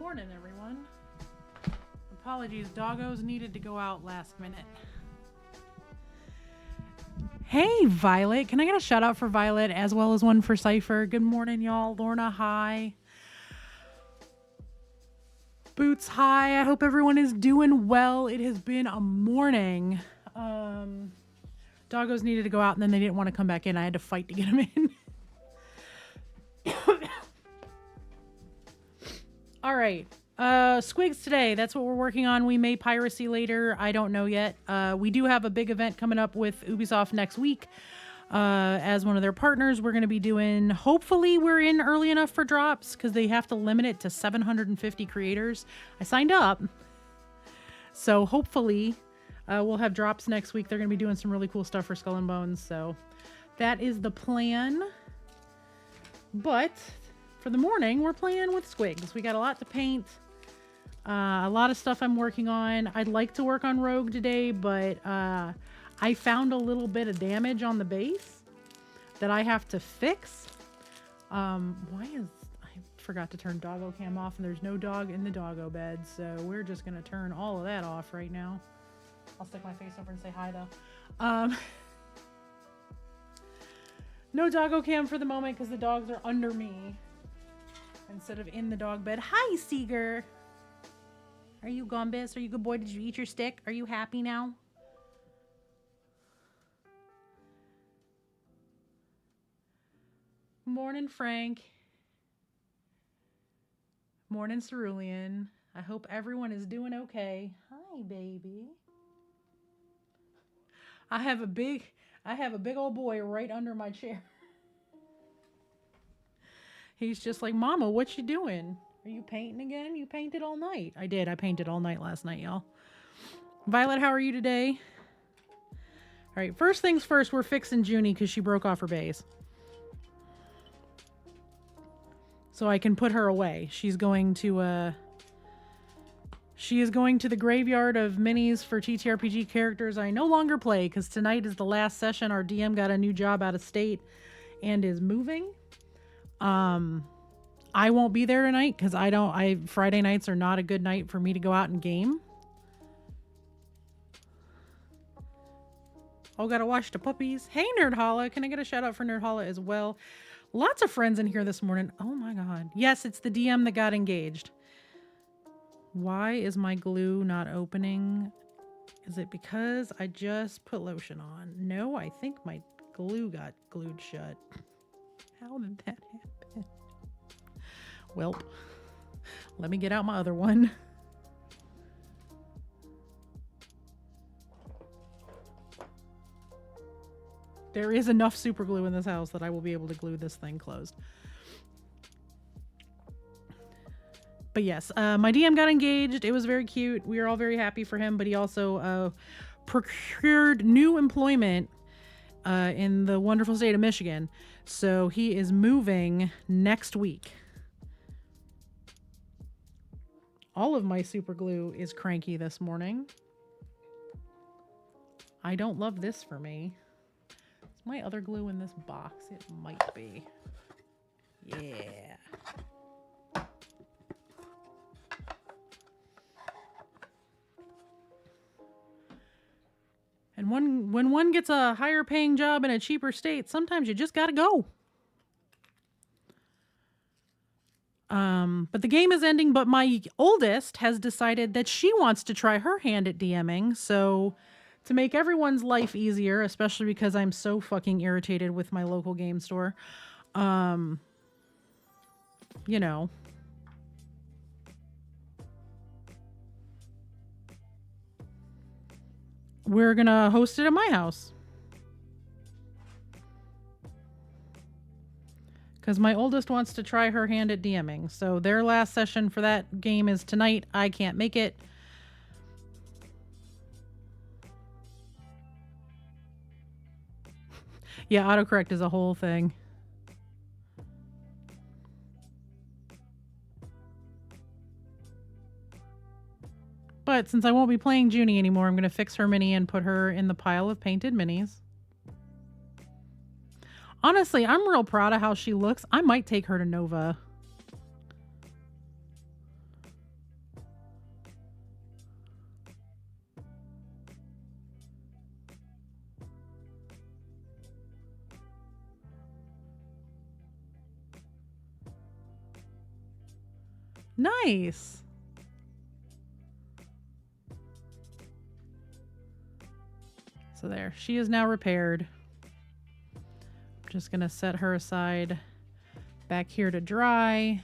morning, everyone. Apologies, doggos needed to go out last minute. Hey, Violet. Can I get a shout out for Violet as well as one for Cypher? Good morning, y'all. Lorna, hi. Boots, hi. I hope everyone is doing well. It has been a morning. Doggos needed to go out and then they didn't want to come back in. I had to fight to get them in. All right. Squigs today. That's what we're working on. We may piracy later. I don't know yet. We do have a big event coming up with Ubisoft next week. As one of their partners, we're going to be doing, hopefully we're in early enough for drops because they have to limit it to 750 creators. I signed up. So hopefully we'll have drops next week. They're going to be doing some really cool stuff for Skull and Bones. So that is the plan. But for the morning, we're playing with Squigs. We got a lot to paint. A lot of stuff I'm working on. I'd like to work on Rogue today, but I found a little bit of damage on the base that I have to fix. I forgot to turn doggo cam off, and there's no dog in the doggo bed, so we're just gonna turn all of that off right now. I'll stick my face over and say hi though. No doggo cam for the moment because the dogs are under me instead of in the dog bed. Hi, Seeger. Are you Gombis? Are you good boy? Did you eat your stick? Are you happy now? Morning, Frank. Morning, Cerulean. I hope everyone is doing okay. Hi, baby. I have a big old boy right under my chair. He's just like, Mama, what you doing? Are you painting again? You painted all night. I did. I painted all night last night, y'all. Violet, how are you today? All right, first things first, we're fixing Junie because she broke off her base. So I can put her away. She is going to the graveyard of minis for TTRPG characters I no longer play because tonight is the last session. Our DM got a new job out of state and is moving. I won't be there tonight because Friday nights are not a good night for me to go out and game. Oh, gotta watch the puppies. Hey, Nerd Holla. Can I get a shout out for Nerd Holla as well? Lots of friends in here this morning. Oh my God. Yes, it's the DM that got engaged. Why is my glue not opening? Is it because I just put lotion on? No, I think my glue got glued shut. How did that happen? Welp. Let me get out my other one. There is enough super glue in this house that I will be able to glue this thing closed. But yes, my DM got engaged. It was very cute. We are all very happy for him, but he also procured new employment in the wonderful state of Michigan. So he is moving next week. All of my super glue is cranky this morning. I don't love this for me. Is my other glue in this box? It might be. Yeah. And when one gets a higher paying job in a cheaper state, sometimes you just gotta go. But the game is ending, but my oldest has decided that she wants to try her hand at DMing. So to make everyone's life easier, especially because I'm so fucking irritated with my local game store, you know, we're gonna host it at my house. Because my oldest wants to try her hand at DMing. So their last session for that game is tonight. I can't make it. Yeah, autocorrect is a whole thing. But since I won't be playing Junie anymore, I'm going to fix her mini and put her in the pile of painted minis. Honestly, I'm real proud of how she looks. I might take her to Nova. Nice. So there, she is now repaired. I'm just gonna set her aside back here to dry.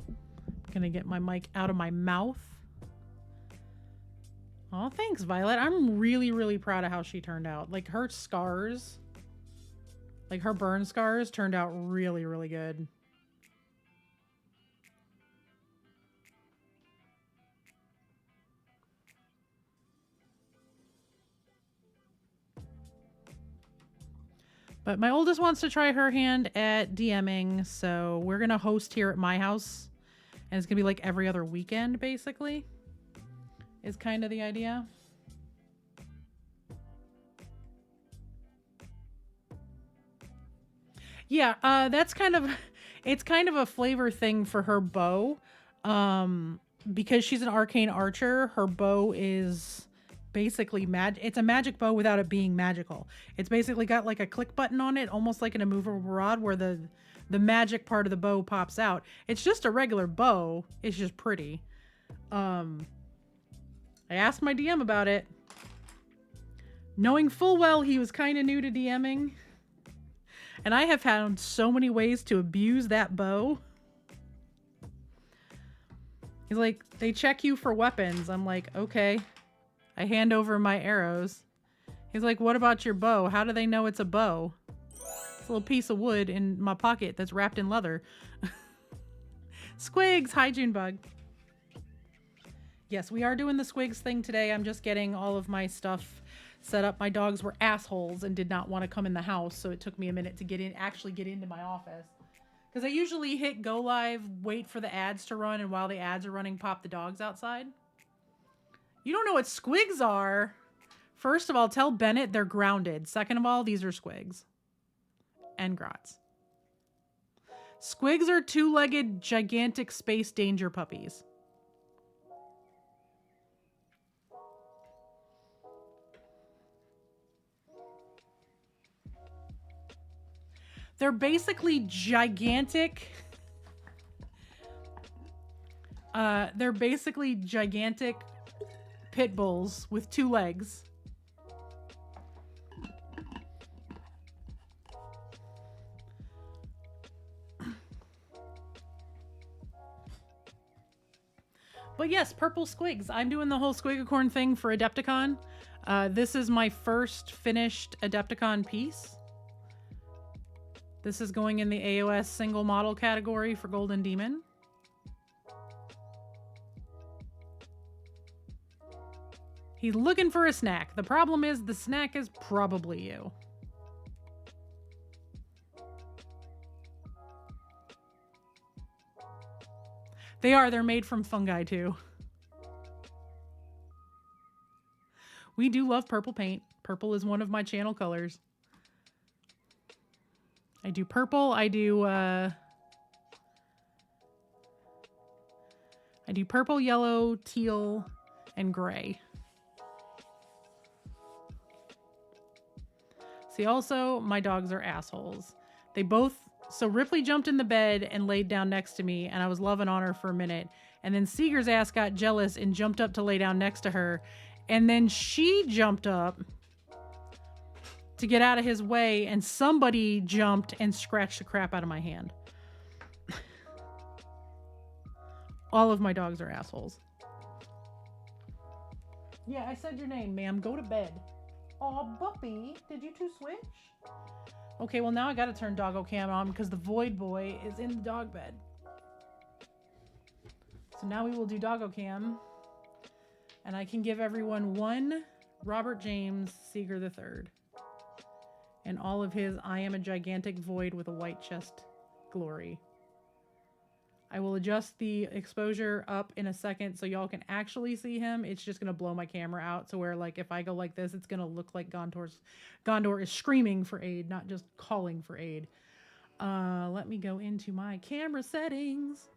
I'm gonna get my mic out of my mouth. Oh, thanks, Violet. I'm really, really proud of how she turned out. Like her scars, like her burn scars turned out really, really good. But my oldest wants to try her hand at DMing, so we're going to host here at my house. And it's going to be like every other weekend, basically, is kind of the idea. Yeah, that's kind of, it's kind of a flavor thing for her bow. Because she's an arcane archer, her bow is basically it's a magic bow without it being magical. It's basically got like a click button on it, almost like an immovable rod where the magic part of the bow pops out. It's just a regular bow. It's just pretty. I asked my DM about it, knowing full well he was kind of new to DMing. And I have found so many ways to abuse that bow. He's like, they check you for weapons. I'm like, okay. I hand over my arrows. He's like, what about your bow? How do they know it's a bow? It's a little piece of wood in my pocket that's wrapped in leather. Squigs! Hi, Junebug. Yes, we are doing the Squigs thing today. I'm just getting all of my stuff set up. My dogs were assholes and did not want to come in the house, so it took me a minute to actually get into my office. Because I usually hit go live, wait for the ads to run, and while the ads are running, pop the dogs outside. You don't know what Squigs are. First of all, tell Bennett they're grounded. Second of all, these are Squigs. And Grots. Squigs are two-legged, gigantic space danger puppies. They're basically gigantic. They're basically gigantic pit bulls with 2 legs. But yes, purple Squigs. I'm doing the whole Squigicorn thing for Adepticon. This is my first finished Adepticon piece. This is going in the AOS single model category for Golden Demon. He's looking for a snack. The problem is the snack is probably you. They're made from fungi too. We do love purple paint. Purple is one of my channel colors. I do purple, I do purple, yellow, teal, and gray. See, also, my dogs are assholes. So Ripley jumped in the bed and laid down next to me, and I was loving on her for a minute. And then Seeger's ass got jealous and jumped up to lay down next to her. And then she jumped up to get out of his way, and somebody jumped and scratched the crap out of my hand. All of my dogs are assholes. Yeah, I said your name, ma'am. Go to bed. Aw, Buppy, did you two switch? Okay, well now I gotta turn doggo cam on because the Void Boy is in the dog bed. So now we will do doggo cam. And I can give everyone one Robert James Seeger III. And all of his I am a gigantic void with a white chest glory. I will adjust the exposure up in a second so y'all can actually see him. It's just going to blow my camera out. So where like if I go like this, it's going to look like Gondor is screaming for aid, not just calling for aid. Let me go into my camera settings.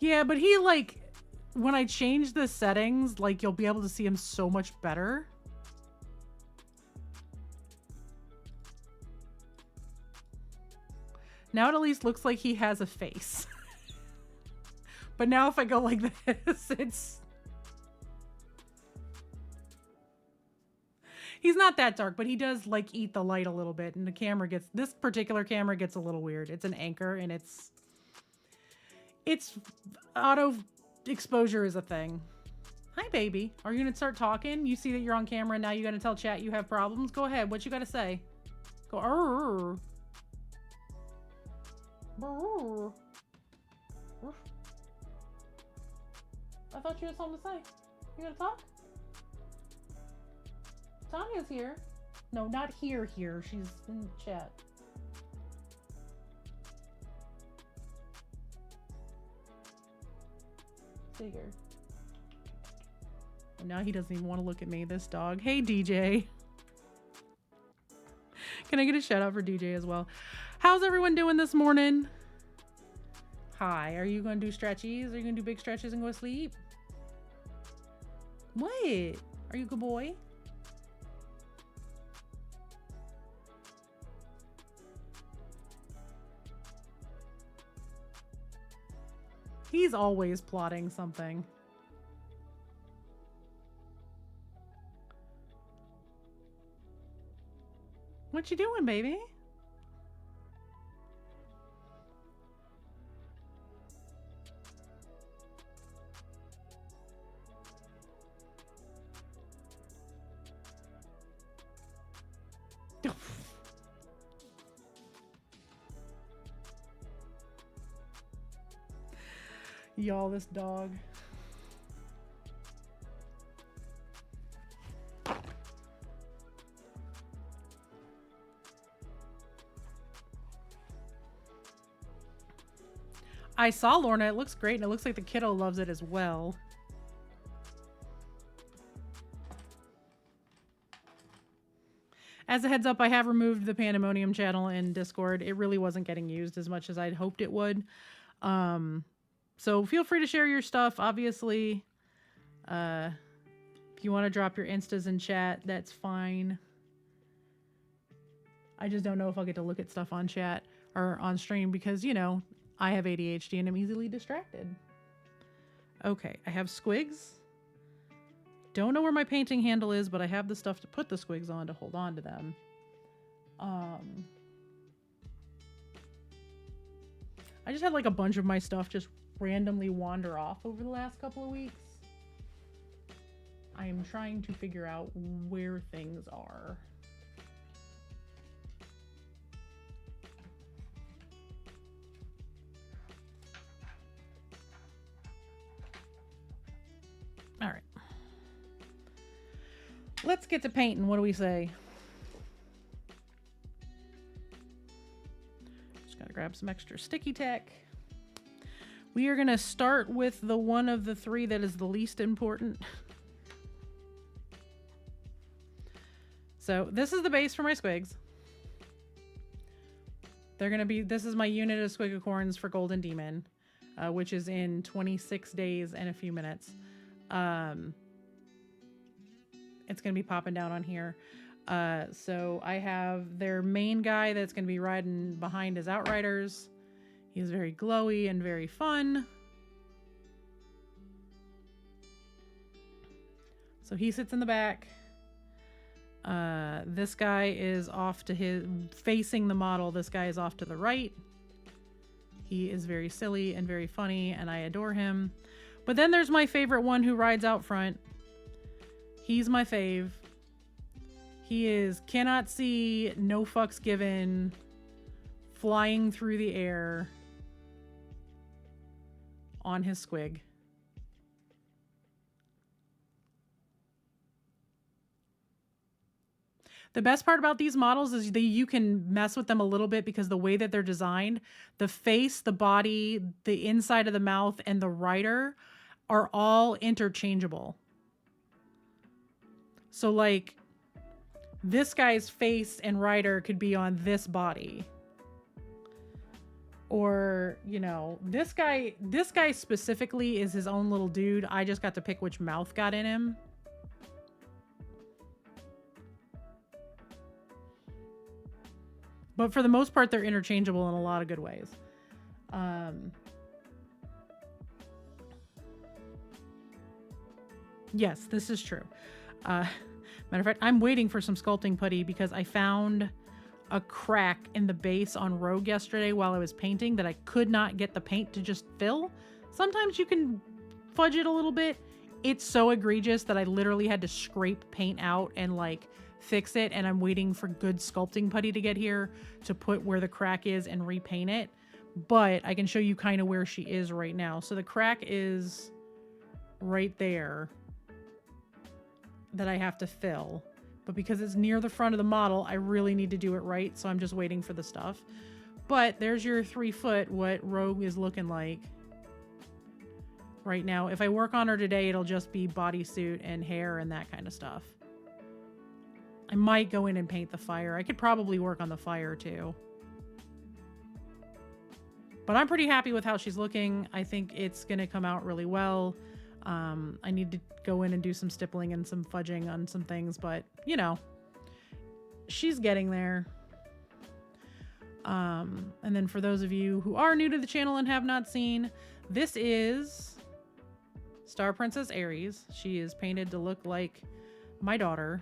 Yeah, but he like, when I change the settings, like you'll be able to see him so much better. Now it at least looks like he has a face. But now if I go like this, it's... He's not that dark, but he does like eat the light a little bit, and the camera gets... This particular camera gets a little weird. It's an Anchor, and it's auto exposure is a thing. Hi, baby. Are you going to start talking? You see that you're on camera, and now you're going to tell chat you have problems? Go ahead. What you got to say? Go, arr. Brr. I thought you had something to say. You gonna talk? Tanya's here. No, not here. She's in chat. Figure. And now he doesn't even want to look at me, this dog. Hey, DJ. Can I get a shout out for DJ as well? How's everyone doing this morning? Hi, are you going to do stretchies? Are you going to do big stretches and go to sleep? What? Are you a good boy? He's always plotting something. What you doing, baby? Y'all, this dog. I saw Lorna. It looks great, and it looks like the kiddo loves it as well. As a heads up, I have removed the Pandemonium channel in Discord. It really wasn't getting used as much as I'd hoped it would. So feel free to share your stuff, obviously. If you want to drop your Instas in chat, that's fine. I just don't know if I'll get to look at stuff on chat or on stream because, you know, I have ADHD and I'm easily distracted. Okay, I have Squigs. Don't know where my painting handle is, but I have the stuff to put the Squigs on to hold on to them. I just had like a bunch of my stuff just randomly wander off over the last couple of weeks. I am trying to figure out where things are. All right. Let's get to painting. What do we say? Just gotta grab some extra sticky tack. We are gonna start with the one of the three that is the least important. So this is the base for my Squigs. They're gonna be, this is my unit of Squigacorns for Golden Demon, which is in 26 days and a few minutes. It's going to be popping down on here. So I have their main guy that's going to be riding behind his Outriders. He's very glowy and very fun. So he sits in the back. This guy is off to his, facing the model. This guy is off to the right. He is very silly and very funny, and I adore him. But then there's my favorite one who rides out front. He's my fave. He is cannot see, no fucks given, flying through the air on his Squig. The best part about these models is that you can mess with them a little bit because the way that they're designed, the face, the body, the inside of the mouth, and the rider are all interchangeable. So like this guy's face and rider could be on this body. Or, you know, this guy specifically is his own little dude. I just got to pick which mouth got in him. But for the most part, they're interchangeable in a lot of good ways. Yes, this is true. Matter of fact, I'm waiting for some sculpting putty because I found a crack in the base on Rogue yesterday while I was painting that I could not get the paint to just fill. Sometimes you can fudge it a little bit. It's so egregious that I literally had to scrape paint out and like fix it, and I'm waiting for good sculpting putty to get here to put where the crack is and repaint it. But I can show you kind of where she is right now. So the crack is right there that I have to fill. But because it's near the front of the model, I really need to do it right. So I'm just waiting for the stuff. But there's your 3 foot, what Rogue is looking like right now. If I work on her today, it'll just be bodysuit and hair and that kind of stuff. I might go in and paint the fire. I could probably work on the fire too. But I'm pretty happy with how she's looking. I think it's going to come out really well. I need to go in and do some stippling and some fudging on some things, but you know, she's getting there. And then for those of you who are new to the channel and have not seen, this is Star Princess Aries. She is painted to look like my daughter.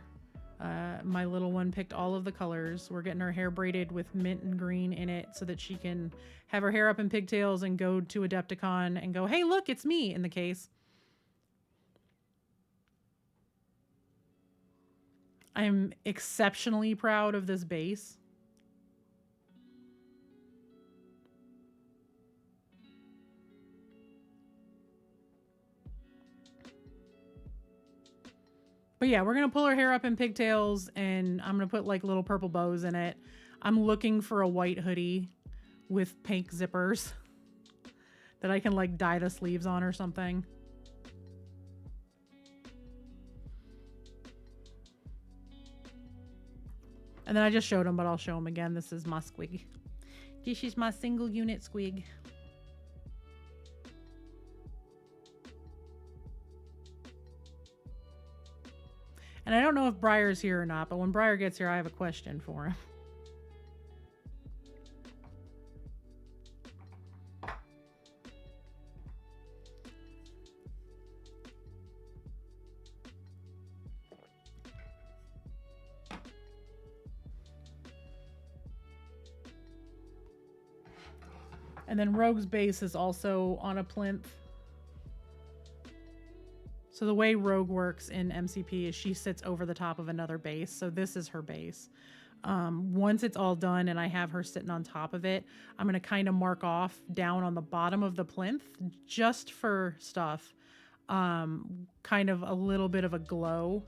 My little one picked all of the colors. We're getting her hair braided with mint and green in it so that she can have her hair up in pigtails and go to Adepticon and go, hey, look, it's me in the case. I'm exceptionally proud of this base. But yeah, we're going to pull her hair up in pigtails and I'm going to put like little purple bows in it. I'm looking for a white hoodie with pink zippers that I can like dye the sleeves on or something. And then I just showed him, but I'll show him again. This is my squig. This is my single unit squig. And I don't know if Briar's here or not, but when Briar gets here, I have a question for him. And then Rogue's base is also on a plinth. So the way Rogue works in MCP is she sits over the top of another base. So this is her base. Once it's all done and I have her sitting on top of it, I'm going to kind of mark off down on the bottom of the plinth just for stuff. Kind of a little bit of a glow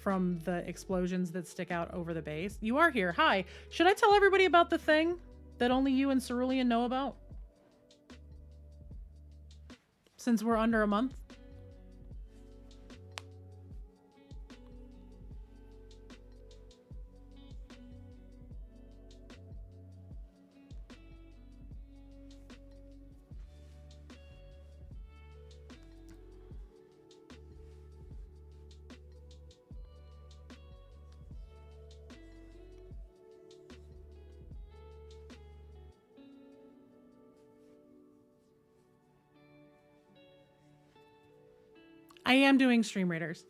from the explosions that stick out over the base. You are here. Hi. Should I tell everybody about the thing that only you and Cerulean know about? Since we're under a month? I am doing Stream Raiders.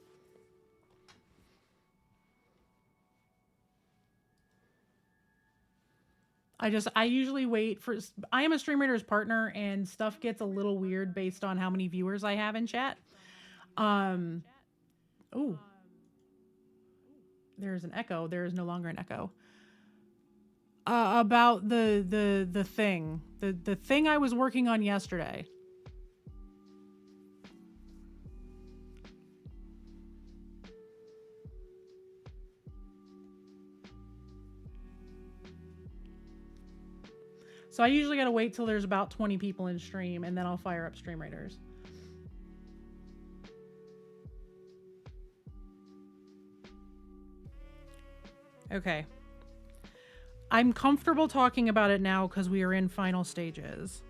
I usually wait for, I am a Stream Raiders partner and stuff gets a little weird based on how many viewers I have in chat. Oh, there's an echo. There is no longer an echo. About the thing I was working on yesterday. So I usually got to wait till there's about 20 people in stream and then I'll fire up Stream Raiders. Okay. I'm comfortable talking about it now because we are in final stages.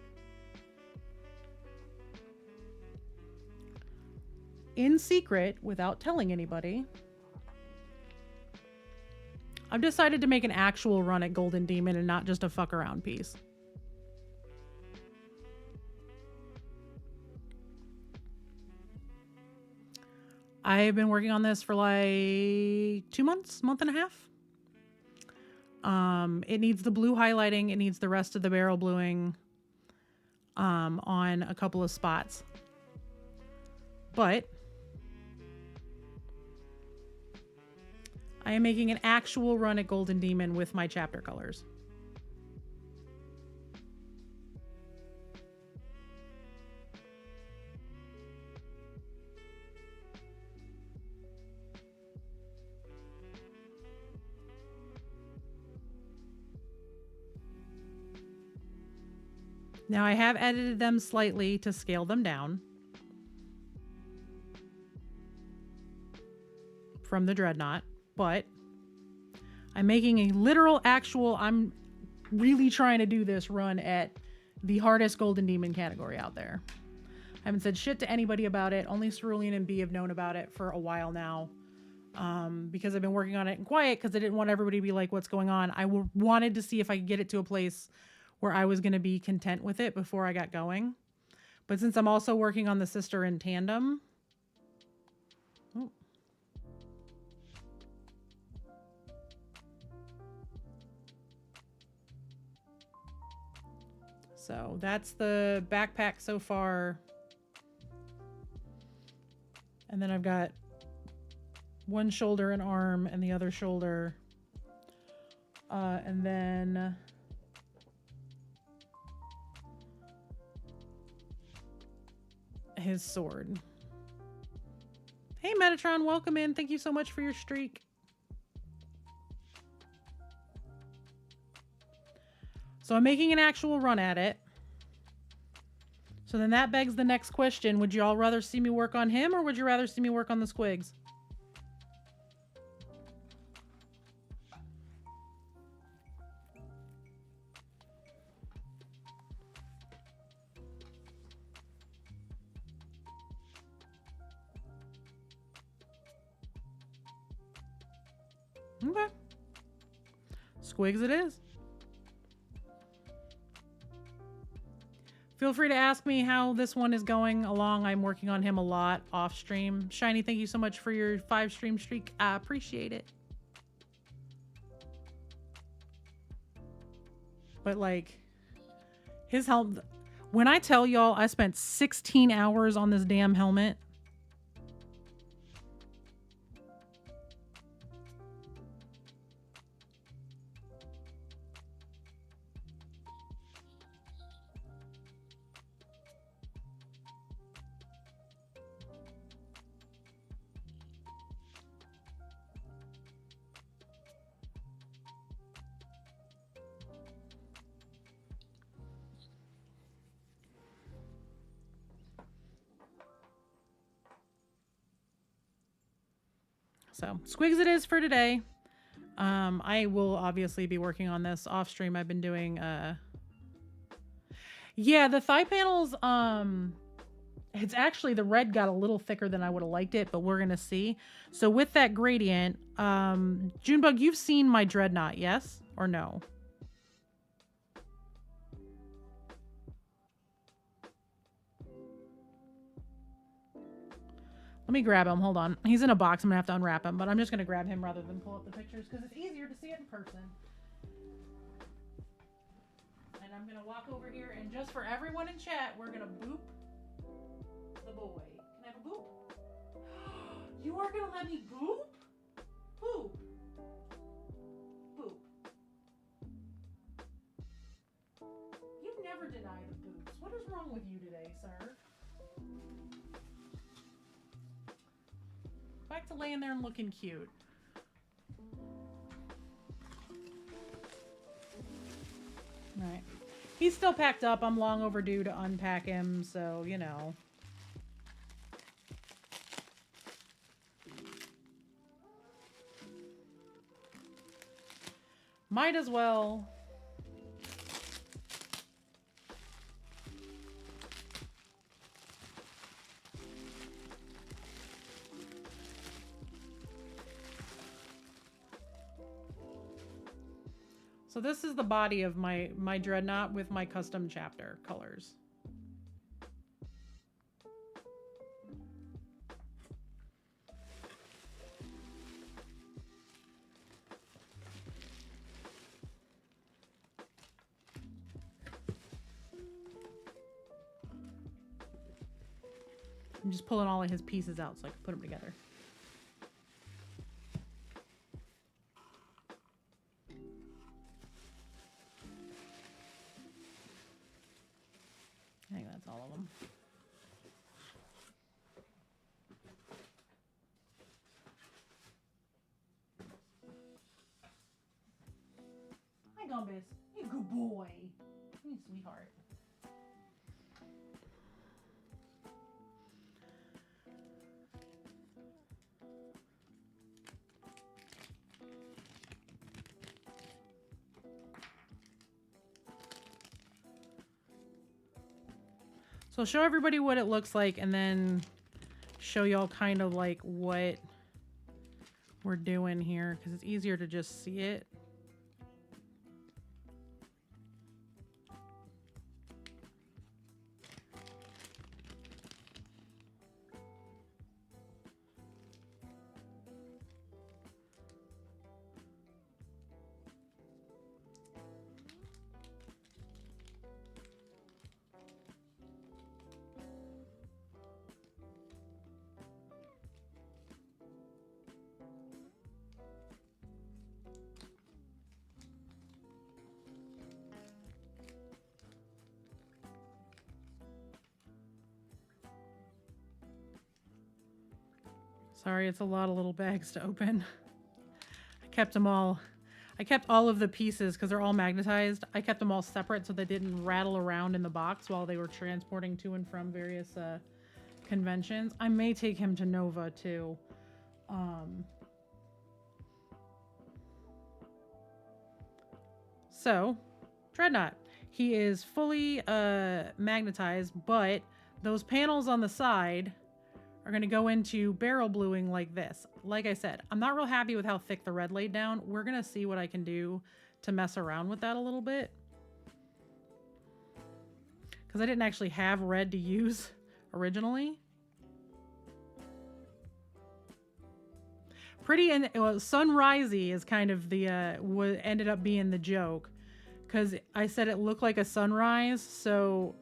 In secret, without telling anybody, I've decided to make an actual run at Golden Demon and not just a fuck around piece. I've been working on this for like 2 months, month and a half. It needs the blue highlighting. It needs the rest of the barrel bluing on a couple of spots. But I am making an actual run at Golden Demon with my chapter colors. Now I have edited them slightly to scale them down from the Dreadnought, but I'm making a literal actual, I'm really trying to do this run at the hardest Golden Demon category out there. I haven't said shit to anybody about it. Only Cerulean and B have known about it for a while now. Because I've been working on it in quiet because I didn't want everybody to be like, what's going on? I wanted to see if I could get it to a place where I was going to be content with it before I got going. But since I'm also working on the sister in tandem. Oh. So that's the backpack so far. And then I've got one shoulder and arm and the other shoulder. And then his sword. Hey Metatron, welcome in. Thank you so much for your streak. So I'm making an actual run at it. So then that begs the next question. Would you all rather see me work on him or would you rather see me work on the Squigs? Okay. Squigs it is. Feel free to ask me how this one is going along. I'm working on him a lot off stream. Shiny, thank you so much for your 5 stream streak. I appreciate it. But like his helmet, when I tell y'all I spent 16 hours on this damn helmet. So Squigs it is for today. I will obviously be working on this off stream. I've been doing, yeah, the thigh panels, it's actually, the red got a little thicker than I would have liked it, but we're going to see. So with that gradient, Junebug, you've seen my Dreadnought, yes or no? Let me grab him. Hold on. He's in a box. I'm going to have to unwrap him, but I'm just going to grab him rather than pull up the pictures because it's easier to see it in person. And I'm going to walk over here, and just for everyone in chat, we're going to boop the boy. Can I have a boop? You are going to let me boop? Boop. Boop. You never deny the boops. What is wrong with you today, sir? Back to laying there and looking cute. Right. He's still packed up. I'm long overdue to unpack him, so, you know. Might as well. So this is the body of my Dreadnought with my custom chapter colors. I'm just pulling all of his pieces out so I can put them together. I think that's all of them. Hi, Gumbus. You good boy. You sweetheart. So I'll show everybody what it looks like and then show y'all kind of like what we're doing here because it's easier to just see it. Sorry, it's a lot of little bags to open. I kept them all. I kept all of the pieces because they're all magnetized. I kept them all separate so they didn't rattle around in the box while they were transporting to and from various conventions. I may take him to Nova too. So, Dreadnought. He is fully magnetized, but those panels on the side are going to go into barrel bluing like this. Like I said, I'm not real happy with how thick the red laid down. We're going to see what I can do to mess around with that a little bit. Because I didn't actually have red to use originally. Pretty and well, sunrisey is kind of the what ended up being the joke. Because I said it looked like a sunrise, so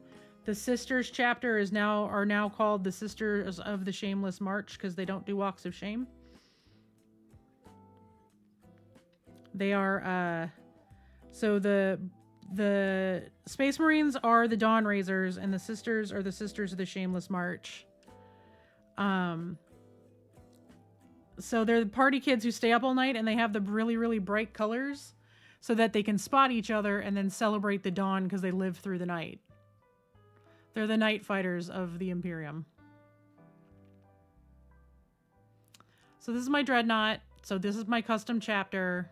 the Sisters chapter are now called the Sisters of the Shameless March because they don't do walks of shame. They are so the Space Marines are the Dawn Raisers and the Sisters are the Sisters of the Shameless March. So they're the party kids who stay up all night and they have the really, really bright colors so that they can spot each other and then celebrate the dawn because they live through the night. They're the night fighters of the Imperium. So this is my Dreadnought. So this is my custom chapter.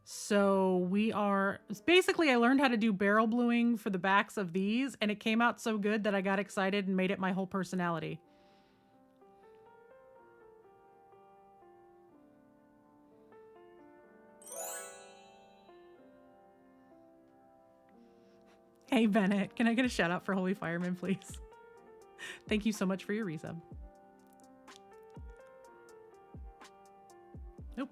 So we are... Basically, I learned how to do barrel bluing for the backs of these, and it came out so good that I got excited and made it my whole personality. Hey, Bennett, can I get a shout out for Holy Fireman, please? Thank you so much for your resub. Nope.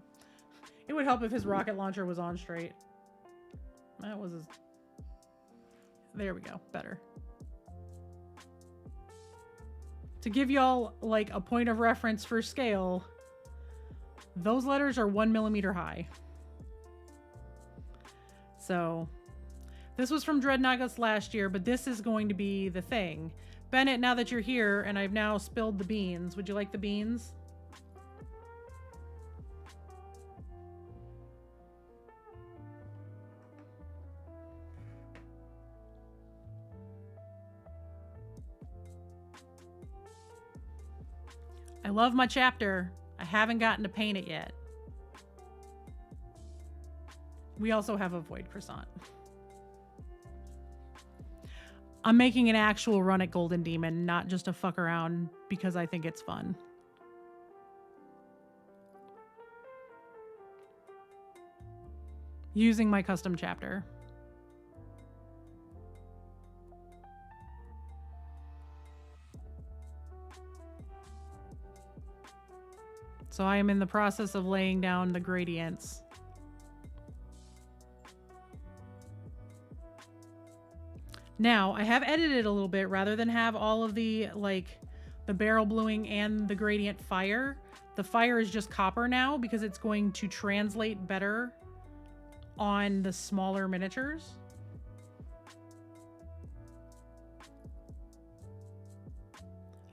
It would help if his rocket launcher was on straight. That was his... There we go. Better. To give y'all, like, a point of reference for scale, those letters are 1 millimeter high. So... This was from Dreadnoughts last year, but this is going to be the thing. Bennett, now that you're here, and I've now spilled the beans, would you like the beans? I love my chapter. I haven't gotten to paint it yet. We also have a Void Croissant. I'm making an actual run at Golden Demon, not just a fuck around because I think it's fun. using my custom chapter. So I am in the process of laying down the gradients. Now, I have edited a little bit rather than have all of the, like, the barrel bluing and the gradient fire. The fire is just copper now because it's going to translate better on the smaller miniatures.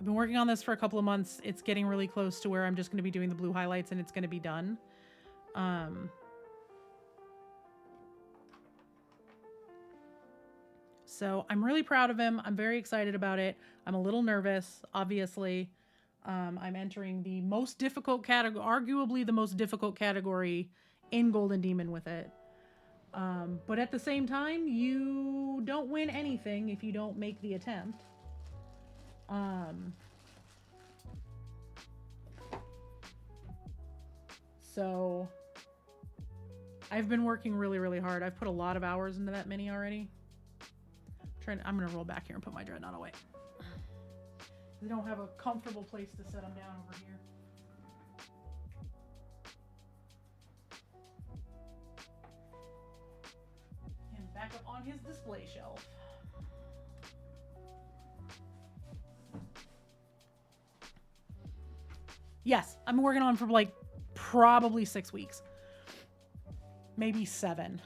I've been working on this for a couple of months. It's getting really close to where I'm just going to be doing the blue highlights and it's going to be done. So I'm really proud of him. I'm very excited about it. I'm a little nervous, obviously. I'm entering the most difficult category, arguably the most difficult category in Golden Demon with it. But at the same time, you don't win anything if you don't make the attempt. So I've been working really, really hard. I've put a lot of hours into that mini already. I'm gonna roll back here and put my dreadnought away. I don't have a comfortable place to set them down over here. And back up on his display shelf. Yes, I've been working on for like probably 6 weeks. Maybe 7.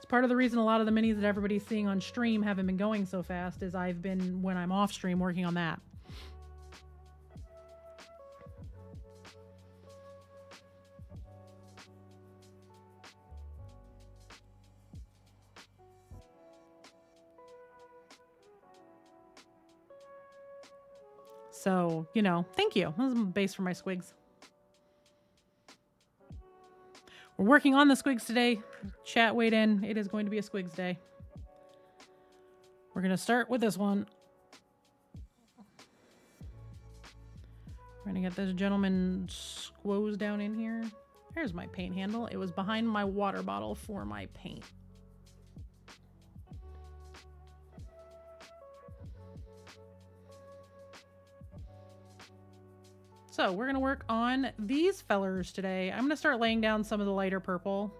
Part of the reason a lot of the minis that everybody's seeing on stream haven't been going so fast is I've been, when I'm off stream, working on that. So, you know, thank you. This is my base for my squigs. We're working on the squigs today. Chat, wait in. It is going to be a squigs day. We're going to start with this one. We're going to get this gentleman squoze down in here. Here's my paint handle. It was behind my water bottle for my paint. So we're going to work on these fellers today. I'm going to start laying down some of the lighter purple.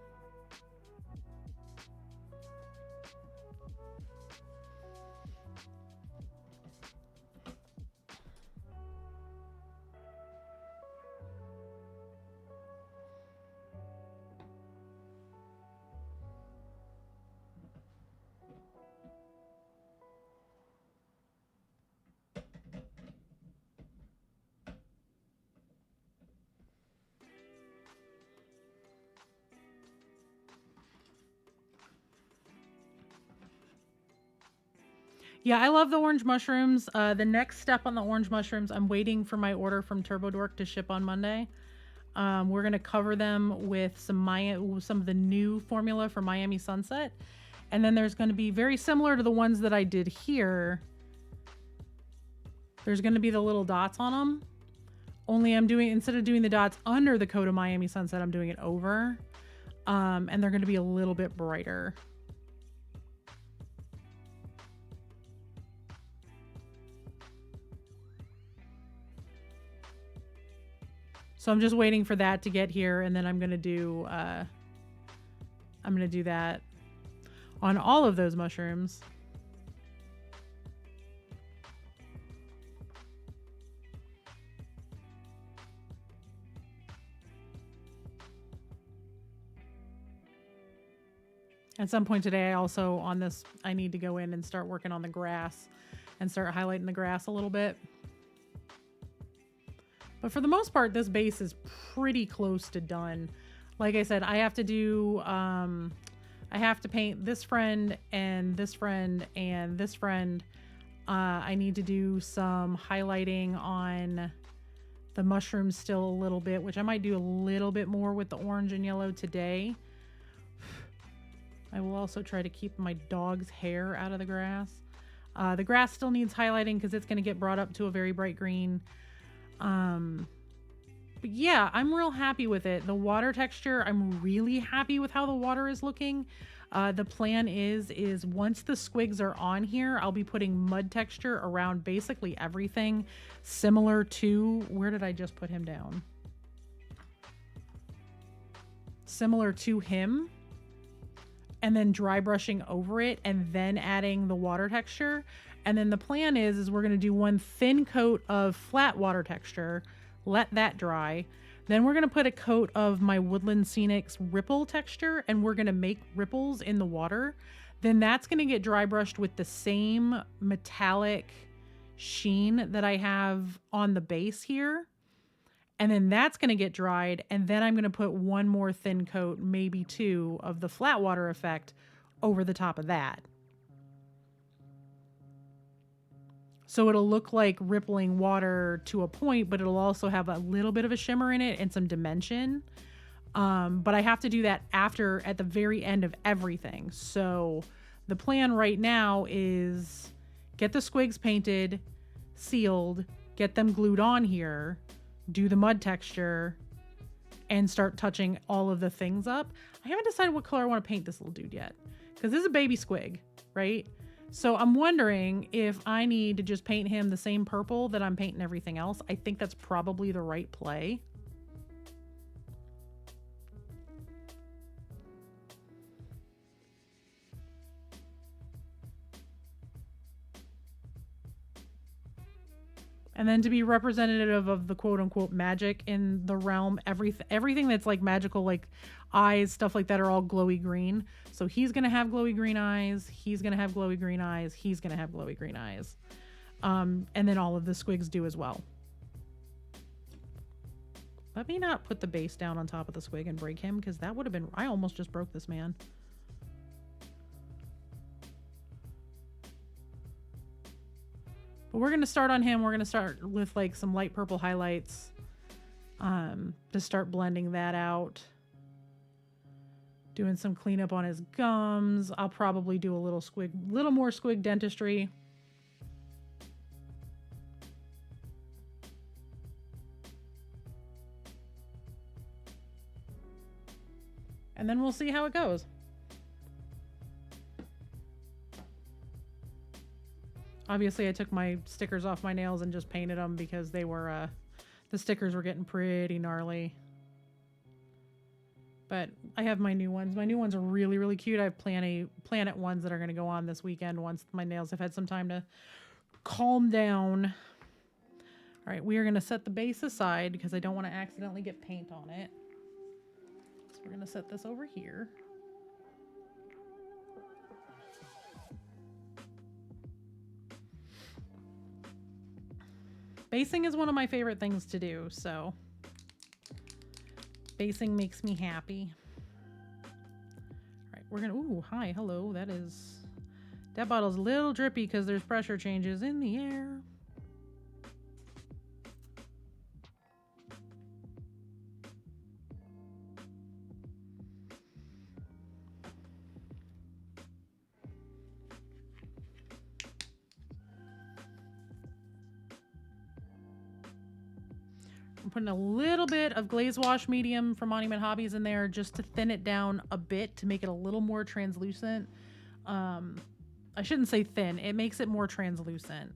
Yeah, I love the orange mushrooms. The next step on the orange mushrooms, I'm waiting for my order from Turbo Dork to ship on Monday. We're going to cover them with some of the new formula for Miami Sunset. And then there's going to be very similar to the ones that I did here. There's going to be the little dots on them. Only I'm doing, instead of doing the dots under the coat of Miami Sunset, I'm doing it over. And they're going to be a little bit brighter. So I'm just waiting for that to get here, and then I'm gonna do that on all of those mushrooms. At some point today, I need to go in and start working on the grass and start highlighting the grass a little bit. But for the most part, this base is pretty close to done. Like I said, I have to do, I have to paint this friend and this friend and this friend. I need to do some highlighting on the mushrooms still a little bit, which I might do a little bit more with the orange and yellow today. I will also try to keep my dog's hair out of the grass. The grass still needs highlighting because it's going to get brought up to a very bright green. But yeah, I'm real happy with it. The water texture, I'm really happy with how the water is looking. The plan is once the squigs are on here, I'll be putting mud texture around basically everything, similar to, where did I just put him down? Similar to him, and then dry brushing over it and then adding the water texture. And then the plan is we're going to do one thin coat of flat water texture, let that dry. Then we're going to put a coat of my Woodland Scenics ripple texture, and we're going to make ripples in the water. Then that's going to get dry brushed with the same metallic sheen that I have on the base here. And then that's going to get dried. And then I'm going to put one more thin coat, maybe two, of the flat water effect over the top of that. So it'll look like rippling water to a point, but it'll also have a little bit of a shimmer in it and some dimension. But I have to do that after, at the very end of everything. So the plan right now is get the squigs painted, sealed, get them glued on here, do the mud texture, and start touching all of the things up. I haven't decided what color I want to paint this little dude yet, because this is a baby squig, right? So I'm wondering if I need to just paint him the same purple that I'm painting everything else. I think that's probably the right play. And then to be representative of the quote unquote magic in the realm, everything that's like magical, like eyes, stuff like that, are all glowy green. So he's going to have glowy green eyes. He's going to have glowy green eyes. He's going to have glowy green eyes. And then all of the squigs do as well. Let me not put the base down on top of the squig and break him, because that would have been, I almost just broke this man. But we're going to start on him. We're going to start with like some light purple highlights to start blending that out. Doing some cleanup on his gums. I'll probably do a little more squig dentistry. And then we'll see how it goes. Obviously, I took my stickers off my nails and just painted them because they were, the stickers were getting pretty gnarly. But I have my new ones. My new ones are really, really cute. I have Planet ones that are going to go on this weekend once my nails have had some time to calm down. All right, we are going to set the base aside because I don't want to accidentally get paint on it. So we're going to set this over here. Basing is one of my favorite things to do, so basing makes me happy. All right, we're gonna, ooh, hi, hello, that bottle's a little drippy because there's pressure changes in the air. I'm putting a little bit of glaze wash medium from Monument Hobbies in there just to thin it down a bit to make it a little more translucent. I shouldn't say thin, it makes it more translucent.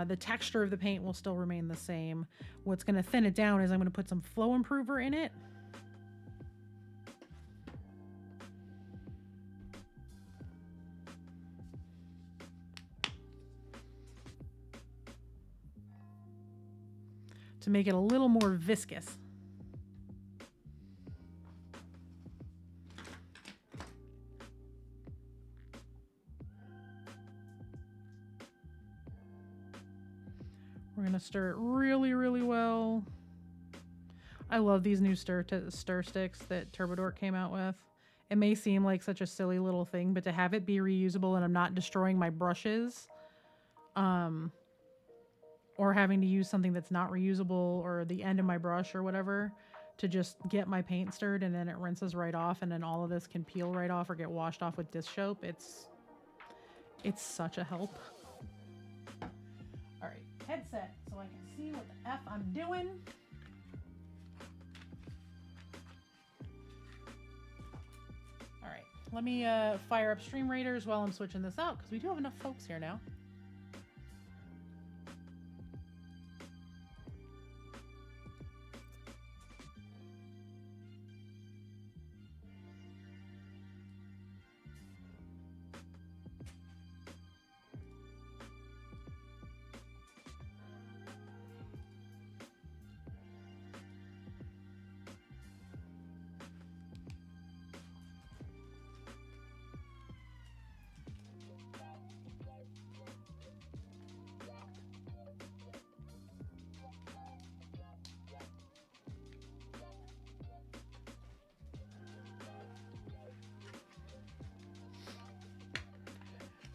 The texture of the paint will still remain the same. What's going to thin it down is I'm going to put some flow improver in it. To make it a little more viscous. We're going to stir it really, really well. I love these new stir sticks that Turbodork came out with. It may seem like such a silly little thing, but to have it be reusable and I'm not destroying my brushes, or having to use something that's not reusable or the end of my brush or whatever to just get my paint stirred, and then it rinses right off, and then all of this can peel right off or get washed off with dish soap. It's such a help. headset so I can see what the F I'm doing. All right, let me fire up Stream Raiders while I'm switching this out because we do have enough folks here now.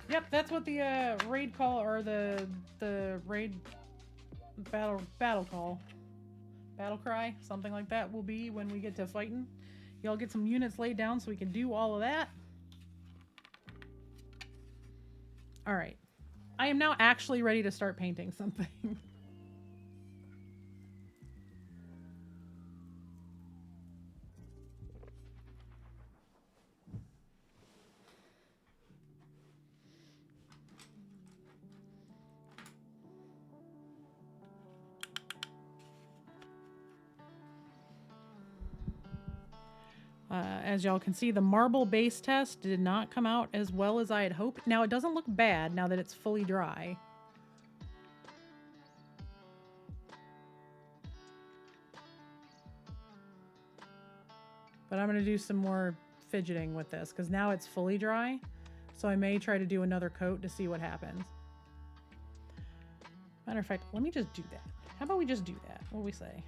Yep, that's what the raid call or the raid battle call, battle cry, something like that will be when we get to fighting. Y'all get some units laid down so we can do all of that. All right, I am now actually ready to start painting something. As y'all can see, the marble base test did not come out as well as I had hoped. Now, it doesn't look bad now that it's fully dry. But I'm going to do some more fidgeting with this because now it's fully dry. So I may try to do another coat to see what happens. Matter of fact, let me just do that. How about we just do that? What do we say?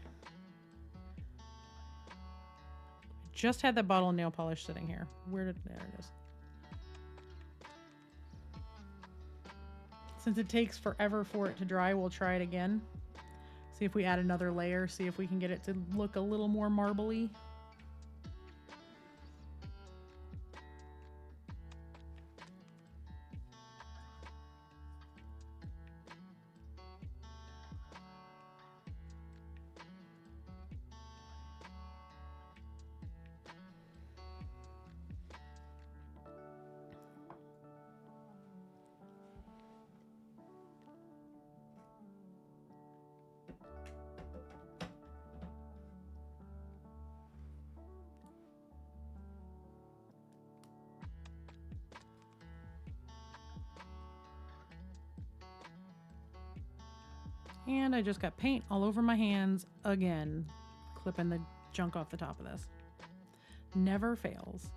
Just had that bottle of nail polish sitting here. There it is. Since it takes forever for it to dry, we'll try it again. See if we add another layer, see if we can get it to look a little more marbly. And I just got paint all over my hands again, clipping the junk off the top of this. Never fails.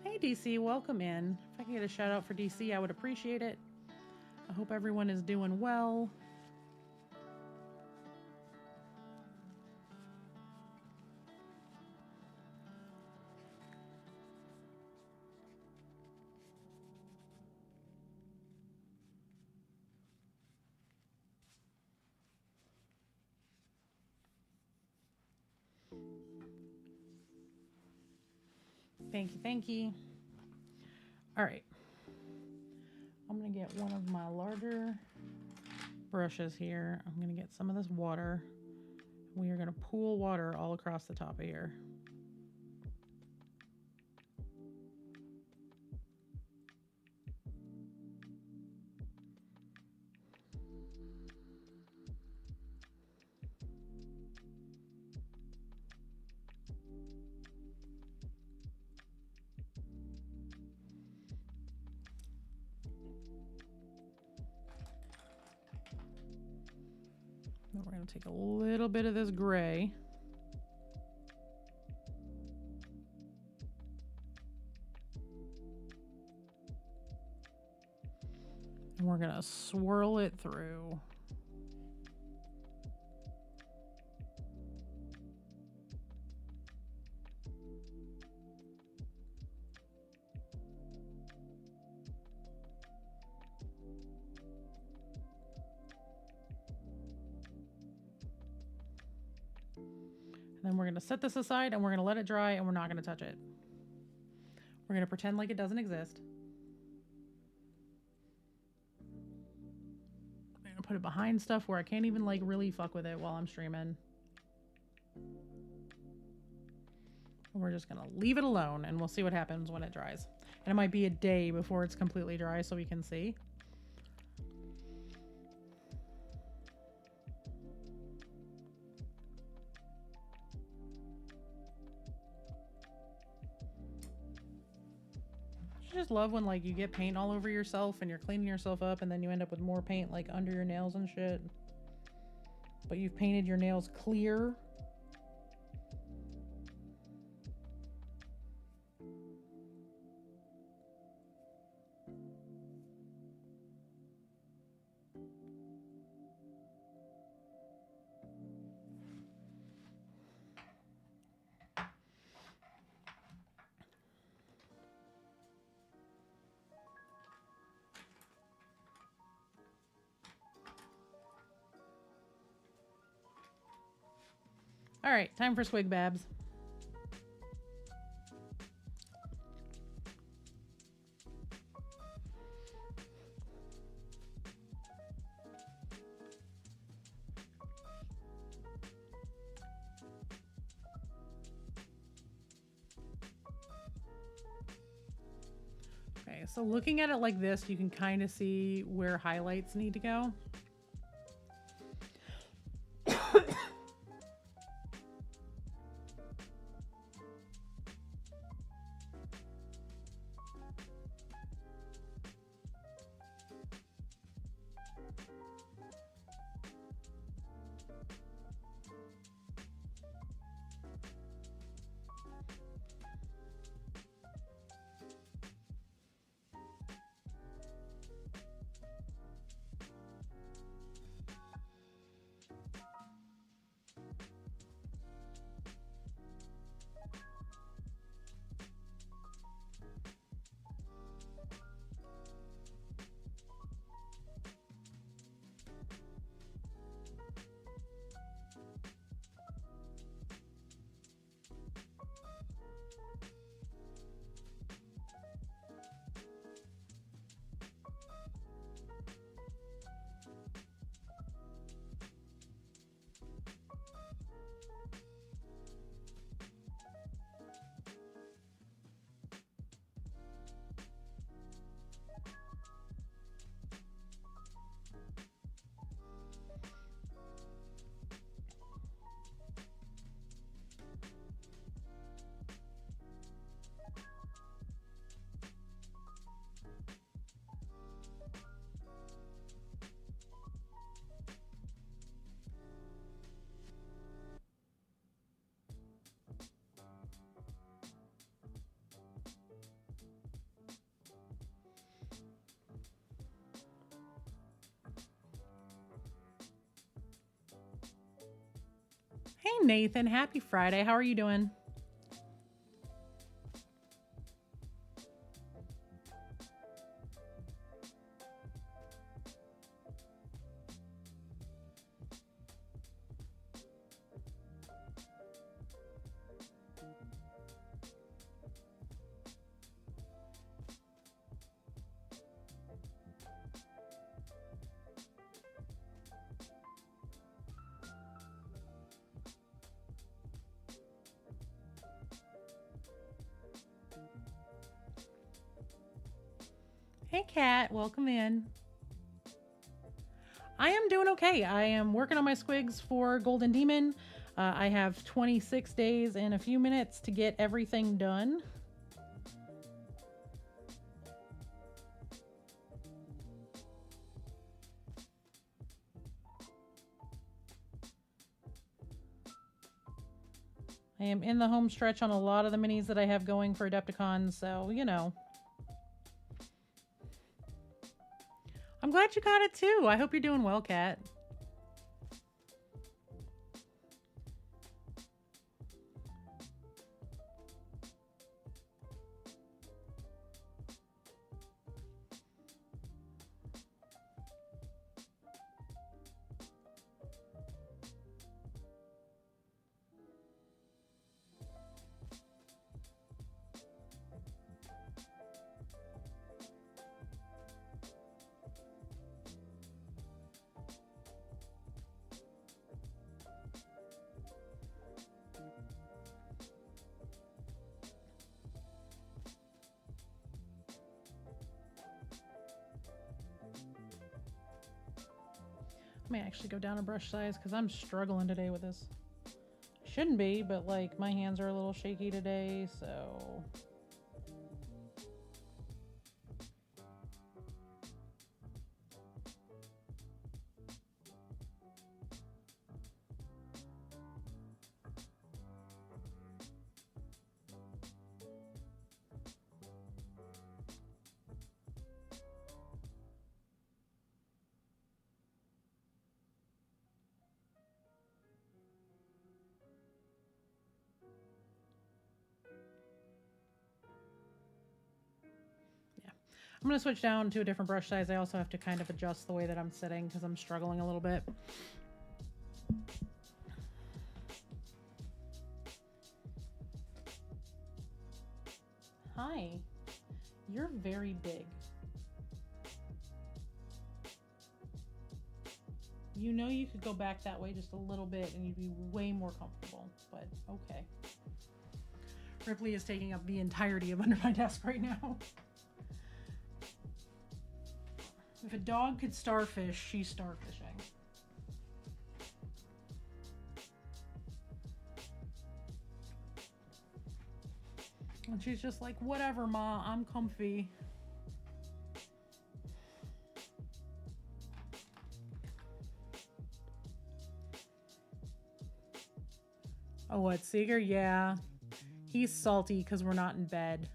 Hey DC, welcome in. If I could get a shout out for DC, I would appreciate it. I hope everyone is doing well. Thank you, thank you. All right. I'm going to get one of my larger brushes here. I'm going to get some of this water. We are going to pool water all across the top of here. Then we're going to take a little bit of this gray. And we're going to swirl it through. Then we're going to set this aside and we're going to let it dry and we're not going to touch it. We're going to pretend like it doesn't exist. I'm going to put it behind stuff where I can't even like really fuck with it while I'm streaming. And we're just going to leave it alone and we'll see what happens when it dries. And it might be a day before it's completely dry so we can see. I just love when like you get paint all over yourself and you're cleaning yourself up and then you end up with more paint like under your nails and shit. But you've painted your nails clear. All right, time for Squig Babs. Okay, so looking at it like this, you can kind of see where highlights need to go. Hey Nathan, happy Friday. How are you doing? Hey Kat, welcome in. I am doing okay. I am working on my squigs for Golden Demon. I have 26 days and a few minutes to get everything done. I am in the home stretch on a lot of the minis that I have going for Adepticon, so, you know. I'm glad you got it too. I hope you're doing well, Kat. May actually go down a brush size because I'm struggling today with this. Shouldn't be, but like my hands are a little shaky today, so. I'm going to switch down to a different brush size. I also have to kind of adjust the way that I'm sitting because I'm struggling a little bit. Hi, you're very big. You know you could go back that way just a little bit and you'd be way more comfortable, but okay. Ripley is taking up the entirety of under my desk right now. If a dog could starfish, she's starfishing. And she's just like, whatever, Ma, I'm comfy. Oh, what, Seeger? Yeah. He's salty because we're not in bed.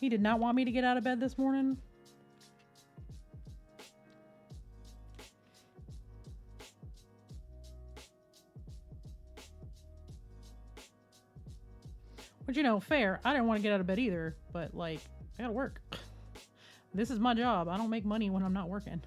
He did not want me to get out of bed this morning. But you know, fair. I didn't want to get out of bed either, but like, I gotta work. This is my job. I don't make money when I'm not working.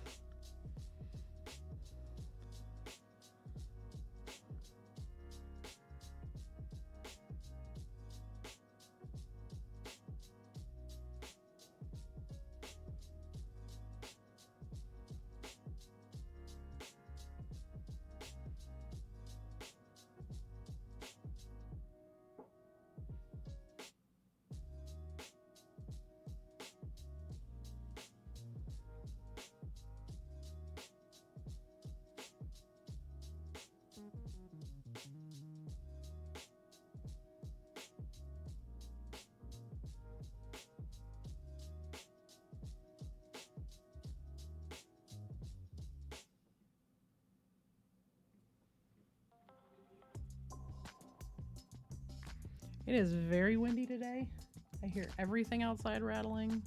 It is very windy today. I hear everything outside rattling.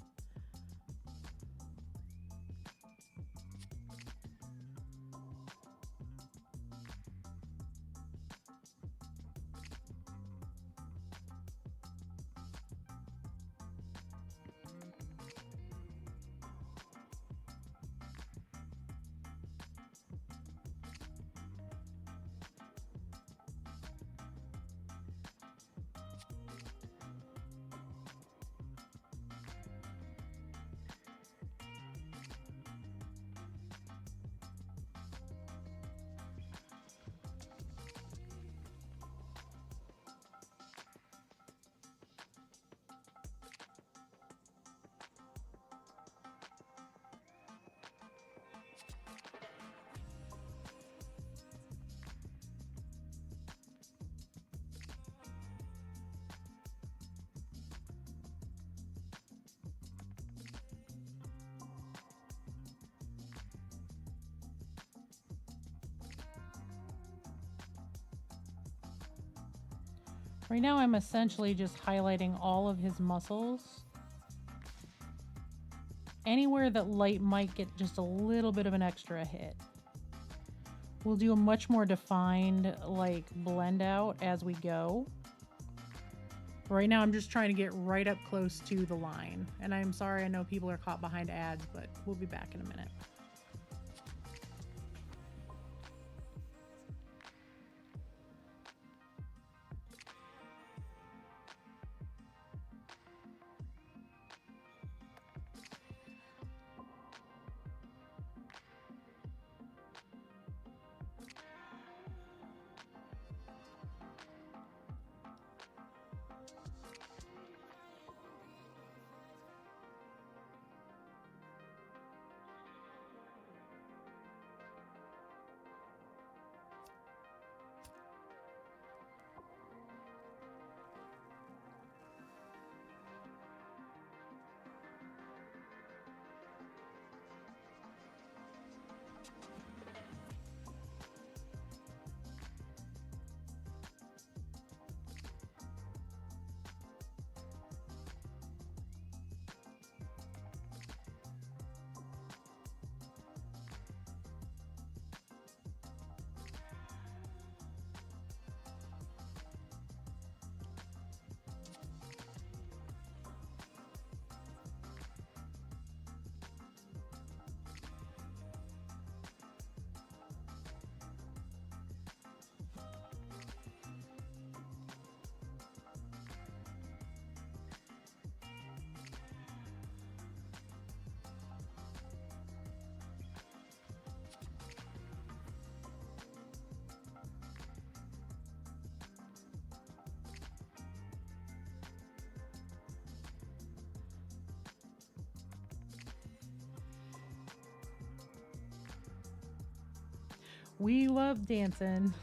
Right now I'm essentially just highlighting all of his muscles. Anywhere that light might get just a little bit of an extra hit. We'll do a much more defined like blend out as we go. Right now I'm just trying to get right up close to the line. And I'm sorry, I know people are caught behind ads, but we'll be back in a minute. We love dancing.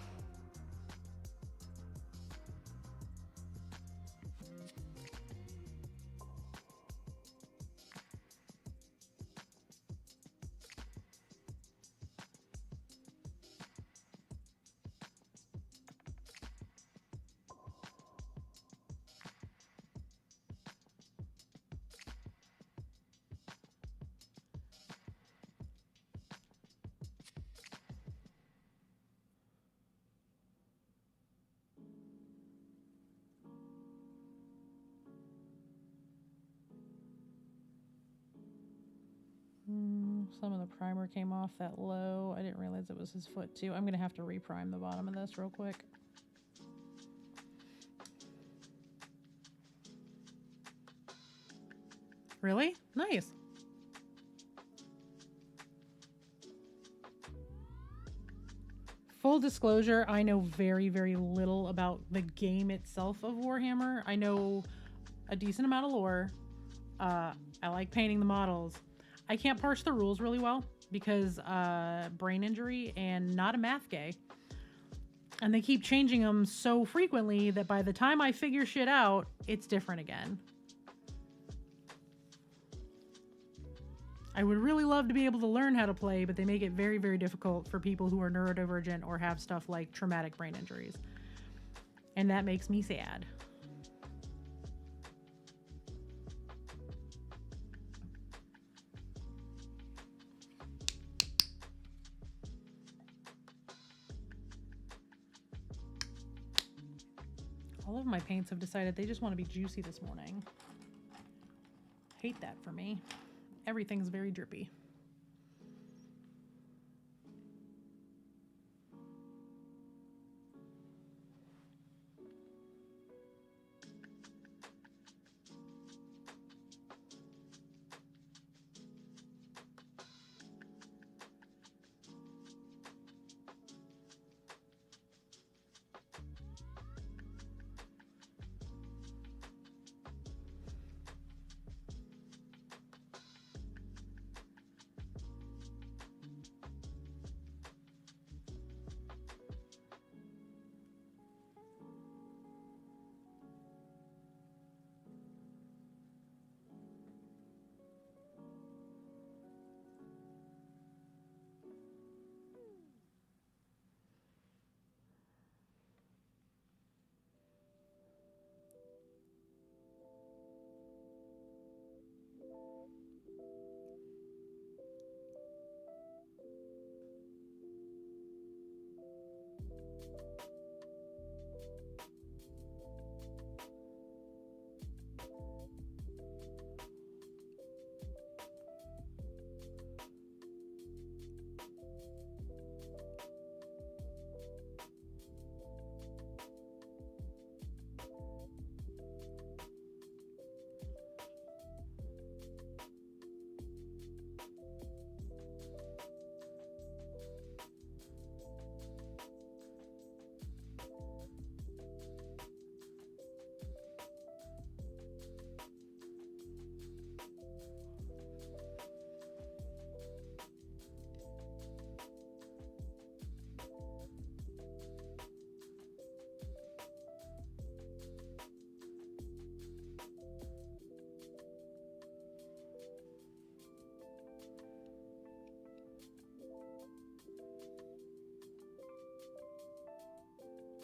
Some of the primer came off that low. I didn't realize it was his foot too. I'm going to have to reprime the bottom of this real quick. Really? Nice. Full disclosure, I know very, very little about the game itself of Warhammer. I know a decent amount of lore. I like painting the models. I can't parse the rules really well because brain injury and not a math gay. And they keep changing them so frequently that by the time I figure shit out, it's different again. I would really love to be able to learn how to play, but they make it very, very difficult for people who are neurodivergent or have stuff like traumatic brain injuries. And that makes me sad. All of my paints have decided they just want to be juicy this morning. Hate that for me. Everything's very drippy.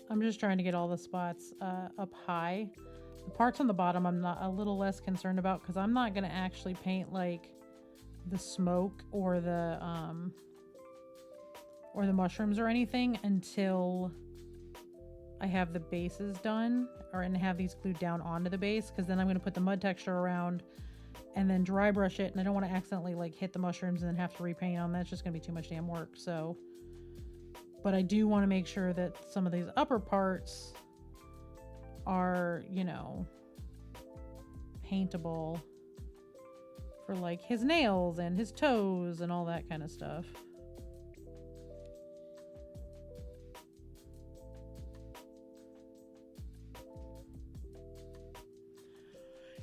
I'm just trying to get all the spots up high. The parts on the bottom I'm not a little less concerned about because I'm not going to actually paint like the smoke or the mushrooms or anything until I have the bases done and have these glued down onto the base, because then I'm going to put the mud texture around and then dry brush it, and I don't want to accidentally like hit the mushrooms and then have to repaint them. That's just going to be too much damn work. So, but I do want to make sure that some of these upper parts are, you know, paintable for like his nails and his toes and all that kind of stuff.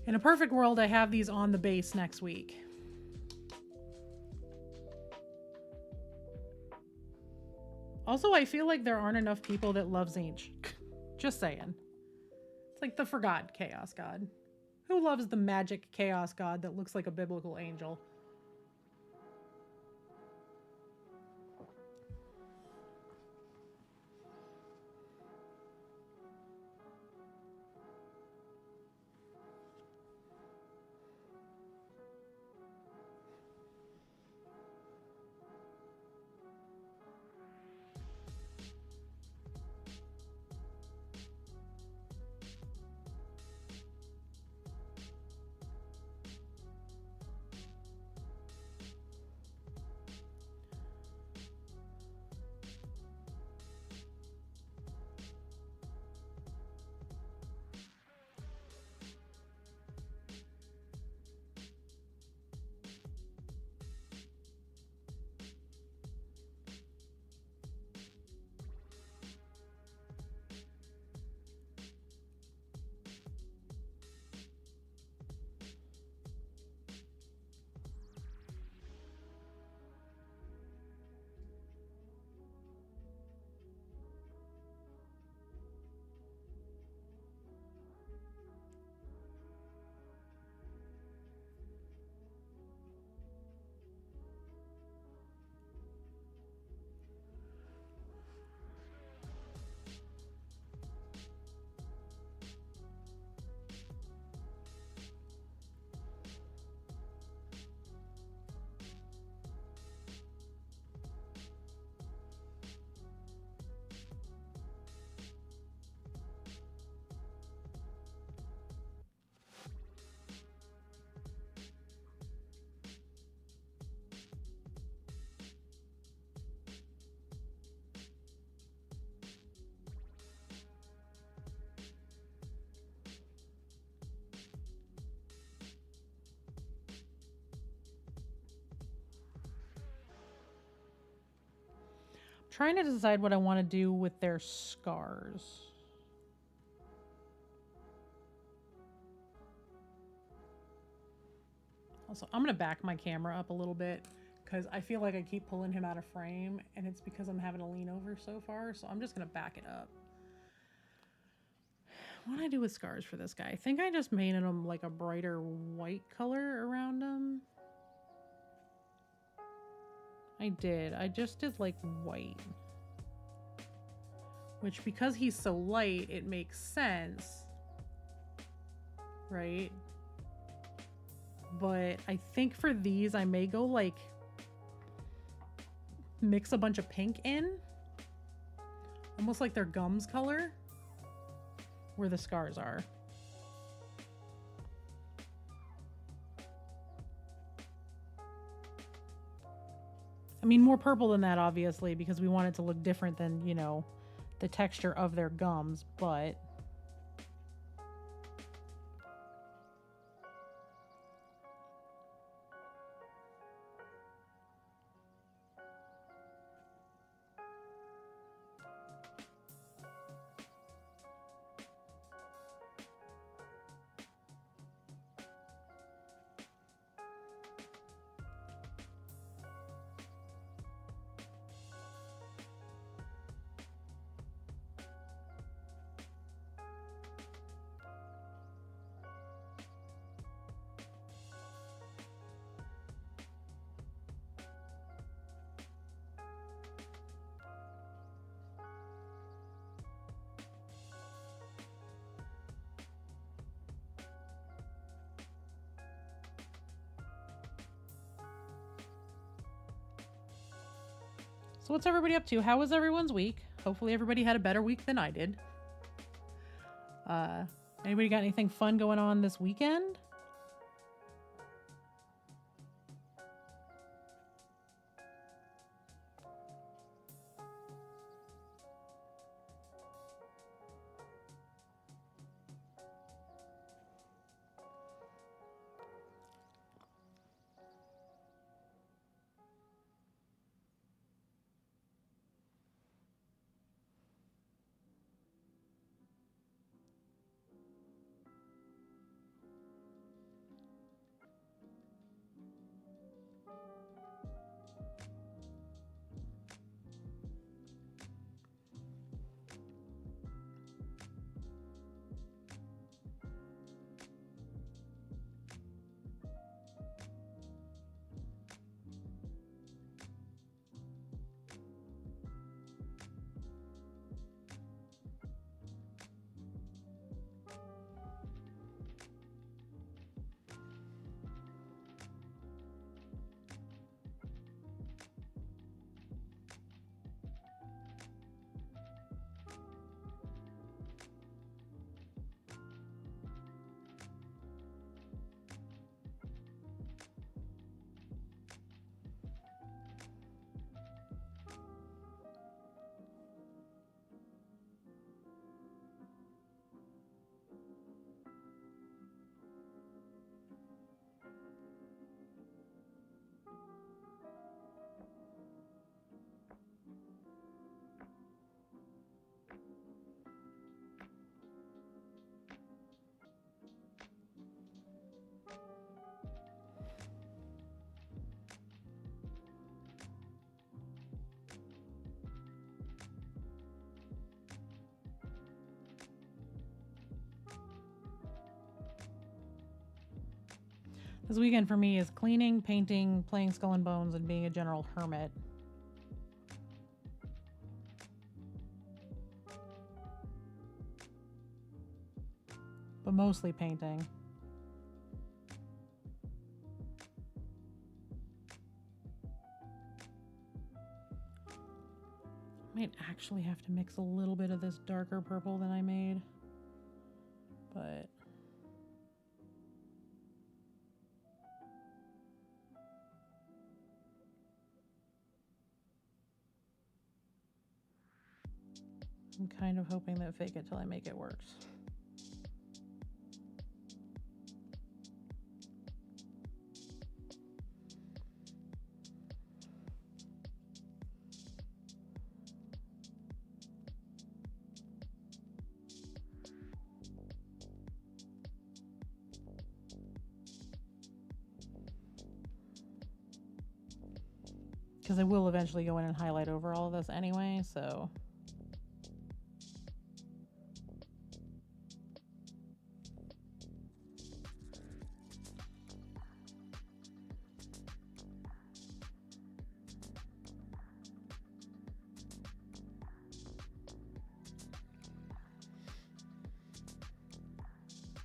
In a perfect world, I have these on the base next week. Also, I feel like there aren't enough people that love Zinch. Just saying. It's like the forgotten chaos god. Who loves the magic chaos god that looks like a biblical angel? Trying to decide what I want to do with their scars. Also, I'm going to back my camera up a little bit because I feel like I keep pulling him out of frame, and it's because I'm having to lean over so far, so I'm just going to back it up. What do I do with scars for this guy? I think I just painted him like a brighter white color around him. I did. I just did like white. Which, because he's so light, it makes sense. Right? But I think for these, I may go like mix a bunch of pink in. Almost like their gums color. Where the scars are. I mean, more purple than that, obviously, because we want it to look different than, you know, the texture of their gums, but... So what's everybody up to? How was everyone's week? Hopefully everybody had a better week than I did. Anybody got anything fun going on this weekend? This weekend for me is cleaning, painting, playing Skull and Bones, and being a general hermit. But mostly painting. Might actually have to mix a little bit of this darker purple than I made. But I'm kind of hoping that fake it till I make it works. Because I will eventually go in and highlight over all of this anyway, so.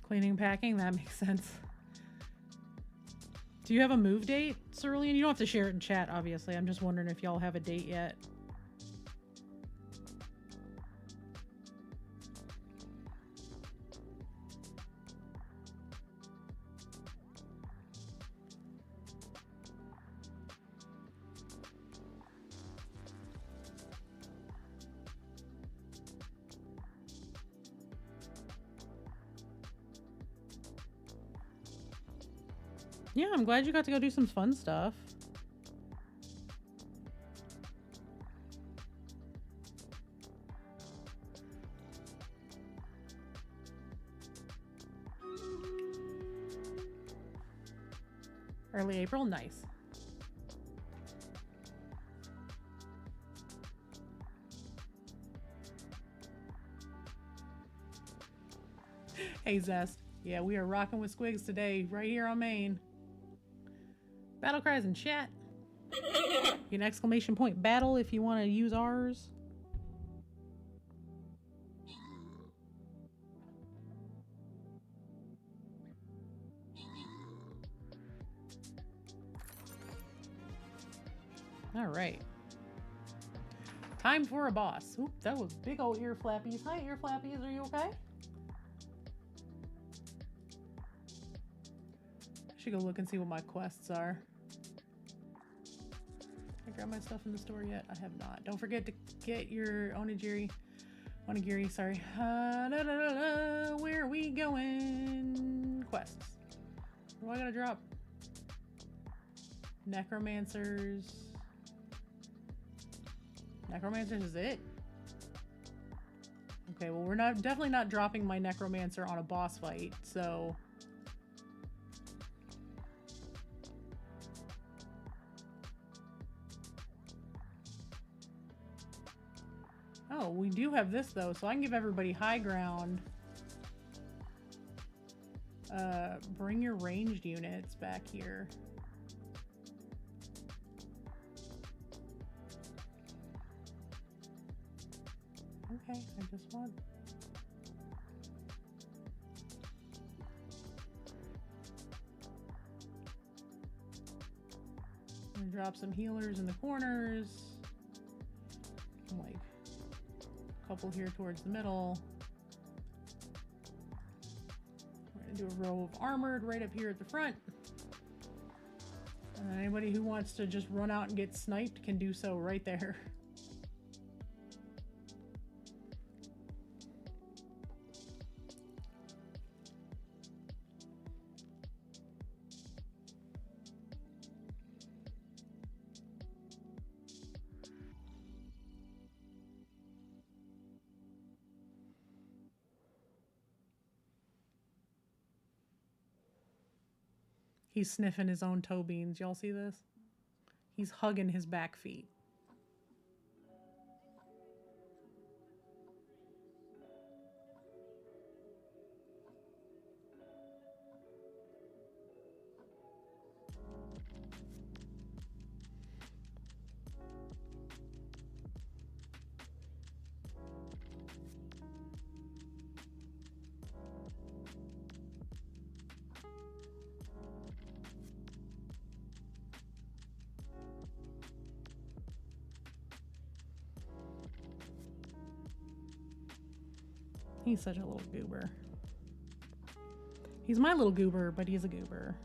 Cleaning, packing, that makes sense. Do you have a move date, Cerulean? You don't have to share it in chat, obviously. I'm just wondering if y'all have a date yet. Yeah, I'm glad you got to go do some fun stuff. Early April, nice. Hey Zest, yeah, we are rocking with Squigs today, right here on Maine. Battle cries in chat. An exclamation point battle if you want to use ours. All right. Time for a boss. Oop, that was big old ear flappies. Hi, ear flappies. Are you okay? I should go look and see what my quests are. I grabbed my stuff in the store yet? I have not. Don't forget to get your onigiri, sorry. Where are we going? Quests. What do I gotta drop? Necromancers. Necromancers is it? Okay, well we're definitely not dropping my necromancer on a boss fight, so. Oh, we do have this though, so I can give everybody high ground. Bring your ranged units back here. Okay, I just want. I'm gonna drop some healers in the corners. Like a couple here towards the middle. We're gonna do a row of armored right up here at the front. And anybody who wants to just run out and get sniped can do so right there. He's sniffing his own toe beans. Y'all see this? He's hugging his back feet. He's such a little goober. He's my little goober, but he's a goober.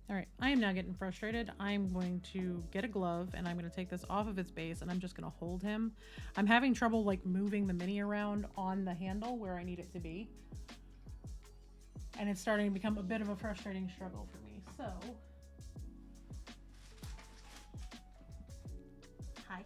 All right, I am now getting frustrated. I'm going to get a glove and I'm going to take this off of its base and I'm just going to hold him. I'm having trouble like moving the mini around on the handle where I need it to be. And it's starting to become a bit of a frustrating struggle for me. So, hi.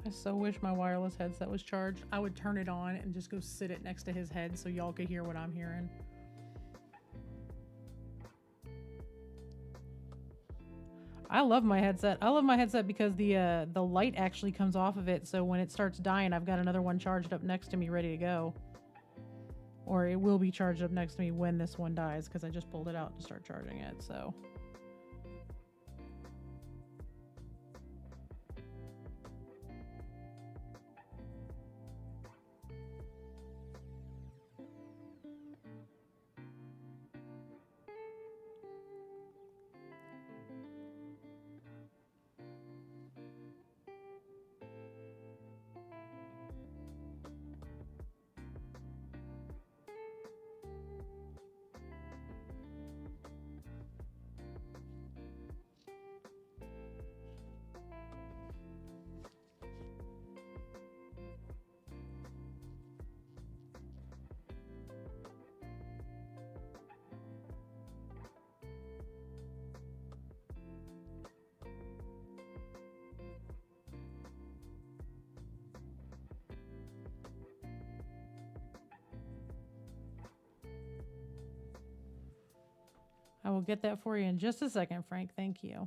I so wish my wireless headset was charged. I would turn it on and just go sit it next to his head so y'all could hear what I'm hearing. I love my headset. I love my headset because the light actually comes off of it, so when it starts dying, I've got another one charged up next to me ready to go. Or it will be charged up next to me when this one dies because I just pulled it out to start charging it, so... I will get that for you in just a second, Frank. Thank you.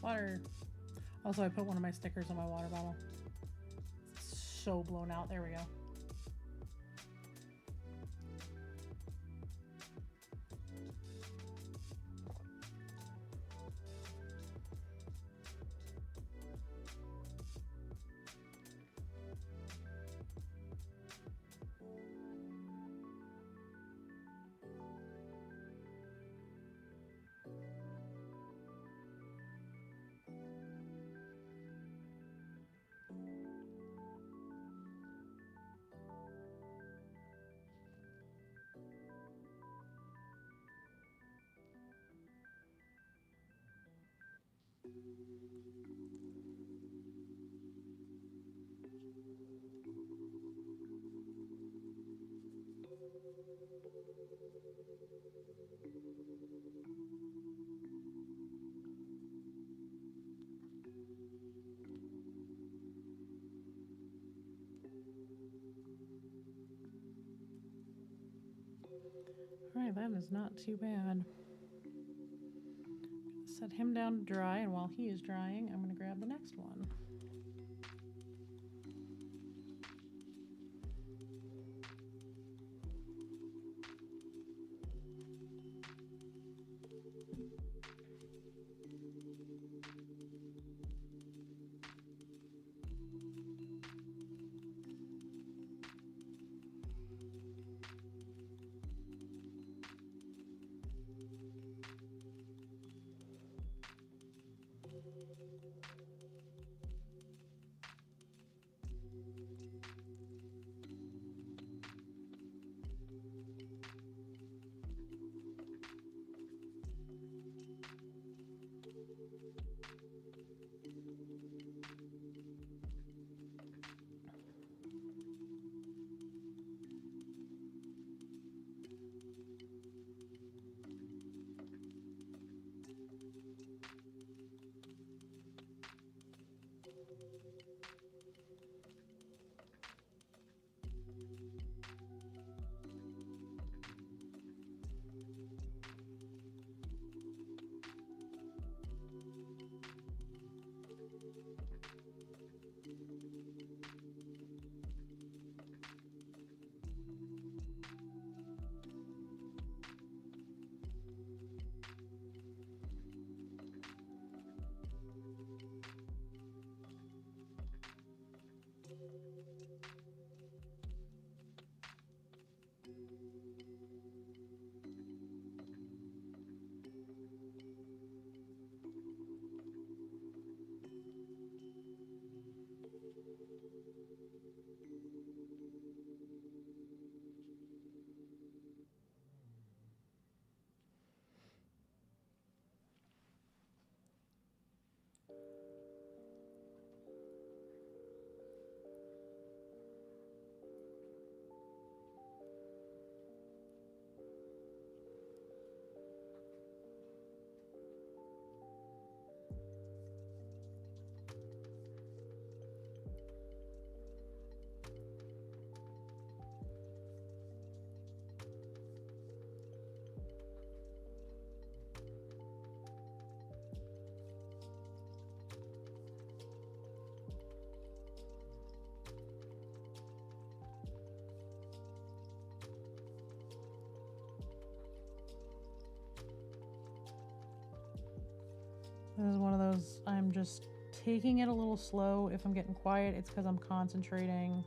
Water. Also, I put one of my stickers on my water bottle. It's so blown out. There we go. All right, that is not too bad. Set him down to dry, and while he is drying, I'm going to grab the next one. This is one of those, I'm just taking it a little slow. If I'm getting quiet, it's because I'm concentrating.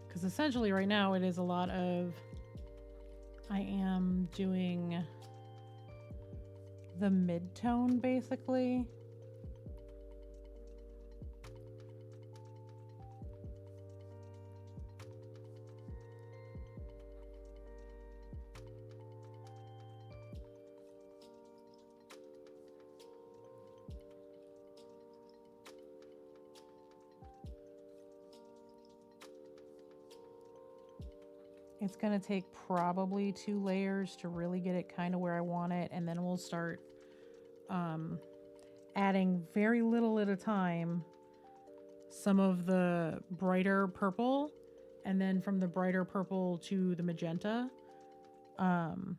Because essentially right now it is a lot of, I am doing the mid-tone basically. It's going to take probably 2 layers to really get it kind of where I want it. And then we'll start adding very little at a time some of the brighter purple. And then from the brighter purple to the magenta to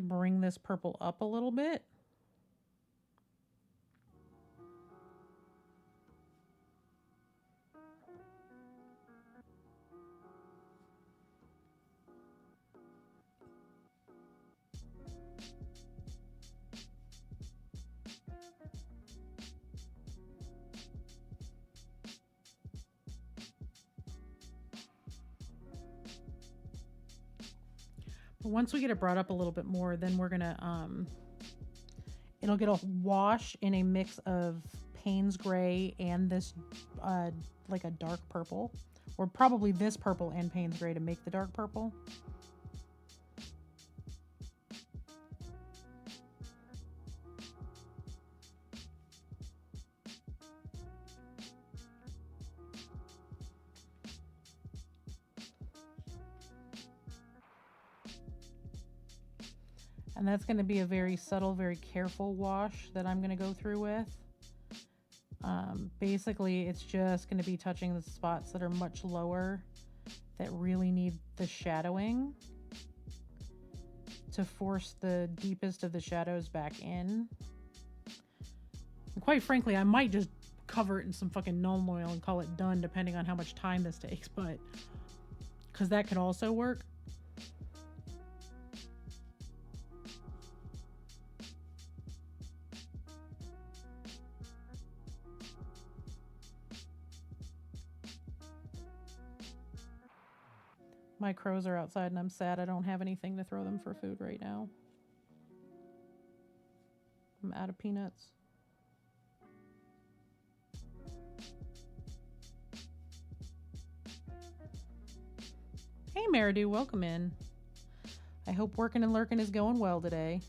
bring this purple up a little bit. But once we get it brought up a little bit more, then we're gonna it'll get a wash in a mix of Payne's gray and this like a dark purple, or probably this purple and Payne's gray to make the dark purple. And that's going to be a very subtle, very careful wash that I'm going to go through with. Basically, it's just going to be touching the spots that are much lower that really need the shadowing to force the deepest of the shadows back in. And quite frankly, I might just cover it in some fucking Nuln Oil and call it done, depending on how much time this takes, but because that could also work. My crows are outside and I'm sad I don't have anything to throw them for food right now. I'm out of peanuts. Hey Maridu, welcome in. I hope working and lurking is going well today.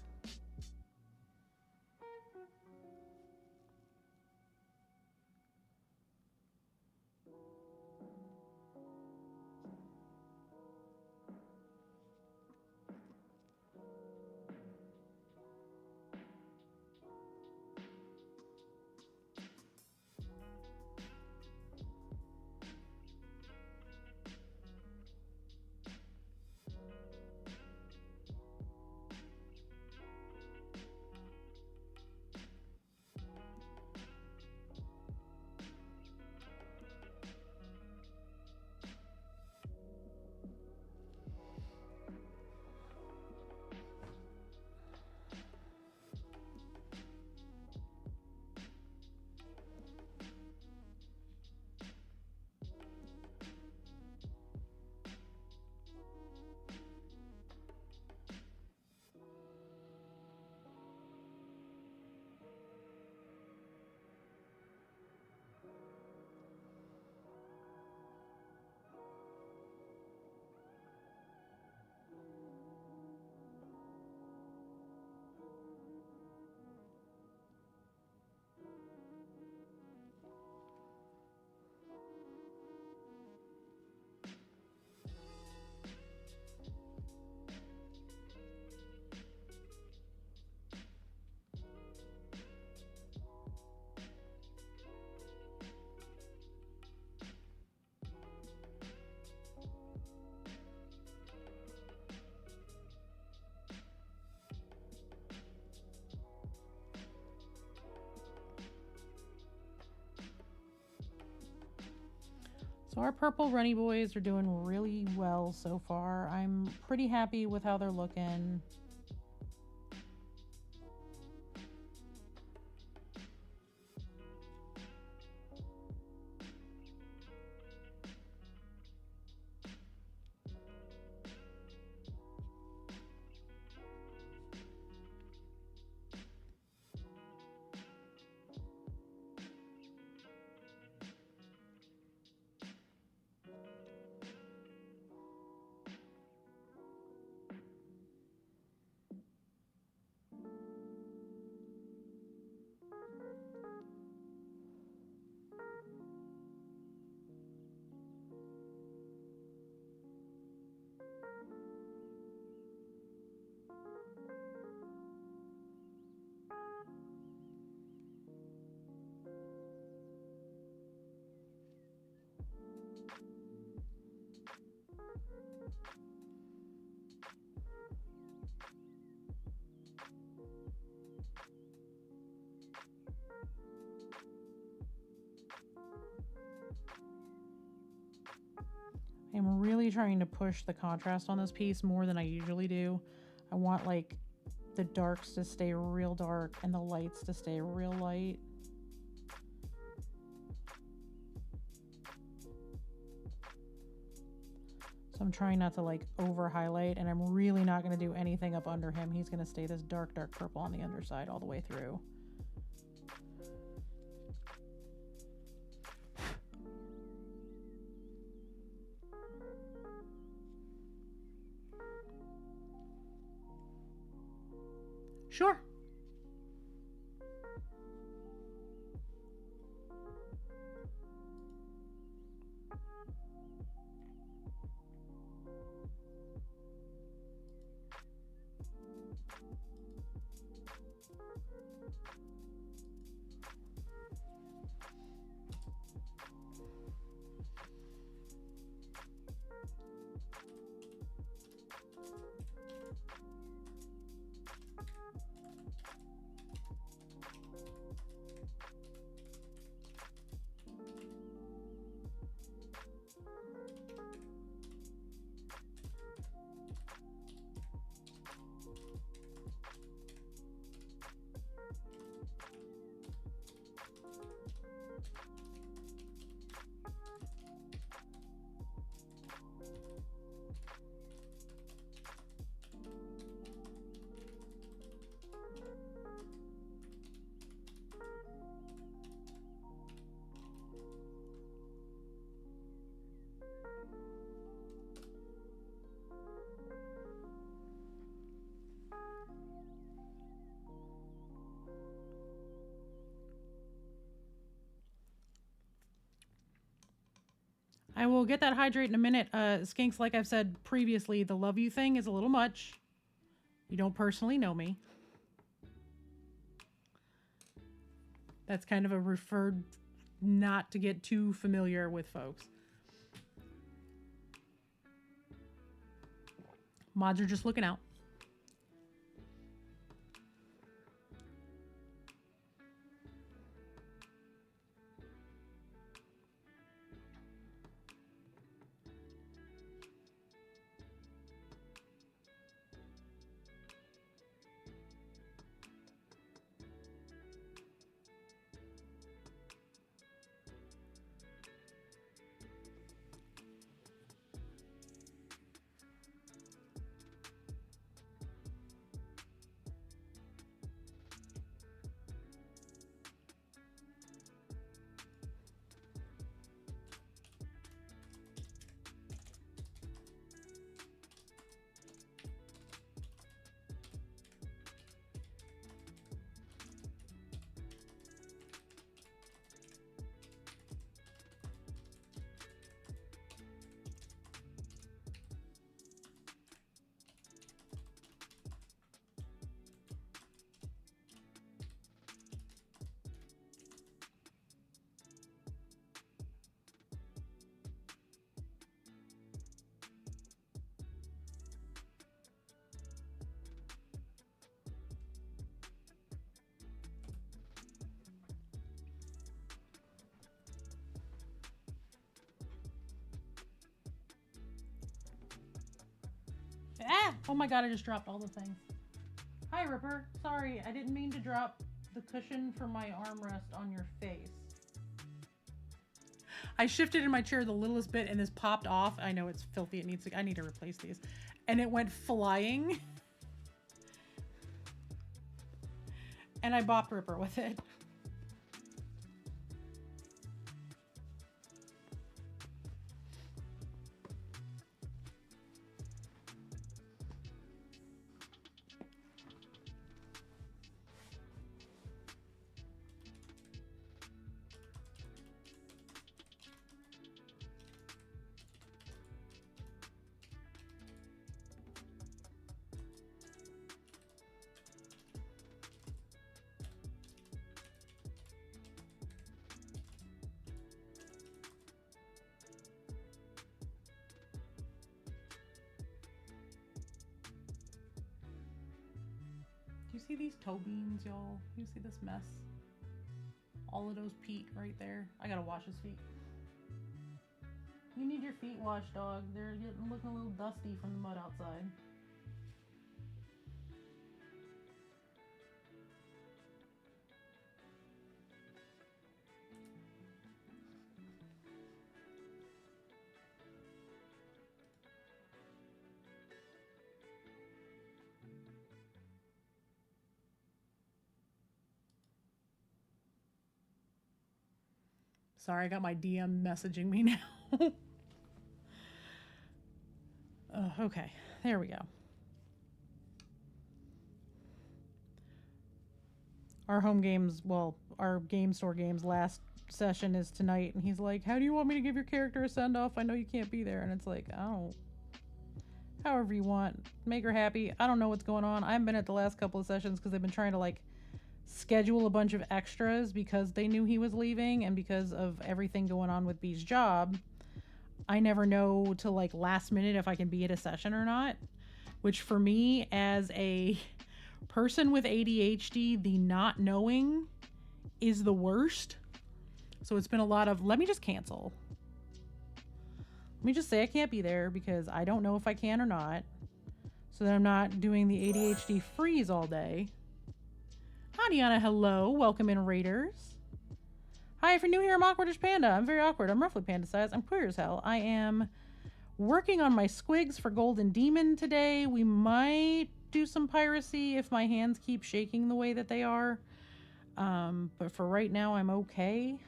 So our purple runny boys are doing really well so far. I'm pretty happy with how they're looking. I'm really trying to push the contrast on this piece more than I usually do. I want like the darks to stay real dark and the lights to stay real light. So I'm trying not to like over highlight, and I'm really not going to do anything up under him. He's going to stay this dark, dark purple on the underside all the way through. Sure. I will get that hydrate in a minute. Skinks, like I've said previously, the love you thing is a little much. You don't personally know me. That's kind of a referred not to get too familiar with folks. Mods are just looking out. Ah! Oh my god, I just dropped all the things. Hi, Ripper. Sorry, I didn't mean to drop the cushion for my armrest on your face. I shifted in my chair the littlest bit and this popped off. I know it's filthy. I need to replace these. And it went flying. And I bopped Ripper with it. Do you see these toe beans, y'all? You see this mess? All of those peat right there. I gotta wash his feet. You need your feet washed, dog. They're looking a little dusty from the mud outside. Sorry, I got my DM messaging me now. Okay, there we go. Our home games, well, our game store games last session is tonight, and he's like, how do you want me to give your character a send-off? I know you can't be there. And it's like, oh, however you want. Make her happy. I don't know what's going on. I haven't been at the last couple of sessions because they've been trying to, like, schedule a bunch of extras because they knew he was leaving and because of everything going on with B's job. I never know till like last minute if I can be at a session or not, which for me as a person with ADHD, the not knowing is the worst. So it's been a lot of, let me just cancel. Let me just say I can't be there because I don't know if I can or not. So that I'm not doing the ADHD freeze all day. Hi, Deanna. Hello. Welcome in, Raiders. Hi, if you're new here, I'm Awkwardish Panda. I'm very awkward. I'm roughly panda sized. I'm queer as hell. I am working on my Squigs for Golden Demon today. We might do some piracy if my hands keep shaking the way that they are. But for right now, I'm okay.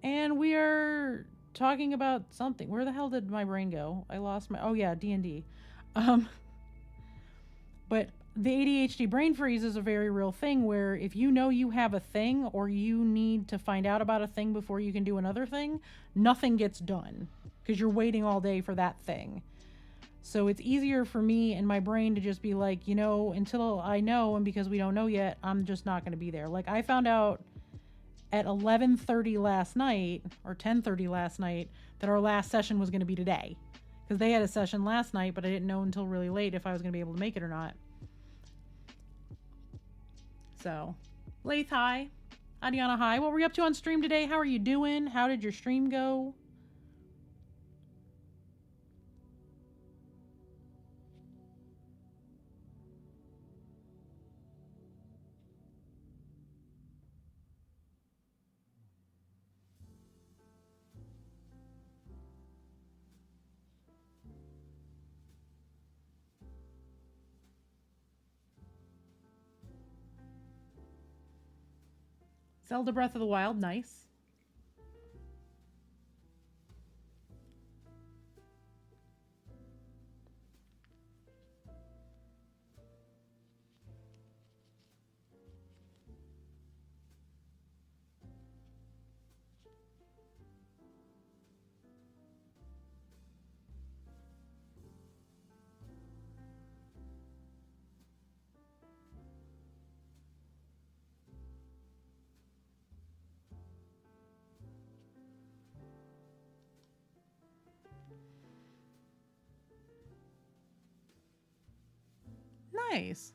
And we are talking about something. Where the hell did my brain go? I lost my... Oh, yeah, D&D. But the ADHD brain freeze is a very real thing where if you know you have a thing or you need to find out about a thing before you can do another thing, nothing gets done because you're waiting all day for that thing. So it's easier for me and my brain to just be like, you know, until I know, and because we don't know yet, I'm just not going to be there. Like I found out at 11:30 last night or 10:30 last night that our last session was going to be today. Because they had a session last night, but I didn't know until really late if I was going to be able to make it or not. So, Lath, hi. Adiana, hi. What were you up to on stream today? How are you doing? How did your stream go? Zelda Breath of the Wild, nice. Nice.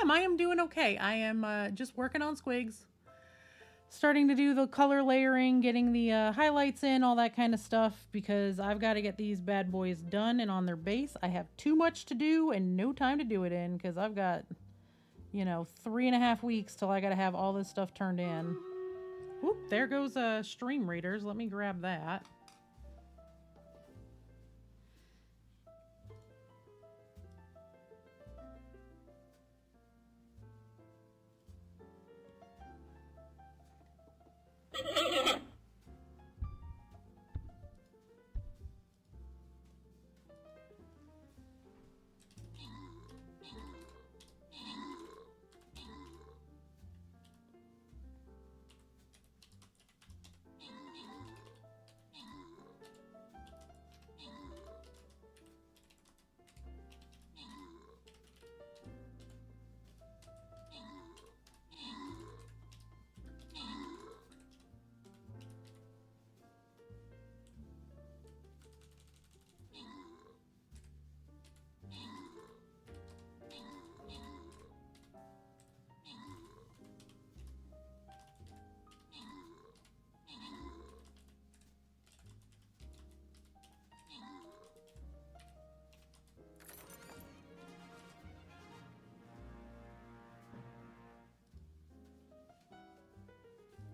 I am doing okay. I am just working on Squigs. Starting to do the color layering, getting the highlights in, all that kind of stuff, because I've got to get these bad boys done and on their base. I have too much to do and no time to do it in, because I've got, 3.5 weeks till I got to have all this stuff turned in. Oop, there goes Stream Raiders. Let me grab that.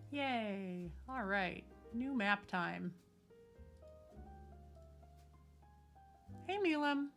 Yay. All right. New map time. Hey, Milam.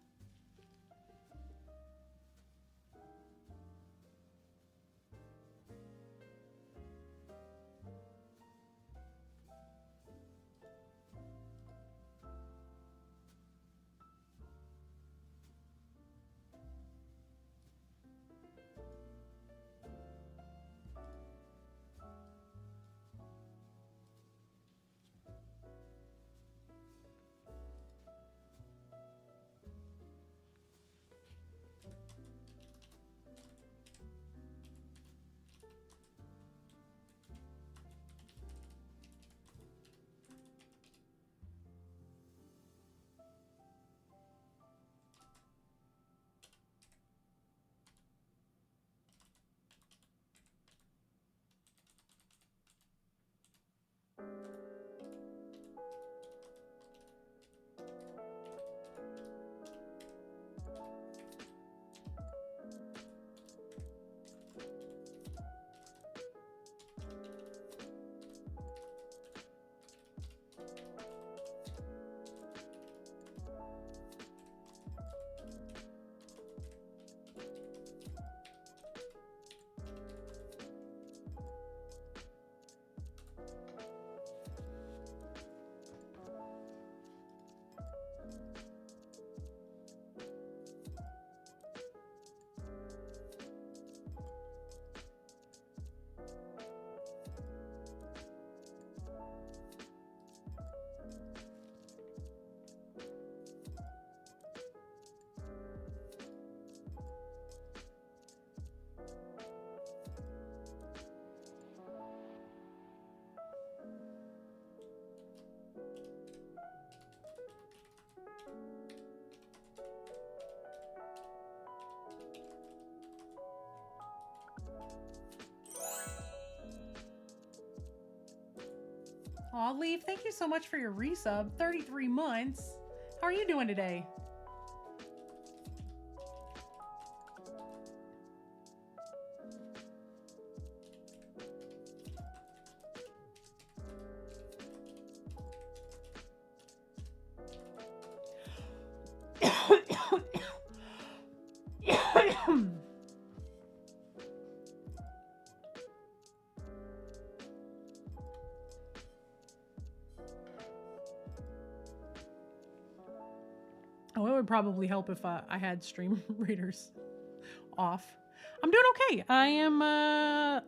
Aw, Leaf, thank you so much for your resub. 33 months. How are you doing today? Oh, it would probably help if I had Stream Readers off. I'm doing okay. I am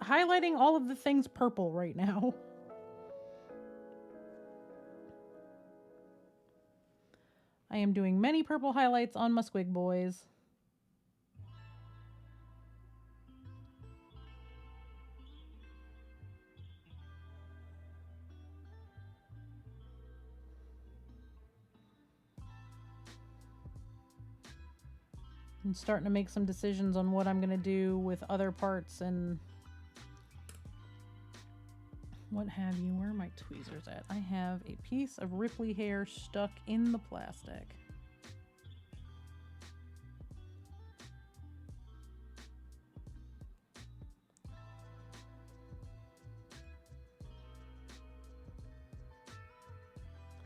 highlighting all of the things purple right now. I am doing many purple highlights on my Squig boys. I'm starting to make some decisions on what I'm going to do with other parts and what have you. Where are my tweezers at? I have a piece of Ripley hair stuck in the plastic.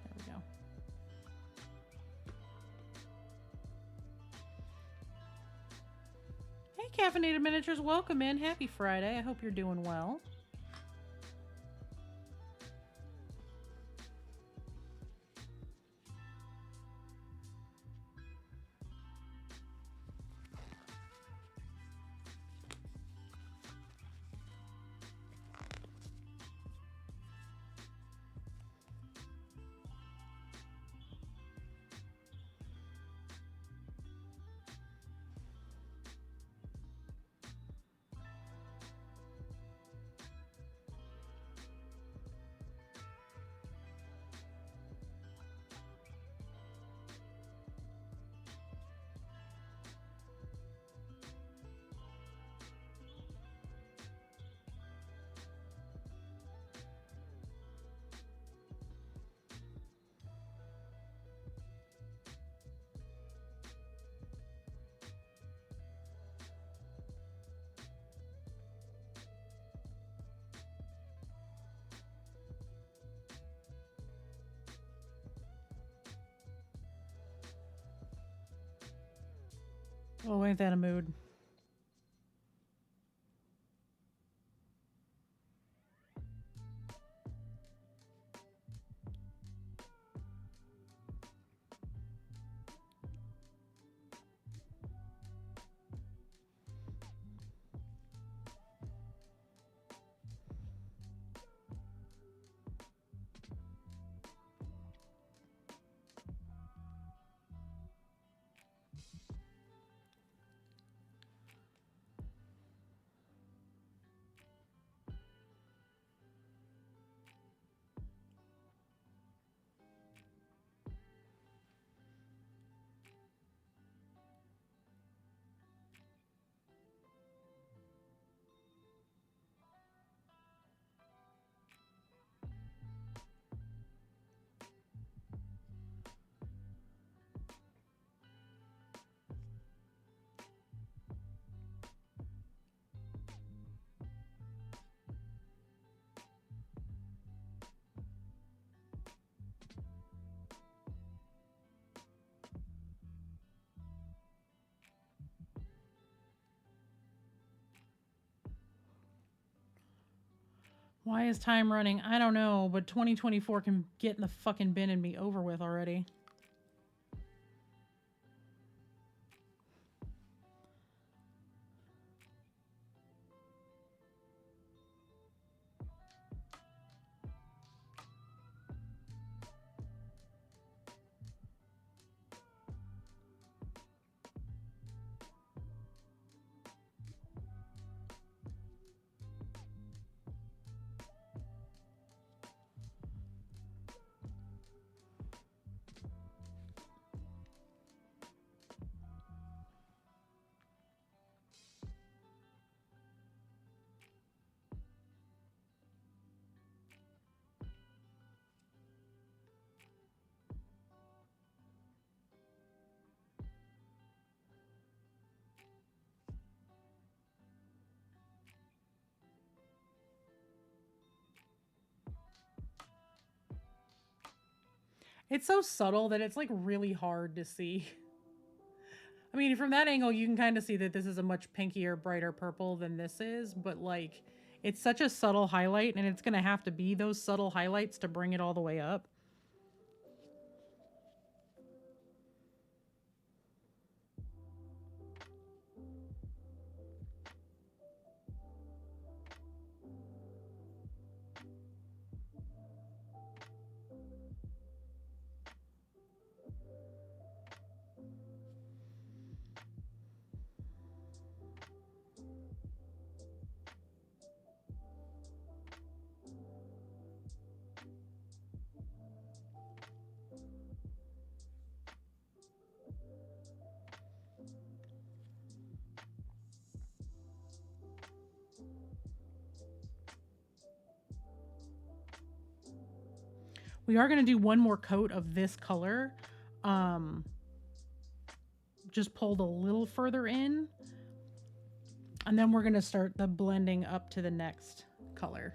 There we go. Hey, Caffeinated Miniatures, welcome in. Happy Friday. I hope you're doing well. Oh, ain't that a mood? Why is time running? I don't know, but 2024 can get in the fucking bin and be over with already. It's so subtle that it's like really hard to see. I mean, from that angle, you can kind of see that this is a much pinkier, brighter purple than this is, but like it's such a subtle highlight, and it's going to have to be those subtle highlights to bring it all the way up. We are going to do one more coat of this color. Just pulled a little further in. And then we're going to start the blending up to the next color.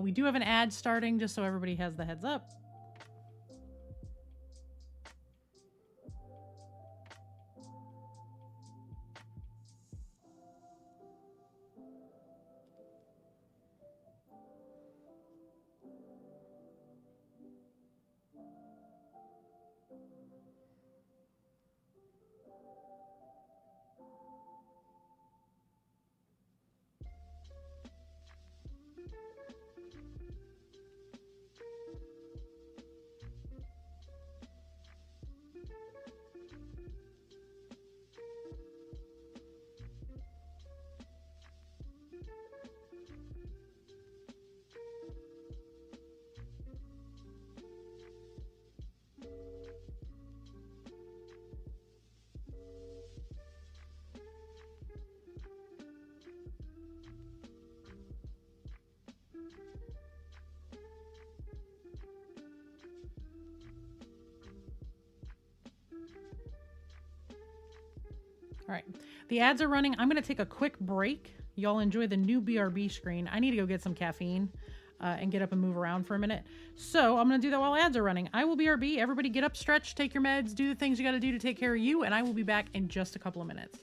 We do have an ad starting, just so everybody has the heads up. All right, the ads are running. I'm going to take a quick break. Y'all enjoy the new BRB screen. I need to go get some caffeine and get up and move around for a minute. So I'm going to do that while ads are running. I will BRB. Everybody get up, stretch, take your meds, do the things you got to do to take care of you, and I will be back in just a couple of minutes.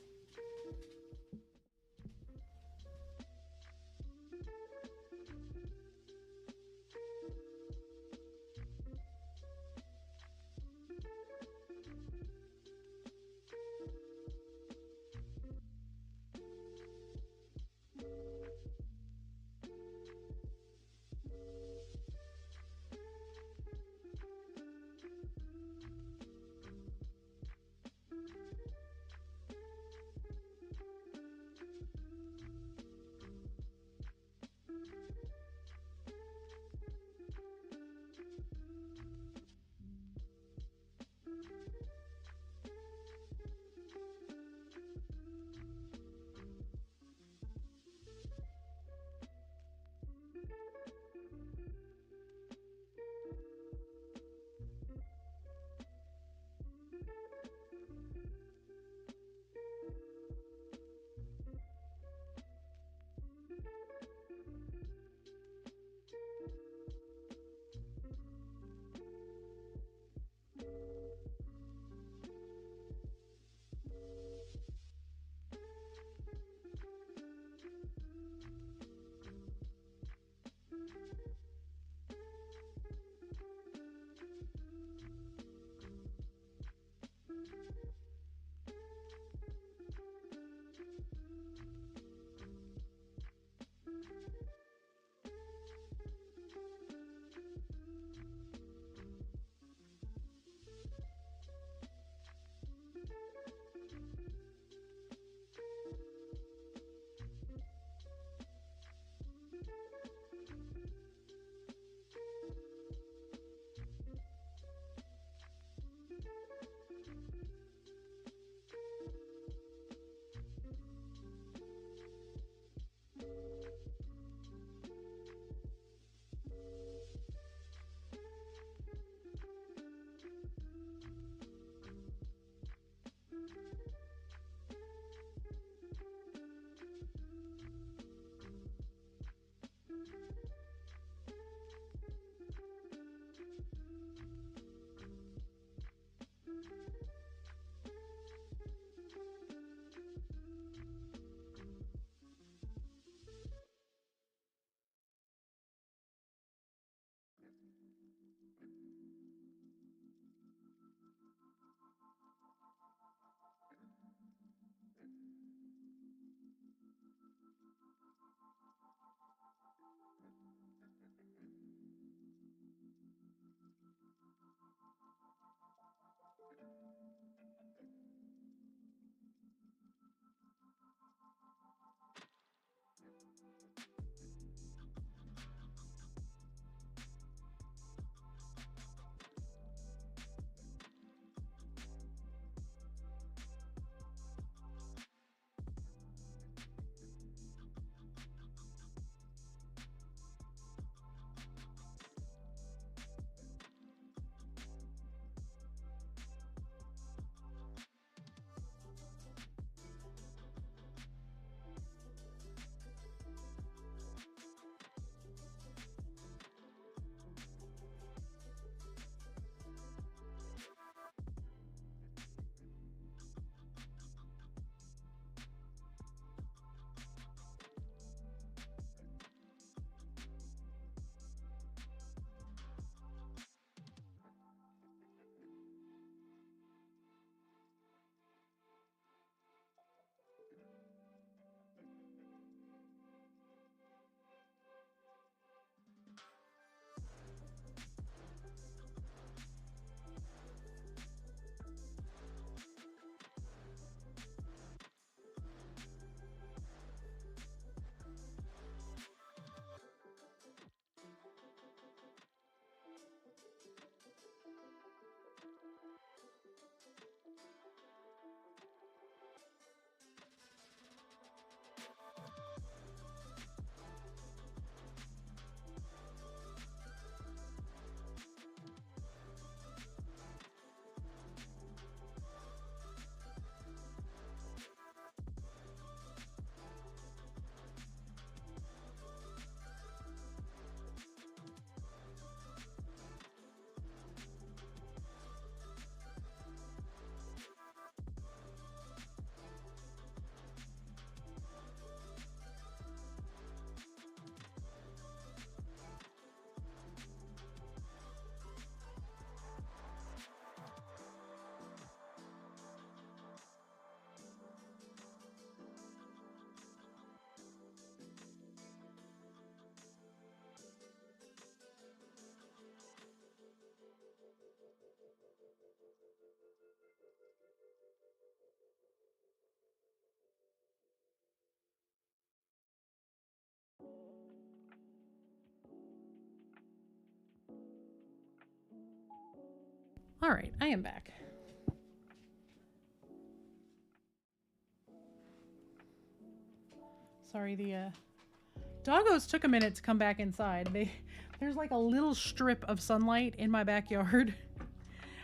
All right, I am back. Sorry, the doggos took a minute to come back inside. There's like a little strip of sunlight in my backyard,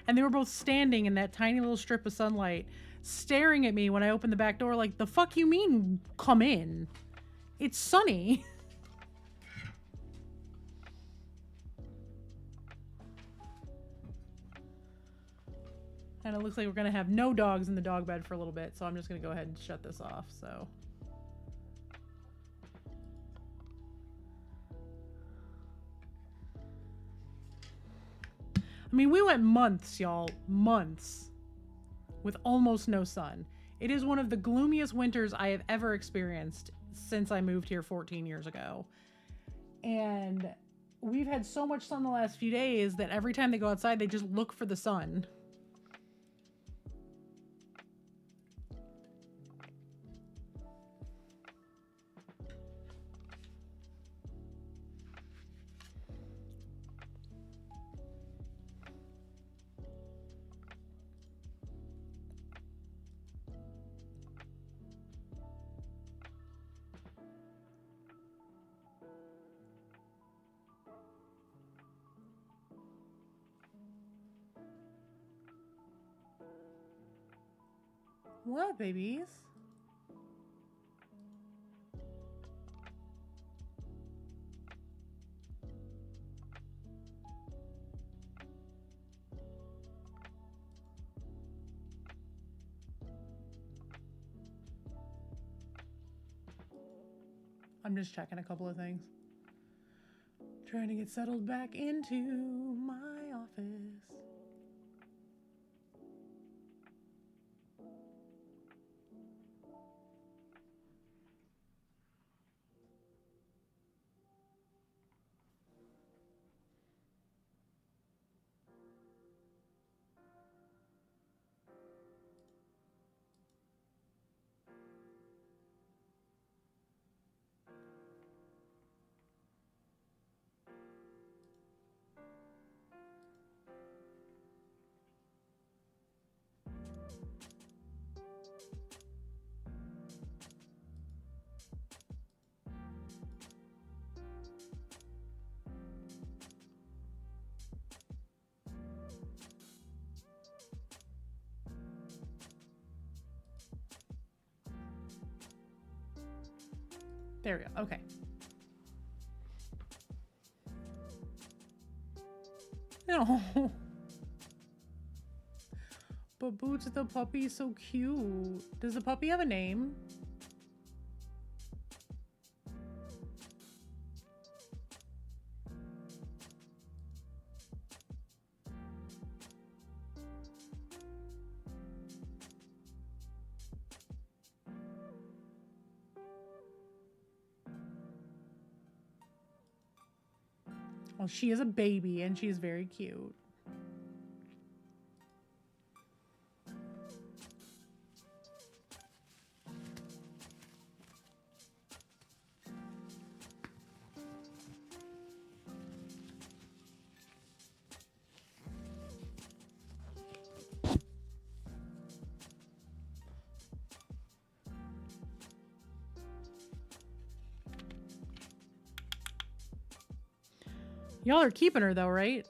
and they were both standing in that tiny little strip of sunlight, staring at me when I opened the back door like, the fuck you mean come in? It's sunny. And it looks like we're going to have no dogs in the dog bed for a little bit, so I'm just going to go ahead and shut this off, so. I mean, we went months, y'all, months, with almost no sun. It is one of the gloomiest winters I have ever experienced since I moved here 14 years ago. And we've had so much sun the last few days that every time they go outside, they just look for the sun. What, babies? I'm just checking a couple of things. Trying to get settled back into my office. There we go. Okay. No. But Boots the puppy is so cute. Does the puppy have a name? Well, she is a baby and she is very cute. Y'all are keeping her though, right?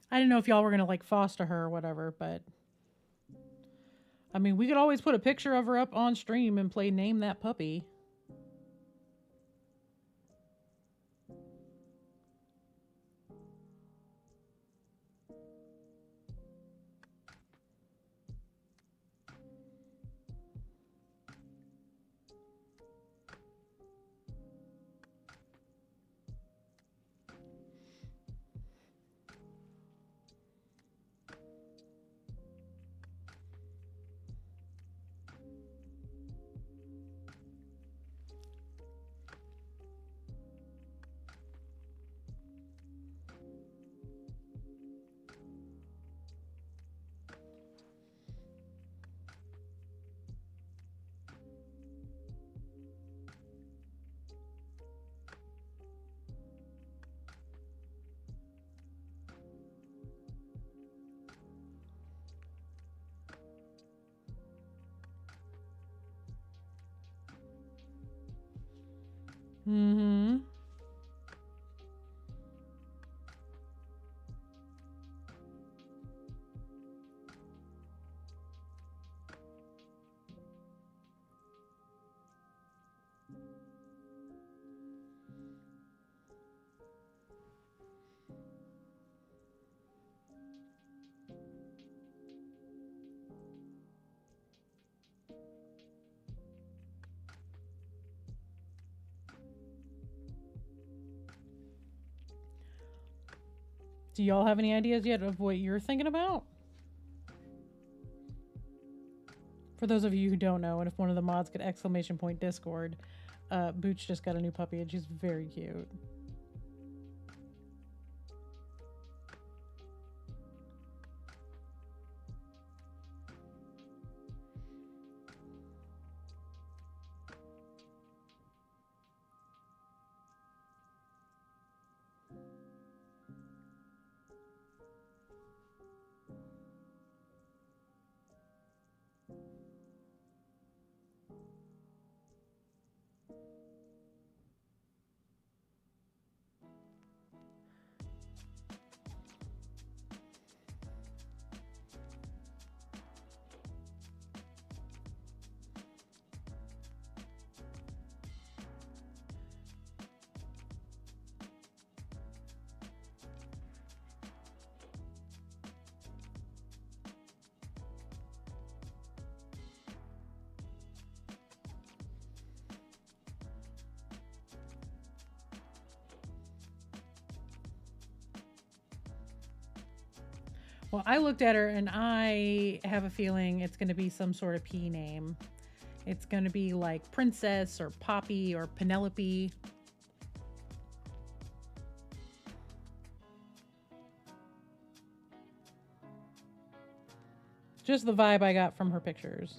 I didn't know if y'all were gonna like foster her or whatever, but I mean, we could always put a picture of her up on stream and play Name That Puppy. Mm-hmm. Do y'all have any ideas yet of what you're thinking about? For those of you who don't know, and if one of the mods could exclamation point Discord, Booch just got a new puppy and she's very cute. Well, I looked at her and I have a feeling it's going to be some sort of P name. It's going to be like Princess or Poppy or Penelope. Just the vibe I got from her pictures.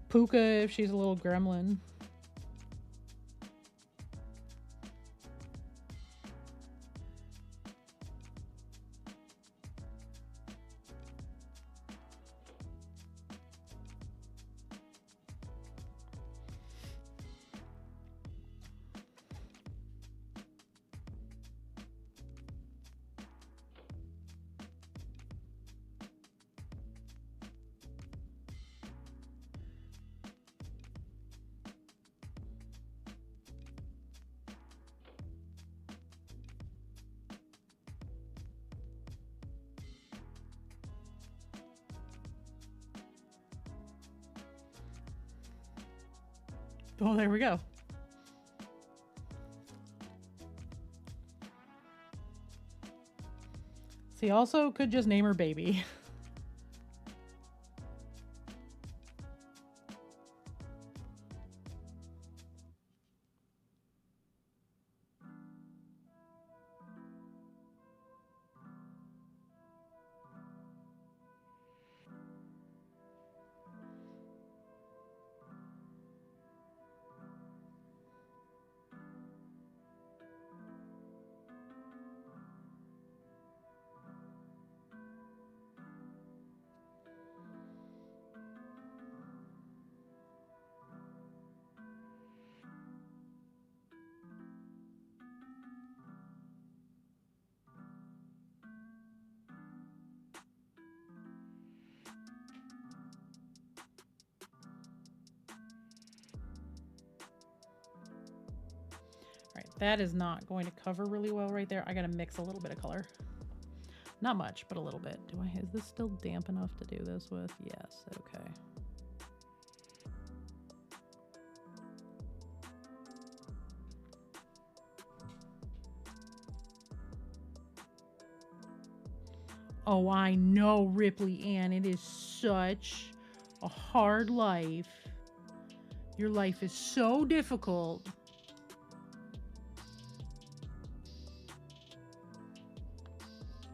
Puka if she's a little gremlin. Oh, there we go. See, also could just name her baby. Right, that is not going to cover really well right there. I gotta mix a little bit of color. Not much, but a little bit. Is this still damp enough to do this with? Yes, okay. Oh, I know, Ripley Ann. It is such a hard life. Your life is so difficult.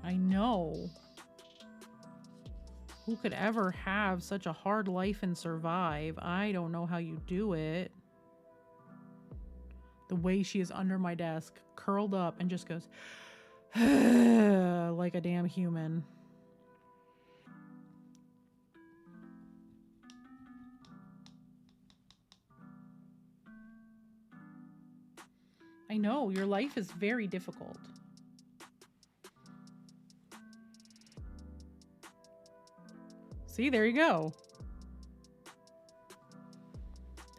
I know. Who could ever have such a hard life and survive? I don't know how you do it. The way she is under my desk, curled up, and just goes like a damn human. I know, your life is very difficult. See, there you go.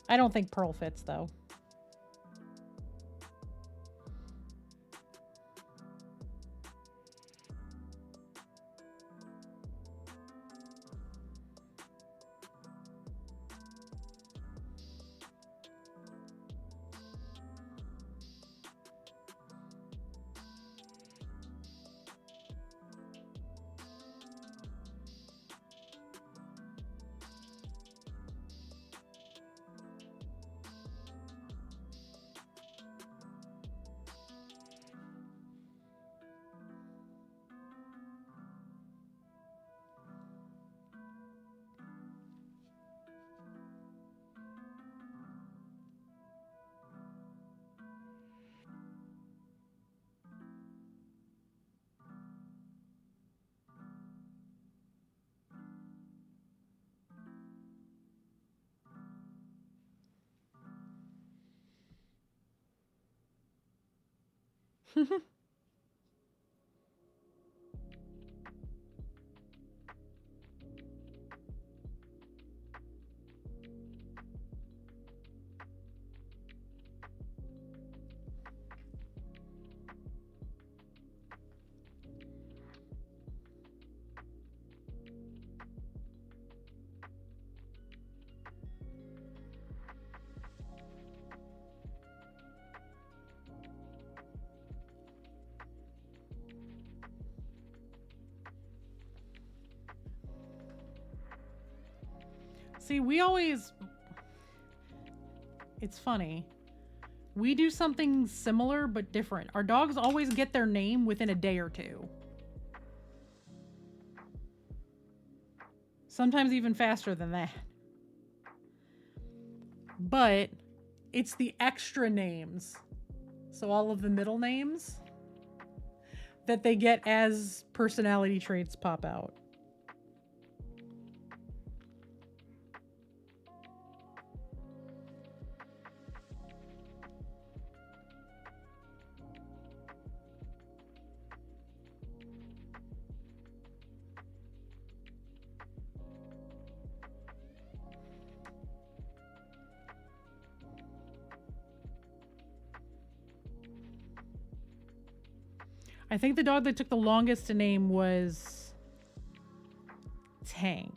I don't think Pearl fits, though. See, it's funny. We do something similar but different. Our dogs always get their name within a day or two. Sometimes even faster than that. But it's the extra names, so all of the middle names, that they get as personality traits pop out. I think the dog that took the longest to name was Tank.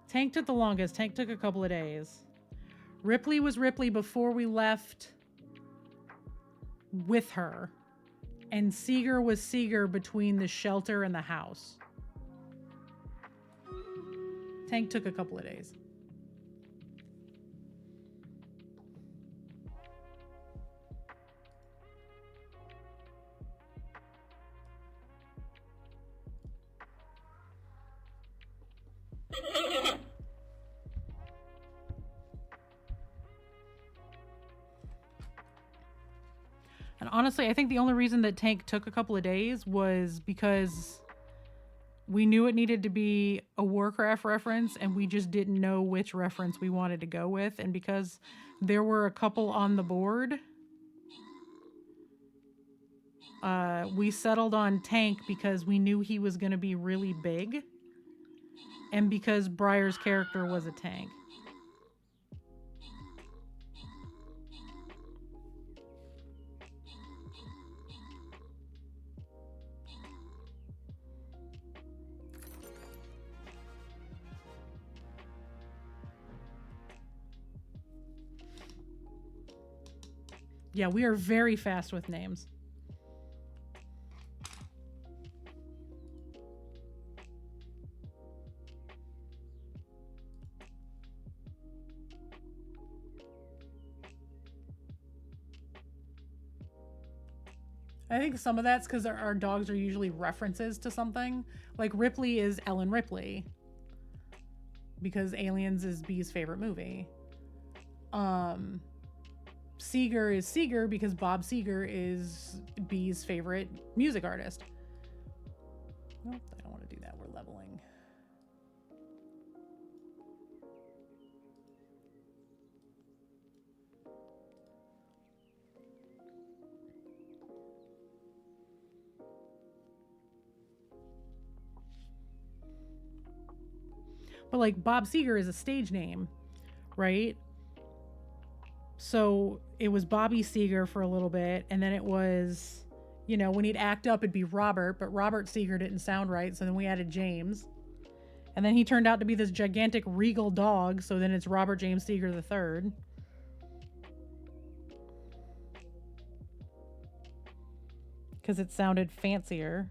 Tank took the longest. Tank took a couple of days. Ripley was Ripley before we left with her. And Seeger was Seeger between the shelter and the house. Tank took a couple of days. And honestly, I think the only reason that Tank took a couple of days was because we knew it needed to be a Warcraft reference and we just didn't know which reference we wanted to go with. And because there were a couple on the board, we settled on Tank because we knew he was going to be really big and because Briar's character was a tank. Yeah, we are very fast with names. I think some of that's because our dogs are usually references to something. Like Ripley is Ellen Ripley because Aliens is Bee's favorite movie. Seeger is Seeger because Bob Seger is Bee's favorite music artist. Nope, I don't want to do that. We're leveling. But like Bob Seger is a stage name, right? So it was Bobby Seger for a little bit, and then it was, you know, when he'd act up, it'd be Robert, but Robert Seger didn't sound right, so then we added James. And then he turned out to be this gigantic regal dog, so then it's Robert James Seger III. Because it sounded fancier.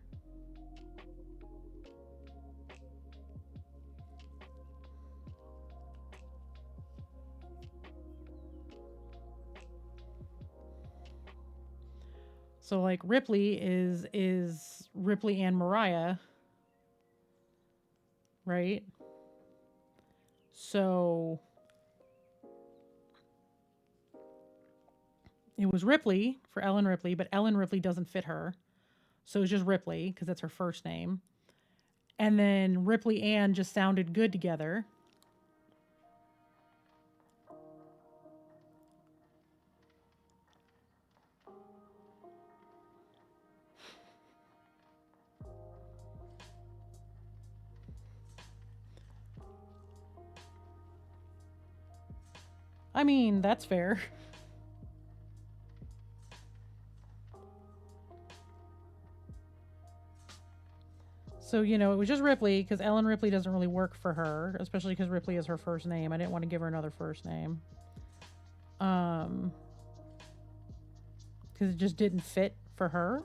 So like Ripley is Ripley and Mariah, right? So it was Ripley for Ellen Ripley, but Ellen Ripley doesn't fit her. So it's just Ripley because that's her first name. And then Ripley Ann just sounded good together. I mean, that's fair. So, you know, it was just Ripley because Ellen Ripley doesn't really work for her, especially because Ripley is her first name. I didn't want to give her another first name. Because it just didn't fit for her.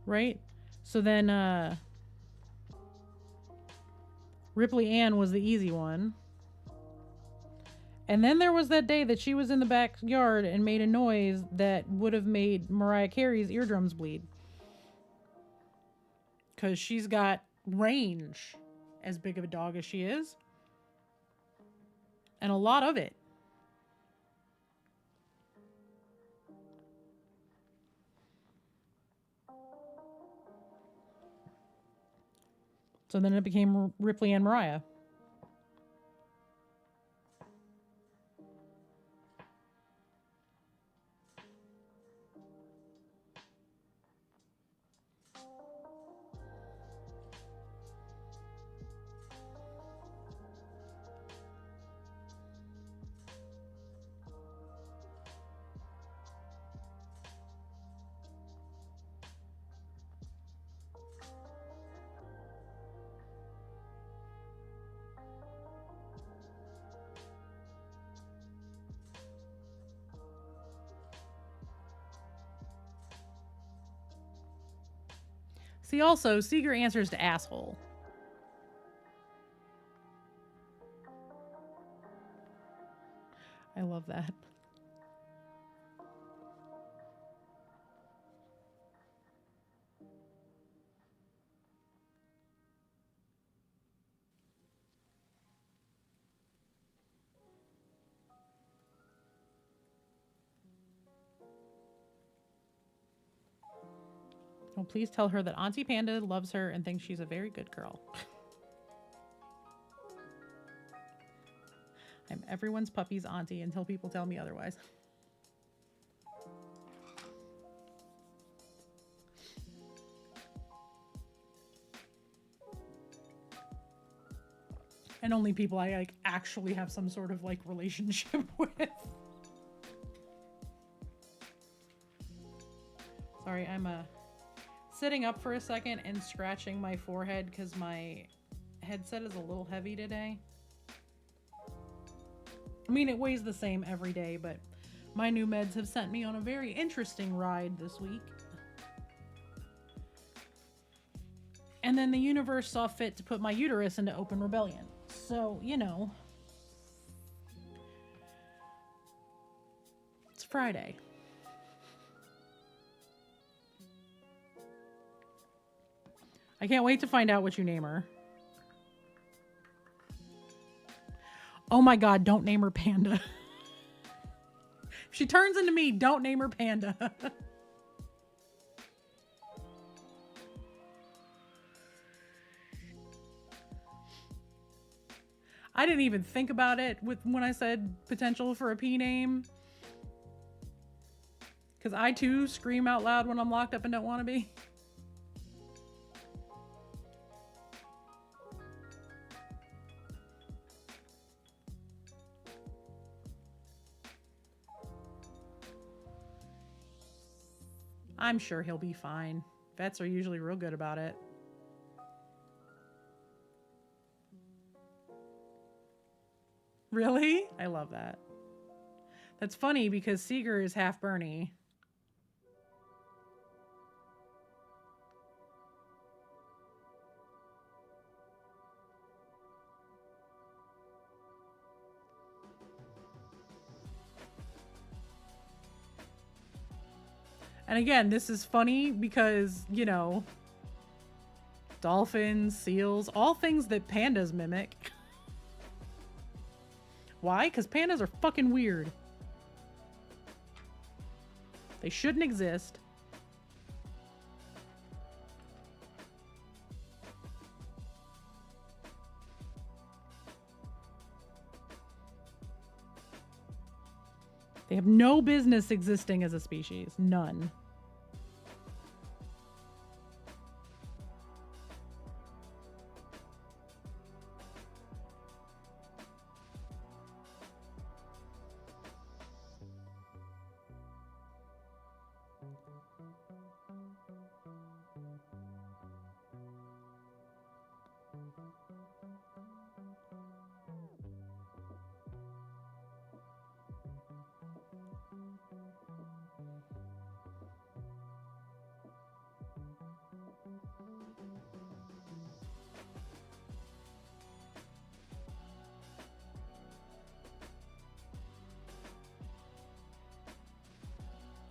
Right? So then Ripley Ann was the easy one. And then there was that day that she was in the backyard and made a noise that would have made Mariah Carey's eardrums bleed. Because she's got range, as big of a dog as she is. And a lot of it. So then it became Ripley and Mariah. See, also, Seeger answers to asshole. I love that. Well, please tell her that Auntie Panda loves her and thinks she's a very good girl. I'm everyone's puppy's auntie until people tell me otherwise. And only people I like actually have some sort of like relationship with. Sorry, I'm sitting up for a second and scratching my forehead because my headset is a little heavy today. I mean, it weighs the same every day, but my new meds have sent me on a very interesting ride this week. And then the universe saw fit to put my uterus into open rebellion. So, you know, it's Friday. I can't wait to find out what you name her. Oh my God, don't name her Panda. If she turns into me, don't name her Panda. I didn't even think about it when I said potential for a P name. Because I too scream out loud when I'm locked up and don't want to be. I'm sure he'll be fine. Vets are usually real good about it. Really? I love that. That's funny because Seeger is half Bernie. And again, this is funny because, you know, dolphins, seals, all things that pandas mimic. Why? Because pandas are fucking weird. They shouldn't exist. They have no business existing as a species. None.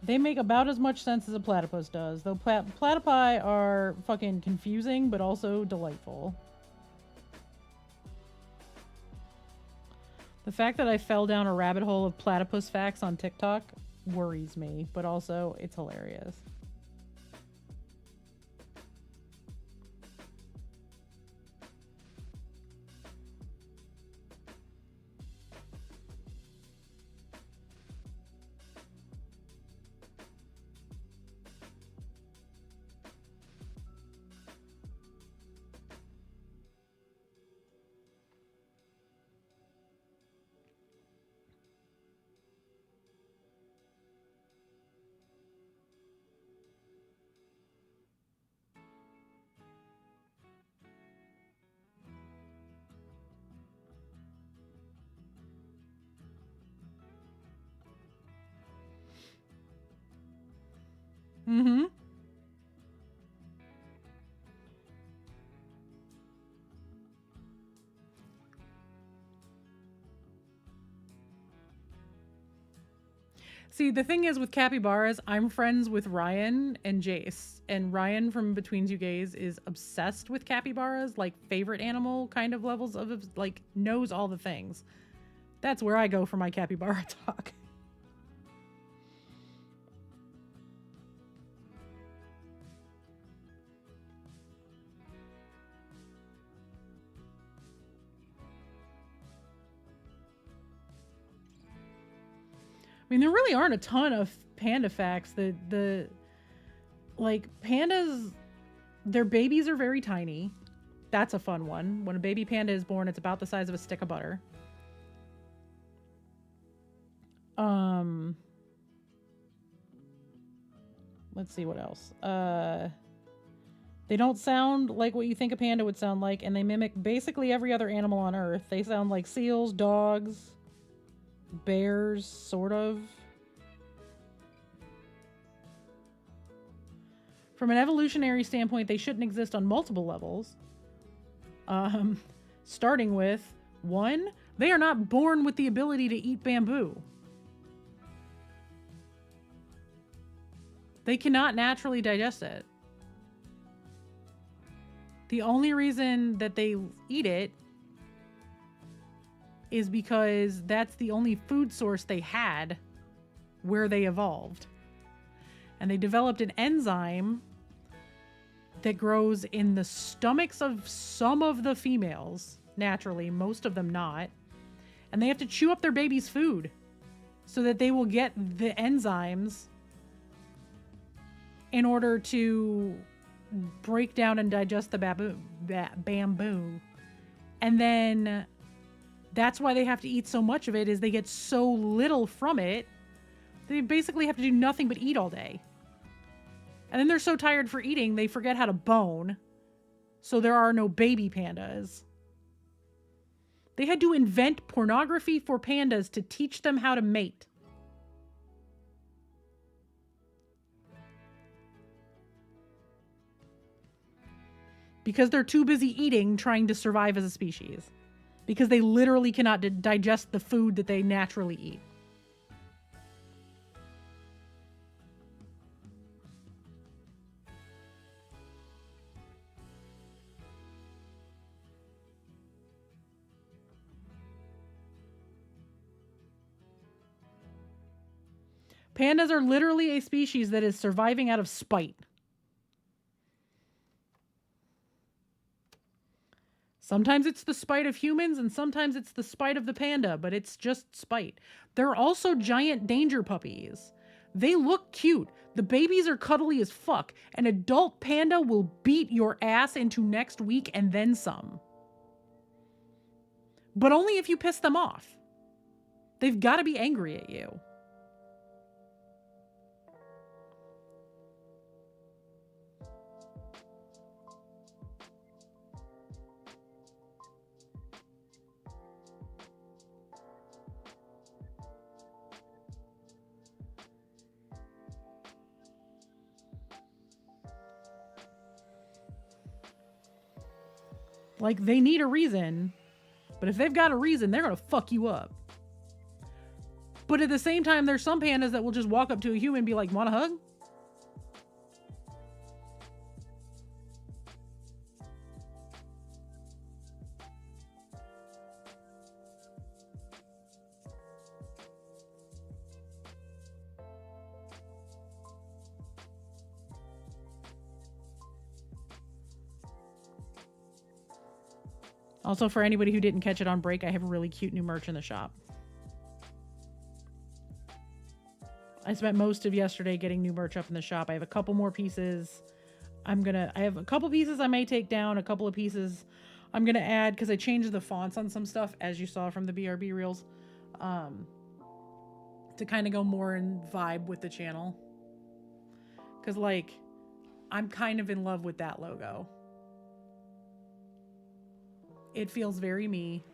They make about as much sense as a platypus does, though platypi are fucking confusing, but also delightful. The fact that I fell down a rabbit hole of platypus facts on TikTok worries me, but also it's hilarious. Mm-hmm. See, the thing is with capybaras, I'm friends with Ryan and Jace. And Ryan from Between Two Gays is obsessed with capybaras, like favorite animal kind of levels of, like, knows all the things. That's where I go for my capybara talk. I mean, there really aren't a ton of panda facts. Like, pandas, their babies are very tiny. That's a fun one. When a baby panda is born, it's about the size of a stick of butter. Let's see what else. They don't sound like what you think a panda would sound like, and they mimic basically every other animal on Earth. They sound like seals, dogs, bears, sort of. From an evolutionary standpoint, they shouldn't exist on multiple levels. Starting with, 1, they are not born with the ability to eat bamboo. They cannot naturally digest it. The only reason that they eat it is because that's the only food source they had where they evolved. And they developed an enzyme that grows in the stomachs of some of the females, naturally, most of them not. And they have to chew up their baby's food so that they will get the enzymes in order to break down and digest the bamboo. And then that's why they have to eat so much of it, is they get so little from it. They basically have to do nothing but eat all day. And then they're so tired for eating, they forget how to bone. So there are no baby pandas. They had to invent pornography for pandas to teach them how to mate. Because they're too busy eating, trying to survive as a species. Because they literally cannot digest the food that they naturally eat. Pandas are literally a species that is surviving out of spite. Sometimes it's the spite of humans and sometimes it's the spite of the panda, but it's just spite. They're also giant danger puppies. They look cute. The babies are cuddly as fuck. An adult panda will beat your ass into next week and then some. But only if you piss them off. They've got to be angry at you. Like, they need a reason, but if they've got a reason, they're going to fuck you up. But at the same time, there's some pandas that will just walk up to a human and be like, want a hug? Also, for anybody who didn't catch it on break, I have really cute new merch in the shop. I spent most of yesterday getting new merch up in the shop. I have a couple more pieces. I have a couple pieces I may take down, a couple of pieces I'm going to add because I changed the fonts on some stuff, as you saw from the BRB reels, to kind of go more in vibe with the channel. Because, like, I'm kind of in love with that logo. It feels very me.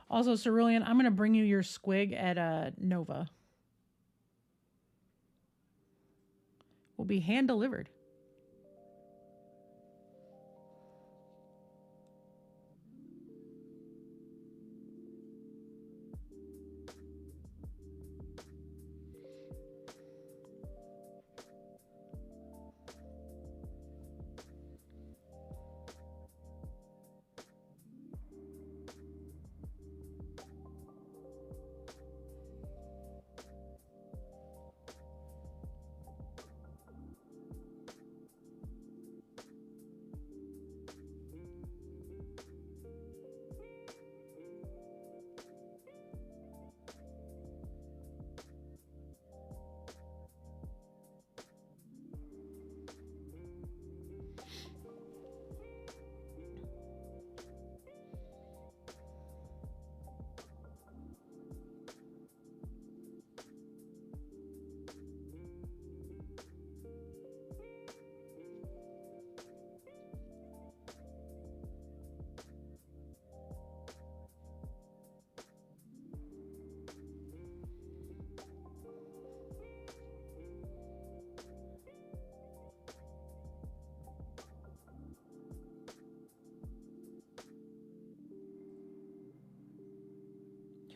Also, Cerulean, I'm going to bring you your squig at Nova. Will be hand delivered.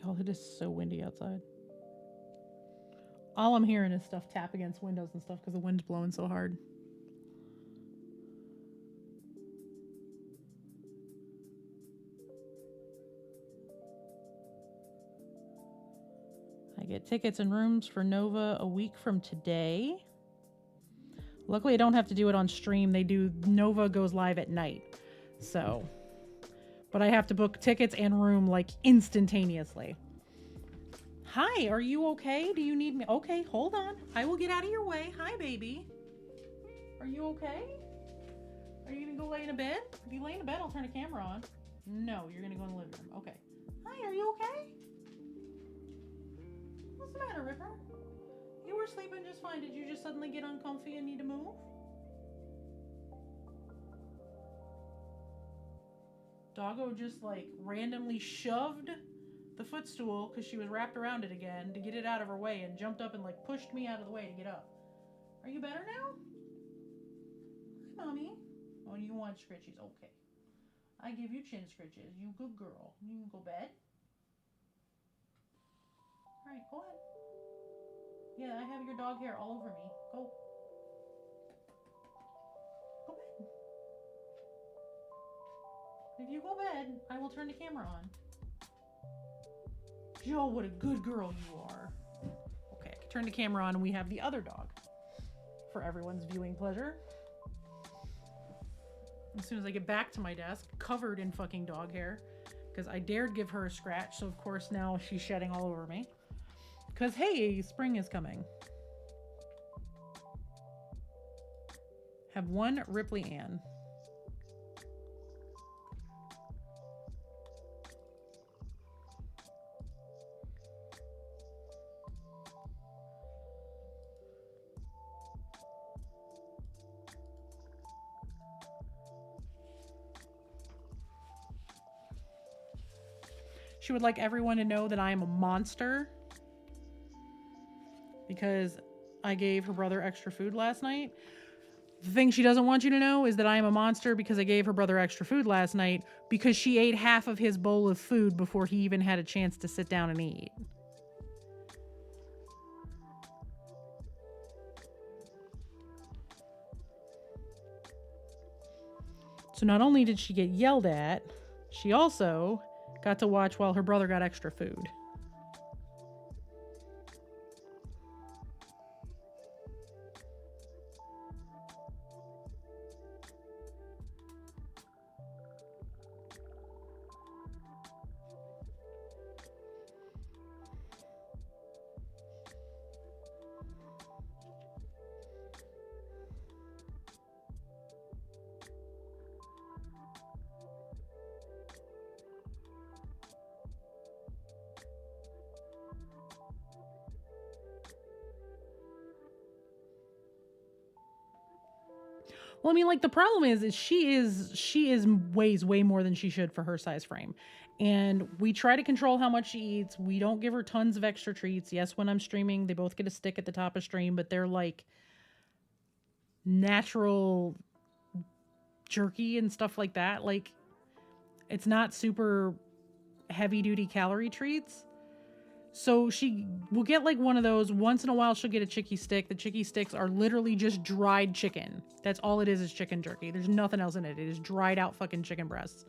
Y'all, it is so windy outside. All I'm hearing is stuff tap against windows and stuff because the wind's blowing so hard. I get tickets and rooms for Nova a week from today. Luckily, I don't have to do it on stream. Nova goes live at night. So, but I have to book tickets and room like instantaneously. Hi, are you okay? Do you need me? Okay, hold on. I will get out of your way. Hi, baby. Are you okay? Are you gonna go lay in a bed? If you lay in a bed, I'll turn the camera on. No, you're gonna go in the living room. Okay. Hi, are you okay? What's the matter, Ripper? You were sleeping just fine. Did you just suddenly get uncomfy and need to move? Doggo just like randomly shoved the footstool because she was wrapped around it again to get it out of her way and jumped up and like pushed me out of the way to get up. Are you better now? Hi, Mommy. Oh, you want scritches? Okay. I give you chin scritches. You good girl. You can go bed. All right, go ahead. Yeah, I have your dog hair all over me. Go. Go bed. If you go bed, I will turn the camera on. Joe, what a good girl you are. Okay, I can turn the camera on and we have the other dog for everyone's viewing pleasure. As soon as I get back to my desk, covered in fucking dog hair, because I dared give her a scratch, so of course now she's shedding all over me. Because, hey, spring is coming. Have one Ripley Ann. She would like everyone to know that I am a monster because I gave her brother extra food last night. The thing she doesn't want you to know is that I am a monster because I gave her brother extra food last night because she ate half of his bowl of food before he even had a chance to sit down and eat. So not only did she get yelled at, she also got to watch while her brother got extra food. Well, I mean, like the problem is she weighs way more than she should for her size frame. And we try to control how much she eats. We don't give her tons of extra treats. Yes, when I'm streaming, they both get a stick at the top of stream, but they're like natural jerky and stuff like that. Like it's not super heavy duty calorie treats. So she will get like one of those. Once in a while, she'll get a chicky stick. The chicky sticks are literally just dried chicken. That's all it is chicken jerky. There's nothing else in it. It is dried out fucking chicken breasts.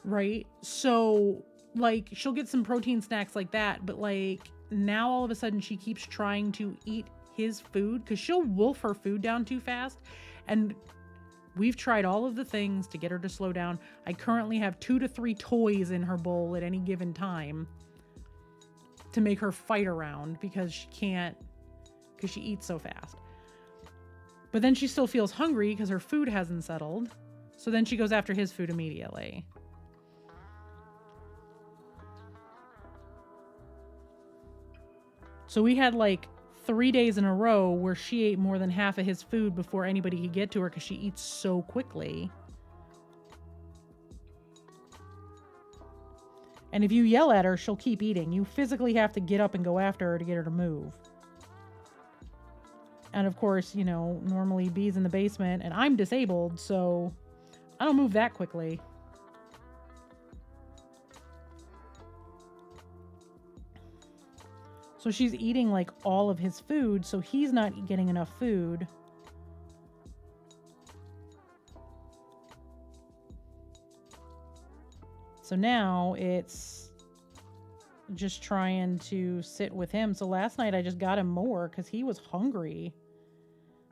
Right? So, like, she'll get some protein snacks like that. But, like, now all of a sudden she keeps trying to eat his food because she'll wolf her food down too fast. And we've tried all of the things to get her to slow down. I currently have 2 to 3 toys in her bowl at any given time to make her fight around because she eats so fast. But then she still feels hungry because her food hasn't settled. So then she goes after his food immediately. So we had like 3 days in a row where she ate more than half of his food before anybody could get to her because she eats so quickly. And if you yell at her, she'll keep eating. You physically have to get up and go after her to get her to move. And of course, you know, normally Bee's in the basement and I'm disabled, so I don't move that quickly. So she's eating like all of his food, so he's not getting enough food. So now it's just trying to sit with him. So last night I just got him more because he was hungry.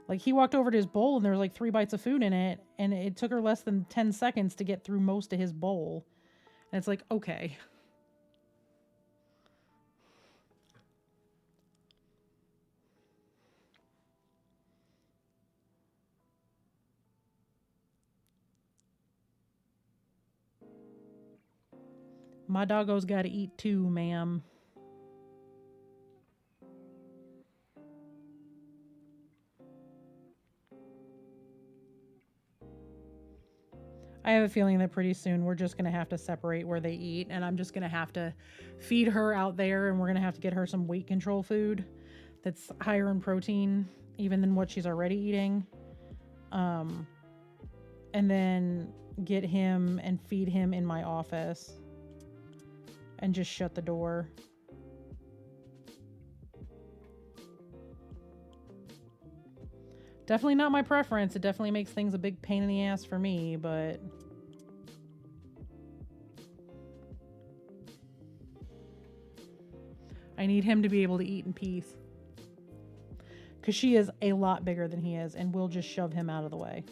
Like he walked over to his bowl and there was like 3 bites of food in it, and it took her less than 10 seconds to get through most of his bowl. And it's like, okay. My doggo's got to eat too, ma'am. I have a feeling that pretty soon we're just going to have to separate where they eat, and I'm just going to have to feed her out there, and we're going to have to get her some weight control food that's higher in protein even than what she's already eating. And then get him and feed him in my office and just shut the door. Definitely not my preference. It definitely makes things a big pain in the ass for me, but I need him to be able to eat in peace. Because she is a lot bigger than he is, and we'll just shove him out of the way.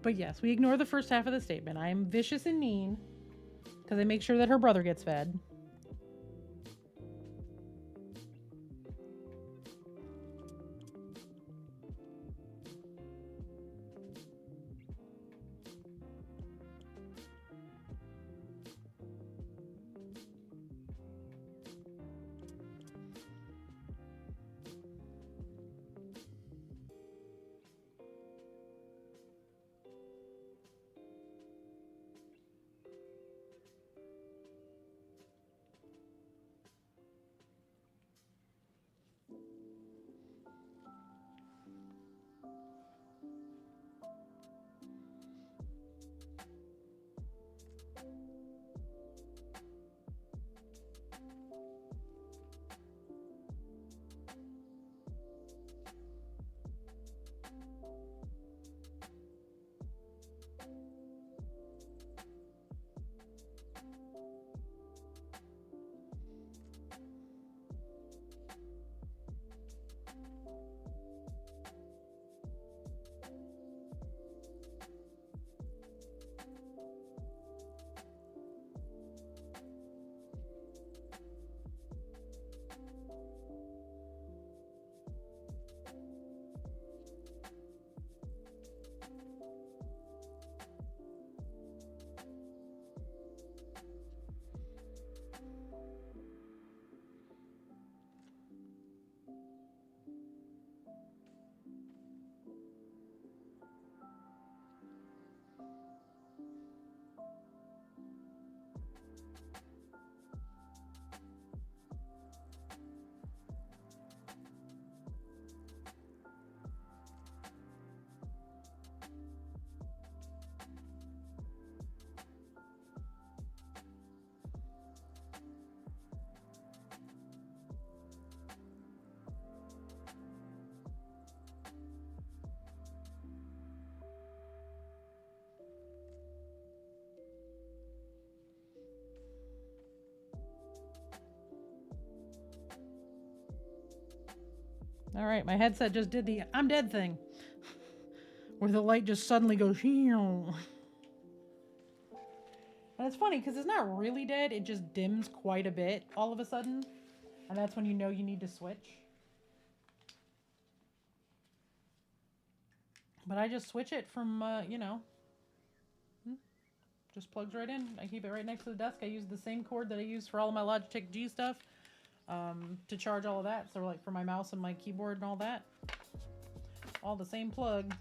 But yes, we ignore the first half of the statement. I am vicious and mean because I make sure that her brother gets fed. All right, my headset just did the I'm dead thing. Where the light just suddenly goes. And it's funny because it's not really dead. It just dims quite a bit all of a sudden. And that's when you know you need to switch. But I just switch it from, just plugs right in. I keep it right next to the desk. I use the same cord that I use for all of my Logitech G stuff to charge all of that. So like for my mouse and my keyboard and all that, all the same plug.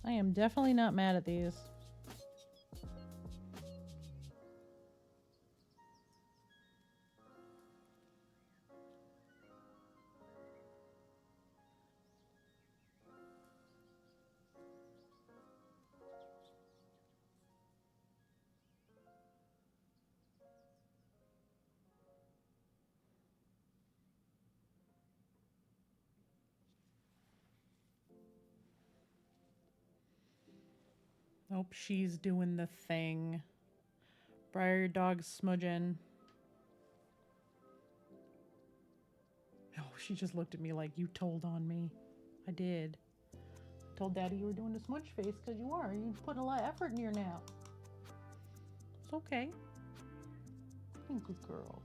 I am definitely not mad at these. Nope, she's doing the thing. Briar, your dog's smudging. Oh, she just looked at me like, you told on me. I did. I told Daddy you were doing the smudge face because you are. You're putting a lot of effort in your nap. It's okay. Good girl.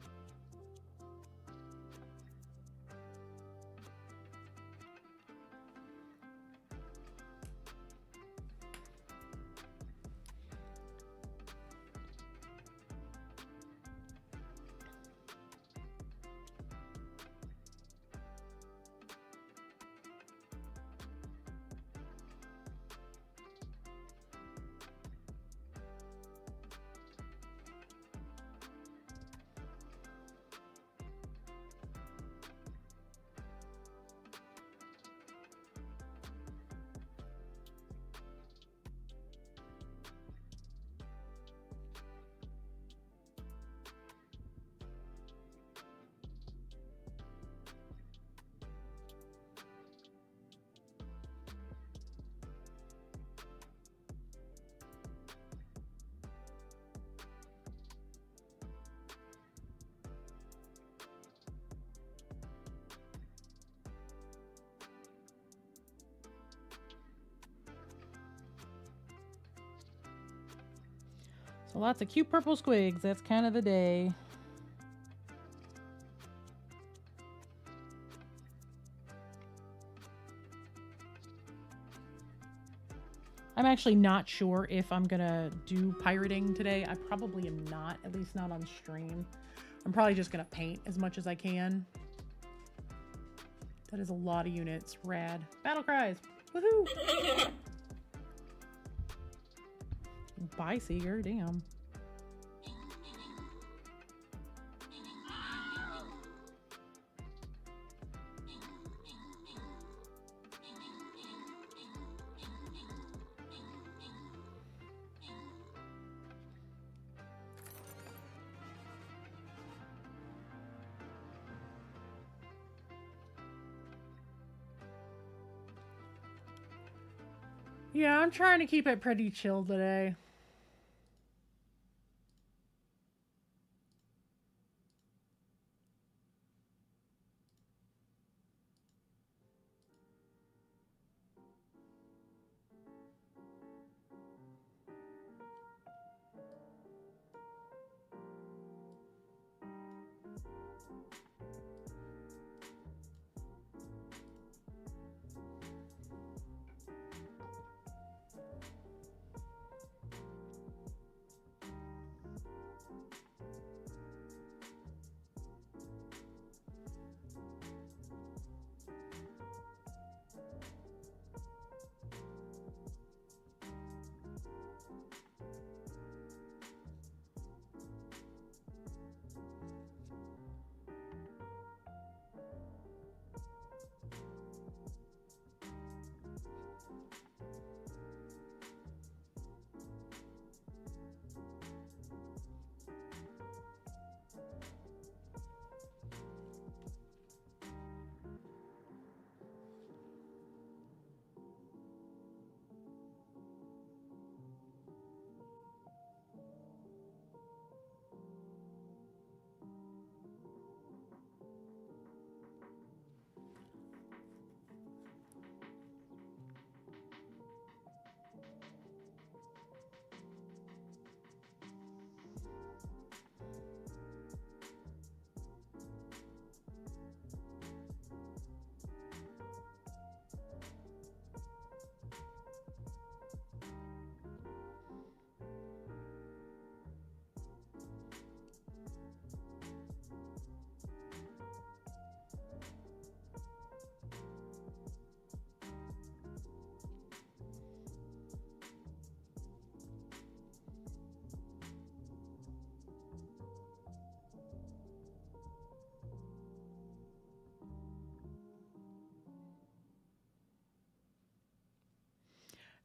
So lots of cute purple squigs. That's kind of the day. I'm actually not sure if I'm gonna do pirating today. I probably am not, at least not on stream. I'm probably just gonna paint as much as I can. That is a lot of units. Rad. Battle cries. Woohoo! Bye, Seeger. Damn. Yeah, I'm trying to keep it pretty chill today.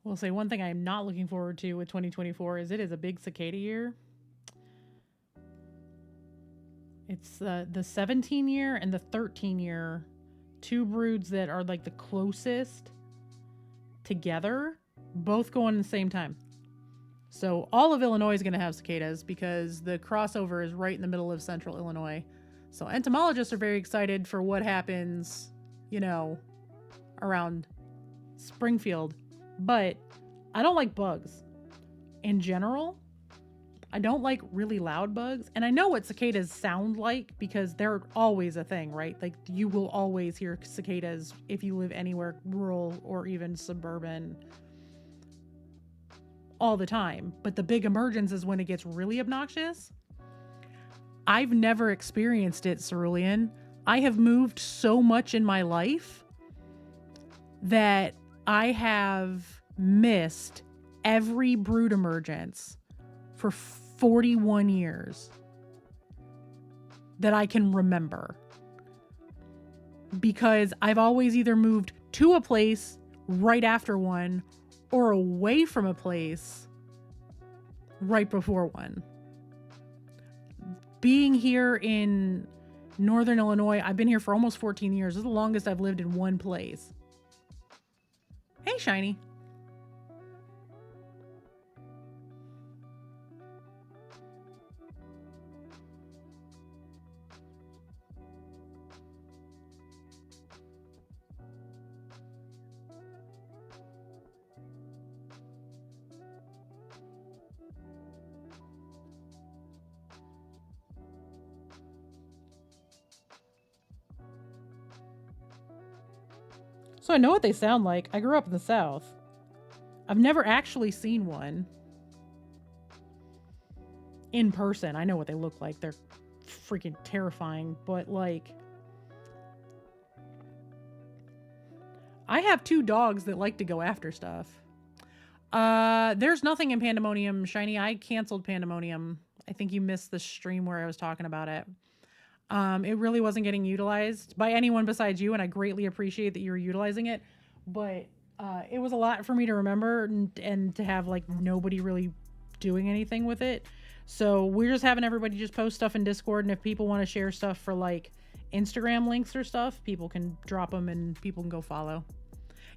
We'll say one thing I'm not looking forward to with 2024 is it is a big cicada year. It's the 17 year and the 13 year, two broods that are like the closest together, both go on at the same time. So all of Illinois is going to have cicadas because the crossover is right in the middle of central Illinois. So entomologists are very excited for what happens, around Springfield. But I don't like bugs in general. I don't like really loud bugs. And I know what cicadas sound like because they're always a thing, right? Like you will always hear cicadas if you live anywhere rural or even suburban all the time. But the big emergence is when it gets really obnoxious. I've never experienced it, Cerulean. I have moved so much in my life that I have missed every brood emergence for 41 years that I can remember. Because I've always either moved to a place right after one or away from a place right before one. Being here in Northern Illinois, I've been here for almost 14 years. This is the longest I've lived in one place. Hey, Shiny. So I know what they sound like. I grew up in the South. I've never actually seen one in person. I know what they look like. They're freaking terrifying. But like, I have two dogs that like to go after stuff. There's nothing in Pandemonium, Shiny. I canceled Pandemonium. I think you missed the stream where I was talking about it. It really wasn't getting utilized by anyone besides you, and I greatly appreciate that you were utilizing it. But it was a lot for me to remember and to have like nobody really doing anything with it. So we're just having everybody just post stuff in Discord, and if people want to share stuff for like Instagram links or stuff, people can drop them and people can go follow.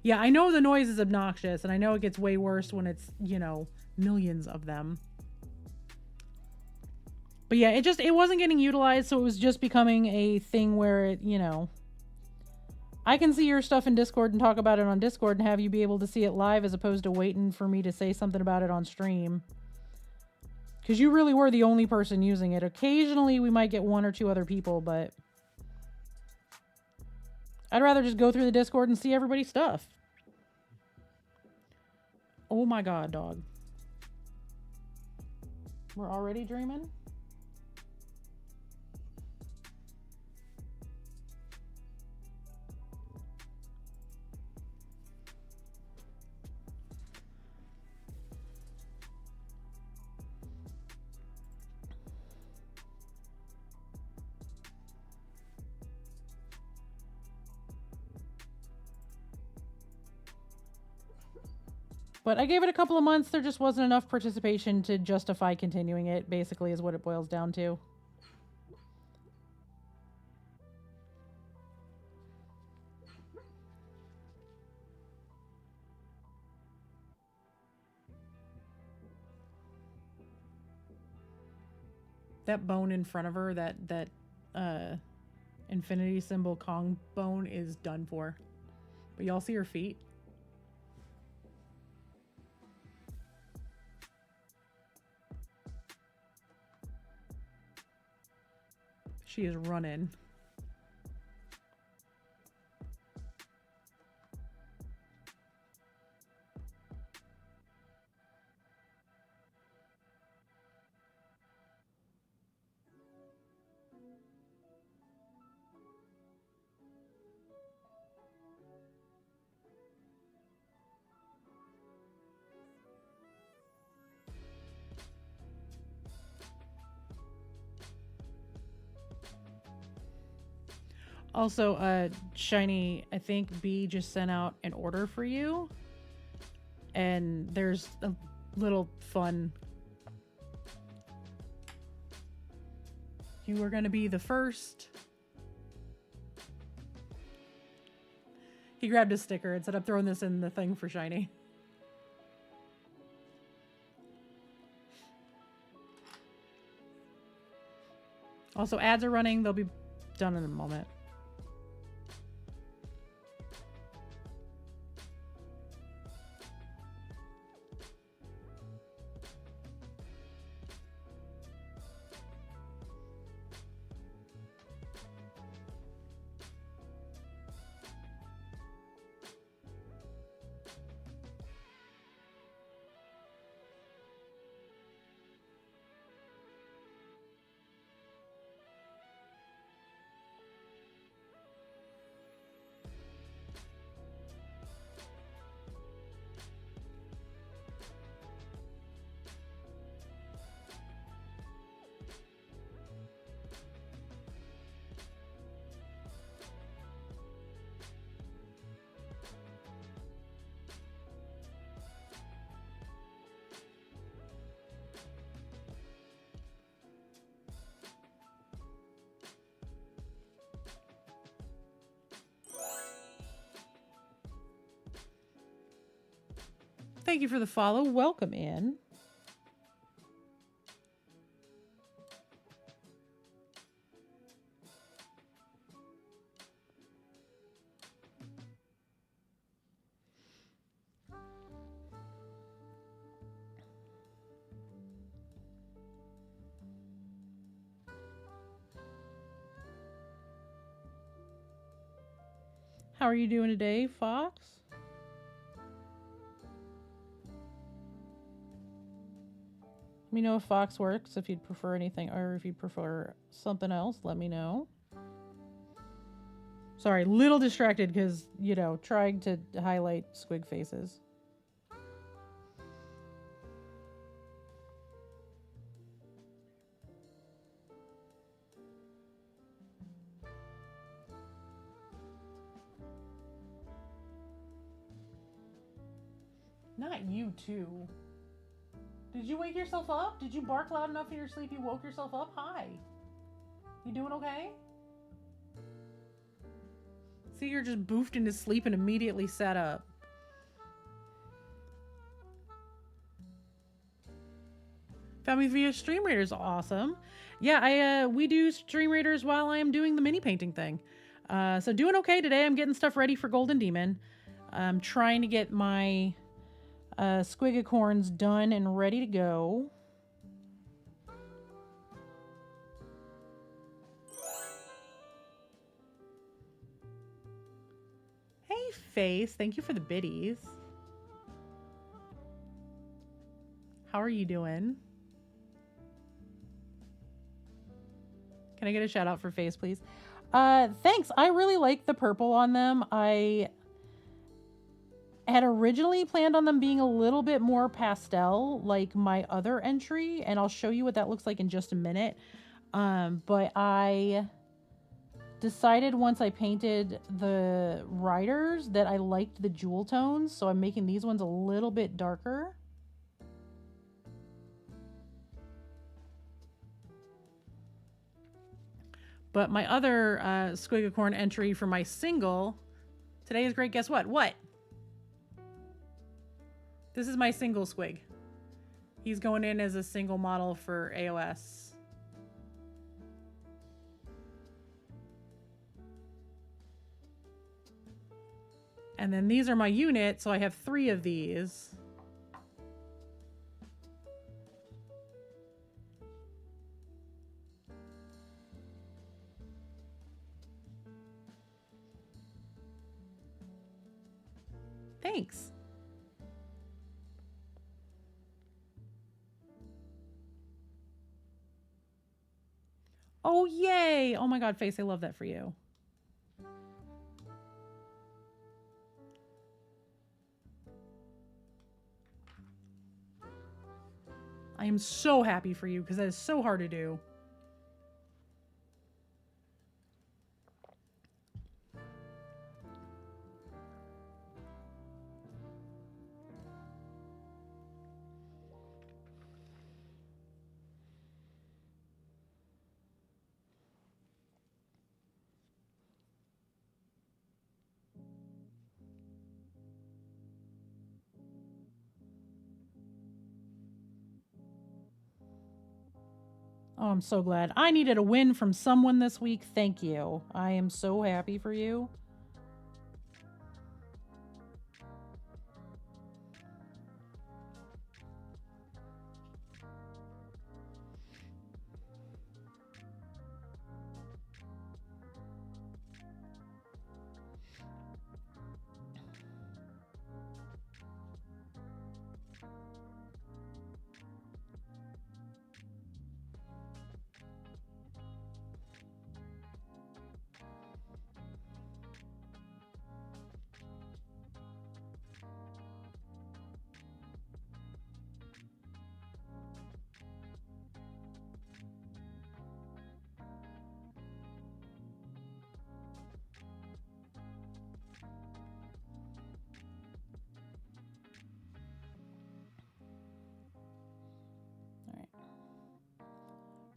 Yeah, I know the noise is obnoxious, and I know it gets way worse when it's, you know, millions of them. But yeah, it wasn't getting utilized, so it was just becoming a thing where it, you know, I can see your stuff in Discord and talk about it on Discord and have you be able to see it live as opposed to waiting for me to say something about it on stream. Because you really were the only person using it. Occasionally we might get one or two other people, but I'd rather just go through the Discord and see everybody's stuff. Oh my god, dog. We're already dreaming? But I gave it a couple of months. There just wasn't enough participation to justify continuing it, basically, is what it boils down to. That bone in front of her, that infinity symbol Kong bone is done for. But y'all see her feet? She is running. Also, Shiny, I think B just sent out an order for you. And there's a little fun. You are going to be the first. He grabbed his sticker and said, I'm throwing this in the thing for Shiny. Also, ads are running. They'll be done in a moment. Thank you for the follow. Welcome in. How are you doing today, Fox? Let me know if Fox works, if you'd prefer anything, or if you'd prefer something else, let me know. Sorry, little distracted because, you know, trying to highlight squig faces. Not you, too. Did you wake yourself up? Did you bark loud enough in your sleep you woke yourself up? Hi. You doing okay? Seeger just boofed into sleep and immediately sat up. Found me via Stream Raiders, awesome. Yeah, we do Stream Raiders while I am doing the mini painting thing. So doing okay today. I'm getting stuff ready for Golden Demon. I'm trying to get my Squigicorns done and ready to go. Hey, Face. Thank you for the biddies. How are you doing? Can I get a shout out for Face, please? Thanks. I really like the purple on them. I had originally planned on them being a little bit more pastel like my other entry, and I'll show you what that looks like in just a minute. But I decided once I painted the riders that I liked the jewel tones, so I'm making these ones a little bit darker. But my other Squigicorn entry for my single today is great. Guess what? What? This is my single Squig. He's going in as a single model for AOS. And then these are my unit, so I have 3 of these. Thanks. Oh, yay. Oh my God, Face, I love that for you. I am so happy for you because that is so hard to do. Oh, I'm so glad. I needed a win from someone this week. Thank you. I am so happy for you.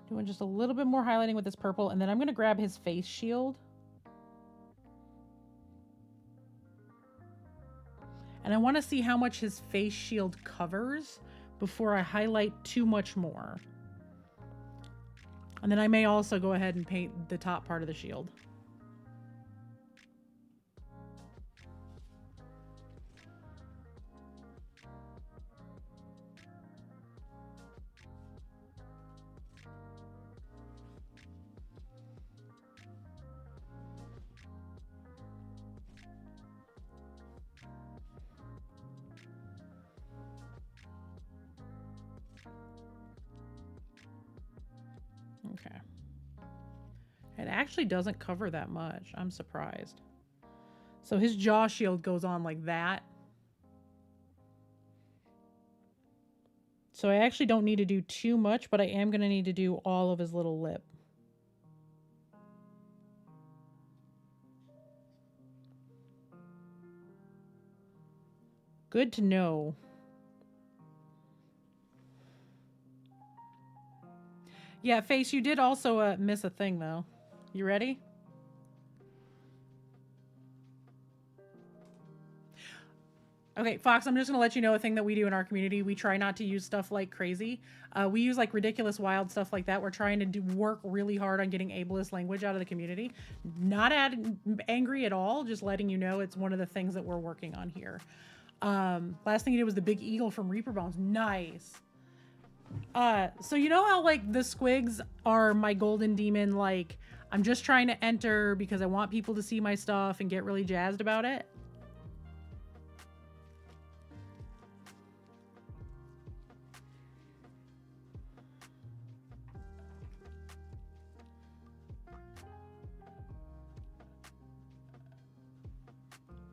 Doing just a little bit more highlighting with this purple, and then I'm going to grab his face shield. And I want to see how much his face shield covers before I highlight too much more. And then I may also go ahead and paint the top part of the shield. Okay. It actually doesn't cover that much. I'm surprised. So his jaw shield goes on like that. So I actually don't need to do too much, but I am going to need to do all of his little lip. Good to know. Yeah, Face, you did also miss a thing, though. You ready? Okay, Fox, I'm just going to let you know a thing that we do in our community. We try not to use stuff like crazy. We use like ridiculous, wild stuff like that. We're trying to work really hard on getting ableist language out of the community. Angry at all, just letting you know it's one of the things that we're working on here. Last thing you did was the big eagle from Reaper Bones. Nice. So you know how like the Squigs are my golden demon, like I'm just trying to enter because I want people to see my stuff and get really jazzed about it?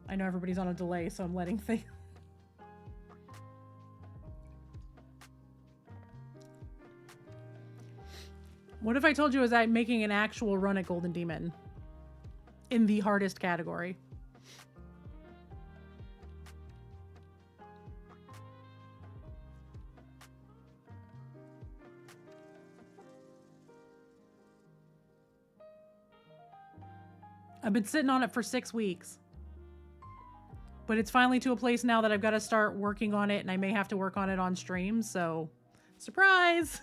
I know everybody's on a delay, so I'm letting things... What if I told you I'm making an actual run at Golden Demon in the hardest category? I've been sitting on it for 6 weeks. But it's finally to a place now that I've got to start working on it, and I may have to work on it on stream, so surprise!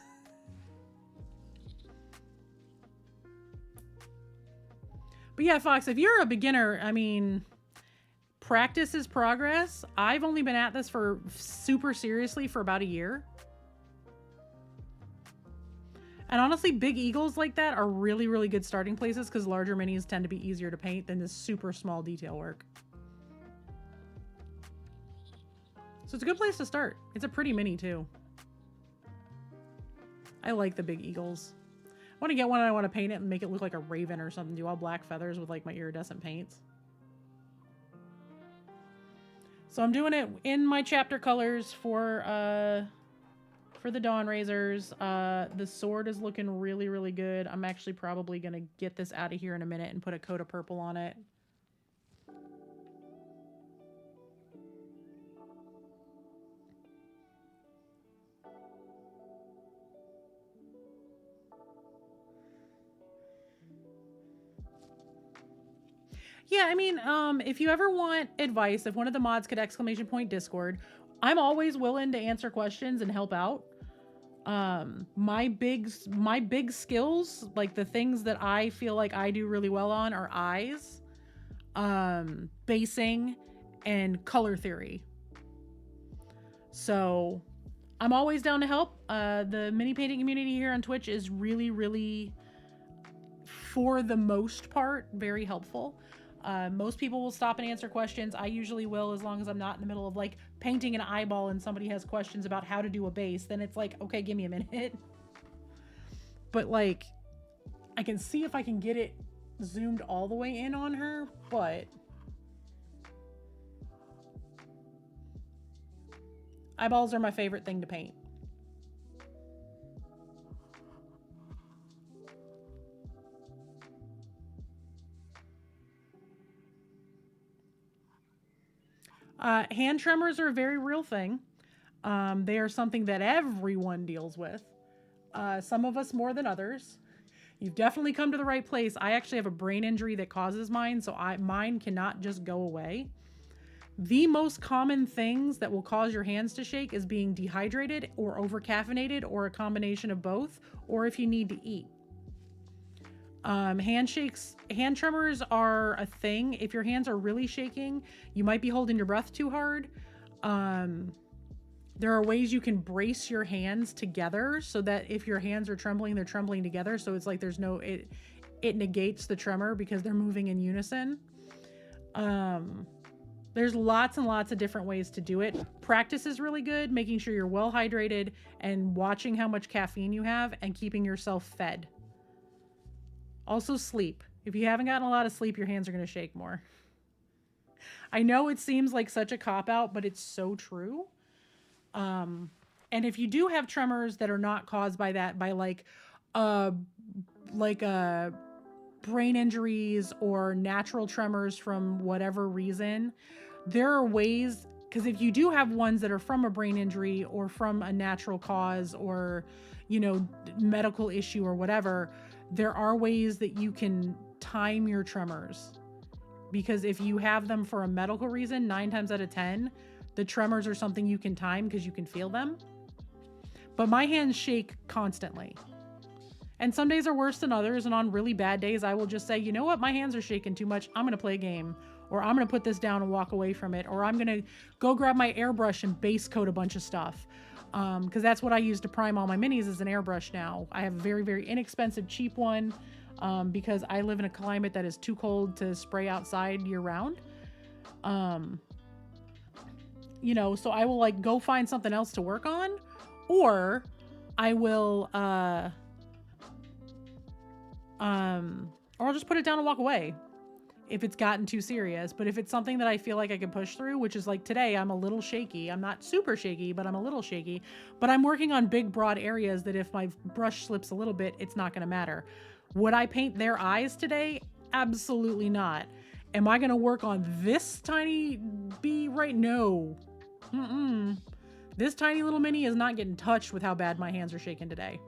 But yeah, Fox, if you're a beginner, I mean, practice is progress. I've only been at this for super seriously for about a year. And honestly, big eagles like that are really, really good starting places because larger minis tend to be easier to paint than this super small detail work. So it's a good place to start. It's a pretty mini too. I like the big eagles. I want to get one and I want to paint it and make it look like a raven or something. Do all black feathers with like my iridescent paints. So I'm doing it in my chapter colors for the Dawn Razors. The sword is looking really, really good. I'm actually probably going to get this out of here in a minute and put a coat of purple on it. Yeah, I mean, if you ever want advice, if one of the mods could ! Discord, I'm always willing to answer questions and help out. My big skills, like the things that I feel like I do really well on, are eyes, basing, and color theory. So I'm always down to help. The mini painting community here on Twitch is really, really, for the most part, very helpful. Most people will stop and answer questions. I usually will, as long as I'm not in the middle of like painting an eyeball and somebody has questions about how to do a base. Then it's like, okay, give me a minute. But like, I can see if I can get it zoomed all the way in on her, but eyeballs are my favorite thing to paint. Hand tremors are a very real thing. They are something that everyone deals with. Some of us more than others. You've definitely come to the right place. I actually have a brain injury that causes mine, so mine cannot just go away. The most common things that will cause your hands to shake is being dehydrated or over-caffeinated or a combination of both, or if you need to eat. Hand tremors are a thing. If your hands are really shaking, you might be holding your breath too hard. There are ways you can brace your hands together so that if your hands are trembling, they're trembling together. So it's like there's no, it negates the tremor because they're moving in unison. There's lots and lots of different ways to do it. Practice is really good, making sure you're well hydrated and watching how much caffeine you have and keeping yourself fed. Also sleep. If you haven't gotten a lot of sleep, your hands are going to shake more. I know it seems like such a cop-out, but it's so true. And if you do have tremors that are not caused by that, by brain injuries or natural tremors from whatever reason, there are ways, because if you do have ones that are from a brain injury or from a natural cause or, you know, medical issue or whatever, there are ways that you can time your tremors. Because if you have them for a medical reason, 9 times out of 10, the tremors are something you can time because you can feel them. But my hands shake constantly. And some days are worse than others. And on really bad days, I will just say, you know what? My hands are shaking too much. I'm going to play a game. Or I'm going to put this down and walk away from it. Or I'm going to go grab my airbrush and base coat a bunch of stuff. Because that's what I use to prime all my minis is an airbrush now. I have a very, very inexpensive, cheap one. Because I live in a climate that is too cold to spray outside year round. You know, so I will like go find something else to work on. Or I will, or I'll just put it down and walk away if it's gotten too serious. But if it's something that I feel like I can push through, which is like today, I'm a little shaky. I'm not super shaky, but I'm a little shaky. But I'm working on big, broad areas that if my brush slips a little bit, it's not going to matter. Would I paint their eyes today? Absolutely not. Am I going to work on this tiny bee right? No. This tiny little mini is not getting touched with how bad my hands are shaking today.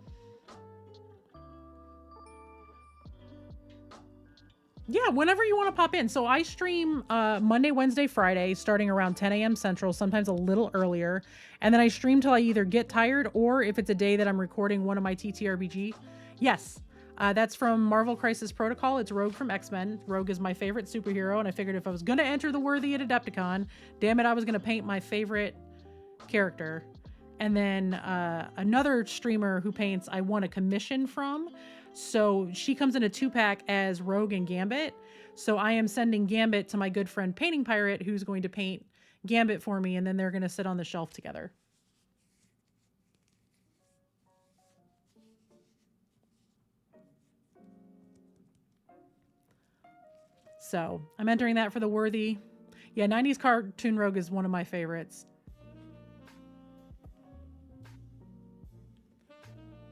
Yeah, whenever you want to pop in. So I stream Monday, Wednesday, Friday, starting around 10 a.m. Central, sometimes a little earlier. And then I stream till I either get tired or if it's a day that I'm recording one of my TTRPG. Yes, that's from Marvel Crisis Protocol. It's Rogue from X-Men. Rogue is my favorite superhero, and I figured if I was going to enter the worthy at Adepticon, damn it, I was going to paint my favorite character. And then another streamer who paints I won a commission from. So she comes in a 2-pack as Rogue and Gambit. So I am sending Gambit to my good friend Painting Pirate, who's going to paint Gambit for me, and then they're going to sit on the shelf together. So I'm entering that for the worthy. Yeah, 90s Cartoon Rogue is one of my favorites.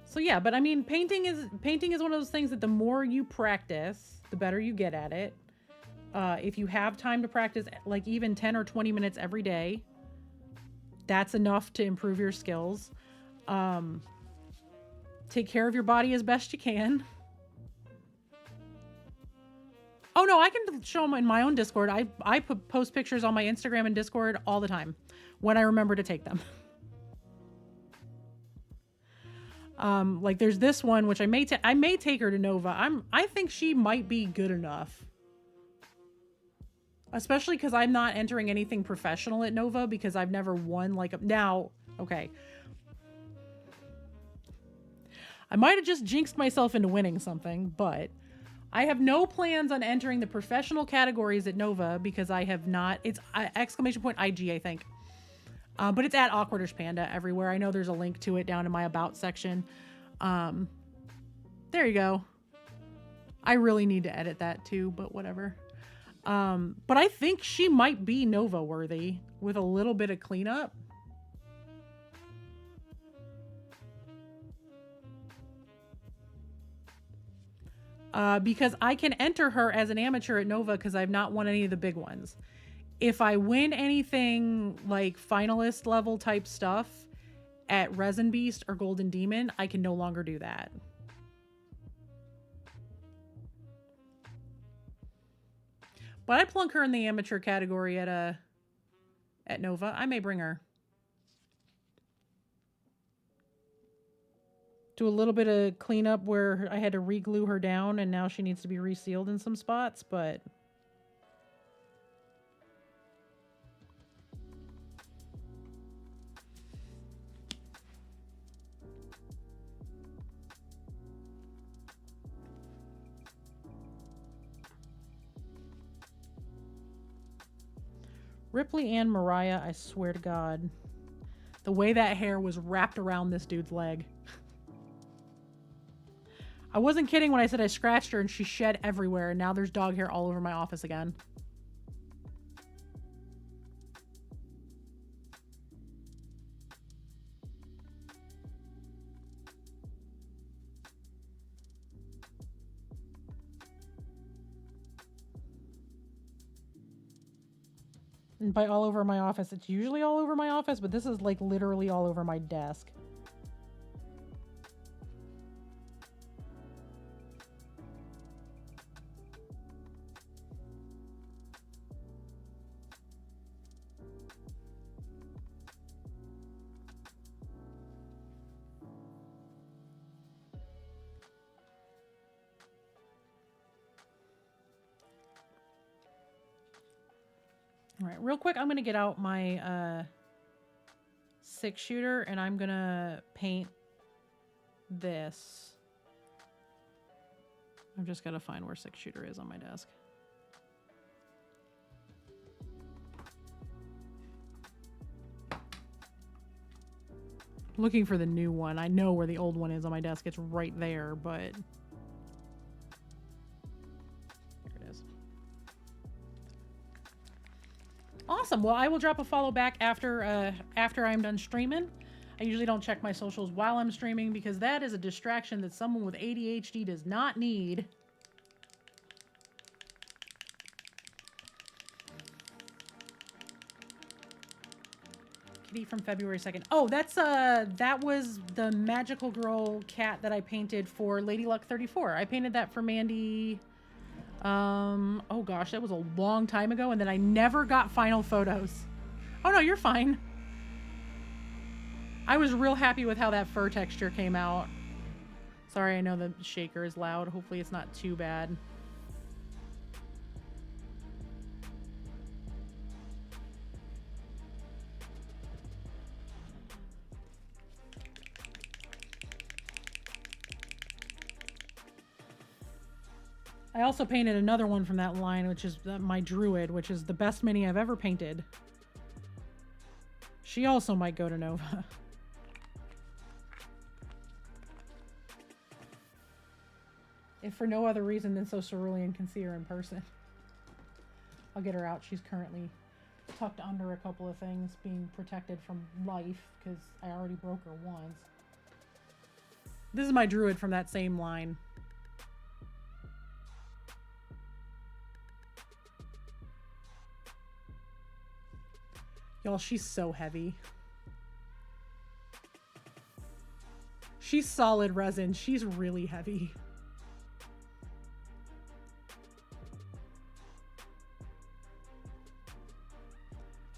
So yeah, but I mean, painting is one of those things that the more you practice, the better you get at it. If you have time to practice, like even 10 or 20 minutes every day, that's enough to improve your skills. Take care of your body as best you can. Oh no, I can show them in my own Discord. I post pictures on my Instagram and Discord all the time when I remember to take them. Like there's this one which I may take her to Nova. I think she might be good enough. Especially because I'm not entering anything professional at Nova because I've never won like now, okay. I might have just jinxed myself into winning something, but I have no plans on entering the professional categories at Nova because I have not. It's !IG, I think. But it's at Awkwardish Panda everywhere. I know there's a link to it down in my About section. There you go. I really need to edit that too, but whatever. But I think she might be Nova worthy with a little bit of cleanup. Because I can enter her as an amateur at Nova because I've not won any of the big ones. If I win anything like finalist level type stuff at Resin Beast or Golden Demon, I can no longer do that. But I plunk her in the amateur category at Nova. I may bring her. Do a little bit of cleanup where I had to re-glue her down and now she needs to be resealed in some spots, but Ripley and Mariah, I swear to God, the way that hair was wrapped around this dude's leg. I wasn't kidding when I said I scratched her and she shed everywhere, and now there's dog hair all over my office again. And by all over my office, it's usually all over my office, but this is like literally all over my desk. All right, real quick, I'm going to get out my 6-shooter and I'm going to paint this. I'm just got to find where 6-shooter is on my desk. Looking for the new one. I know where the old one is on my desk. It's right there, but here it is. Awesome. Well, I will drop a follow back after I'm done streaming. I usually don't check my socials while I'm streaming because that is a distraction that someone with ADHD does not need. Kitty from February 2nd. Oh, that's that was the magical girl cat that I painted for Lady Luck 34. I painted that for Mandy. Oh gosh, that was a long time ago, and then I never got final photos. Oh no, you're fine. I was real happy with how that fur texture came out. Sorry, I know the shaker is loud. Hopefully it's not too bad. I also painted another one from that line, which is my Druid, which is the best mini I've ever painted. She also might go to Nova. If for no other reason than so Cerulean can see her in person. I'll get her out. She's currently tucked under a couple of things, being protected from life, because I already broke her once. This is my Druid from that same line. Y'all, she's so heavy. She's solid resin. She's really heavy.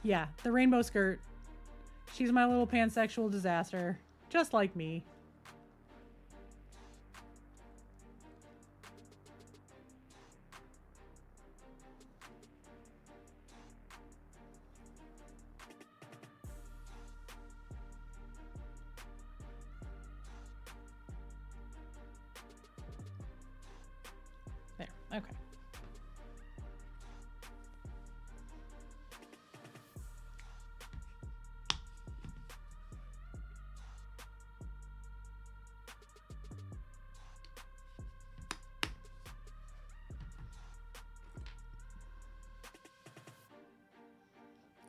Yeah, the rainbow skirt. She's my little pansexual disaster. Just like me. There, okay.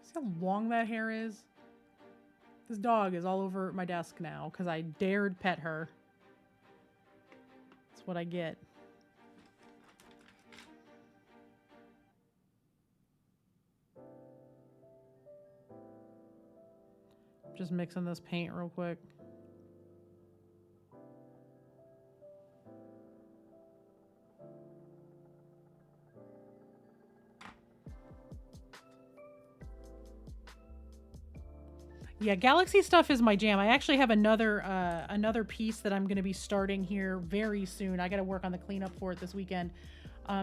See how long that hair is? This dog is all over my desk now because I dared pet her. That's what I get. Just mixing this paint real quick. Yeah, Galaxy stuff is my jam. I actually have another piece that I'm going to be starting here very soon. I got to work on the cleanup for it this weekend.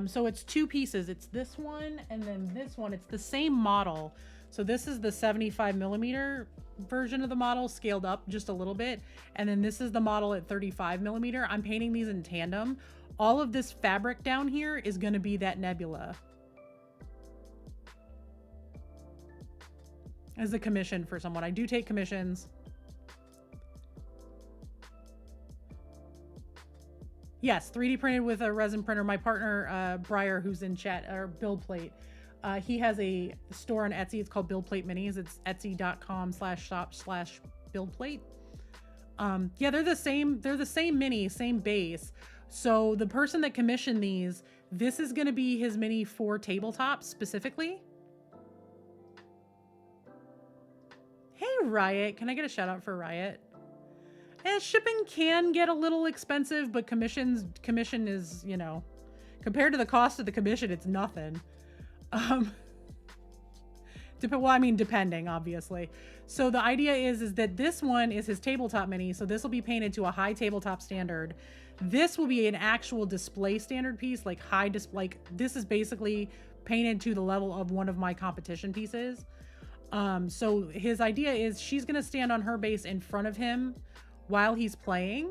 So it's 2 pieces. It's this one and then this one. It's the same model. So this is the 75mm version of the model, scaled up just a little bit. And then this is the model at 35mm. I'm painting these in tandem. All of this fabric down here is going to be that nebula. As a commission for someone. I do take commissions. Yes, 3D printed with a resin printer. My partner, Briar, who's in chat, or Build Plate, he has a store on Etsy. It's called Build Plate Minis. It's etsy.com/shop/buildplate. Yeah, they're the same mini, same base. So the person that commissioned these, this is going to be his mini for tabletop specifically. Hey, Riot. Can I get a shout out for Riot? And shipping can get a little expensive, but commission is, you know, compared to the cost of the commission, it's nothing. Well, I mean, depending, obviously. So the idea is that this one is his tabletop mini. So this will be painted to a high tabletop standard. This will be an actual display standard piece, like high display. Like, this is basically painted to the level of one of my competition pieces. So his idea is she's going to stand on her base in front of him while he's playing,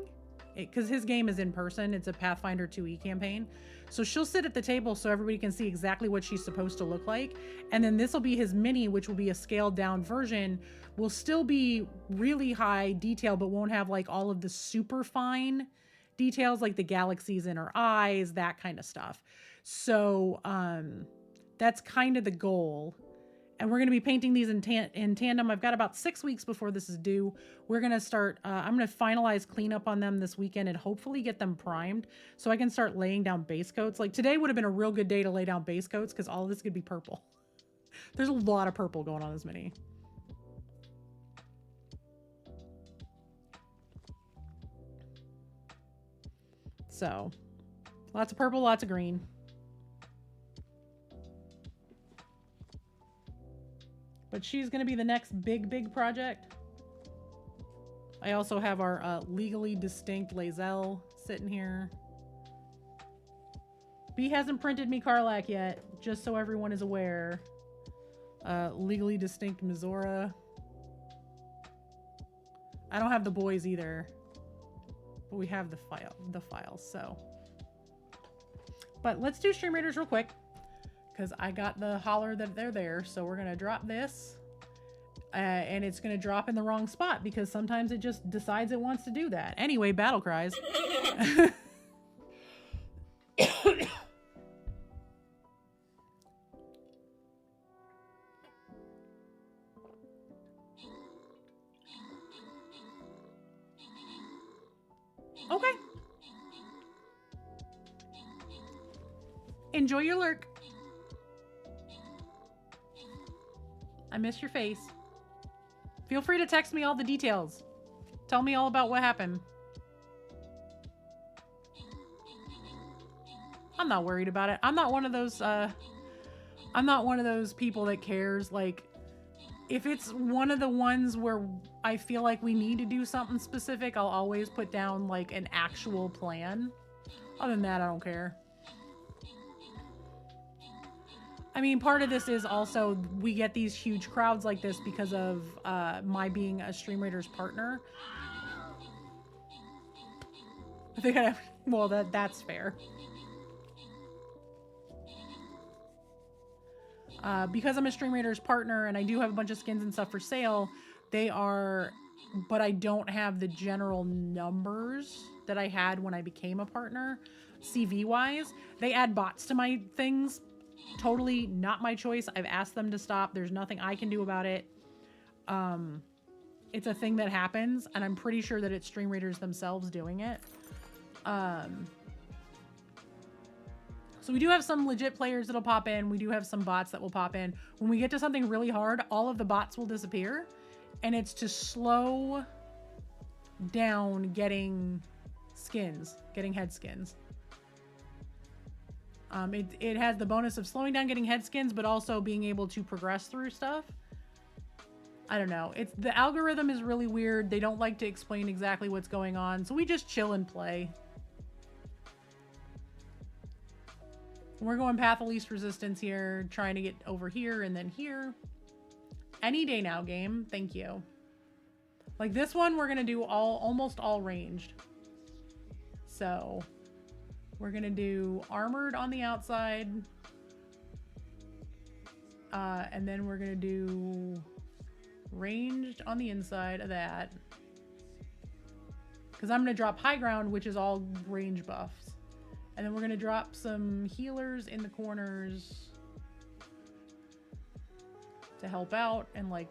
because his game is in person. It's a Pathfinder 2e campaign. So she'll sit at the table so everybody can see exactly what she's supposed to look like. And then this will be his mini, which will be a scaled down version. Will still be really high detail, but won't have like all of the super fine details like the galaxies in her eyes, that kind of stuff. So that's kind of the goal. And we're going to be painting these in tandem. I've got about 6 weeks before this is due. We're going to start, I'm going to finalize cleanup on them this weekend and hopefully get them primed so I can start laying down base coats. Like today would have been a real good day to lay down base coats because all of this could be purple. There's a lot of purple going on this mini. So lots of purple, lots of green. But she's going to be the next big project. I also have our legally distinct Lazelle sitting here. B hasn't printed me Karlak yet, just so everyone is aware. Legally distinct Mizora. I don't have the boys either, but we have the files, so. But let's do Stream Raiders real quick, because I got the holler that they're there. So we're going to drop this. And it's going to drop in the wrong spot because sometimes it just decides it wants to do that. Anyway, battle cries. Okay. Enjoy your lurk. I miss your face. Feel free to text me all the details. Tell me all about what happened. I'm not worried about it. I'm not one of those people that cares. Like, if it's one of the ones where I feel like we need to do something specific, I'll always put down like an actual plan. Other than that, I don't care. I mean, part of this is also we get these huge crowds like this because of my being a Stream Raiders partner. I think well, that's fair. Because I'm a Stream Raiders partner and I do have a bunch of skins and stuff for sale, but I don't have the general numbers that I had when I became a partner, CV-wise. They add bots to my things. Totally not my choice. I've asked them to stop. There's nothing I can do about it. It's a thing that happens, and I'm pretty sure that it's Stream Raiders themselves doing it. So we do have some legit players that'll pop in. We do have some bots that will pop in. When we get to something really hard, all of the bots will disappear, and it's to slow down getting head skins. It has the bonus of slowing down getting head skins, but also being able to progress through stuff. I don't know. The algorithm is really weird. They don't like to explain exactly what's going on, so we just chill and play. We're going path of least resistance here, trying to get over here and then here. Any day now, game. Thank you. Like this one, we're gonna do almost all ranged. So we're gonna do armored on the outside, and then we're gonna do ranged on the inside of that. Because I'm gonna drop high ground, which is all range buffs. And then we're gonna drop some healers in the corners to help out, and like,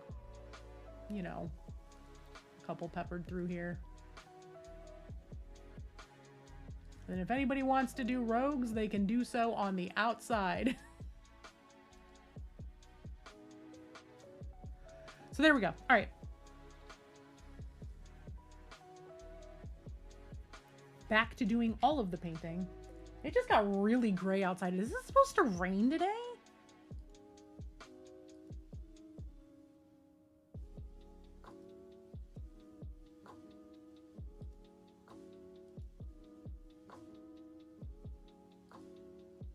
you know, a couple peppered through here. And if anybody wants to do rogues, they can do so on the outside. So there we go. All right. Back to doing all of the painting. It just got really gray outside. Is this supposed to rain today?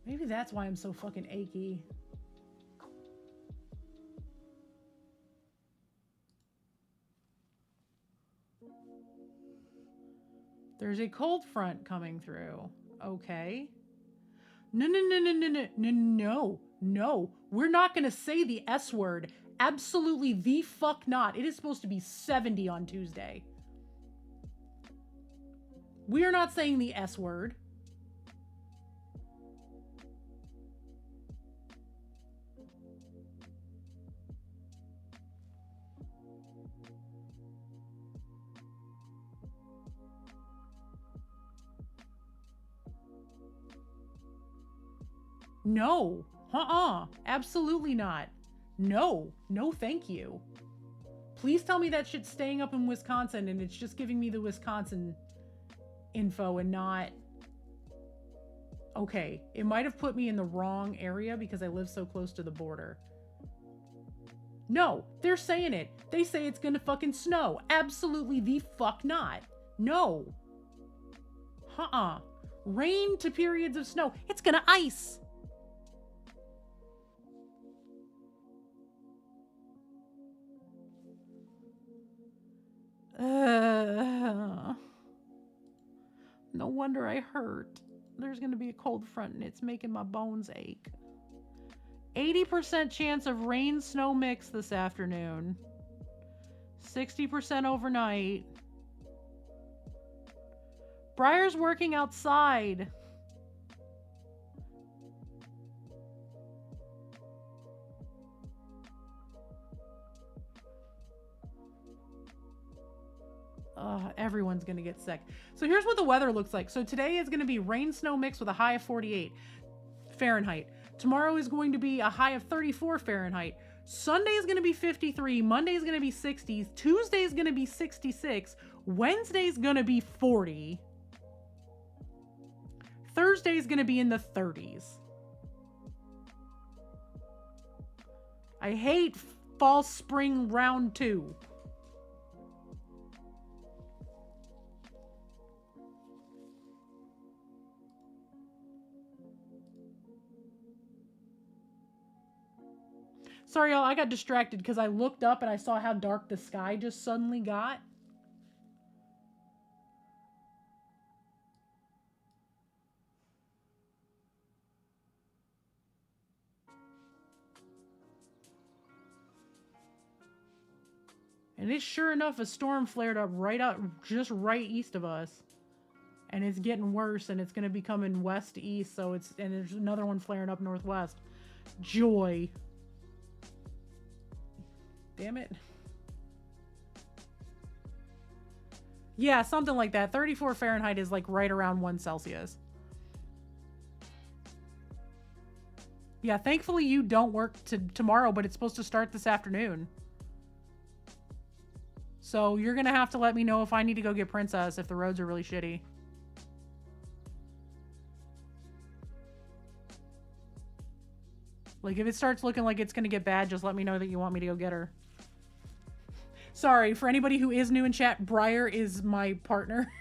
Maybe that's why I'm so fucking achy. There's a cold front coming through. Okay. No. We're not going to say the S word. Absolutely the fuck not. It is supposed to be 70 on Tuesday. We are not saying the S word. No. Absolutely not. No, thank you. Please tell me that shit's staying up in Wisconsin and it's just giving me the Wisconsin info and not... Okay, it might have put me in the wrong area because I live so close to the border. No, they're saying it. They say it's gonna fucking snow. Absolutely the fuck not. No. Rain to periods of snow. It's gonna ice. No wonder I hurt. There's going to be a cold front and it's making my bones ache. 80% chance of rain snow mix this afternoon. 60% overnight. Briar's working outside. Everyone's going to get sick. So here's what the weather looks like. So today is going to be rain snow mix with a high of 48 Fahrenheit. Tomorrow is going to be a high of 34 Fahrenheit. Sunday is going to be 53. Monday is going to be 60s. Tuesday is going to be 66. Wednesday is going to be 40. Thursday is going to be in the 30s. I hate fall spring round 2. Sorry, y'all, I got distracted because I looked up and I saw how dark the sky just suddenly got. And it's sure enough, a storm flared up just right east of us. And it's getting worse and it's going to be coming west to east. And there's another one flaring up northwest. Joy. Damn it. Yeah, something like that. 34 Fahrenheit is like right around 1 Celsius. Yeah, thankfully you don't work tomorrow, but it's supposed to start this afternoon. So you're going to have to let me know if I need to go get Princess if the roads are really shitty. Like, if it starts looking like it's going to get bad, just let me know that you want me to go get her. Sorry, for anybody who is new in chat, Briar is my partner.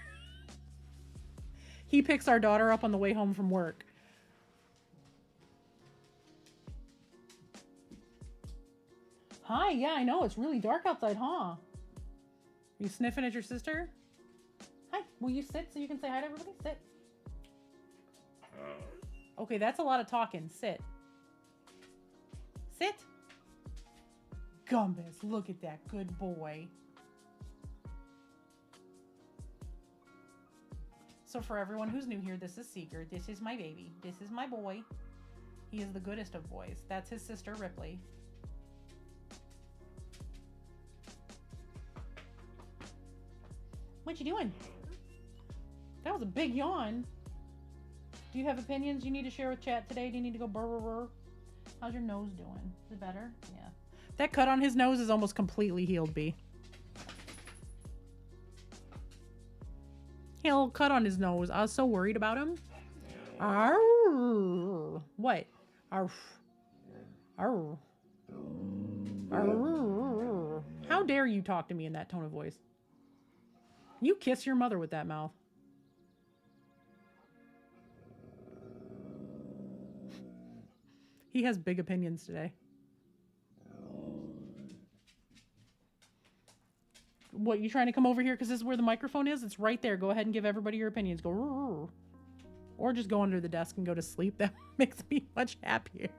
He picks our daughter up on the way home from work. Hi, yeah, I know. It's really dark outside, huh? You sniffing at your sister? Hi, will you sit so you can say hi to everybody? Sit. Okay, that's a lot of talking. Sit. Sit. Gumbus, look at that good boy. So for everyone who's new here, this is Seeker. This is my baby. This is my boy. He is the goodest of boys. That's his sister, Ripley. What you doing? That was a big yawn. Do you have opinions you need to share with chat today? Do you need to go brr, brr, brr? How's your nose doing? Is it better? Yeah. That cut on his nose is almost completely healed, B. He had a little cut on his nose. I was so worried about him. Arr. What? Arr. Arr. Arr. How dare you talk to me in that tone of voice? You kiss your mother with that mouth. He has big opinions today. What, you trying to come over here because this is where the microphone is? It's right there. Go ahead and give everybody your opinions. Go. Or just go under the desk and go to sleep. That makes me much happier.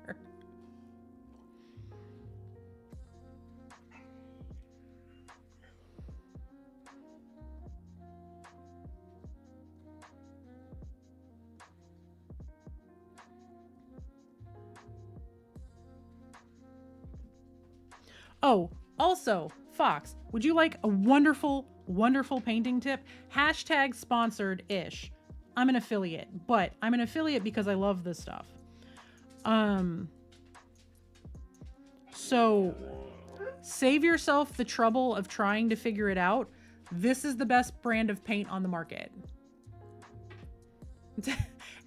Oh, also, Fox, would you like a wonderful, wonderful painting tip? Hashtag sponsored-ish. I'm an affiliate, but I'm an affiliate because I love this stuff. So save yourself the trouble of trying to figure it out. This is the best brand of paint on the market.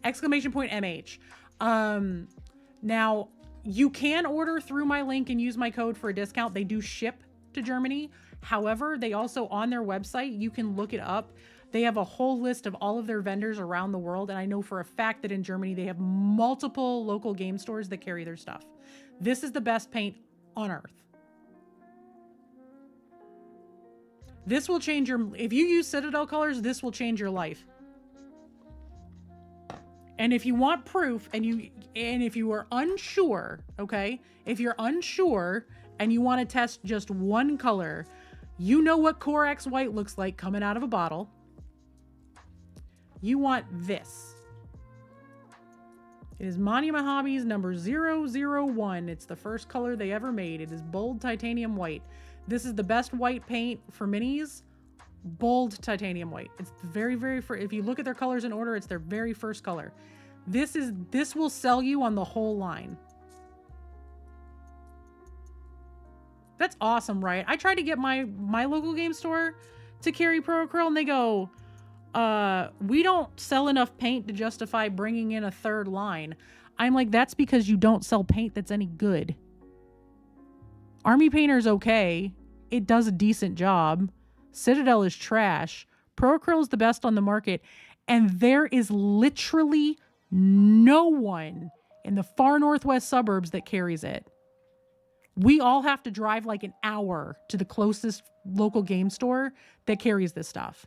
Exclamation point MH. Now, you can order through my link and use my code for a discount. They do ship to Germany. However, they also, on their website, you can look it up. They have a whole list of all of their vendors around the world. And I know for a fact that in Germany, they have multiple local game stores that carry their stuff. This is the best paint on earth. This will change your, if you use Citadel colors, this will change your life. And if you want proof and if you are unsure, okay, if you're unsure and you want to test just one color, you know what Corax White looks like coming out of a bottle. You want this. It is Monument Hobbies number 001. It's the first color they ever made. It is bold titanium white. This is the best white paint for minis. Bold titanium white. It's very, very first. If you look at their colors in order, it's their very first color. This will sell you on the whole line. That's awesome, right? I tried to get my local game store to carry Pro Acrylic and they go, we don't sell enough paint to justify bringing in a third line. I'm like, that's because you don't sell paint that's any good. Army Painter's okay. It does a decent job. Citadel is trash. Pro Acrylic is the best on the market. And there is literally no one in the far northwest suburbs that carries it. We all have to drive like an hour to the closest local game store that carries this stuff.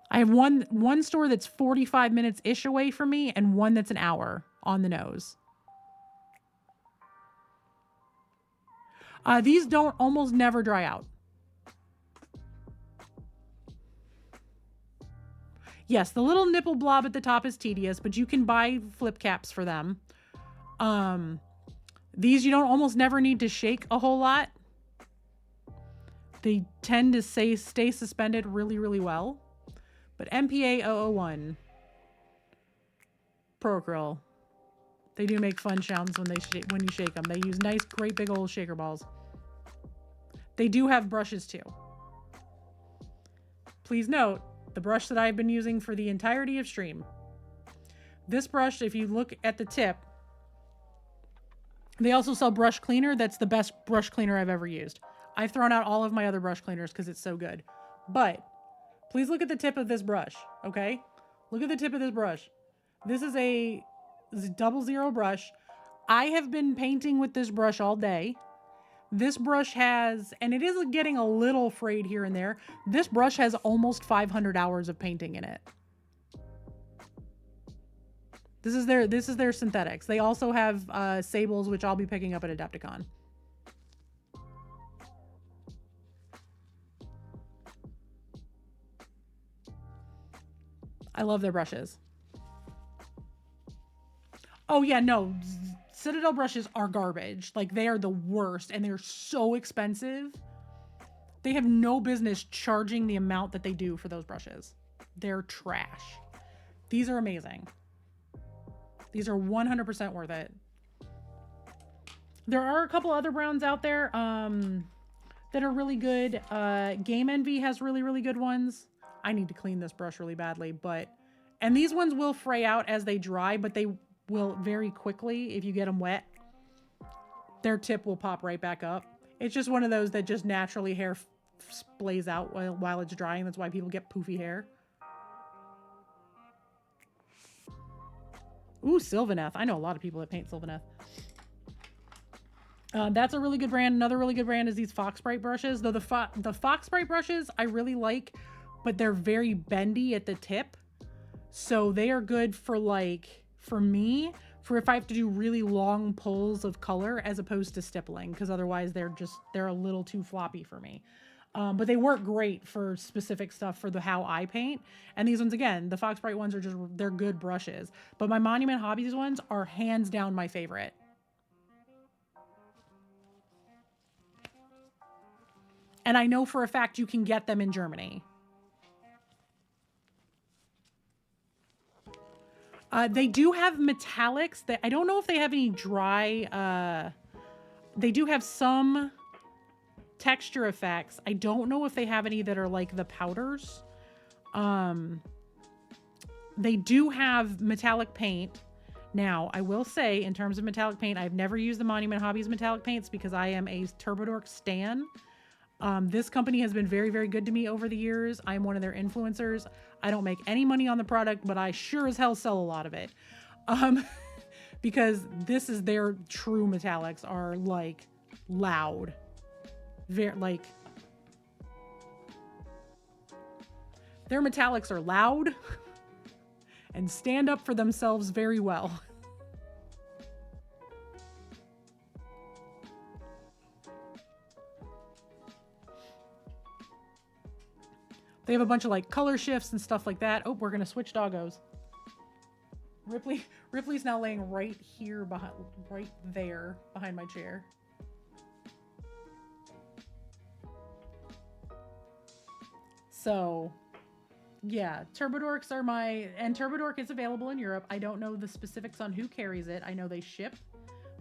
I have one store that's 45 minutes-ish away from me and one that's an hour on the nose. These don't almost never dry out. Yes, the little nipple blob at the top is tedious, but you can buy flip caps for them. These you don't almost never need to shake a whole lot. They tend to stay suspended really, really well. But MPA 001, Pro Acrylic, they do make fun sounds when you shake them. They use nice, great big old shaker balls. They do have brushes too. Please note, the brush that I've been using for the entirety of stream. This brush, if you look at the tip, they also sell brush cleaner. That's the best brush cleaner I've ever used. I've thrown out all of my other brush cleaners because it's so good. But please look at the tip of this brush, okay? Look at the tip of this brush. This is a 00 brush. I have been painting with this brush all day. This brush has, and it is getting a little frayed here and there. This brush has almost 500 hours of painting in it. This is their synthetics. They also have sables, which I'll be picking up at Adepticon. I love their brushes. Oh yeah, no. Citadel brushes are garbage. Like, they are the worst and they're so expensive. They have no business charging the amount that they do for those brushes. They're trash. These are amazing. These are 100% worth it. There are a couple other browns out there that are really good. Game Envy has really, really good ones. I need to clean this brush really badly, and these ones will fray out as they dry, but they will very quickly, if you get them wet, their tip will pop right back up. It's just one of those that just naturally hair splays out while it's drying. That's why people get poofy hair. Ooh, Sylvaneth. I know a lot of people that paint Sylvaneth. That's a really good brand. Another really good brand is these Fox Bright brushes. Though the Fox Bright brushes I really like, but they're very bendy at the tip. So they are good for like, for me, for if I have to do really long pulls of color as opposed to stippling, because otherwise they're a little too floppy for me. But they work great for specific stuff for the how I paint. And these ones, again, the Fox Bright ones are just, they're good brushes. But my Monument Hobbies ones are hands down my favorite. And I know for a fact you can get them in Germany. They do have metallics. I don't know if they have any dry. They do have some texture effects. I don't know if they have any that are like the powders. They do have metallic paint. Now, I will say, in terms of metallic paint, I've never used the Monument Hobbies metallic paints because I am a Turbodork stan. This company has been very, very good to me over the years. I'm one of their influencers. I don't make any money on the product, but I sure as hell sell a lot of it. Because this is their true metallics are like loud. Very like their metallics are loud and stand up for themselves very well. They have a bunch of like color shifts and stuff like that. Oh, we're gonna switch doggos. Ripley's now laying right here right there behind my chair. So, yeah, Turbodorks are and Turbodork is available in Europe. I don't know the specifics on who carries it. I know they ship,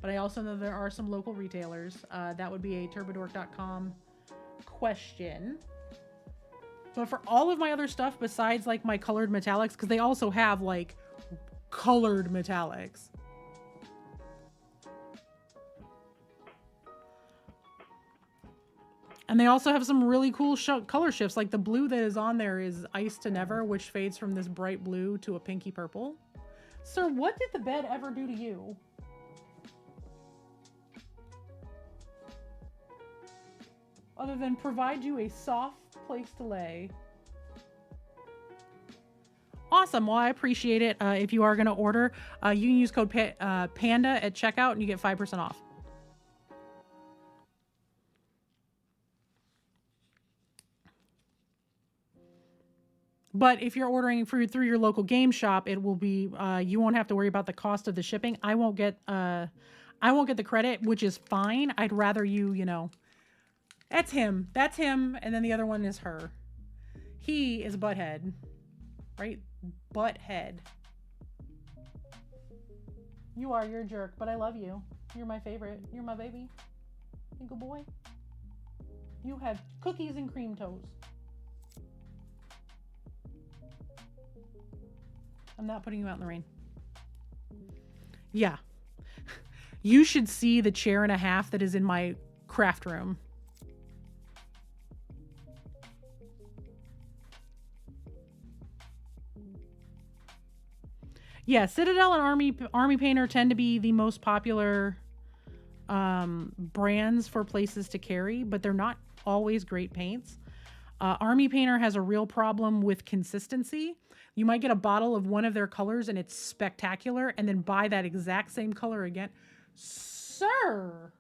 but I also know there are some local retailers. That would be a turbodork.com question. But for all of my other stuff, besides like my colored metallics, because they also have like colored metallics. And they also have some really cool color shifts. Like the blue that is on there is Ice to Never, which fades from this bright blue to a pinky purple. Sir, what did the bed ever do to you? Other than provide you a soft place to lay. Awesome. Well, I appreciate it. If you are going to order, you can use code PANDA at checkout and you get 5% off. But if you're ordering through your local game shop, it will be you won't have to worry about the cost of the shipping. I won't get the credit, which is fine. I'd rather you know. That's him. That's him, and then the other one is her. He is Butthead. Right? Butthead. You're a jerk, but I love you. You're my favorite. You're my baby. Good boy. You have cookies and cream toes. I'm not putting you out in the rain. Yeah. You should see the chair and a half that is in my craft room. Yeah, Citadel and Army Painter tend to be the most popular brands for places to carry, but they're not always great paints. Army Painter has a real problem with consistency. You might get a bottle of one of their colors and it's spectacular, and then buy that exact same color again. Sir!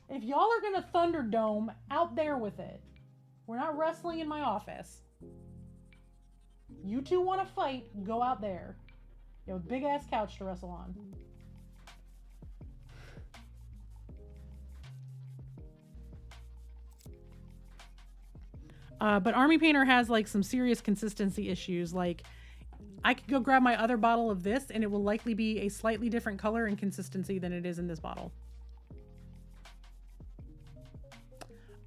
If y'all are gonna Thunderdome, out there with it. We're not wrestling in my office. You two want to fight, go out there. You have a big ass couch to wrestle on. But Army Painter has like some serious consistency issues. Like I could go grab my other bottle of this and it will likely be a slightly different color and consistency than it is in this bottle.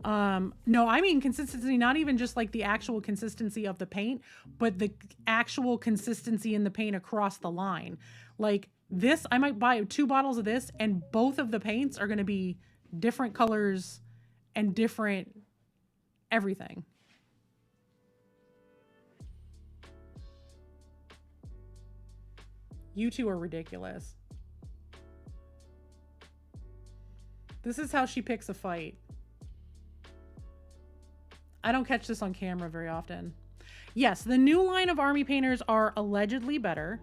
No, I mean consistency, not even just like the actual consistency of the paint, but the actual consistency in the paint across the line. Like this, I might buy 2 bottles of this and both of the paints are going to be different colors and different everything. You two are ridiculous. This is how she picks a fight. I don't catch this on camera very often. Yes, the new line of army painters are allegedly better,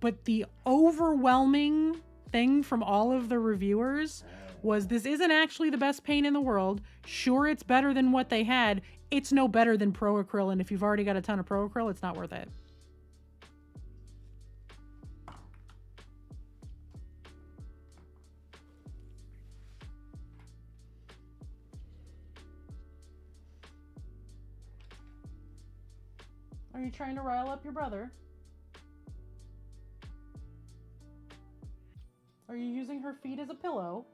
but the overwhelming thing from all of the reviewers was this isn't actually the best paint in the world. Sure, it's better than what they had. It's no better than Pro Acryl, and if you've already got a ton of Pro Acryl, it's not worth it. Are you trying to rile up your brother? Are you using her feet as a pillow?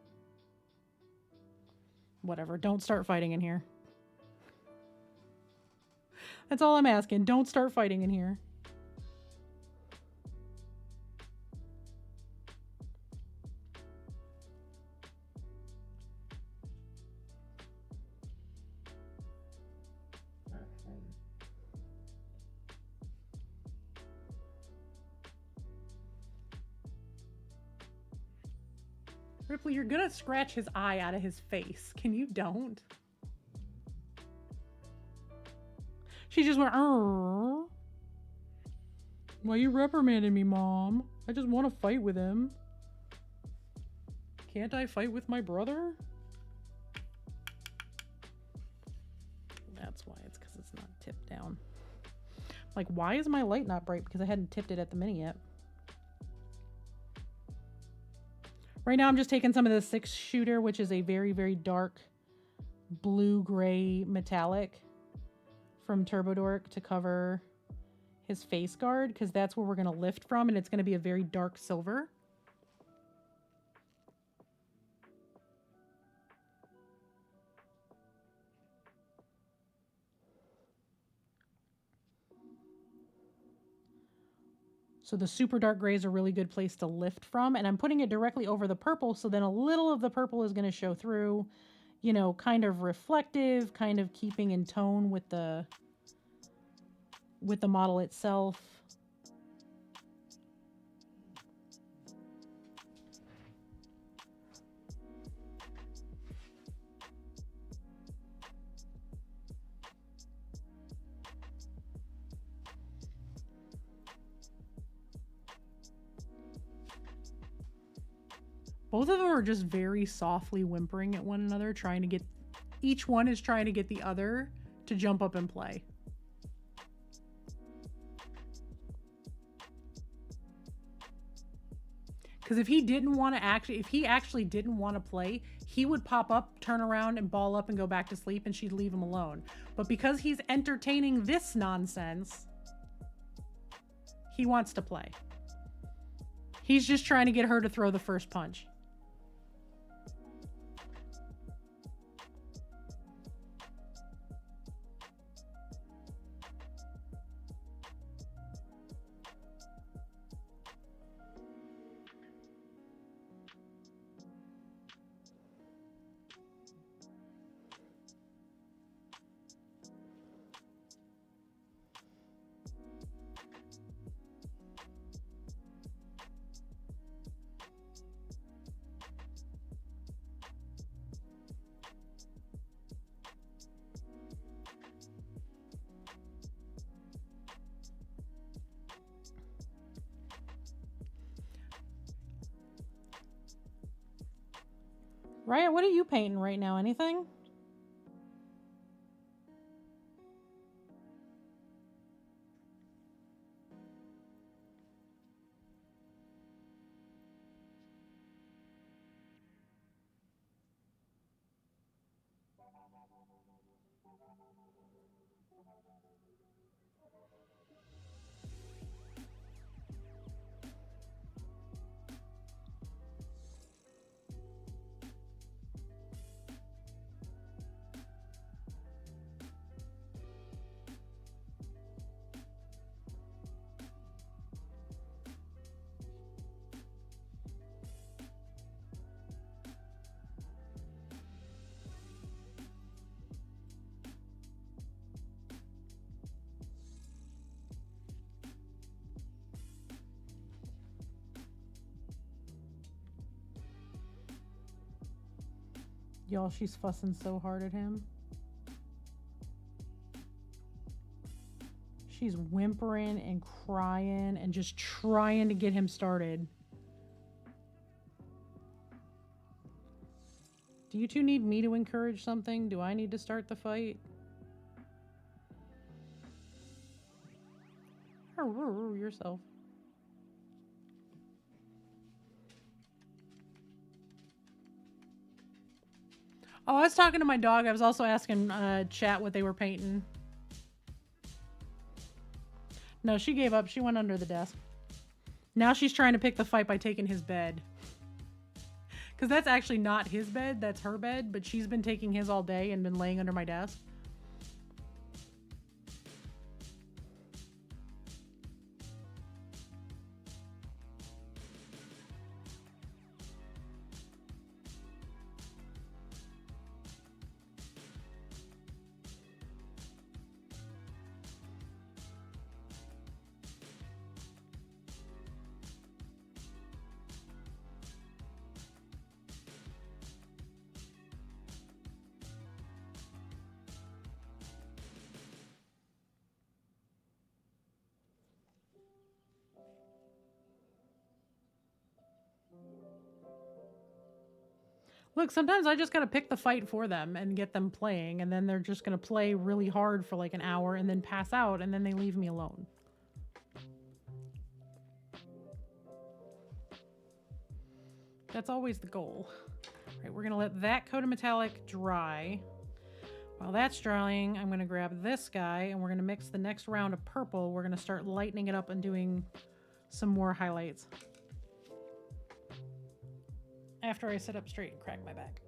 Whatever, don't start fighting in here. That's all I'm asking. Don't start fighting in here. Ripley, you're gonna scratch his eye out of his face. Can you don't? She just went, "Arr." Why you reprimanding me, Mom? I just want to fight with him. Can't I fight with my brother? That's why. It's because it's not tipped down. Like, why is my light not bright? Because I hadn't tipped it at the mini yet. Right now I'm just taking some of the 6-shooter, which is a very, very dark blue-gray metallic from Turbo Dork to cover his face guard, because that's where we're going to lift from, and it's going to be a very dark silver. So the super dark gray is a really good place to lift from, and I'm putting it directly over the purple, so then a little of the purple is going to show through, you know, kind of reflective, kind of keeping in tone with the model itself. Both of them are just very softly whimpering at one another, trying to get, each one is trying to get the other to jump up and play. Because if he didn't want to if he actually didn't want to play, he would pop up, turn around, and ball up and go back to sleep, and she'd leave him alone. But because he's entertaining this nonsense, he wants to play. He's just trying to get her to throw the first punch. Riot, what are you painting right now? Anything? Y'all, she's fussing so hard at him. She's whimpering and crying and just trying to get him started. Do you two need me to encourage something? Do I need to start the fight? Yourself. Oh, I was talking to my dog. I was also asking chat what they were painting. No, she gave up. She went under the desk. Now she's trying to pick the fight by taking his bed. Because that's actually not his bed. That's her bed. But she's been taking his all day and been laying under my desk. Look, sometimes I just gotta pick the fight for them and get them playing, and then they're just gonna play really hard for like an hour and then pass out, and then they leave me alone. That's always the goal. All right, we're gonna let that coat of metallic dry. While that's drying, I'm gonna grab this guy and we're gonna mix the next round of purple. We're gonna start lightening it up and doing some more highlights. After I sit up straight and crack my back.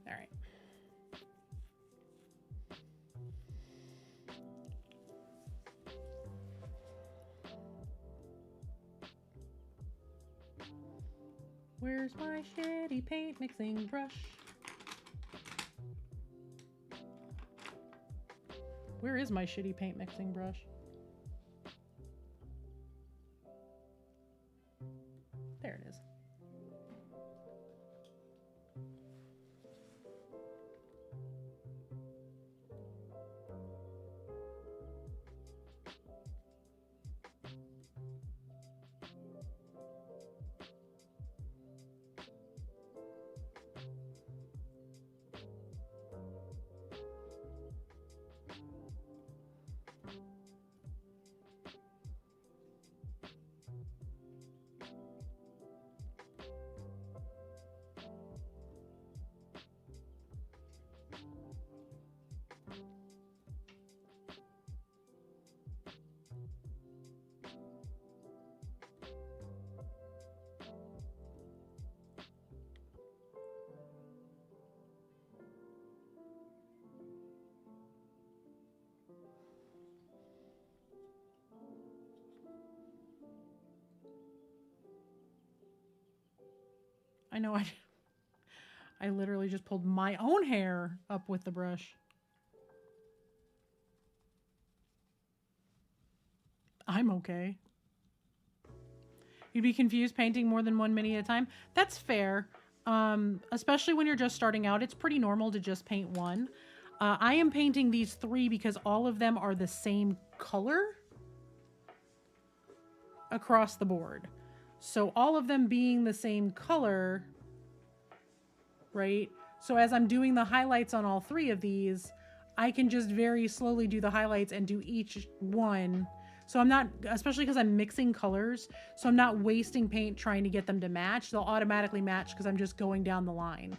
All right. Where's my shitty paint mixing brush? Where is my shitty paint mixing brush? There it is. I know I literally just pulled my own hair up with the brush. I'm okay. You'd be confused painting more than one mini at a time. That's fair. Especially when you're just starting out, it's pretty normal to just paint one. I am painting these 3 because all of them are the same color across the board. So all of them being the same color, right? So as I'm doing the highlights on all 3 of these, I can just very slowly do the highlights and do each one. So I'm not, especially because I'm mixing colors, so I'm not wasting paint trying to get them to match. They'll automatically match because I'm just going down the line.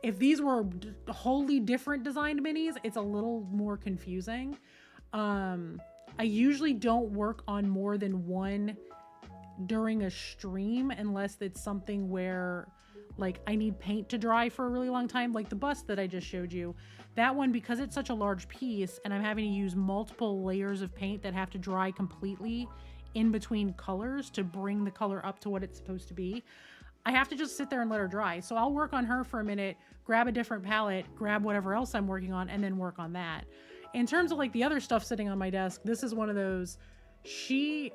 If these were wholly different designed minis, it's a little more confusing. I usually don't work on more than one during a stream unless it's something where like I need paint to dry for a really long time, like the bust that I just showed you. That one, because it's such a large piece and I'm having to use multiple layers of paint that have to dry completely in between colors to bring the color up to what it's supposed to be, I have to just sit there and let her dry. So I'll work on her for a minute, grab a different palette, grab whatever else I'm working on, and then work on that. In terms of like the other stuff sitting on my desk, this is one of those, she,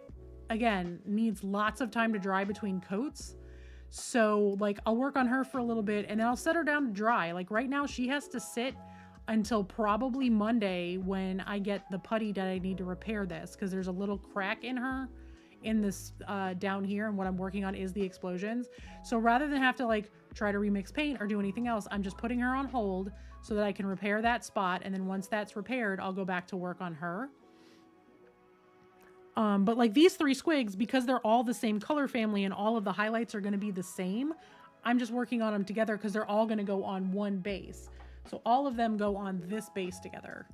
again, needs lots of time to dry between coats. So like I'll work on her for a little bit and then I'll set her down to dry. Like right now she has to sit until probably Monday when I get the putty that I need to repair this, because there's a little crack in her in this down here, and what I'm working on is the explosions. So rather than have to like try to remix paint or do anything else, I'm just putting her on hold so that I can repair that spot, and then once that's repaired, I'll go back to work on her. But like these 3 squigs, because they're all the same color family and all of the highlights are going to be the same, I'm just working on them together because they're all going to go on one base. So all of them go on this base together.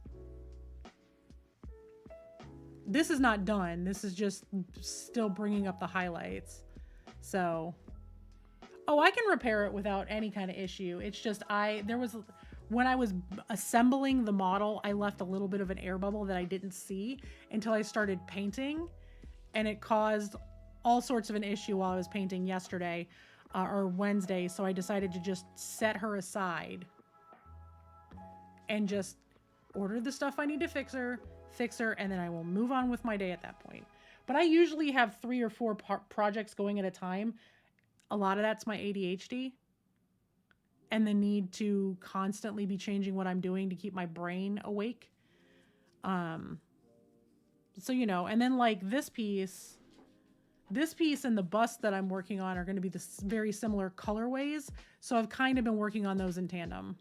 This is not done. This is just still bringing up the highlights. So, oh, I can repair it without any kind of issue. It's just when I was assembling the model, I left a little bit of an air bubble that I didn't see until I started painting, and it caused all sorts of an issue while I was painting yesterday or Wednesday. So I decided to just set her aside and just order the stuff I need to fix her, and then I will move on with my day at that point. But I usually have 3 or 4 projects going at a time. A lot of that's my ADHD and the need to constantly be changing what I'm doing to keep my brain awake. So, you know, and then like this piece and the bust that I'm working on are going to be the very similar colorways. So I've kind of been working on those in tandem.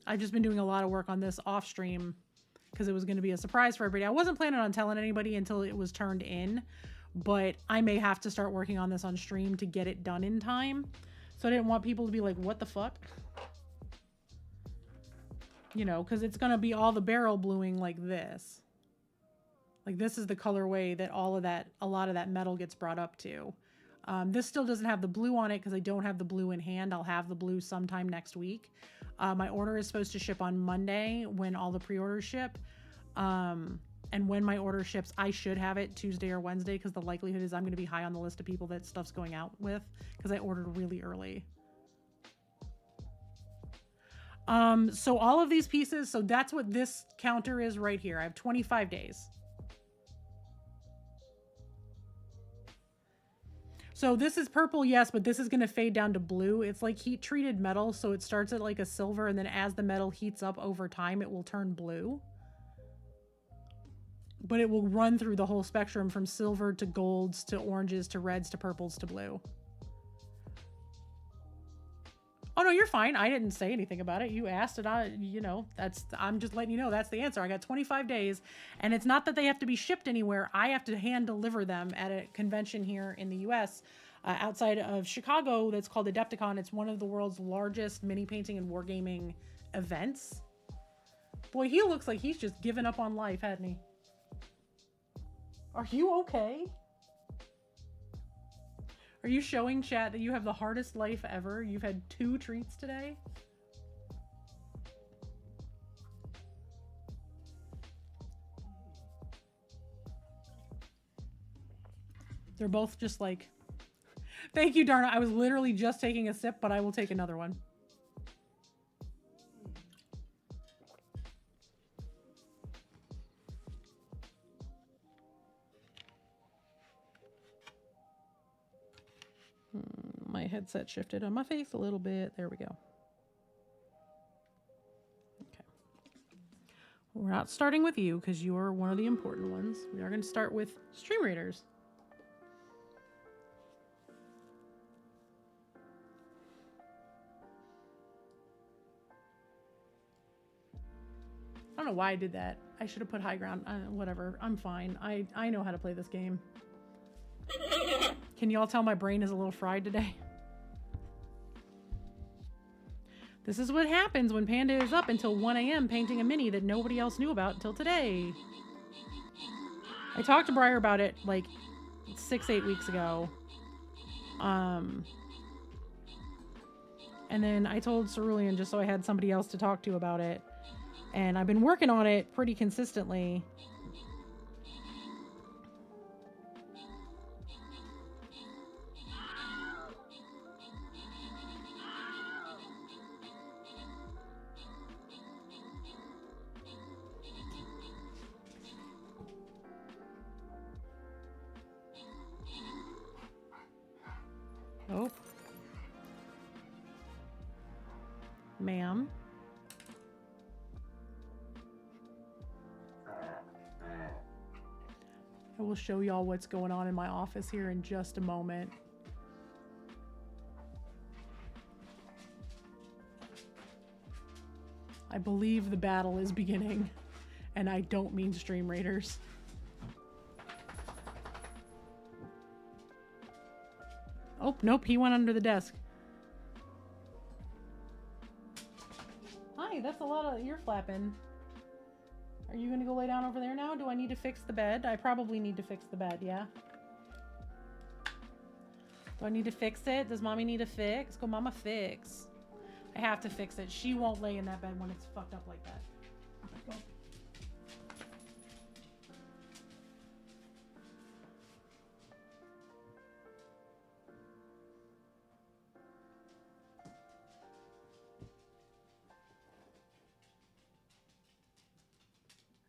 I've just been doing a lot of work on this off stream because it was going to be a surprise for everybody. I wasn't planning on telling anybody until it was turned in, but I may have to start working on this on stream to get it done in time. So I didn't want people to be like, what the fuck? You know, because it's going to be all the barrel bluing like this. Like this is the colorway that a lot of that metal gets brought up to. This still doesn't have the blue on it because I don't have the blue in hand. I'll have the blue sometime next week. My order is supposed to ship on Monday when all the pre-orders ship. And when my order ships, I should have it Tuesday or Wednesday because the likelihood is I'm going to be high on the list of people that stuff's going out with because I ordered really early. So all of these pieces, so that's what this counter is right here. I have 25 days. So this is purple, yes, but this is going to fade down to blue. It's like heat treated metal. So it starts at like a silver, and then as the metal heats up over time, it will turn blue. But it will run through the whole spectrum from silver to golds to oranges to reds to purples to blue. Oh no, you're fine. I didn't say anything about it. You asked, and I'm just letting you know that's the answer. I got 25 days, and it's not that they have to be shipped anywhere. I have to hand deliver them at a convention here in the U.S. Outside of Chicago that's called Adepticon. It's one of the world's largest mini painting and wargaming events. Boy, he looks like he's just given up on life, hasn't he? Are you okay? Are you showing chat that you have the hardest life ever? You've had 2 treats today? They're both just like, thank you, Darna. I was literally just taking a sip, but I will take another one. My headset shifted on my face a little bit. There we go. Okay. We're not starting with you because you are one of the important ones. We are going to start with stream readers. I don't know why I did that. I should have put high ground. Whatever. I'm fine. I know how to play this game. Can you all tell my brain is a little fried today? This is what happens when Panda is up until 1 a.m. painting a mini that nobody else knew about until today. I talked to Briar about it like 6-8 weeks ago. And then I told Cerulean just so I had somebody else to talk to about it. And I've been working on it pretty consistently. Oh. Ma'am. I will show y'all what's going on in my office here in just a moment. I believe the battle is beginning, and I don't mean Stream Raiders. Oh, nope, he went under the desk. Hi, that's a lot of ear flapping. Are you gonna go lay down over there now? Do I need to fix the bed? I probably need to fix the bed, yeah? Do I need to fix it? Does mommy need a fix? Go mama fix. I have to fix it. She won't lay in that bed when it's fucked up like that. Go.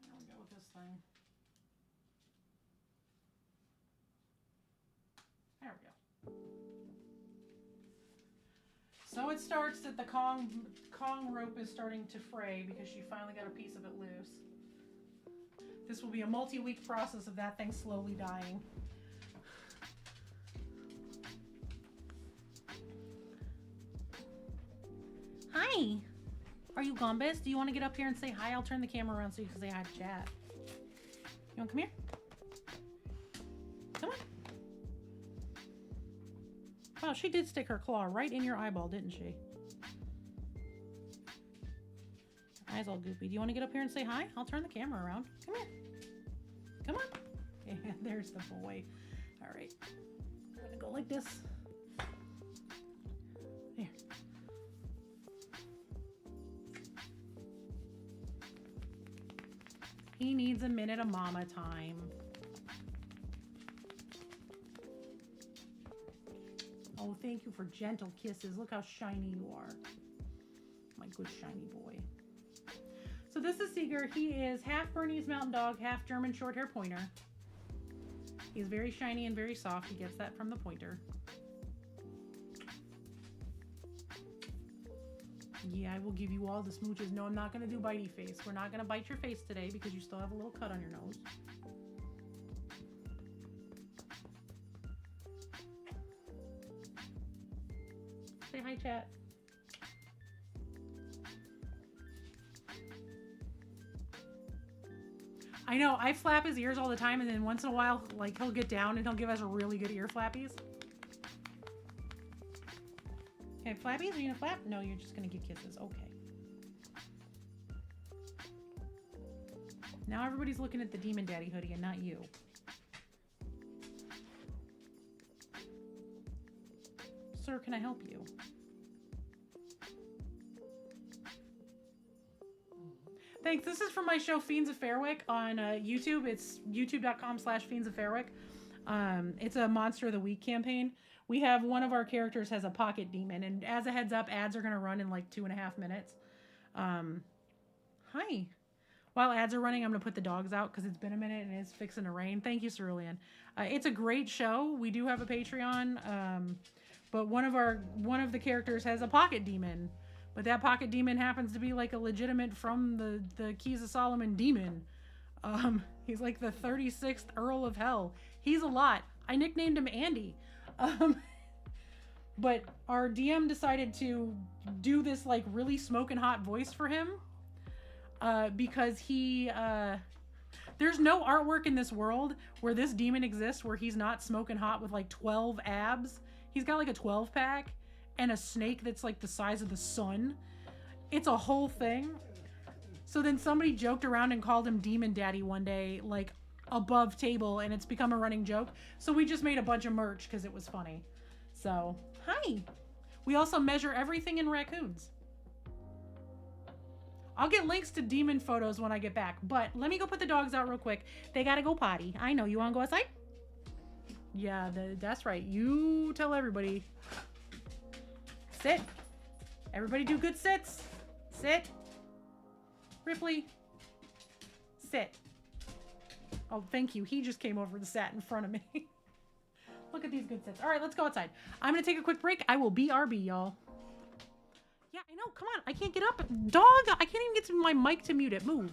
There we go with this thing. There we go. So it starts that the Kong rope is starting to fray because she finally got a piece of it loose. This will be a multi-week process of that thing slowly dying. Hi! Are you Gombus? Do you want to get up here and say hi? I'll turn the camera around so you can say hi to chat. You want to come here? Come on. Wow, she did stick her claw right in your eyeball, didn't she? Her eyes all goopy. Do you want to get up here and say hi? I'll turn the camera around. Come here. Come on. Yeah, there's the boy. All right. I'm going to go like this. Here. He needs a minute of mama time. Oh, thank you for gentle kisses. Look how shiny you are. My good shiny boy. So this is Seeger. He is half Bernese Mountain Dog, half German Shorthair Pointer. He's very shiny and very soft. He gets that from the pointer. Yeah, I will give you all the smooches. No, I'm not going to do bitey face. We're not going to bite your face today because you still have a little cut on your nose. Say hi, chat. I know, I flap his ears all the time, and then once in a while, like, he'll get down and he'll give us a really good ear flappies. Okay, flappies, are you gonna flap? No, you're just gonna give kisses. Okay. Now everybody's looking at the Demon Daddy hoodie and not you. Sir, can I help you? Thanks. This is from my show Fiends of Fairwick on YouTube. It's youtube.com/Fiends of Fairwick. It's a Monster of the Week campaign. We have one of our characters has a pocket demon, and as a heads up, ads are going to run in like 2.5 minutes. Hi. While ads are running, I'm going to put the dogs out because it's been a minute and it's fixing to rain. Thank you, Cerulean. It's a great show. We do have a Patreon, but one of the characters has a pocket demon. But that pocket demon happens to be like a legitimate from the Keys of Solomon demon. He's like the 36th Earl of Hell. He's a lot. I nicknamed him Andy. But our DM decided to do this like really smoking hot voice for him. Because there's no artwork in this world where this demon exists where he's not smoking hot with like 12 abs. He's got like a 12 pack. And a snake that's like the size of the sun. It's a whole thing. So then somebody joked around and called him Demon Daddy one day, like above table, and it's become a running joke. So we just made a bunch of merch because it was funny. So, hi. We also measure everything in raccoons. I'll get links to demon photos when I get back, but let me go put the dogs out real quick. They gotta go potty. I know. You wanna go outside? Yeah, that's right. You tell everybody. Sit. Everybody do good sits. Sit. Ripley. Sit. Oh, thank you. He just came over and sat in front of me. Look at these good sets. All right, let's go outside. I'm gonna take a quick break. I will BRB, y'all. Yeah, I know. Come on. I can't get up. Dog, I can't even get to my mic to mute it. Move.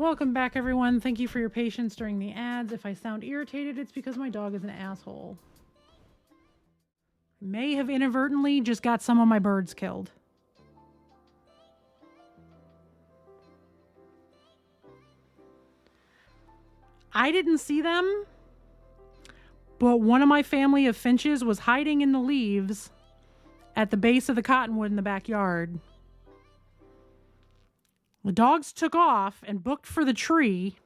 Welcome back, everyone. Thank you for your patience during the ads. If I sound irritated, it's because my dog is an asshole. May have inadvertently just got some of my birds killed. I didn't see them, but one of my family of finches was hiding in the leaves at the base of the cottonwood in the backyard. The dogs took off and booked for the tree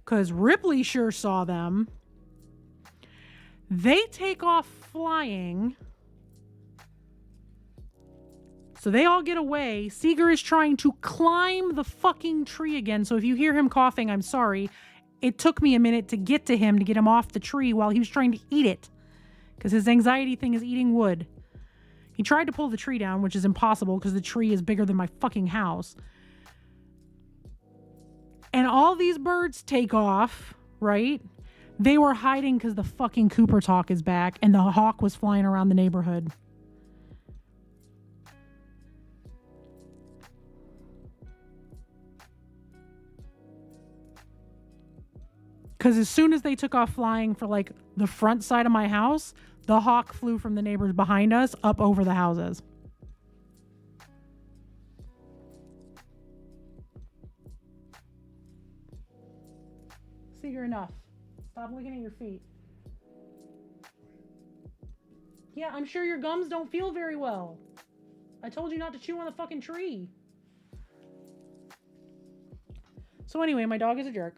because Ripley sure saw them. They take off flying. So they all get away. Seeger is trying to climb the fucking tree again. So if you hear him coughing, I'm sorry. It took me a minute to get to him, to get him off the tree while he was trying to eat it. Because his anxiety thing is eating wood. He tried to pull the tree down, which is impossible because the tree is bigger than my fucking house. And all these birds take off, right? They were hiding because the fucking Cooper Talk is back and the hawk was flying around the neighborhood. Because as soon as they took off flying for like the front side of my house, the hawk flew from the neighbors behind us up over the houses. Seeger, enough. Stop looking at your feet. Yeah, I'm sure your gums don't feel very well. I told you not to chew on the fucking tree. So anyway, my dog is a jerk.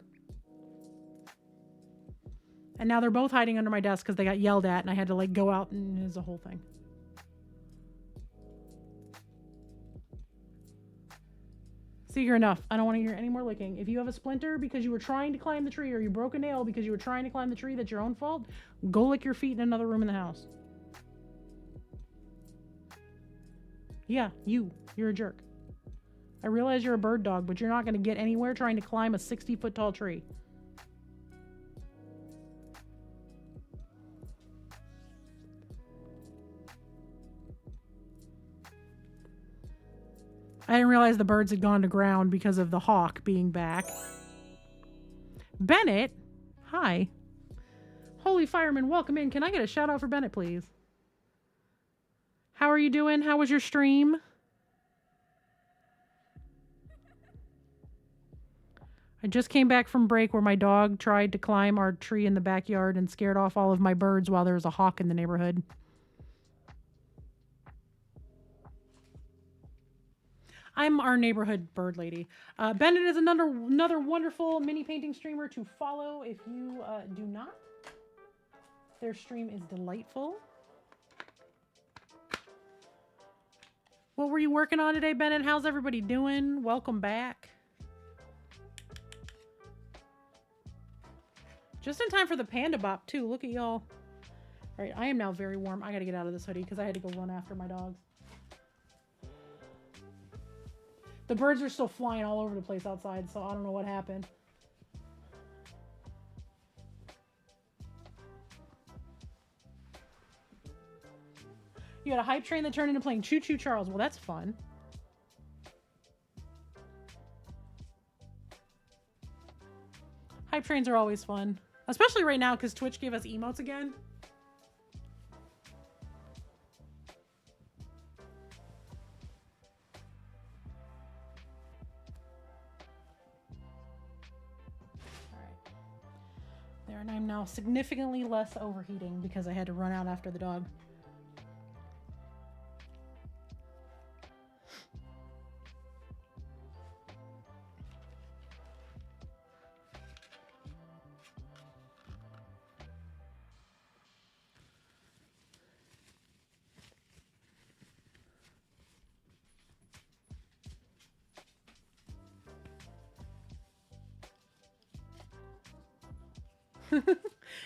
And now they're both hiding under my desk because they got yelled at and I had to like go out and it was a whole thing. Seeger, enough. I don't want to hear any more licking. If you have a splinter because you were trying to climb the tree or you broke a nail because you were trying to climb the tree, that's your own fault. Go lick your feet in another room in the house. Yeah, you're a jerk. I realize you're a bird dog, but you're not going to get anywhere trying to climb a 60-foot tall tree. I didn't realize the birds had gone to ground because of the hawk being back. Bennett? Hi. Holy Fireman, welcome in. Can I get a shout out for Bennett, please? How are you doing? How was your stream? I just came back from break where my dog tried to climb our tree in the backyard and scared off all of my birds while there was a hawk in the neighborhood. I'm our neighborhood bird lady. Bennett is another wonderful mini painting streamer to follow if you do not. Their stream is delightful. What were you working on today, Bennett? How's everybody doing? Welcome back. Just in time for the panda bop, too. Look at y'all. All right, I am now very warm. I gotta get out of this hoodie because I had to go run after my dogs. The birds are still flying all over the place outside, so I don't know what happened. You had a hype train that turned into playing Choo Choo Charles. Well, that's fun. Hype trains are always fun. Especially right now because Twitch gave us emotes again. There, and I'm now significantly less overheating because I had to run out after the dog.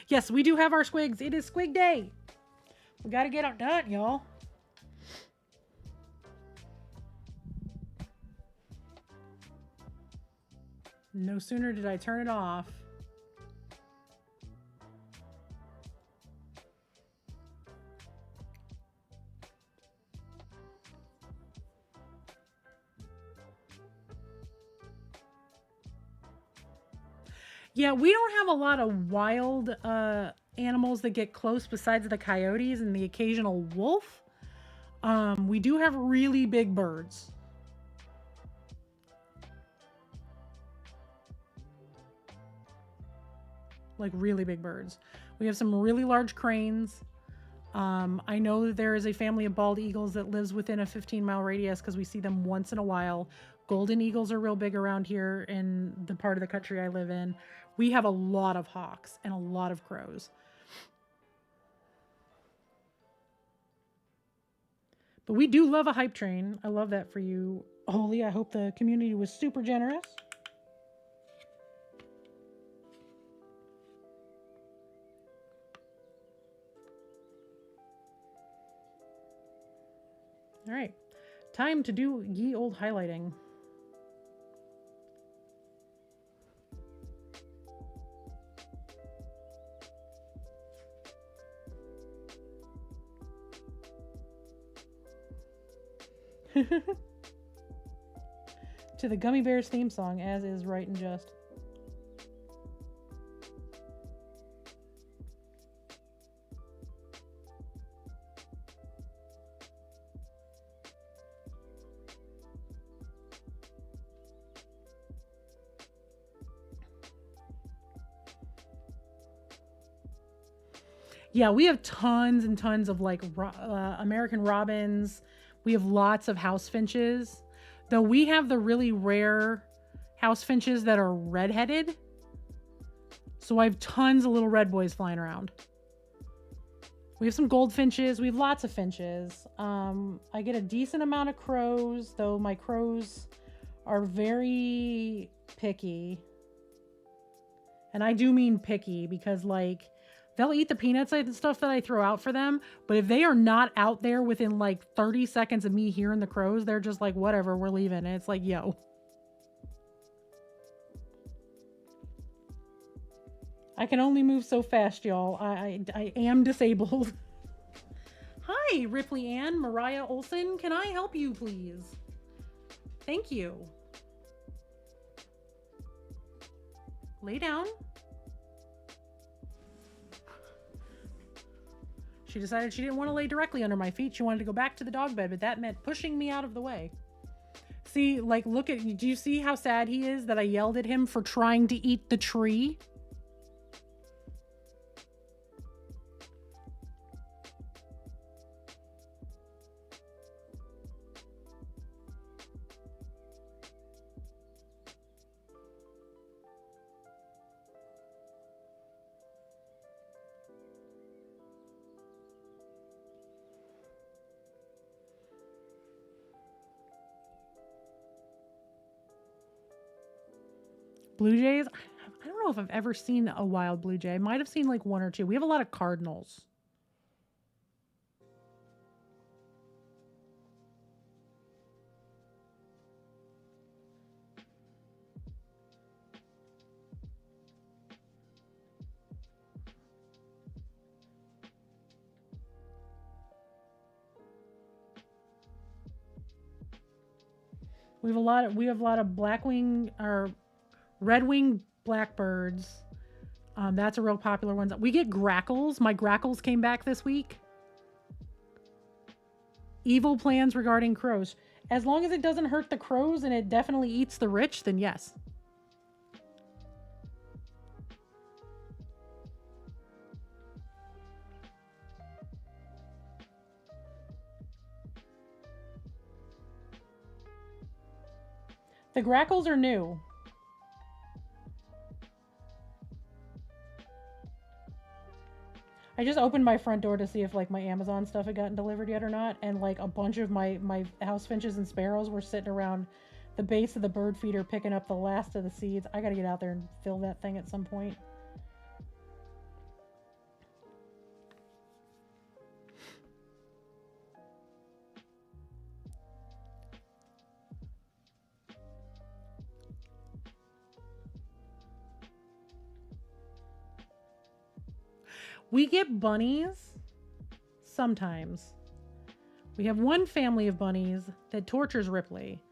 Yes, we do have our squigs. It is squig day. We gotta get it done, y'all. No sooner did I turn it off. Yeah, we don't have a lot of wild animals that get close besides the coyotes and the occasional wolf. We do have really big birds. Like really big birds. We have some really large cranes. I know that there is a family of bald eagles that lives within a 15-mile radius because we see them once in a while. Golden eagles are real big around here in the part of the country I live in. We have a lot of hawks and a lot of crows. But we do love a hype train. I love that for you, Holy. I hope the community was super generous. All right, time to do ye old highlighting. To the Gummy Bears theme song, as is right and just. Yeah, we have tons and tons of like American robins. We have lots of house finches, though we have the really rare house finches that are redheaded. So I have tons of little red boys flying around. We have some goldfinches. We have lots of finches. I get a decent amount of crows, though my crows are very picky. And I do mean picky because like they'll eat the peanuts and stuff that I throw out for them. But if they are not out there within like 30 seconds of me hearing the crows, they're just like, whatever, we're leaving. And it's like, yo. I can only move so fast, y'all. I am disabled. Hi, Ripley Ann, Mariah Olson. Can I help you, please? Thank you. Lay down. She decided she didn't want to lay directly under my feet. She wanted to go back to the dog bed, but that meant pushing me out of the way. See, like, look at, do you see how sad he is that I yelled at him for trying to eat the tree? Blue jays? I don't know if I've ever seen a wild blue jay. I might have seen like one or two. We have a lot of cardinals. We have a lot of blackwing or red-winged blackbirds. That's a real popular one. We get grackles. My grackles came back this week. Evil plans regarding crows. As long as it doesn't hurt the crows and it definitely eats the rich, then yes. The grackles are new. I just opened my front door to see if like my Amazon stuff had gotten delivered yet or not, and like a bunch of my house finches and sparrows were sitting around the base of the bird feeder picking up the last of the seeds. I gotta get out there and fill that thing at some point. We get bunnies sometimes. We have one family of bunnies that tortures Ripley.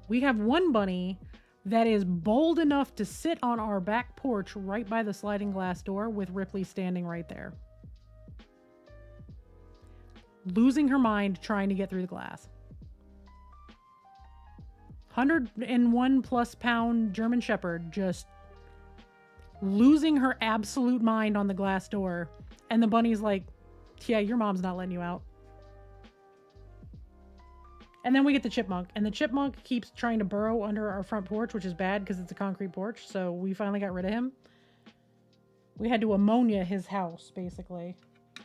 We have one bunny that is bold enough to sit on our back porch right by the sliding glass door with Ripley standing right there, losing her mind trying to get through the glass. 101 plus pound German Shepherd just losing her absolute mind on the glass door. And the bunny's like, yeah, your mom's not letting you out. And then we get the chipmunk, and the chipmunk keeps trying to burrow under our front porch, which is bad because it's a concrete porch. So we finally got rid of him. We had to ammonia his house, basically,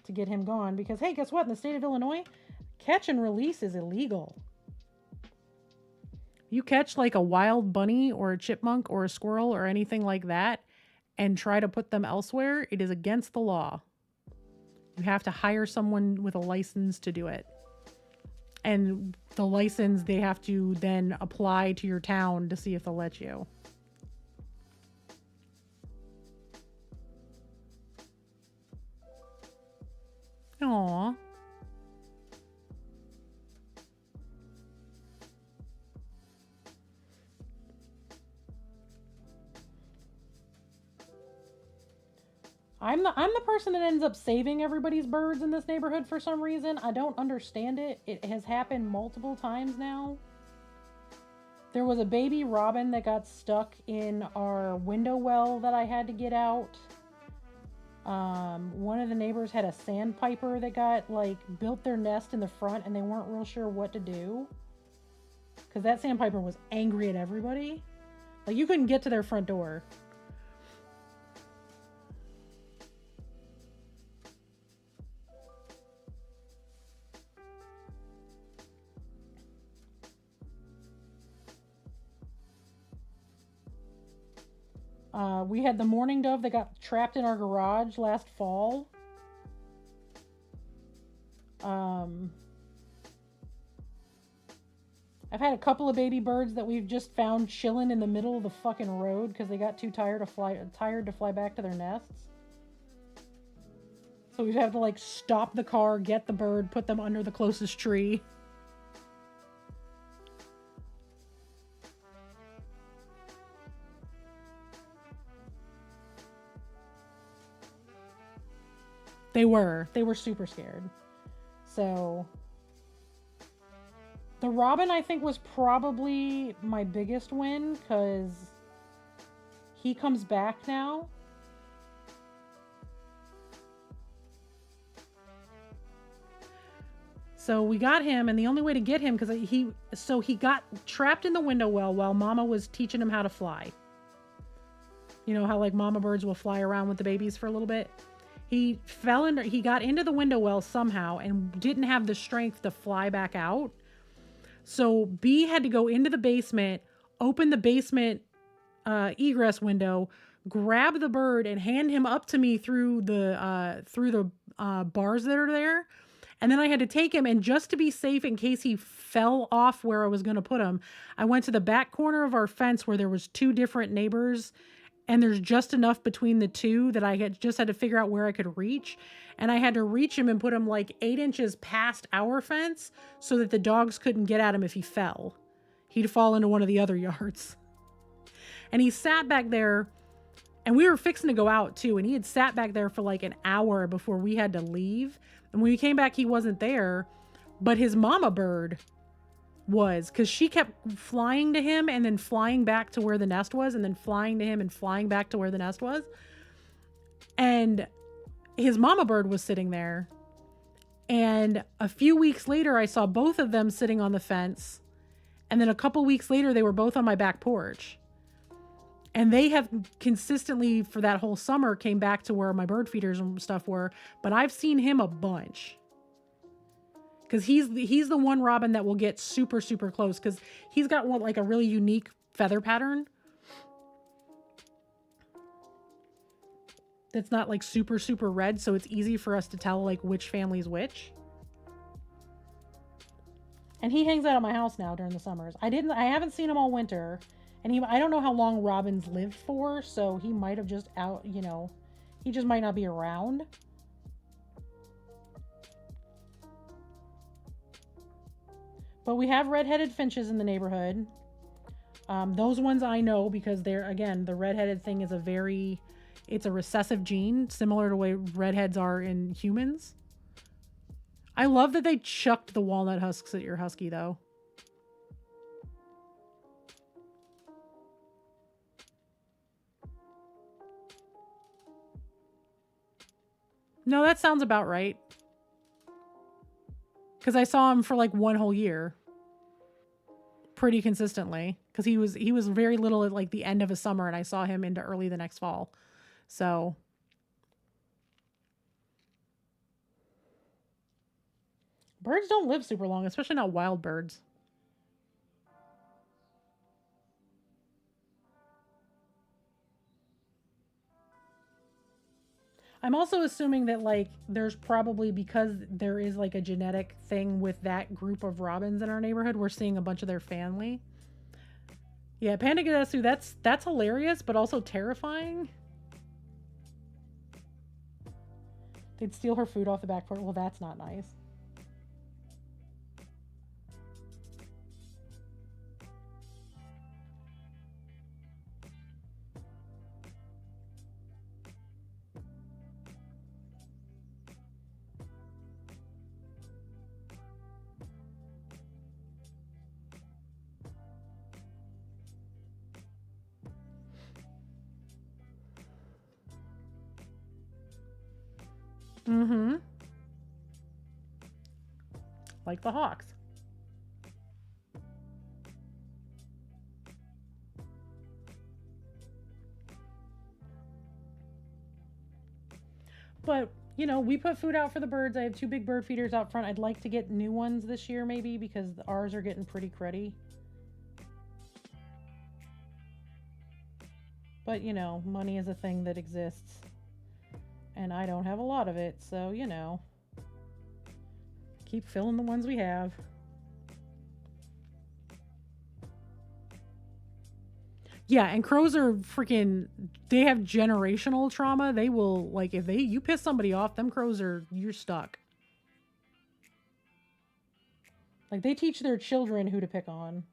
to get him gone. Because, hey, guess what? In the state of Illinois, catch and release is illegal. You catch like a wild bunny or a chipmunk or a squirrel or anything like that and try to put them elsewhere, it is against the law. You have to hire someone with a license to do it. And the license they have to then apply to your town to see if they'll let you. Aww. I'm the person that ends up saving everybody's birds in this neighborhood for some reason. I don't understand it. It has happened multiple times now. There was a baby robin that got stuck in our window well that I had to get out. One of the neighbors had a sandpiper that got built their nest in the front and they weren't real sure what to do. Because that sandpiper was angry at everybody. Like, you couldn't get to their front door. We had the mourning dove that got trapped in our garage last fall. I've had a couple of baby birds that we've just found chilling in the middle of the fucking road because they got too tired to fly back to their nests. So we have to stop the car, get the bird, put them under the closest tree. They were super scared. So the robin, I think, was probably my biggest win because he comes back now. So we got him, and the only way to get him, because he got trapped in the window well while Mama was teaching him how to fly. You know how mama birds will fly around with the babies for a little bit? He got into the window well somehow and didn't have the strength to fly back out. So B had to go into the basement, open the basement egress window, grab the bird and hand him up to me through the bars that are there. And then I had to take him, and just to be safe in case he fell off where I was going to put him, I went to the back corner of our fence where there was two different neighbors. And there's just enough between the two that I had to figure out where I could reach. And I had to reach him and put him 8 inches past our fence so that the dogs couldn't get at him if he fell. He'd fall into one of the other yards. And he sat back there, and we were fixing to go out too. And he had sat back there for an hour before we had to leave. And when we came back, he wasn't there, but his mama bird was, because she kept flying to him and then flying back to where the nest was and then flying to him and flying back to where the nest was. And his mama bird was sitting there. And a few weeks later, I saw both of them sitting on the fence. And then a couple weeks later, they were both on my back porch. And they have consistently, for that whole summer, came back to where my bird feeders and stuff were. But I've seen him a bunch. Because he's the one robin that will get super, super close. Because he's got a really unique feather pattern. That's not super, super red. So it's easy for us to tell which family's which. And he hangs out at my house now during the summers. I haven't seen him all winter. And I don't know how long robins live for. So he might have just he just might not be around. But we have red-headed finches in the neighborhood. Those ones I know because they're, again, the redheaded thing is it's a recessive gene, similar to the way redheads are in humans. I love that they chucked the walnut husks at your husky, though. No, that sounds about right. Because I saw him for like one whole year. Pretty consistently. Because he was very little at like the end of a summer, and I saw him into early the next fall. So birds don't live super long, especially not wild birds. I'm also assuming that like there's probably, because there is like a genetic thing with that group of robins in our neighborhood, we're seeing a bunch of their family. Yeah, Panda Gadesu, that's hilarious, but also terrifying. They'd steal her food off the back porch. Well, that's not nice. Mm-hmm. Like the hawks. But, we put food out for the birds. I have two big bird feeders out front. I'd like to get new ones this year, maybe, because ours are getting pretty cruddy. But, money is a thing that exists. And I don't have a lot of it, so, keep filling the ones we have. Yeah, and crows are freaking, they have generational trauma. They will, like, if you piss somebody off, them crows you're stuck. Like, they teach their children who to pick on.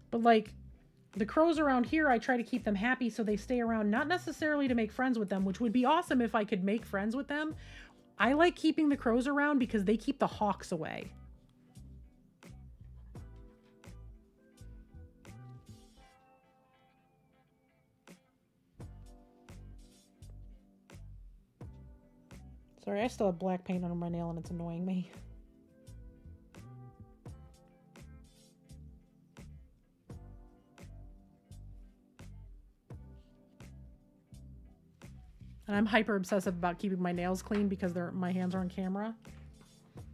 But, like, the crows around here, I try to keep them happy so they stay around, not necessarily to make friends with them, which would be awesome if I could make friends with them. I like keeping the crows around because they keep the hawks away. Sorry, I still have black paint under my nail and it's annoying me. And I'm hyper obsessive about keeping my nails clean because my hands are on camera.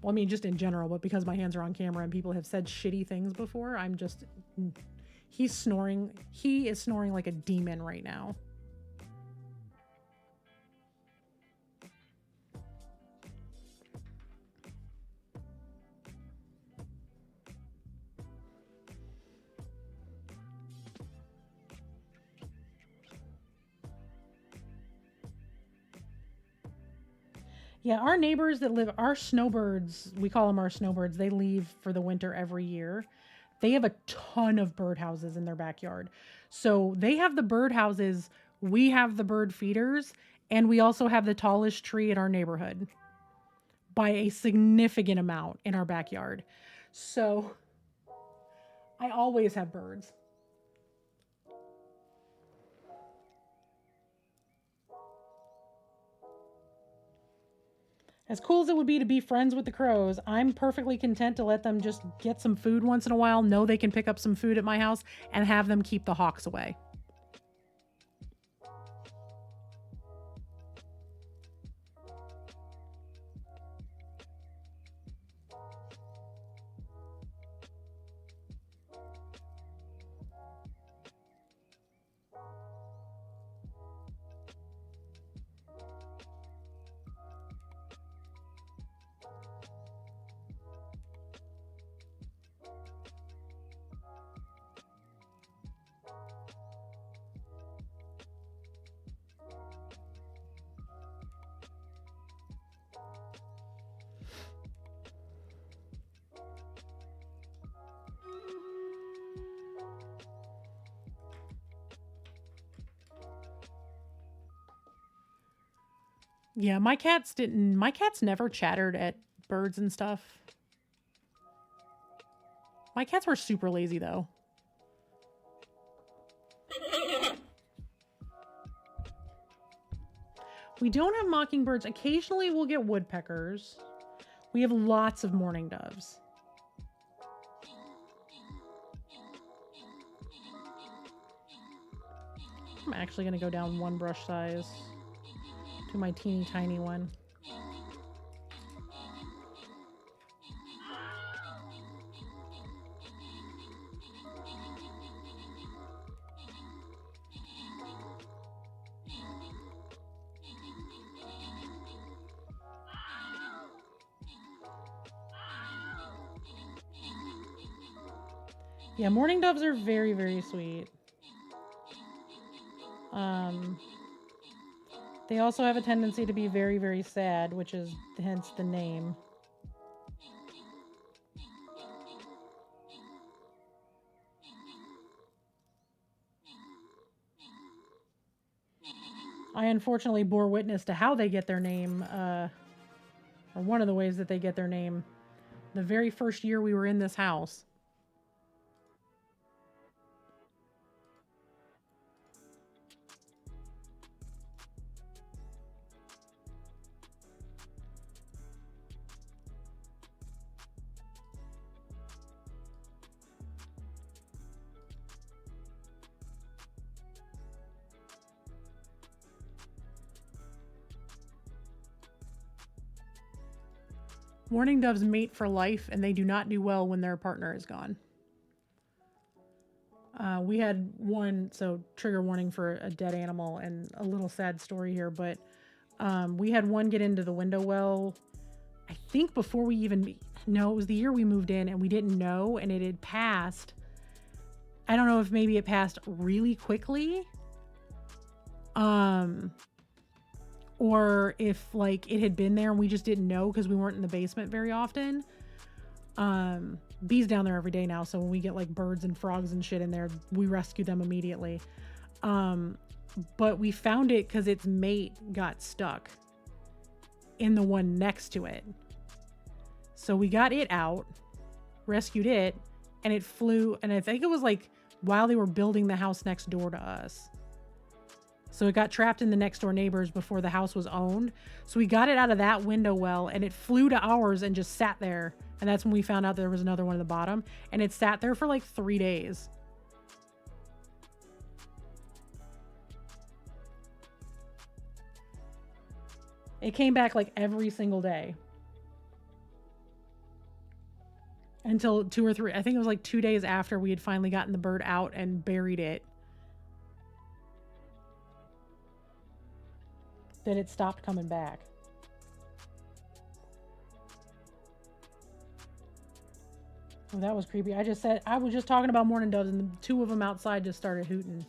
Well, I mean, just in general, but because my hands are on camera and people have said shitty things before, I'm just... He's snoring. He is snoring like a demon right now. Yeah, our neighbors that live, our snowbirds, we call them our snowbirds, they leave for the winter every year. They have a ton of birdhouses in their backyard. So they have the birdhouses, we have the bird feeders, and we also have the tallest tree in our neighborhood by a significant amount in our backyard. So I always have birds. As cool as it would be to be friends with the crows, I'm perfectly content to let them just get some food once in a while, know they can pick up some food at my house, and have them keep the hawks away. Yeah, my cats didn't. My cats never chattered at birds and stuff. My cats were super lazy though. We don't have mockingbirds. Occasionally we'll get woodpeckers. We have lots of mourning doves. I'm actually going to go down one brush size to my teeny tiny one. Yeah, mourning doves are very, very sweet. They also have a tendency to be very, very sad, which is hence the name. I unfortunately bore witness to how they get their name, or one of the ways that they get their name, the very first year we were in this house. Mourning doves mate for life, and they do not do well when their partner is gone. We had one, so trigger warning for a dead animal and a little sad story here, but we had one get into the window well, I think before we even, no, it was the year we moved in and we didn't know, and it had passed. I don't know if maybe it passed really quickly. Or if like it had been there and we just didn't know because we weren't in the basement very often. Bees down there every day now, so when we get like birds and frogs and shit in there, we rescue them immediately. But we found it because its mate got stuck in the one next to it. So we got it out, rescued it, and it flew, and I think it was like while they were building the house next door to us. So it got trapped in the next door neighbors before the house was owned. So we got it out of that window well, and it flew to ours and just sat there. And that's when we found out there was another one at the bottom. And it sat there for like 3 days. It came back like every single day. Until 2 or 3, I think it was like 2 days after we had finally gotten the bird out and buried it, that it stopped coming back. Oh, that was creepy. I was just talking about mourning doves, and the 2 of them outside just started hooting.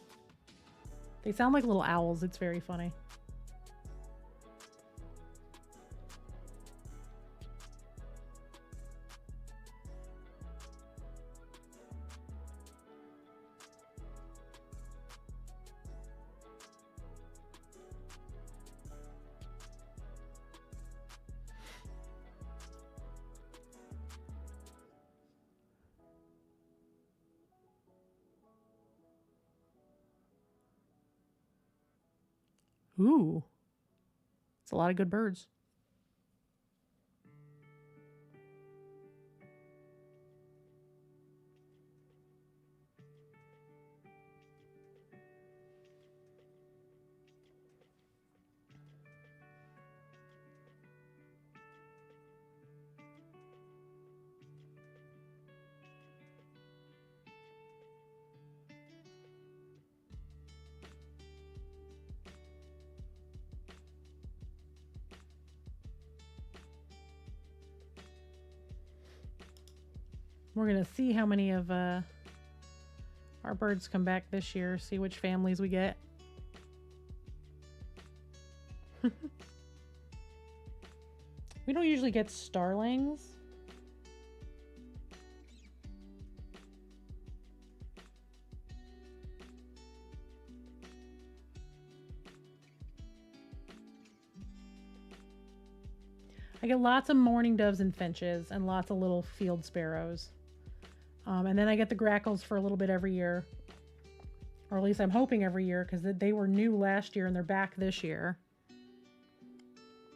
They sound like little owls. It's very funny. Ooh. It's a lot of good birds. We're going to see how many of our birds come back this year, see which families we get. We don't usually get starlings. I get lots of mourning doves and finches and lots of little field sparrows. And then I get the grackles for a little bit every year. Or at least I'm hoping every year, because they were new last year and they're back this year.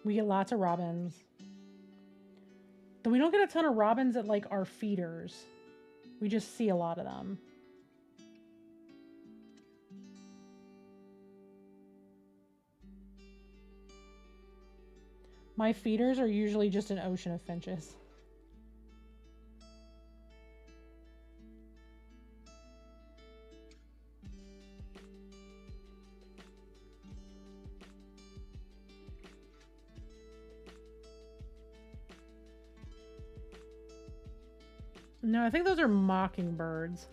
We get lots of robins. Though we don't get a ton of robins at like our feeders. We just see a lot of them. My feeders are usually just an ocean of finches. No, I think those are mockingbirds.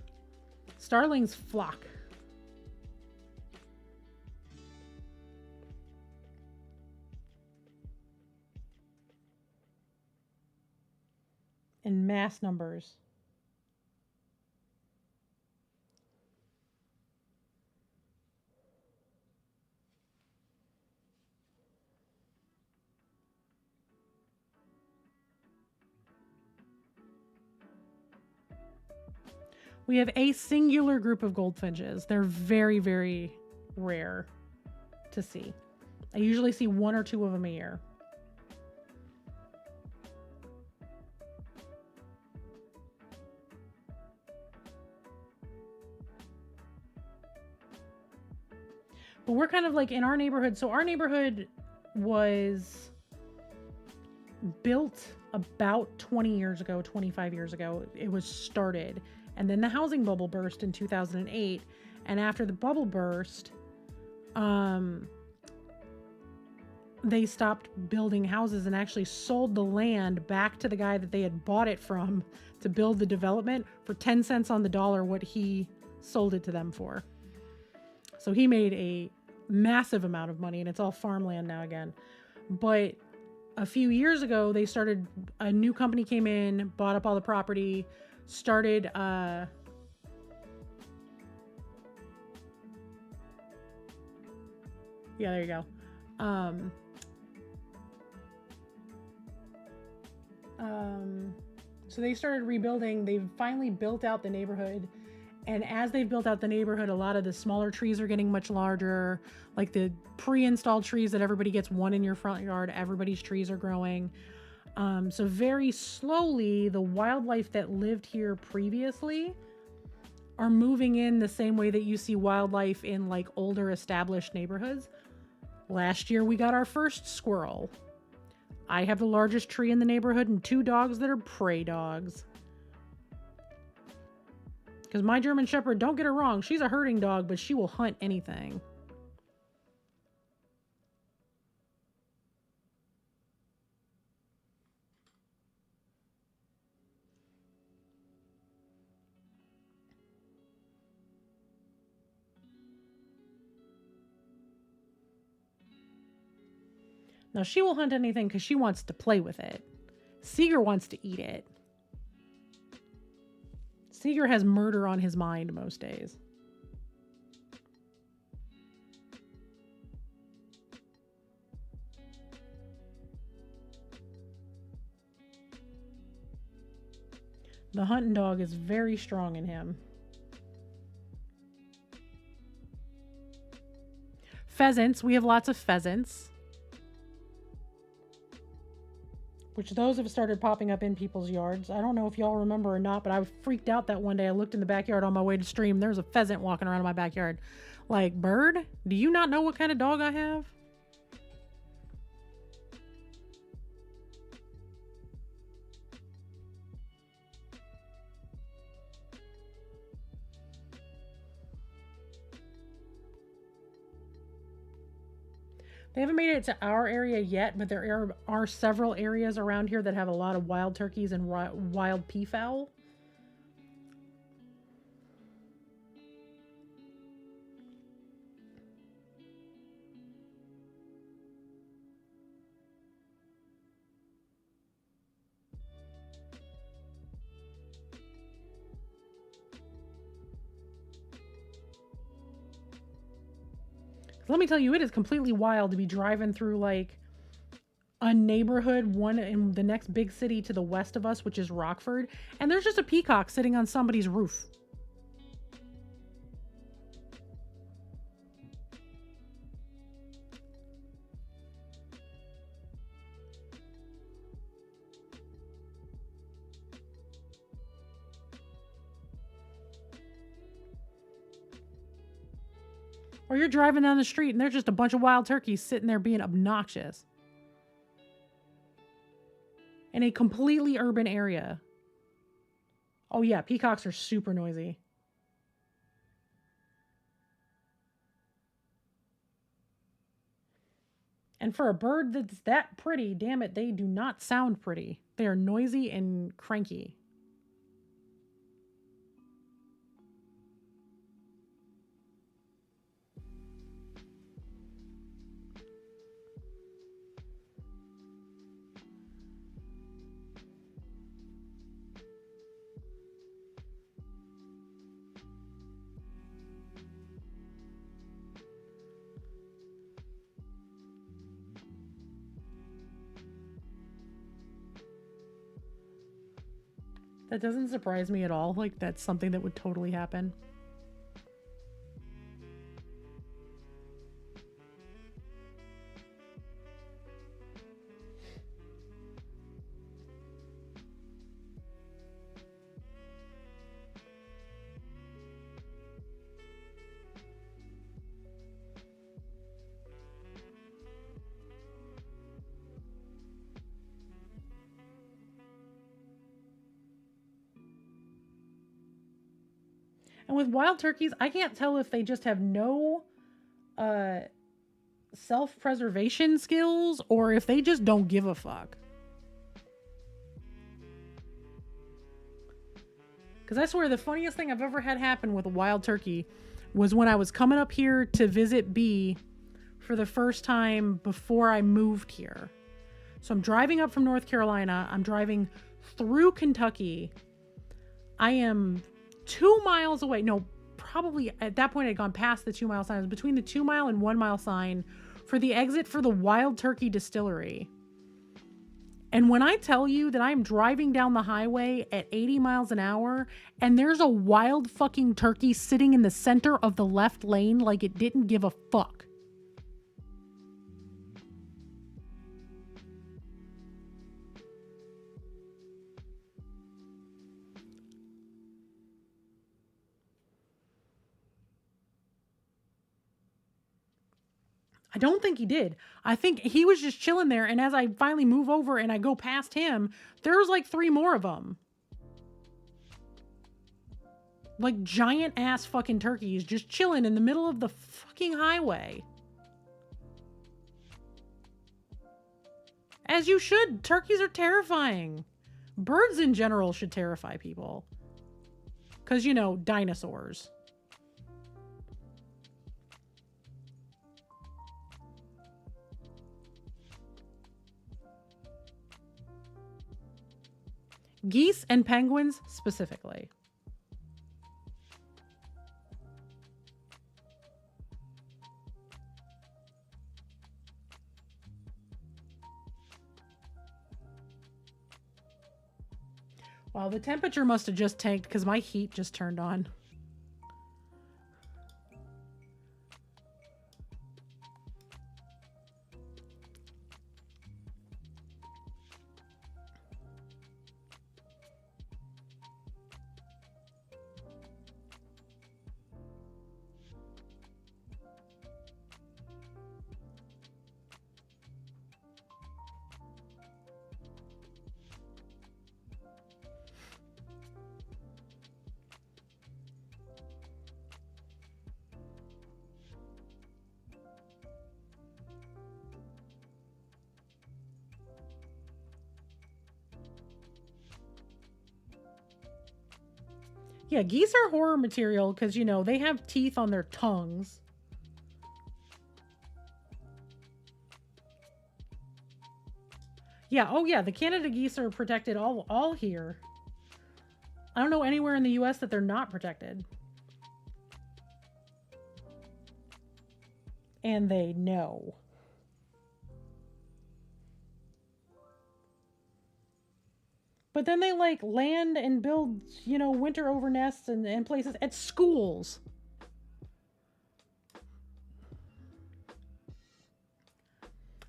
Starlings flock. In mass numbers. We have a singular group of goldfinches. They're very, very rare to see. I usually see 1 or 2 of them a year. But we're kind of like in our neighborhood. So our neighborhood was built about 20 years ago, 25 years ago. It was started. And then the housing bubble burst in 2008. And after the bubble burst, they stopped building houses and actually sold the land back to the guy that they had bought it from to build the development for 10 cents on the dollar what he sold it to them for. So he made a massive amount of money, and it's all farmland now again. But a few years ago, a new company came in, bought up all the property, started yeah, there you go. So they started rebuilding. They've finally built out the neighborhood. And as they've built out the neighborhood, a lot of the smaller trees are getting much larger. Like the pre-installed trees that everybody gets one in your front yard, everybody's trees are growing. So very slowly, the wildlife that lived here previously are moving in the same way that you see wildlife in like older established neighborhoods. Last year, we got our first squirrel. I have the largest tree in the neighborhood and 2 dogs that are prey dogs. Because my German Shepherd, don't get her wrong, she's a herding dog, but she will hunt anything. Now, she will hunt anything because she wants to play with it. Seeger wants to eat it. Seeger has murder on his mind most days. The hunting dog is very strong in him. Pheasants. We have lots of pheasants. Which those have started popping up in people's yards. I don't know if y'all remember or not, but I was freaked out that one day. I looked in the backyard on my way to stream. There's a pheasant walking around in my backyard. Like, bird? Do you not know what kind of dog I have? They haven't made it to our area yet, but there are several areas around here that have a lot of wild turkeys and wild peafowl. Let me tell you, it is completely wild to be driving through like a neighborhood, one in the next big city to the west of us, which is Rockford, and there's just a peacock sitting on somebody's roof. Or you're driving down the street and there's just a bunch of wild turkeys sitting there being obnoxious. In a completely urban area. Oh yeah, peacocks are super noisy. And for a bird that's that pretty, damn it, they do not sound pretty. They are noisy and cranky. That doesn't surprise me at all. Like, that's something that would totally happen. And with wild turkeys, I can't tell if they just have no self-preservation skills or if they just don't give a fuck. Because I swear the funniest thing I've ever had happen with a wild turkey was when I was coming up here to visit B for the first time before I moved here. So I'm driving up from North Carolina. I'm driving through Kentucky. I am 2 miles away. No, probably at that point I'd gone past the 2 mile sign. It was between the 2 mile and 1 mile sign for the exit for the Wild Turkey Distillery. And when I tell you that I'm driving down the highway at 80 miles an hour and there's a wild fucking turkey sitting in the center of the left lane like it didn't give a fuck. I don't think he did. I think he was just chilling there. And as I finally move over and I go past him, there's like 3 more of them. Like giant ass fucking turkeys just chilling in the middle of the fucking highway. As you should. Turkeys are terrifying. Birds in general should terrify people. Because, you know, dinosaurs. Geese and penguins specifically. Wow, the temperature must have just tanked because my heat just turned on. Yeah, geese are horror material because, you know, they have teeth on their tongues. Yeah, oh yeah, the Canada geese are protected all here. I don't know anywhere in the US that they're not protected. And they know. But then they like land and build, winter over nests and places at schools.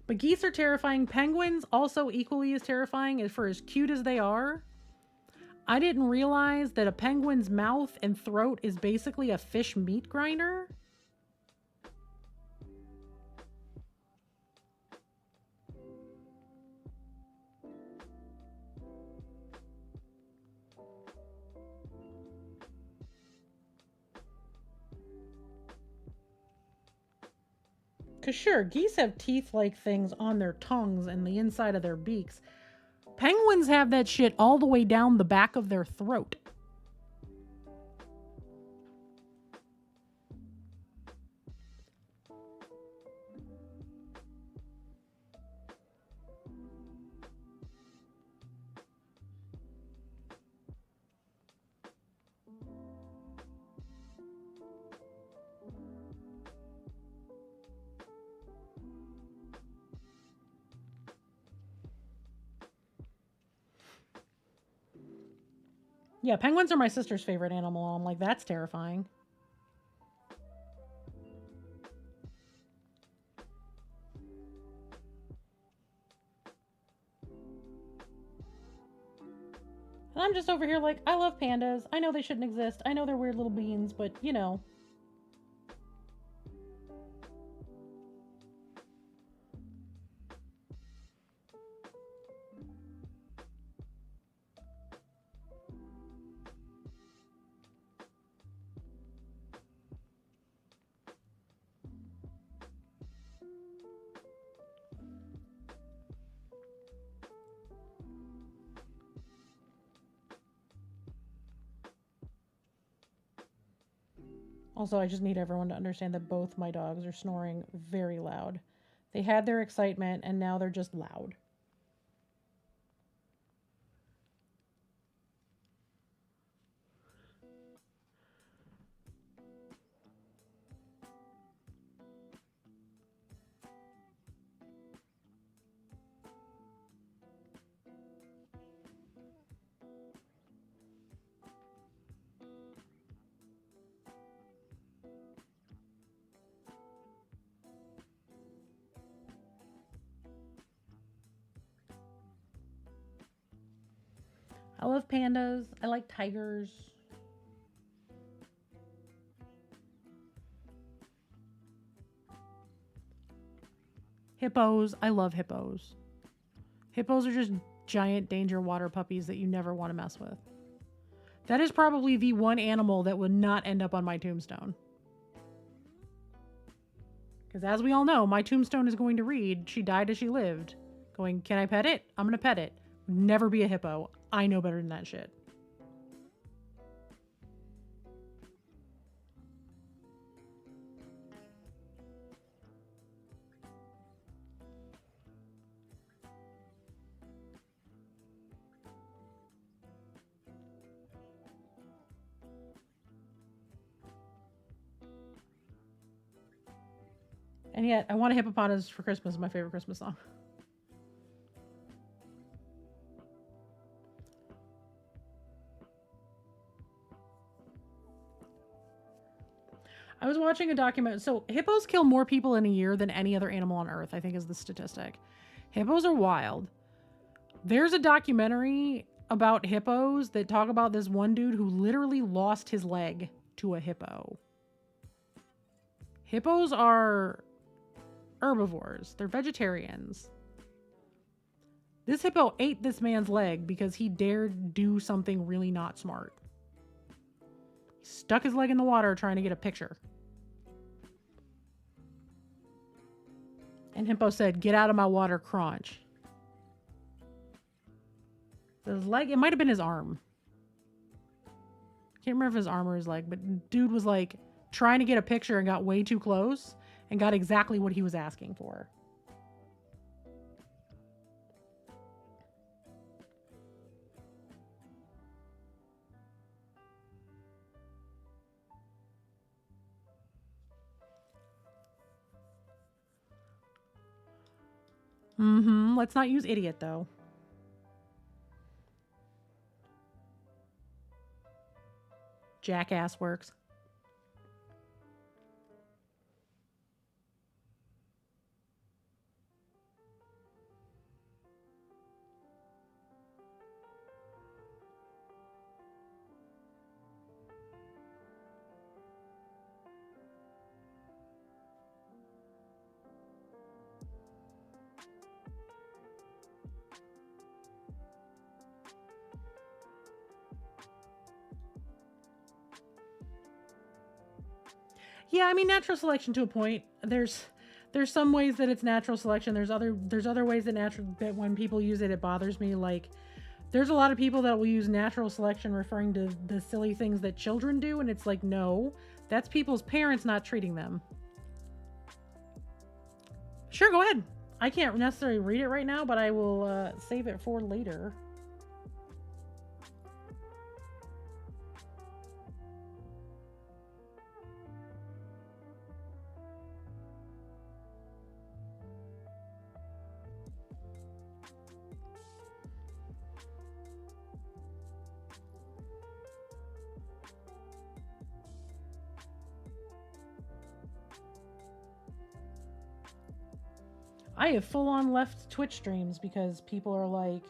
But geese are terrifying. Penguins also equally as terrifying as for as cute as they are. I didn't realize that a penguin's mouth and throat is basically a fish meat grinder. Because sure, geese have teeth-like things on their tongues and the inside of their beaks. Penguins have that shit all the way down the back of their throat. Yeah, penguins are my sister's favorite animal. I'm like, that's terrifying. And I'm just over here like, I love pandas. I know they shouldn't exist. I know they're weird little beings, but Also, I just need everyone to understand that both my dogs are snoring very loud. They had their excitement and now they're just loud. I love pandas. I like tigers. Hippos. I love hippos. Hippos are just giant danger water puppies that you never want to mess with. That is probably the one animal that would not end up on my tombstone. Because as we all know, my tombstone is going to read, she died as she lived. Going, can I pet it? I'm going to pet it. Never be a hippo. I know better than that shit. And yet, I want a hippopotamus for Christmas, my favorite Christmas song. I was watching a document. So hippos kill more people in a year than any other animal on Earth, I think is the statistic. Hippos are wild. There's a documentary about hippos that talk about this one dude who literally lost his leg to a hippo. Hippos are herbivores. They're vegetarians. This hippo ate this man's leg because he dared do something really not smart. He stuck his leg in the water trying to get a picture. And hippo said, "Get out of my water, crunch." His leg, it might have been his arm. Can't remember if his arm or his leg, but dude was like trying to get a picture and got way too close and got exactly what he was asking for. Let's not use idiot though. Jackass works. Yeah, I mean natural selection to a point. There's some ways that it's natural selection. There's other ways that when people use it, it bothers me. Like there's a lot of people that will use natural selection referring to the silly things that children do, and it's like no, that's people's parents not treating them. Sure, go ahead. I can't necessarily read it right now, but I will save it for later. I have full on left Twitch streams because people are like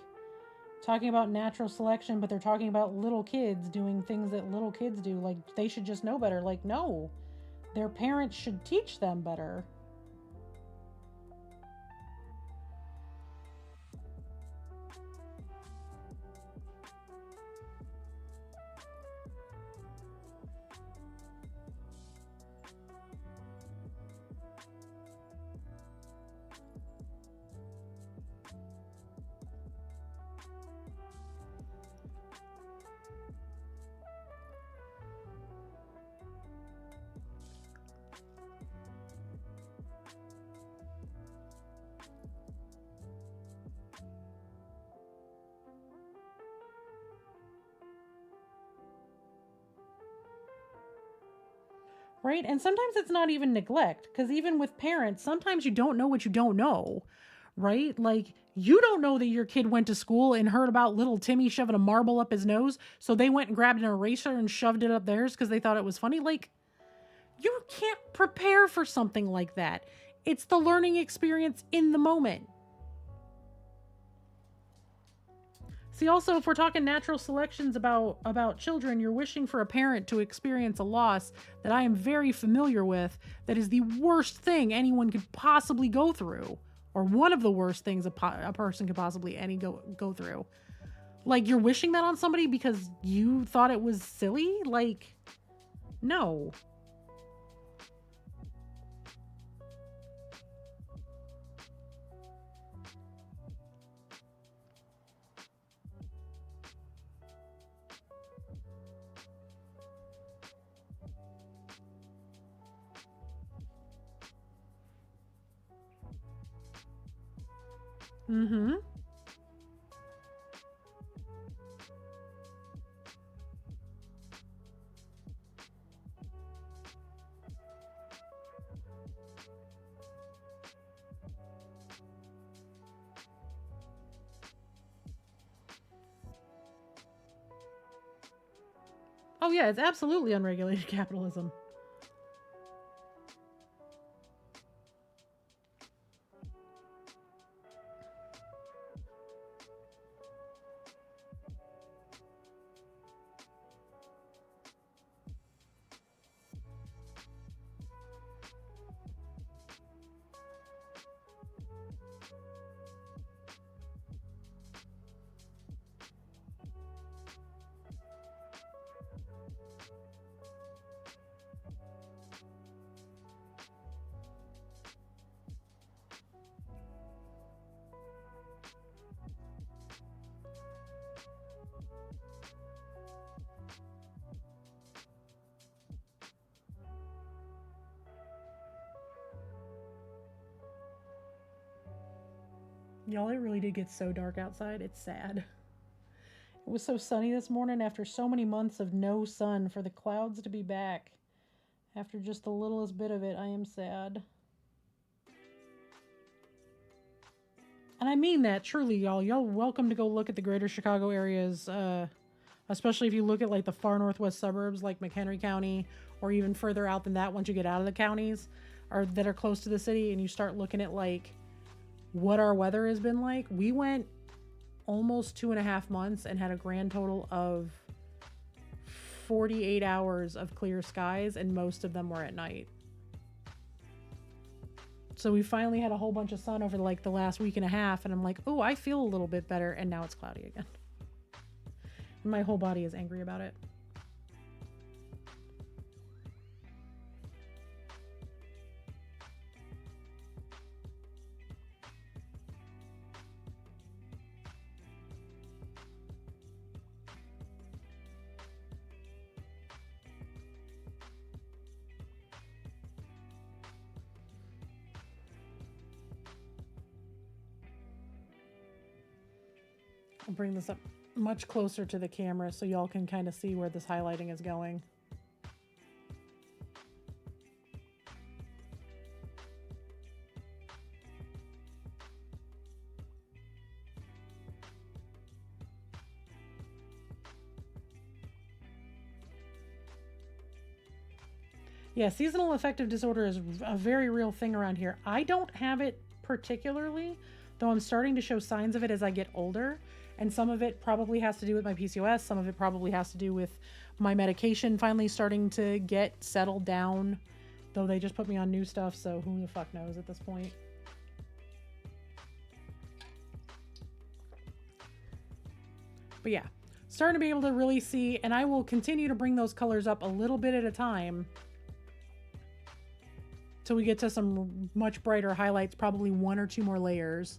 talking about natural selection, but they're talking about little kids doing things that little kids do. Like they should just know better. Like, no, their parents should teach them better. Right? And sometimes it's not even neglect, because even with parents, sometimes you don't know what you don't know, right? Like, you don't know that your kid went to school and heard about little Timmy shoving a marble up his nose, so they went and grabbed an eraser and shoved it up theirs because they thought it was funny. Like, you can't prepare for something like that. It's the learning experience in the moment. See, also, if we're talking natural selections about children, you're wishing for a parent to experience a loss that I am very familiar with. That is the worst thing anyone could possibly go through, or one of the worst things a person could possibly go through. Like you're wishing that on somebody because you thought it was silly. Like, no. Mm-hmm. Oh yeah, it's absolutely unregulated capitalism. Y'all, it really did get so dark outside. It's sad. It was so sunny this morning after so many months of no sun. For the clouds to be back after just the littlest bit of it, I am sad. And I mean that truly, y'all. Y'all welcome to go look at the greater Chicago area's especially if you look at like the far northwest suburbs like McHenry County, or even further out than that once you get out of the counties or that are close to the city, and you start looking at like what our weather has been like. We went almost 2.5 months and had a grand total of 48 hours of clear skies, and most of them were at night. So we finally had a whole bunch of sun over like the last week and a half, and I'm like, oh, I feel a little bit better, and now it's cloudy again. And my whole body is angry about it. I'll bring this up much closer to the camera so y'all can kind of see where this highlighting is going. Yeah, seasonal affective disorder is a very real thing around here. I don't have it particularly, though I'm starting to show signs of it as I get older. And some of it probably has to do with my PCOS. Some of it probably has to do with my medication finally starting to get settled down, though they just put me on new stuff, so who the fuck knows at this point. But yeah, starting to be able to really see, and I will continue to bring those colors up a little bit at a time till we get to some much brighter highlights, probably 1 or 2 more layers.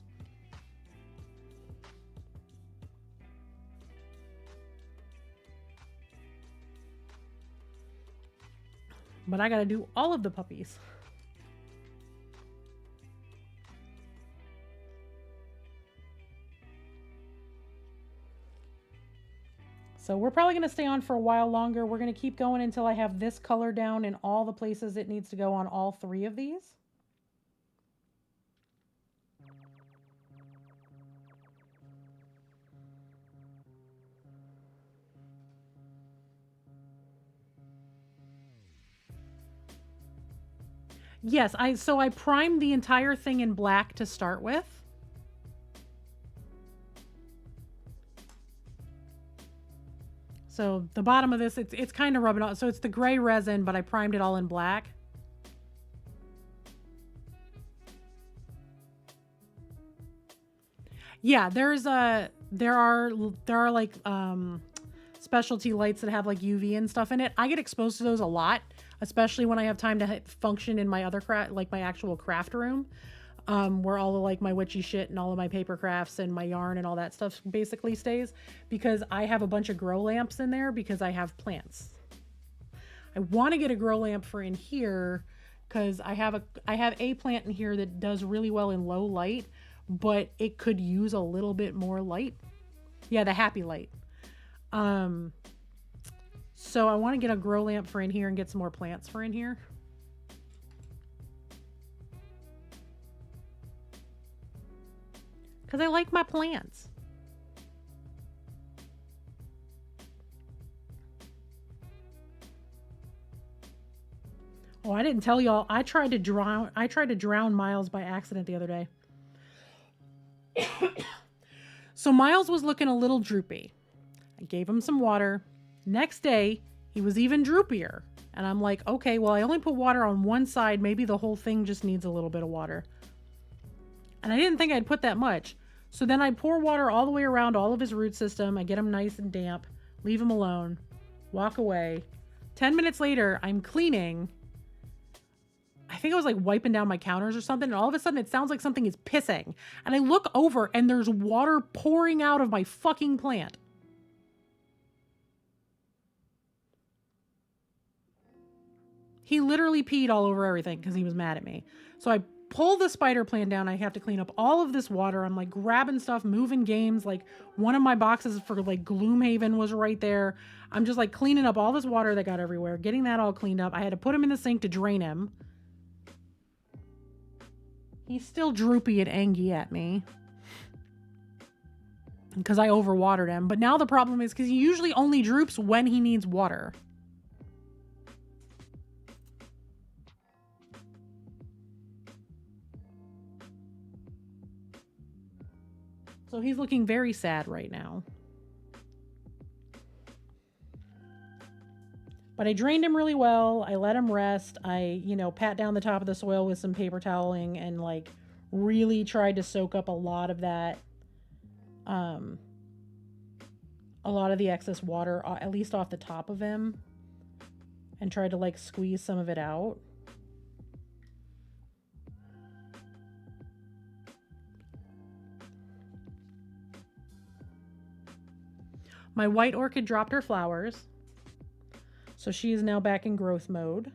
But I gotta do all of the puppies. So we're probably gonna stay on for a while longer. We're gonna keep going until I have this color down in all the places it needs to go on all 3 of these. Yes, so I primed the entire thing in black to start with. So the bottom of this, it's kind of rubbing off. So it's the gray resin, but I primed it all in black. Yeah, there are like specialty lights that have like UV and stuff in it. I get exposed to those a lot, especially when I have time to function in my other craft, like my actual craft room, where all of like my witchy shit and all of my paper crafts and my yarn and all that stuff basically stays, because I have a bunch of grow lamps in there because I have plants. I want to get a grow lamp for in here because I have a plant in here that does really well in low light, but it could use a little bit more light. Yeah, the happy light. So I want to get a grow lamp for in here and get some more plants for in here. Because I like my plants. Oh, I didn't tell y'all. I tried to drown Miles by accident the other day. So Miles was looking a little droopy. I gave him some water. Next day, he was even droopier. And I'm like, okay, well, I only put water on one side. Maybe the whole thing just needs a little bit of water. And I didn't think I'd put that much. So then I pour water all the way around all of his root system. I get him nice and damp, leave him alone, walk away. 10 minutes later, I'm cleaning. I think I was like wiping down my counters or something. And all of a sudden it sounds like something is pissing. And I look over and there's water pouring out of my fucking plant. He literally peed all over everything because he was mad at me. So I pull the spider plant down. I have to clean up all of this water. I'm like grabbing stuff, moving games. Like one of my boxes for like Gloomhaven was right there. I'm just like cleaning up all this water that got everywhere, getting that all cleaned up. I had to put him in the sink to drain him. He's still droopy and angry at me. because I overwatered him. But now the problem is because he usually only droops when he needs water. So he's looking very sad right now. But I drained him really well. I let him rest. I, pat down the top of the soil with some paper toweling and like really tried to soak up a lot of that, a lot of the excess water, at least off the top of him, and tried to like squeeze some of it out. My white orchid dropped her flowers, so she is now back in growth mode.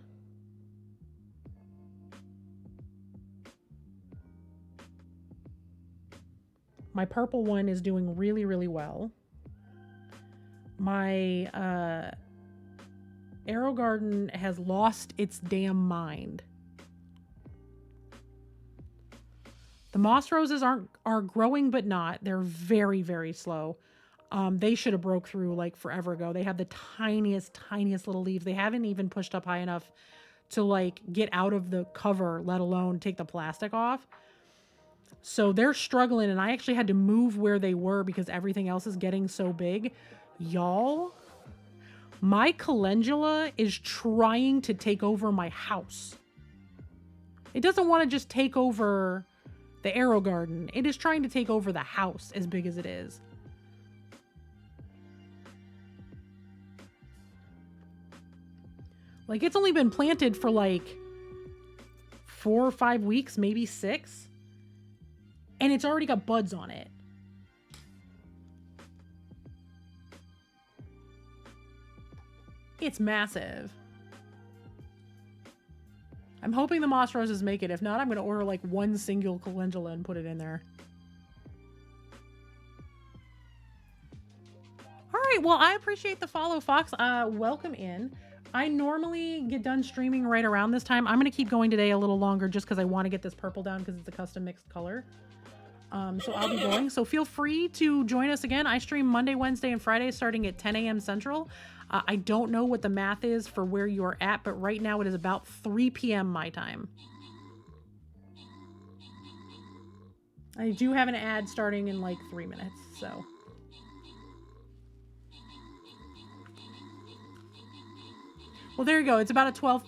My purple one is doing really, really well. My Arrow Garden has lost its damn mind. The moss roses are growing, but not. They're very, very slow. They should have broke through like forever ago. They have the tiniest little leaves. They haven't even pushed up high enough to like get out of the cover, let alone take the plastic off. So they're struggling, and I actually had to move where they were because everything else is getting so big. Y'all, my calendula is trying to take over my house. It doesn't want to just take over the Arrow Garden. It is trying to take over the house as big as it is. Like, it's only been planted for like 4 or 5 weeks, maybe 6. And it's already got buds on it. It's massive. I'm hoping the moss roses make it. If not, I'm going to order like one single calendula and put it in there. All right. Well, I appreciate the follow, Fox. Welcome in. I normally get done streaming right around this time. I'm going to keep going today a little longer just because I want to get this purple down because it's a custom mixed color. So I'll be going. So feel free to join us again. I stream Monday, Wednesday, and Friday starting at 10 a.m. Central. I don't know what the math is for where you're at, but right now it is about 3 p.m. my time. I do have an ad starting in like 3 minutes, so. Well, there you go. It's about a 12,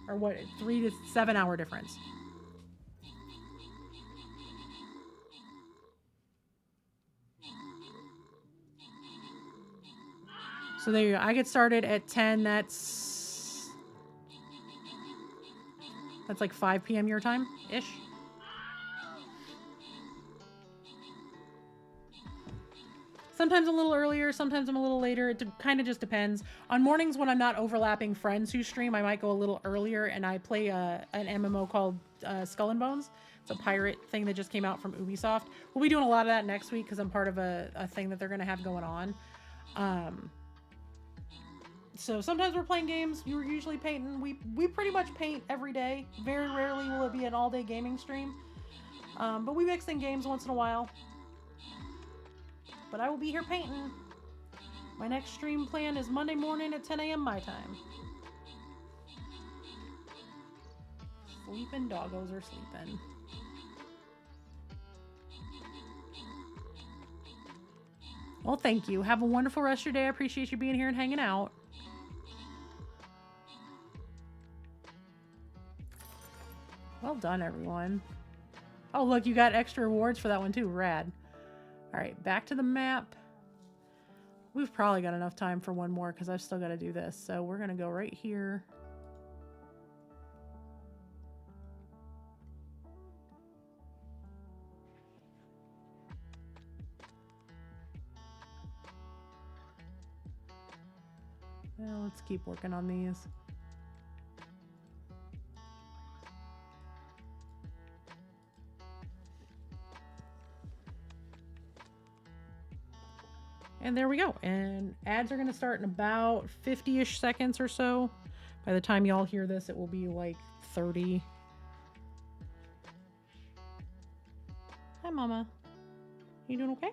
or what, 3 to 7 hour difference. So there you go. I get started at 10. That's like 5 p.m. your time-ish. Sometimes a little earlier, sometimes I'm a little later. It kind of just depends. On mornings when I'm not overlapping friends who stream, I might go a little earlier, and I play an MMO called Skull and Bones. It's a pirate thing that just came out from Ubisoft. We'll be doing a lot of that next week because I'm part of a thing that they're going to have going on. So sometimes we're playing games. You're usually painting. We pretty much paint every day. Very rarely will it be an all-day gaming stream. But we mix in games once in a while. But I will be here painting. My next stream plan is Monday morning at 10 a.m. my time. Sleeping doggos are sleeping. Well, thank you. Have a wonderful rest of your day. I appreciate you being here and hanging out. Well done, everyone. Oh, look, you got extra rewards for that one too. Rad. All right, back to the map. We've probably got enough time for one more because I've still got to do this. So we're going to go right here. Well, let's keep working on these. And there we go. And ads are going to start in about 50-ish seconds or so. By the time y'all hear this, it will be like 30. Hi, Mama. You doing okay?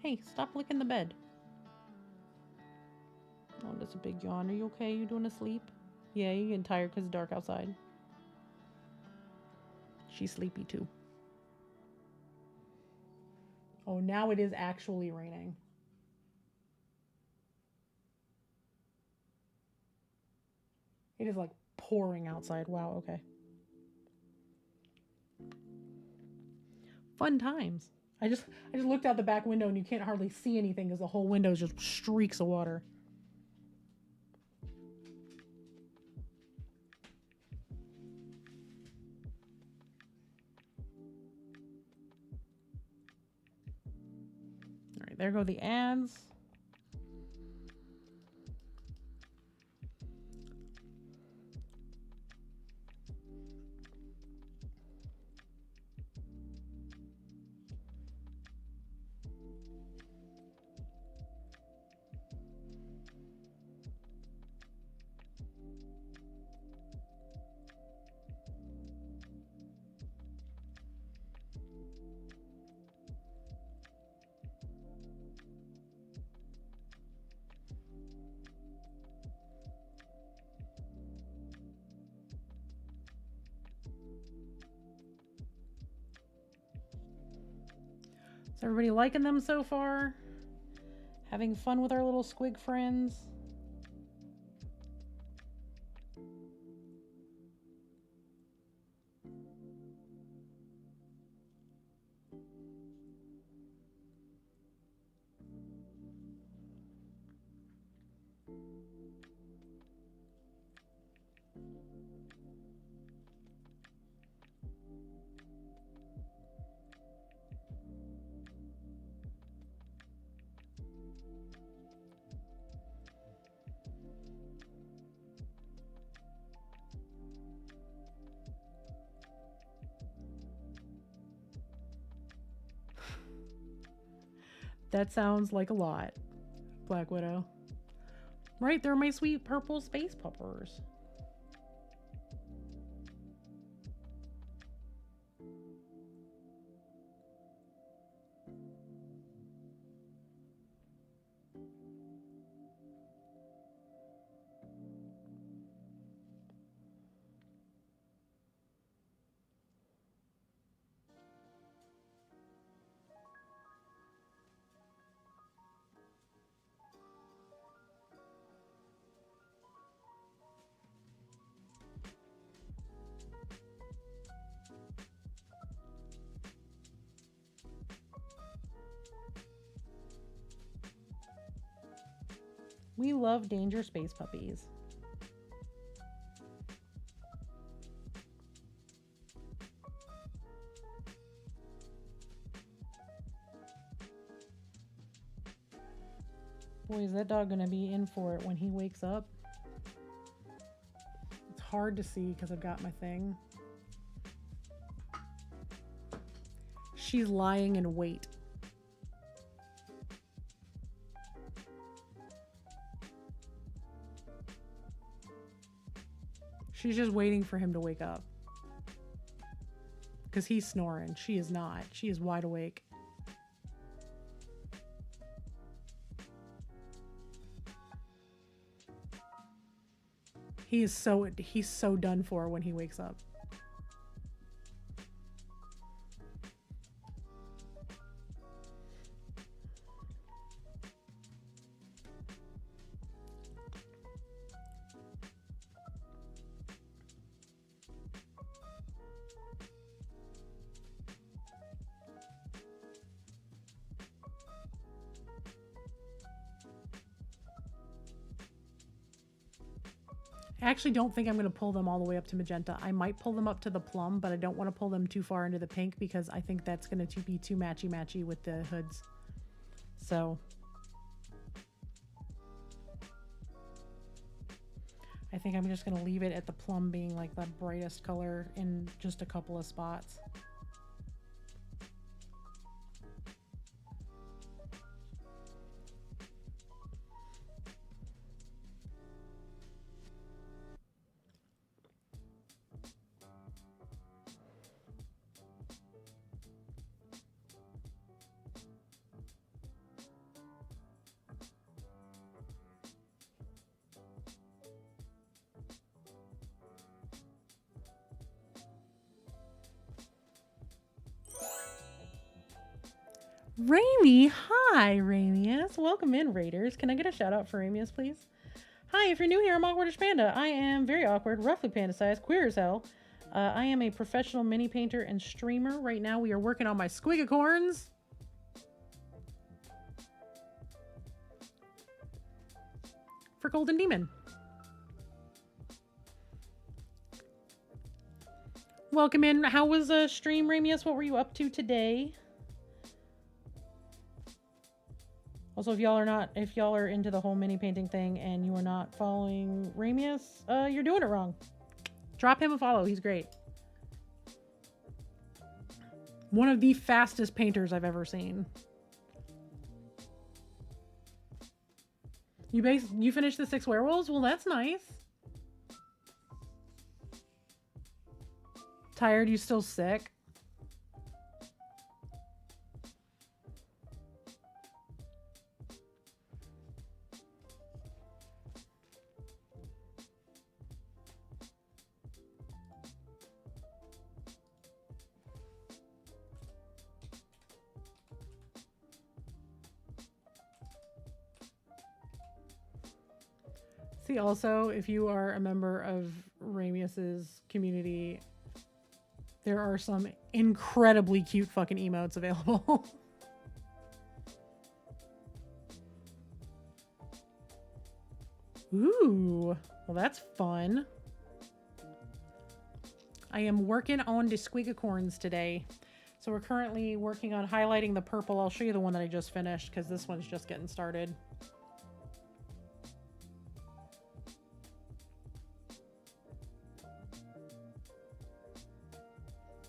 Hey, stop licking the bed. Oh, that's a big yawn. Are you okay? You doing a sleep? Yeah, you getting tired because it's dark outside. She's sleepy too. Oh, now it is actually raining. It is like pouring outside. Wow, okay. Fun times. I just looked out the back window and you can't hardly see anything because the whole window is just streaks of water. All right, there go the ads. Is everybody liking them so far? Having fun with our little squig friends? That sounds like a lot, Black Widow. Right, they're my sweet purple space puppers. We love danger space puppies. Boy, is that dog gonna be in for it when he wakes up. It's hard to see because I've got my thing. She's lying in wait. She's just waiting for him to wake up. Because he's snoring. She is not. She is wide awake. He's so done for when he wakes up. I actually don't think I'm going to pull them all the way up to magenta. I might pull them up to the plum, but I don't want to pull them too far into the pink because I think that's going to be too matchy-matchy with the hoods. So I think I'm just going to leave it at the plum being like the brightest color in just a couple of spots. Rami, hi, Ramius. Welcome in, Raiders. Can I get a shout out for Ramius, please? Hi, if you're new here, I'm Awkwardish Panda. I am very awkward, roughly panda sized, queer as hell. I am a professional mini painter and streamer. Right now, we are working on my Squigicorns. For Golden Demon. Welcome in. How was stream, Ramius? What were you up to today? Also, if y'all are into the whole mini painting thing and you are not following Ramius, you're doing it wrong. Drop him a follow. He's great. One of the fastest painters I've ever seen. You finished the 6 werewolves? Well, that's nice. Tired? You still sick? See, also, if you are a member of Ramius's community, there are some incredibly cute fucking emotes available. Ooh, well, that's fun. I am working on the Squigicorns today. So we're currently working on highlighting the purple. I'll show you the one that I just finished because this one's just getting started.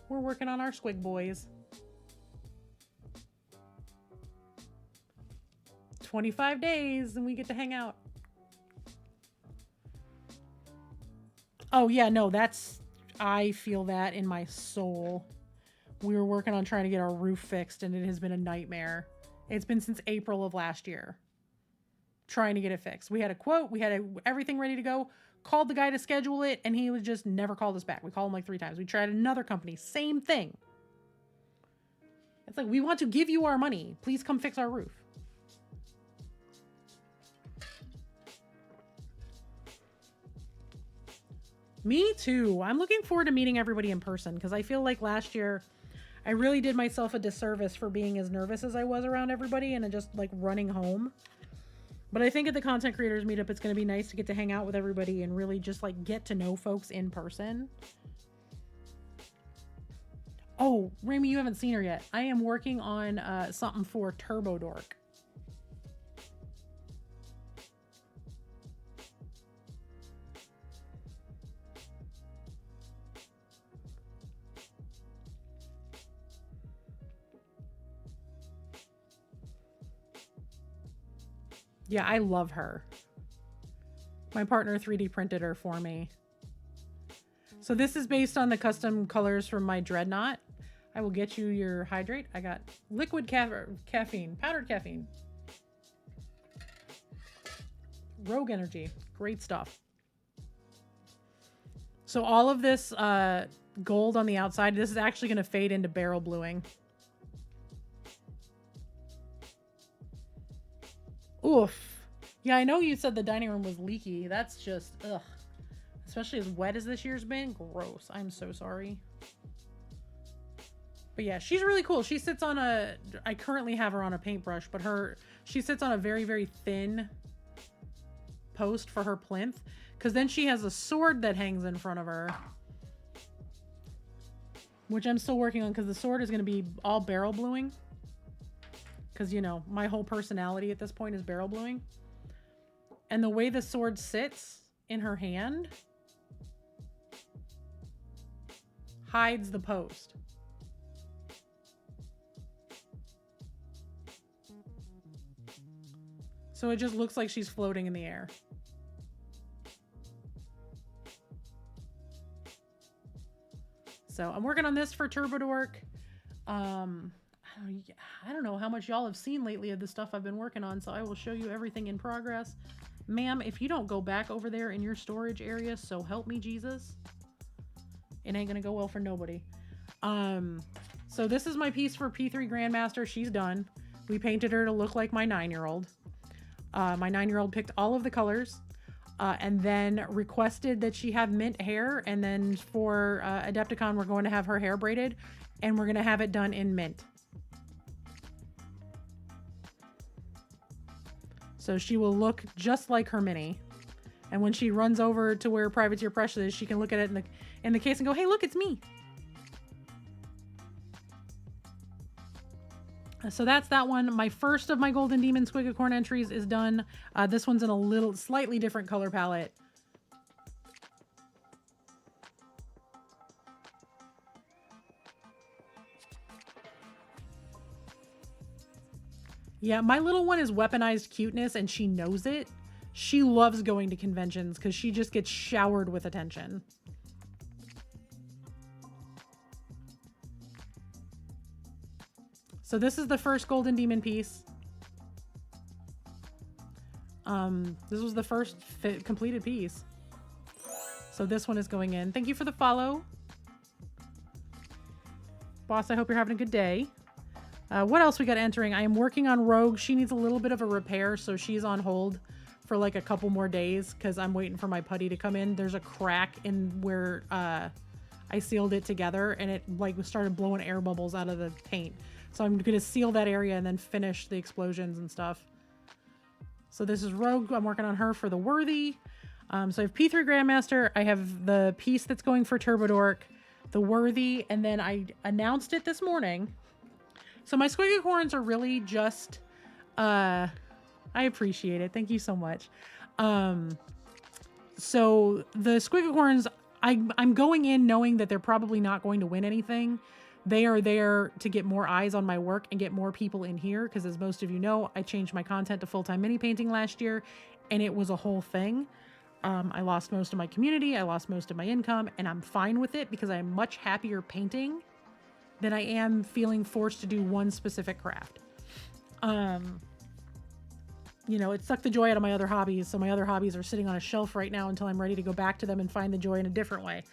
We're working on our Squig boys. 25 days and we get to hang out. Oh yeah, no, I feel that in my soul. We were working on trying to get our roof fixed and it has been a nightmare. It's been since April of last year. Trying to get it fixed. We had a quote, we had everything ready to go. Called the guy to schedule it and he was just never called us back. We called him like 3 times. We tried another company, same thing. It's like, we want to give you our money. Please come fix our roof. Me too. I'm looking forward to meeting everybody in person because I feel like last year I really did myself a disservice for being as nervous as I was around everybody and just like running home. But I think at the Content Creators Meetup, it's going to be nice to get to hang out with everybody and really just like get to know folks in person. Oh, Rami, you haven't seen her yet. I am working on something for Turbo Dork. Yeah, I love her. My partner 3D printed her for me. So this is based on the custom colors from my Dreadnought. I will get you your hydrate. I got liquid caffeine, powdered caffeine. Rogue Energy, great stuff. So all of this gold on the outside, this is actually going to fade into barrel bluing. Oof. Yeah, I know you said the dining room was leaky. That's just, ugh. Especially as wet as this year's been. Gross. I'm so sorry. But yeah, she's really cool. She sits on I currently have her on a paintbrush, but she sits on a very, very thin post for her plinth. Because then she has a sword that hangs in front of her. Which I'm still working on because the sword is going to be all barrel bluing. Because, you know, my whole personality at this point is barrel bluing. And the way the sword sits in her hand hides the post. So it just looks like she's floating in the air. So I'm working on this for Turbo Dork. I don't know how much y'all have seen lately of the stuff I've been working on, so I will show you everything in progress. Ma'am, if you don't go back over there in your storage area, so help me Jesus, it ain't gonna go well for nobody. So this is my piece for P3 Grandmaster. She's done. We painted her to look like my 9-year-old. My 9-year-old picked all of the colors and then requested that she have mint hair. And then for Adepticon, we're going to have her hair braided and we're going to have it done in mint. So she will look just like her mini. And when she runs over to where Privateer Precious is, she can look at it in the case and go, hey, look, it's me. So that's that one. My first of my Golden Demon Squigicorn entries is done. This one's in a slightly different color palette. Yeah, my little one is weaponized cuteness and she knows it. She loves going to conventions because she just gets showered with attention. So this is the first Golden Demon piece. This was the first completed piece. So this one is going in. Thank you for the follow. Boss, I hope you're having a good day. What else we got entering? I am working on Rogue. She needs a little bit of a repair, so she's on hold for like a couple more days because I'm waiting for my putty to come in. There's a crack in where I sealed it together and it like started blowing air bubbles out of the paint. So I'm going to seal that area and then finish the explosions and stuff. So this is Rogue. I'm working on her for the Worthy. So I have P3 Grandmaster. I have the piece that's going for Turbodork, the Worthy, and then I announced it this morning. So my Squigicorns are really just, I appreciate it. Thank you so much. So the Squigicorns, I'm going in knowing that they're probably not going to win anything. They are there to get more eyes on my work and get more people in here. Because as most of you know, I changed my content to full-time mini painting last year and it was a whole thing. I lost most of my community. I lost most of my income and I'm fine with it because I'm much happier painting than I am feeling forced to do one specific craft. You know, it sucked the joy out of my other hobbies. So my other hobbies are sitting on a shelf right now until I'm ready to go back to them and find the joy in a different way.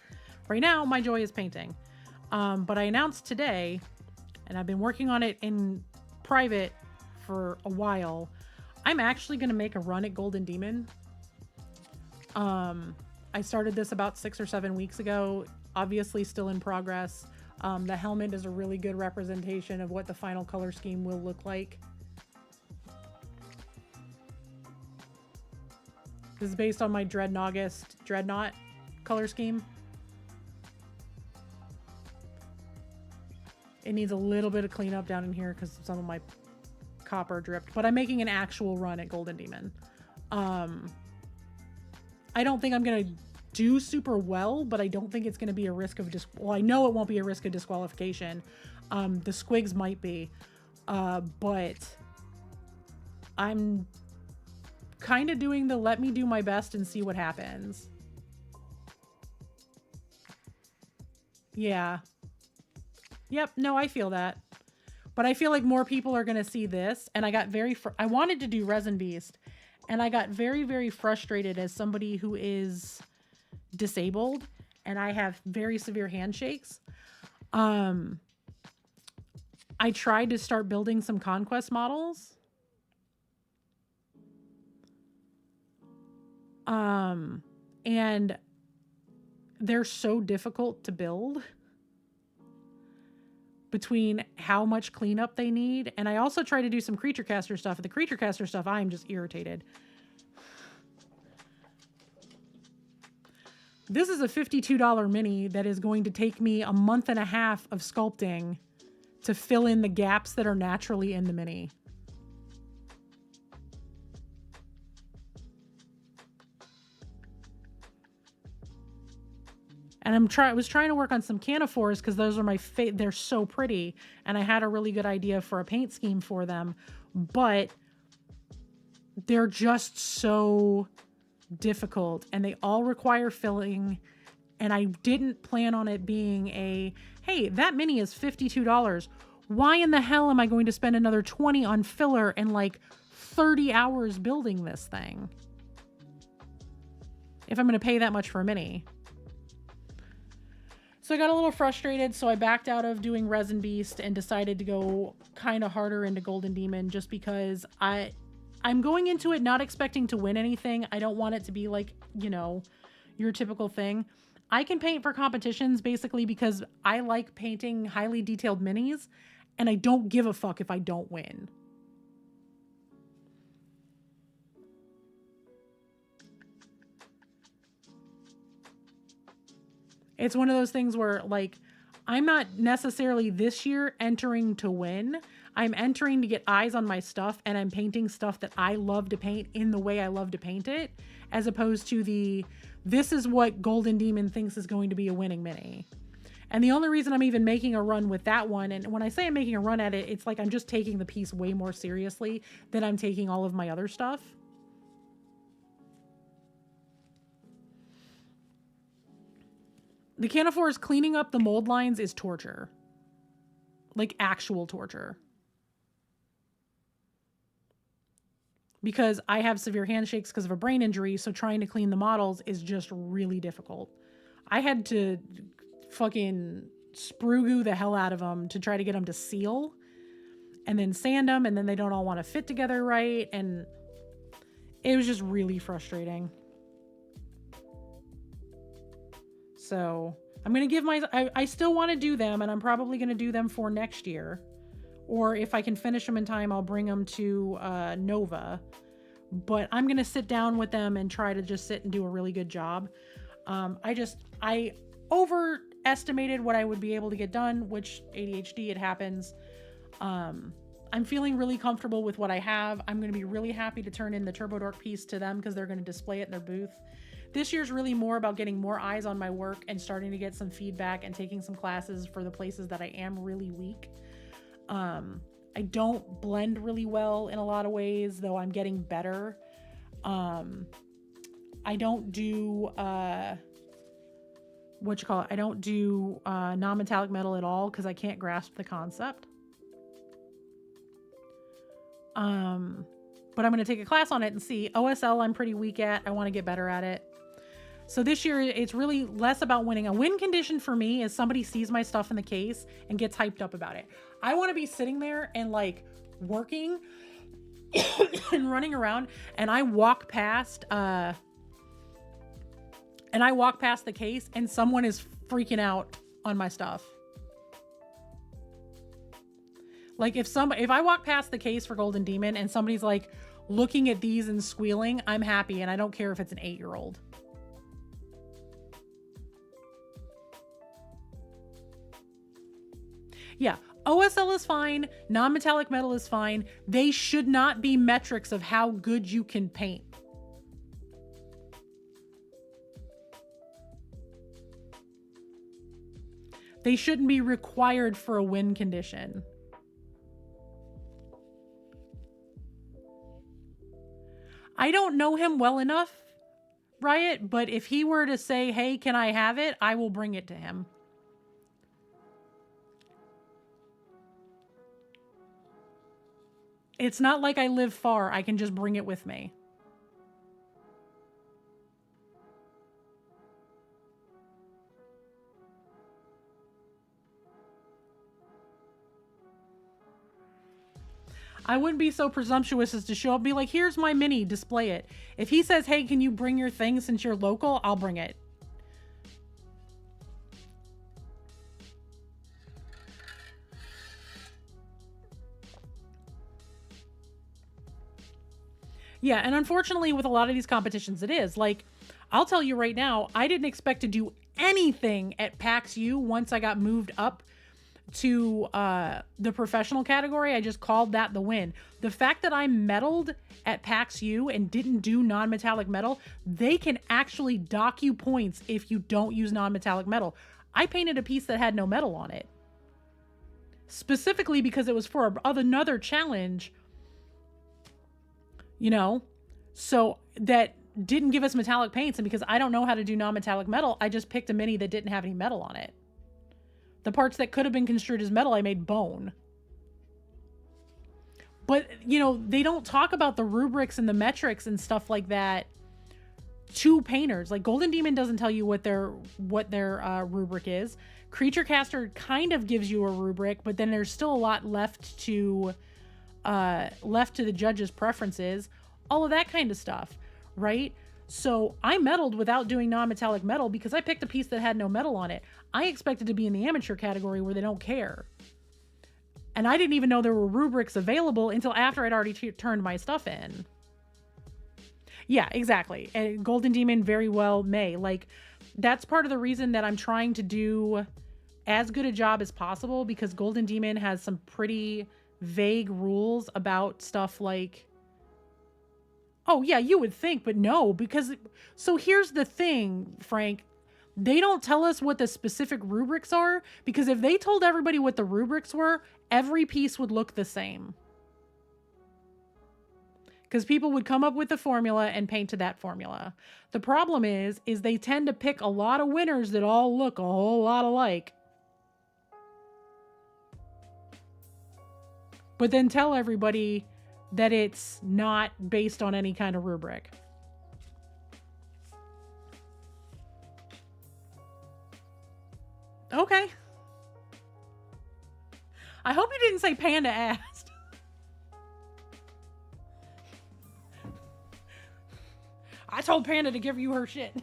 Right now, my joy is painting. But I announced today, and I've been working on it in private for a while, I'm actually going to make a run at Golden Demon. I started this about 6 or 7 weeks ago, obviously still in progress. The helmet is a really good representation of what the final color scheme will look like. This is based on my Dreadnought color scheme. It needs a little bit of cleanup down in here because some of my copper dripped, but I'm making an actual run at Golden Demon. I don't think I'm going to do super well, but I don't think it's going to be a risk of well, I know it won't be a risk of disqualification. The Squigs might be, but I'm kind of doing the let me do my best and see what happens. Yeah. Yep. No, I feel that. But I feel like more people are going to see this. And I got I wanted to do Resin Beast. And I got very, very frustrated as somebody who is disabled. And I have very severe handshakes. I tried to start building some Conquest models. And they're so difficult to build between how much cleanup they need. And I also try to do some creature caster stuff. The creature caster stuff, I am just irritated. This is a $52 mini that is going to take me a month and a half of sculpting to fill in the gaps that are naturally in the mini. And I was trying to work on some canophores because those are they're so pretty. And I had a really good idea for a paint scheme for them, but they're just so difficult and they all require filling. And I didn't plan on it being hey, that mini is $52. Why in the hell am I going to spend another 20 on filler and like 30 hours building this thing if I'm going to pay that much for a mini? So I got a little frustrated, so I backed out of doing Resin Beast and decided to go kind of harder into Golden Demon just because I'm going into it not expecting to win anything. I don't want it to be like, you know, your typical thing. I can paint for competitions basically because I like painting highly detailed minis and I don't give a fuck if I don't win. It's one of those things where, like, I'm not necessarily this year entering to win. I'm entering to get eyes on my stuff, and I'm painting stuff that I love to paint in the way I love to paint it, as opposed to this is what Golden Demon thinks is going to be a winning mini. And the only reason I'm even making a run with that one, and when I say I'm making a run at it, it's like I'm just taking the piece way more seriously than I'm taking all of my other stuff. The Canifores cleaning up the mold lines is torture. Like actual torture. Because I have severe handshakes because of a brain injury, so trying to clean the models is just really difficult. I had to fucking sprue goo the hell out of them to try to get them to seal. And then sand them, and then they don't all want to fit together right. And it was just really frustrating. So I'm going to give I still want to do them, and I'm probably going to do them for next year. Or if I can finish them in time, I'll bring them to Nova. But I'm going to sit down with them and try to just sit and do a really good job. I overestimated what I would be able to get done, which ADHD, it happens. I'm feeling really comfortable with what I have. I'm going to be really happy to turn in the Turbo Dork piece to them because they're going to display it in their booth. This year's really more about getting more eyes on my work and starting to get some feedback and taking some classes for the places that I am really weak. I don't blend really well in a lot of ways, though I'm getting better. I don't do, I don't do non-metallic metal at all because I can't grasp the concept. But I'm going to take a class on it and see. OSL I'm pretty weak at. I want to get better at it. So this year, it's really less about winning. A win condition for me is somebody sees my stuff in the case and gets hyped up about it. I want to be sitting there and like working and running around, and I walk past the case and someone is freaking out on my stuff. Like if I walk past the case for Golden Demon and somebody's like looking at these and squealing, I'm happy, and I don't care if it's an 8-year-old. Yeah, OSL is fine. Non-metallic metal is fine. They should not be metrics of how good you can paint. They shouldn't be required for a win condition. I don't know him well enough, Riot, but if he were to say, hey, can I have it? I will bring it to him. It's not like I live far. I can just bring it with me. I wouldn't be so presumptuous as to show up and be like, here's my mini, display it. If he says, hey, can you bring your thing since you're local? I'll bring it. Yeah, and unfortunately with a lot of these competitions it is. Like, I'll tell you right now, I didn't expect to do anything at PAX U once I got moved up to the professional category. I just called that the win. The fact that I medaled at PAX U and didn't do non-metallic metal, they can actually dock you points if you don't use non-metallic metal. I painted a piece that had no metal on it, specifically because it was for another challenge, you know, so that didn't give us metallic paints. And because I don't know how to do non-metallic metal, I just picked a mini that didn't have any metal on it. The parts that could have been construed as metal, I made bone. But, you know, they don't talk about the rubrics and the metrics and stuff like that two painters. Like Golden Demon doesn't tell you what their rubric is. Creature Caster kind of gives you a rubric, but then there's still a lot left to the judge's preferences, all of that kind of stuff, right? So I meddled without doing non-metallic metal because I picked a piece that had no metal on it. I expected to be in the amateur category where they don't care. And I didn't even know there were rubrics available until after I'd already turned my stuff in. Yeah, exactly. And Golden Demon very well may. Like, that's part of the reason that I'm trying to do as good a job as possible, because Golden Demon has some pretty vague rules about stuff like, oh yeah, you would think, but no, because, so here's the thing, Frank. They don't tell us what the specific rubrics are, because if they told everybody what the rubrics were, every piece would look the same. Because people would come up with the formula and paint to that formula. The problem is they tend to pick a lot of winners that all look a whole lot alike. But then tell everybody that it's not based on any kind of rubric. Okay. I hope you didn't say Panda asked. I told Panda to give you her shit.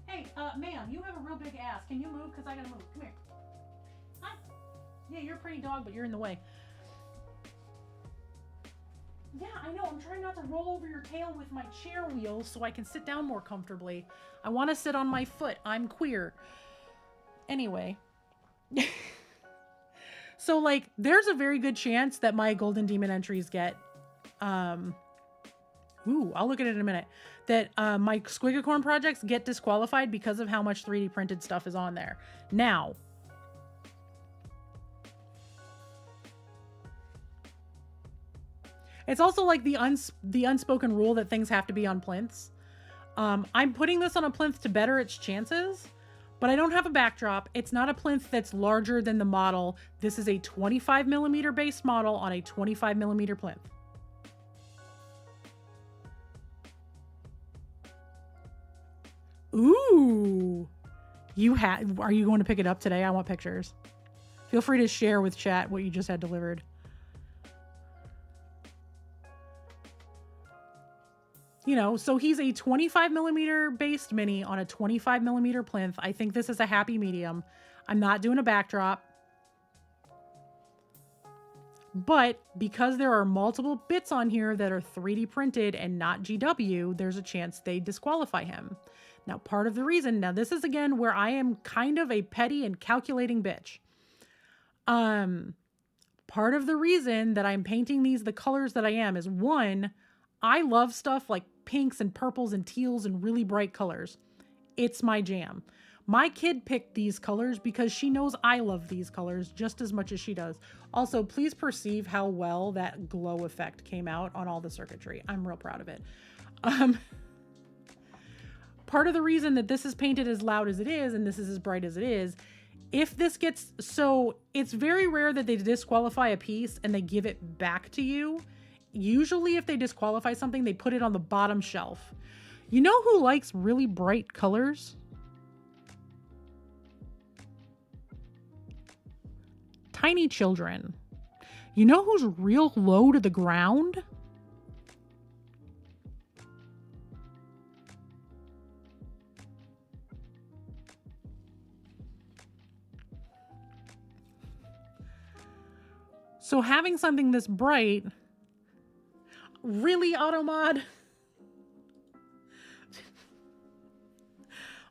Hey, ma'am, you have a real big ass. Can you move? Because I gotta move. Come here. Hi. Yeah, you're a pretty dog, but you're in the way. Yeah, I know. I'm trying not to roll over your tail with my chair wheels so I can sit down more comfortably. I want to sit on my foot. I'm queer. Anyway. So, like, there's a very good chance that my Golden Demon entries get, I'll look at it in a minute, that my Squigicorn projects get disqualified because of how much 3D printed stuff is on there. Now, it's also like the unspoken rule that things have to be on plinths. I'm putting this on a plinth to better its chances, but I don't have a backdrop. It's not a plinth that's larger than the model. This is a 25 millimeter base model on a 25 millimeter plinth. Ooh, are you going to pick it up today? I want pictures. Feel free to share with chat what you just had delivered. You know, so he's a 25 millimeter based mini on a 25 millimeter plinth. I think this is a happy medium. I'm not doing a backdrop. But because there are multiple bits on here that are 3D printed and not GW, there's a chance they disqualify him. Now, part of the reason, now this is again where I am kind of a petty and calculating bitch. Part of the reason that I'm painting these the colors that I am is, one, I love stuff like pinks and purples and teals and really bright colors. It's my jam. My kid picked these colors because she knows I love these colors just as much as she does. Also, please perceive how well that glow effect came out on all the circuitry. I'm real proud of it. Part of the reason that this is painted as loud as it is and this is as bright as it is, if this gets, so it's very rare that they disqualify a piece and they give it back to you. Usually if they disqualify something, they put it on the bottom shelf. You know who likes really bright colors? Tiny children. You know who's real low to the ground? So having something this bright, really, Automod?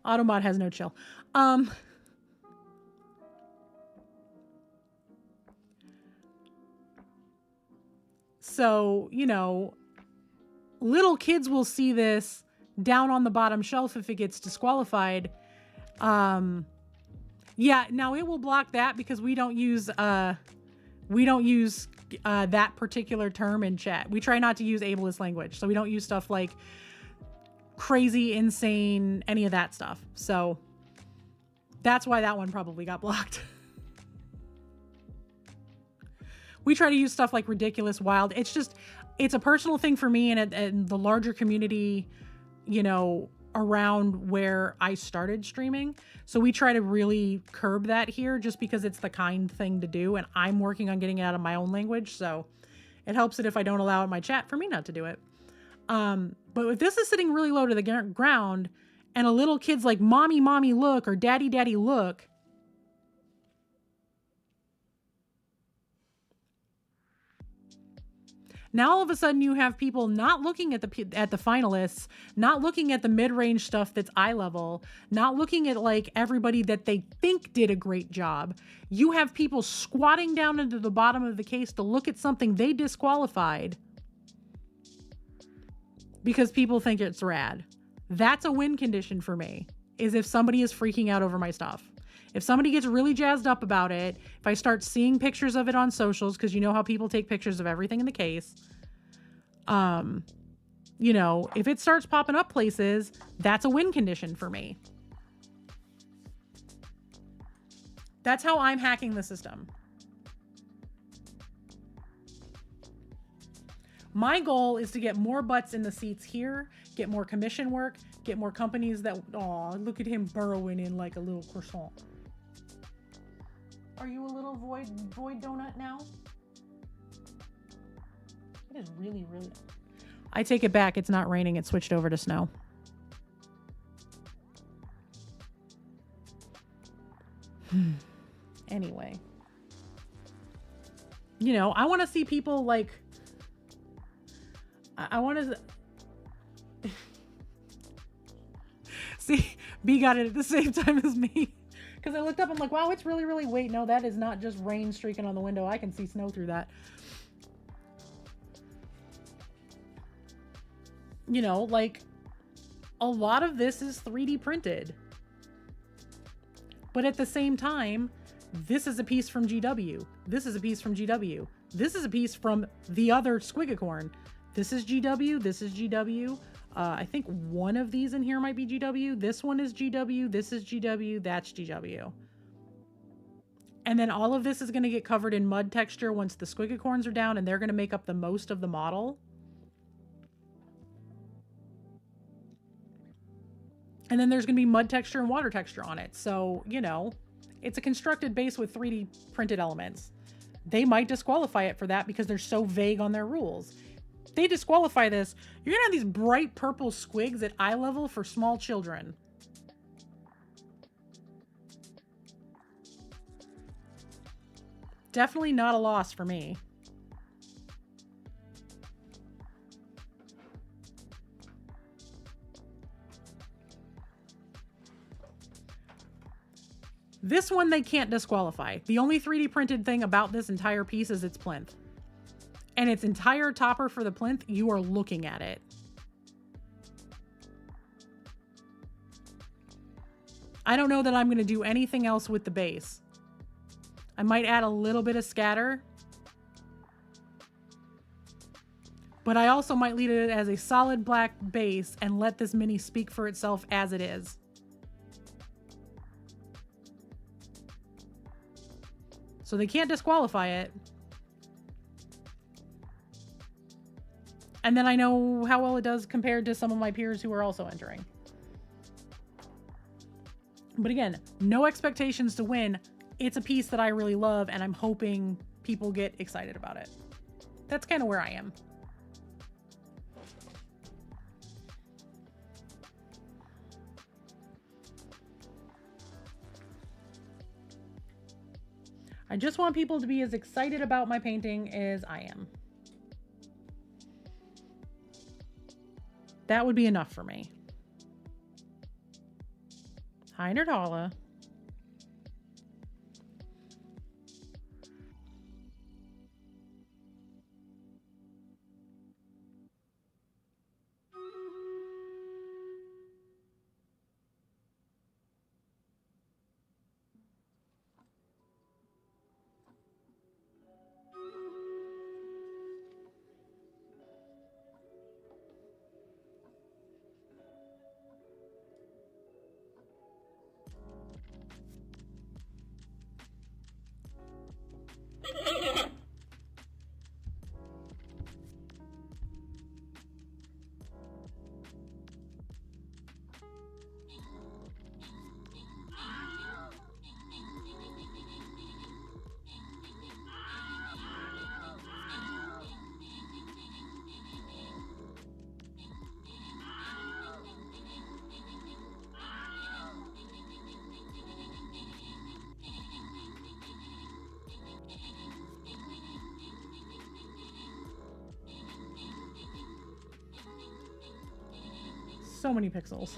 Automod has no chill. So, you know, little kids will see this down on the bottom shelf if it gets disqualified. Yeah, now it will block that because we don't use that particular term in chat. We try not to use ableist language. So we don't use stuff like crazy, insane, any of that stuff. So that's why that one probably got blocked. We try to use stuff like ridiculous, wild. It's just, it's a personal thing for me, and the larger community you know, around where I started streaming. So we try to really curb that here just because it's the kind thing to do. And I'm working on getting it out of my own language. So it helps it if I don't allow in my chat for me not to do it. But if this is sitting really low to the ground and a little kid's like, mommy, mommy, look, or daddy, daddy, look. Now all of a sudden you have people not looking at the finalists, not looking at the mid-range stuff that's eye level, not looking at like everybody that they think did a great job. You have people squatting down into the bottom of the case to look at something they disqualified because people think it's rad. That's a win condition for me, is if somebody is freaking out over my stuff. If somebody gets really jazzed up about it, if I start seeing pictures of it on socials, because you know how people take pictures of everything in the case, you know, if it starts popping up places, that's a win condition for me. That's how I'm hacking the system. My goal is to get more butts in the seats here, get more commission work, get more companies that, oh, look at him burrowing in like a little croissant. Are you a little void donut now? It is really, really... I take it back. It's not raining. It switched over to snow. Anyway. You know, I want to see people like... I want to... See, B got it at the same time as me. Because I looked up, I'm like, wow, it's really, really... Wait, no, that is not just rain streaking on the window. I can see snow through that. You know, like, a lot of this is 3D printed. But at the same time, this is a piece from GW. This is a piece from GW. This is a piece from the other Squigicorn. This is GW. This is GW. I think one of these in here might be GW. This one is GW. This is GW. That's GW. And then all of this is going to get covered in mud texture once the Squigicorns are down, and they're going to make up the most of the model. And then there's going to be mud texture and water texture on it. So, you know, it's a constructed base with 3D printed elements. They might disqualify it for that because they're so vague on their rules. If they disqualify this, you're going to have these bright purple squigs at eye level for small children. Definitely not a loss for me. This one they can't disqualify. The only 3D printed thing about this entire piece is its plinth. And its entire topper for the plinth, you are looking at it. I don't know that I'm going to do anything else with the base. I might add a little bit of scatter. But I also might leave it as a solid black base and let this mini speak for itself as it is. So they can't disqualify it. And then I know how well it does compared to some of my peers who are also entering. But again, no expectations to win. It's a piece that I really love, and I'm hoping people get excited about it. That's kind of where I am. I just want people to be as excited about my painting as I am. That would be enough for me. Hi, Nerdhala. So many pixels.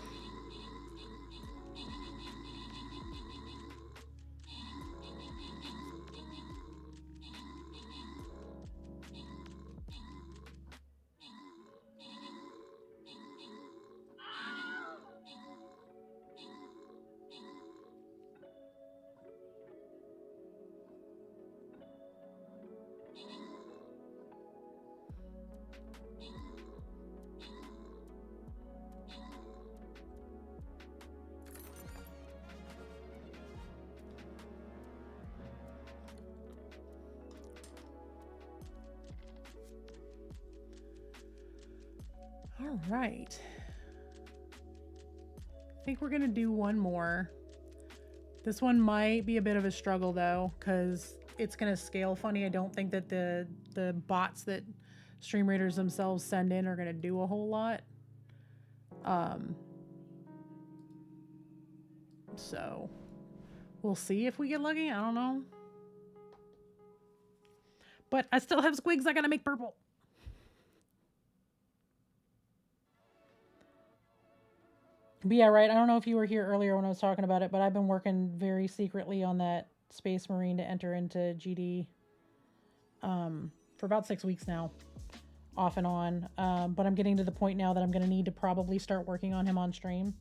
All right. I think we're going to do one more. This one might be a bit of a struggle though, because it's going to scale funny. I don't think that the bots that stream raiders themselves send in are going to do a whole lot. So we'll see if we get lucky. I don't know. But I still have squigs. I got to make purple. But yeah, right. I don't know if you were here earlier when I was talking about it, but I've been working very secretly on that Space Marine to enter into GD for about 6 weeks now, off and on. But I'm getting to the point now that I'm going to need to probably start working on him on stream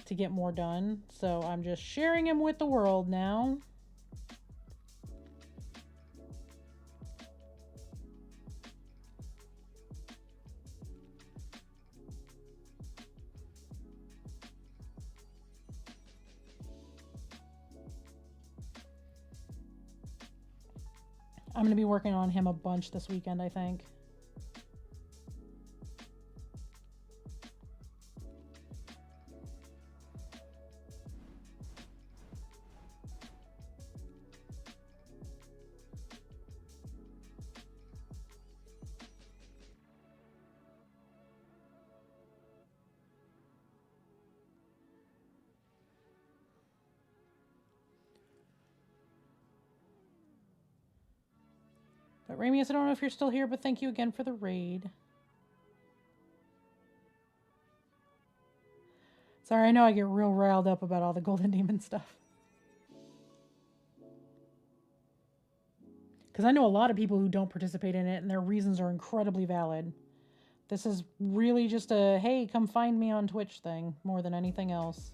to get more done. So I'm just sharing him with the world now. I'm going to be working on him a bunch this weekend, I think. But Ramius, I don't know if you're still here, but thank you again for the raid. Sorry, I know I get real riled up about all the Golden Demon stuff. Because I know a lot of people who don't participate in it, and their reasons are incredibly valid. This is really just a, hey, come find me on Twitch thing, more than anything else.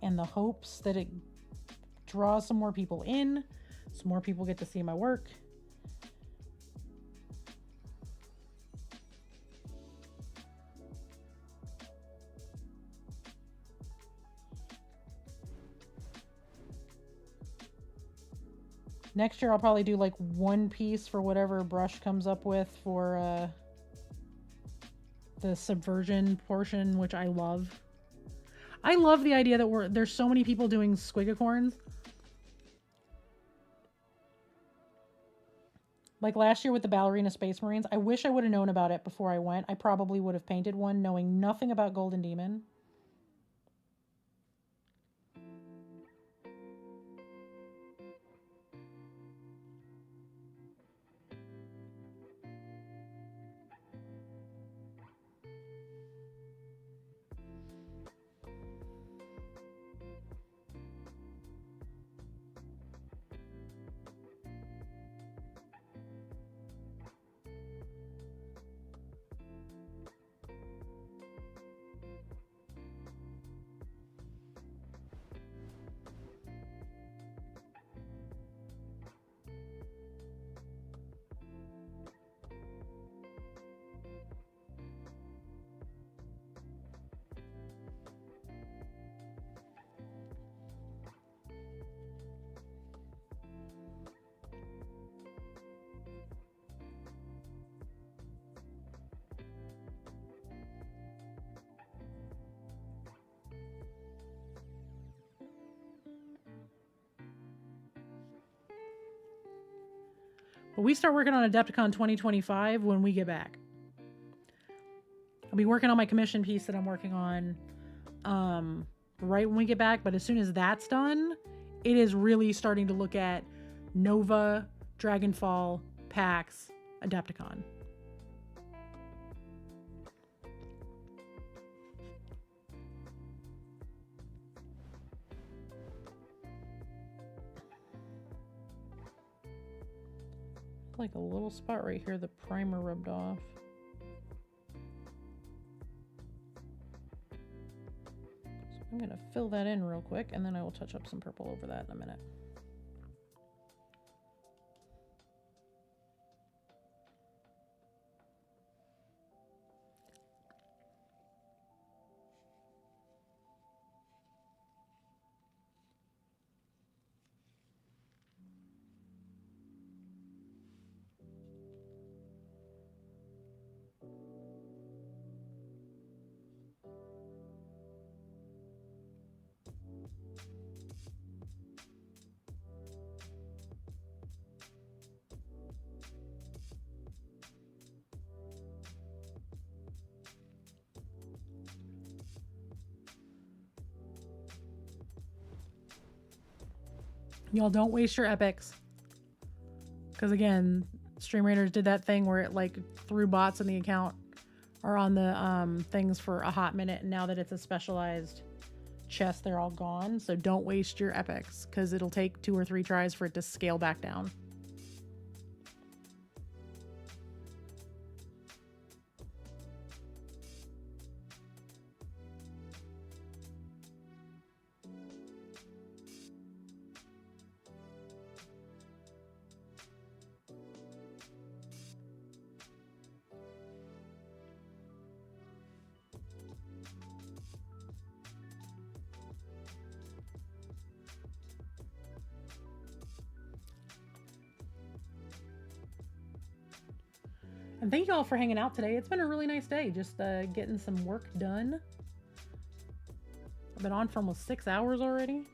And the hopes that it draws some more people in, so more people get to see my work. Next year I'll probably do like one piece for whatever Brush comes up with for the subversion portion, which I love. I love the idea that there's so many people doing squigicorns. Like last year with the Ballerina Space Marines, I wish I would have known about it before I went. I probably would have painted one knowing nothing about Golden Demon. But we start working on Adepticon 2025 when we get back. I'll be working on my commission piece that I'm working on right when we get back. But as soon as that's done, it is really starting to look at Nova, Dragonfall, PAX, Adepticon. looked like a little spot right here the primer rubbed off. So I'm going to fill that in real quick, and then I will touch up some purple over that in a minute. Y'all don't waste your epics. Because again, Stream Raiders did that thing where it like threw bots in the account or on the things for a hot minute. And now that it's a specialized chest, they're all gone. So don't waste your epics because it'll take 2 or 3 tries for it to scale back down. And thank you all for hanging out today. It's been a really nice day, just getting some work done. I've been on for almost 6 hours already.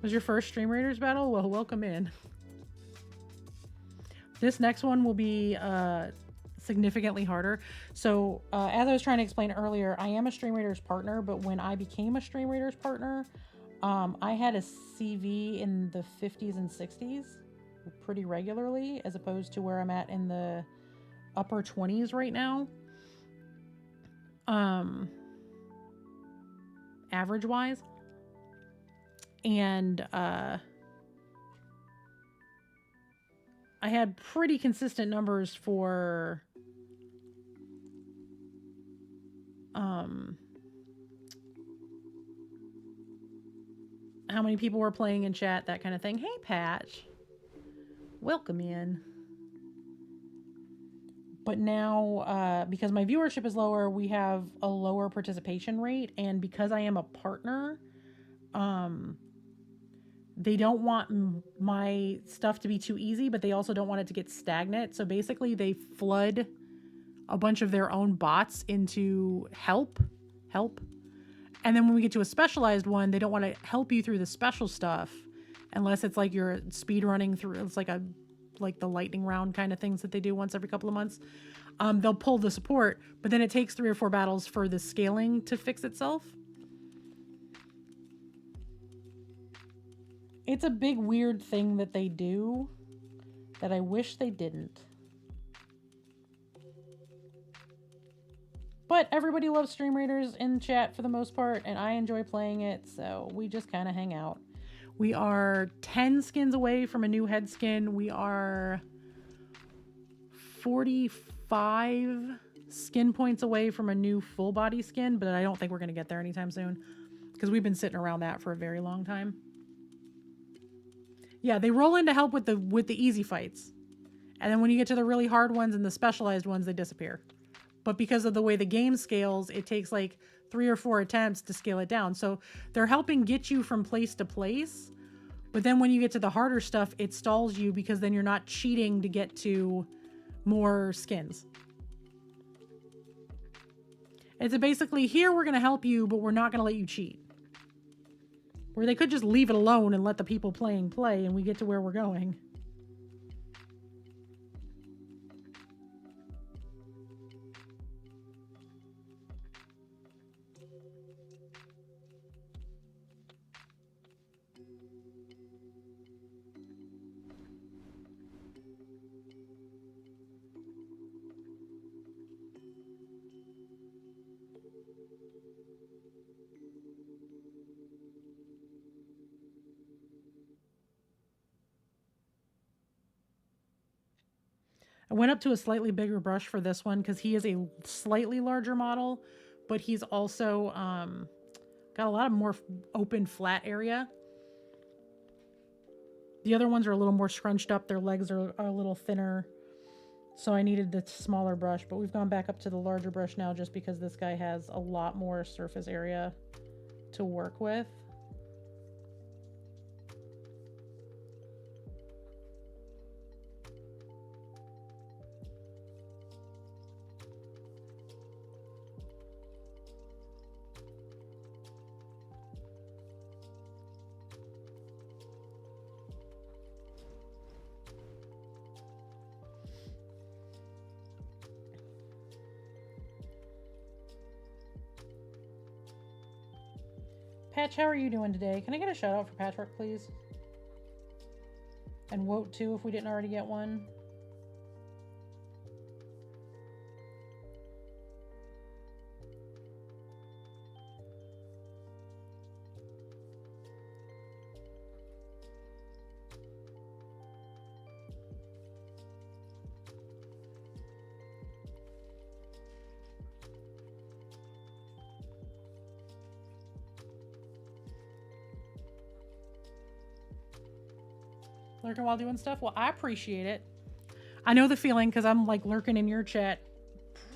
Was your first Stream Raiders battle? Well, welcome in. This next one will be significantly harder. So as I was trying to explain earlier, I am a Stream Raiders partner, but when I became a Stream Raiders partner, I had a CV in the 50s and 60s pretty regularly, as opposed to where I'm at in the upper 20s right now. Average wise. And I had pretty consistent numbers for how many people were playing in chat, that kind of thing. Hey, Patch. Welcome in. But now, because my viewership is lower, we have a lower participation rate. And because I am a partner, they don't want my stuff to be too easy, but they also don't want it to get stagnant. So basically, they flood a bunch of their own bots into help. And then when we get to a specialized one, they don't want to help you through the special stuff unless it's like you're speed running through. It's like the lightning round kind of things that they do once every couple of months. They'll pull the support, but then it takes 3 or 4 battles for the scaling to fix itself. It's a big weird thing that they do that I wish they didn't. But everybody loves Stream Raiders in chat for the most part, and I enjoy playing it, so we just kind of hang out. We are 10 skins away from a new head skin. We are 45 skin points away from a new full body skin, but I don't think we're going to get there anytime soon because we've been sitting around that for a very long time. Yeah, they roll in to help with the easy fights. And then when you get to the really hard ones and the specialized ones, they disappear. But because of the way the game scales, it takes like 3 or 4 attempts to scale it down. So they're helping get you from place to place. But then when you get to the harder stuff, it stalls you because then you're not cheating to get to more skins. It's basically, here we're going to help you, but we're not going to let you cheat. Where they could just leave it alone and let the people playing play and we get to where we're going. I went up to a slightly bigger brush for this one because he is a slightly larger model, but he's also got a lot of more open flat area. The other ones are a little more scrunched up. Their legs are a little thinner. So I needed the smaller brush, but we've gone back up to the larger brush now just because this guy has a lot more surface area to work with. Patch, how are you doing today? Can I get a shout out for Patchwork, please? And Wote too, if we didn't already get one. Lurking while doing stuff? Well, I appreciate it. I know the feeling because I'm like lurking in your chat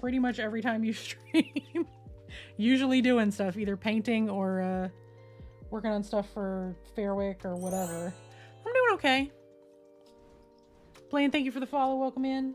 pretty much every time you stream. Usually doing stuff, either painting or working on stuff for Fairwick or whatever. I'm doing okay. Blaine, thank you for the follow. Welcome in.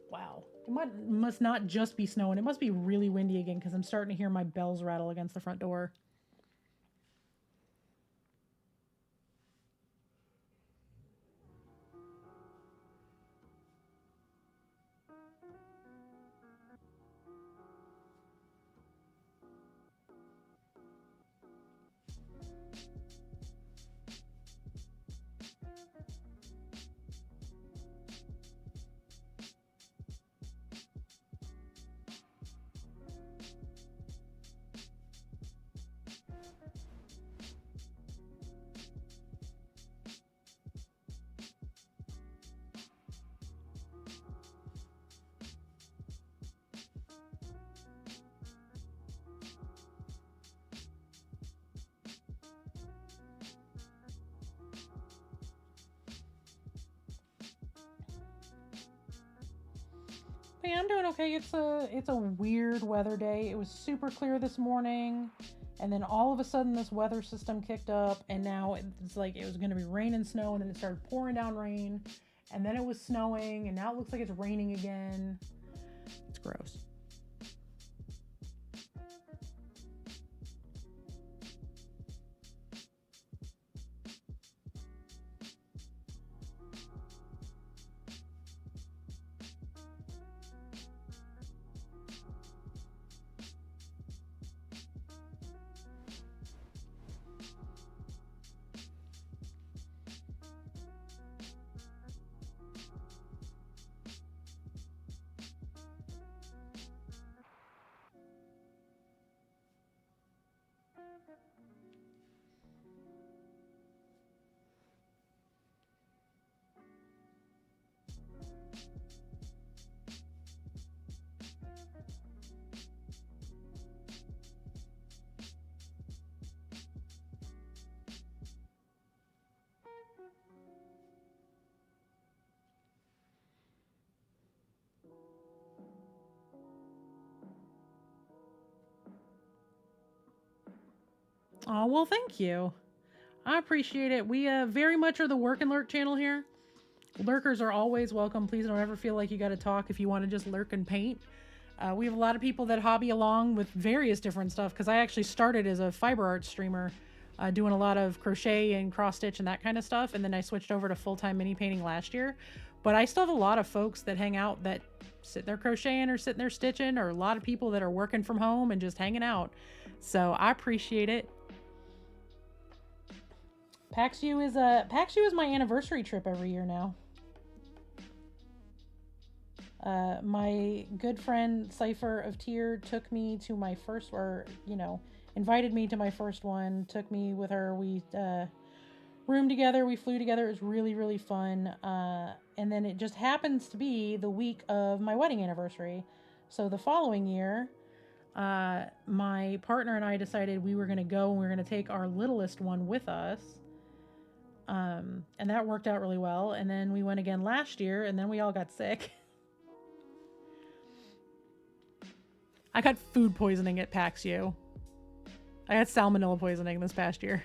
Wow. It must not just be snowing. It must be really windy again because I'm starting to hear my bells rattle against the front door. Hey, I'm doing okay. It's a weird weather day. It was super clear this morning, and then all of a sudden this weather system kicked up, and now it's like it was going to be rain and snow, and then it started pouring down rain, and then it was snowing, and now it looks like it's raining again. It's gross. Oh, well, thank you. I appreciate it. We very much are the Work and Lurk channel here. Lurkers are always welcome. Please don't ever feel like you got to talk if you want to just lurk and paint. We have a lot of people that hobby along with various different stuff because I actually started as a fiber art streamer doing a lot of crochet and cross stitch and that kind of stuff. And then I switched over to full-time mini painting last year. But I still have a lot of folks that hang out that sit there crocheting or sitting there stitching, or a lot of people that are working from home and just hanging out. So I appreciate it. PAX U is my anniversary trip every year now. My good friend Cypher of Tier took me to my first, or invited me to my first one. Took me with her. We roomed together. We flew together. It was really, really fun. And then it just happens to be the week of my wedding anniversary. So the following year, my partner and I decided we were going to go and we were going to take our littlest one with us. And that worked out really well. And then we went again last year, and then we all got sick. I got food poisoning at PAX U. I got salmonella poisoning this past year.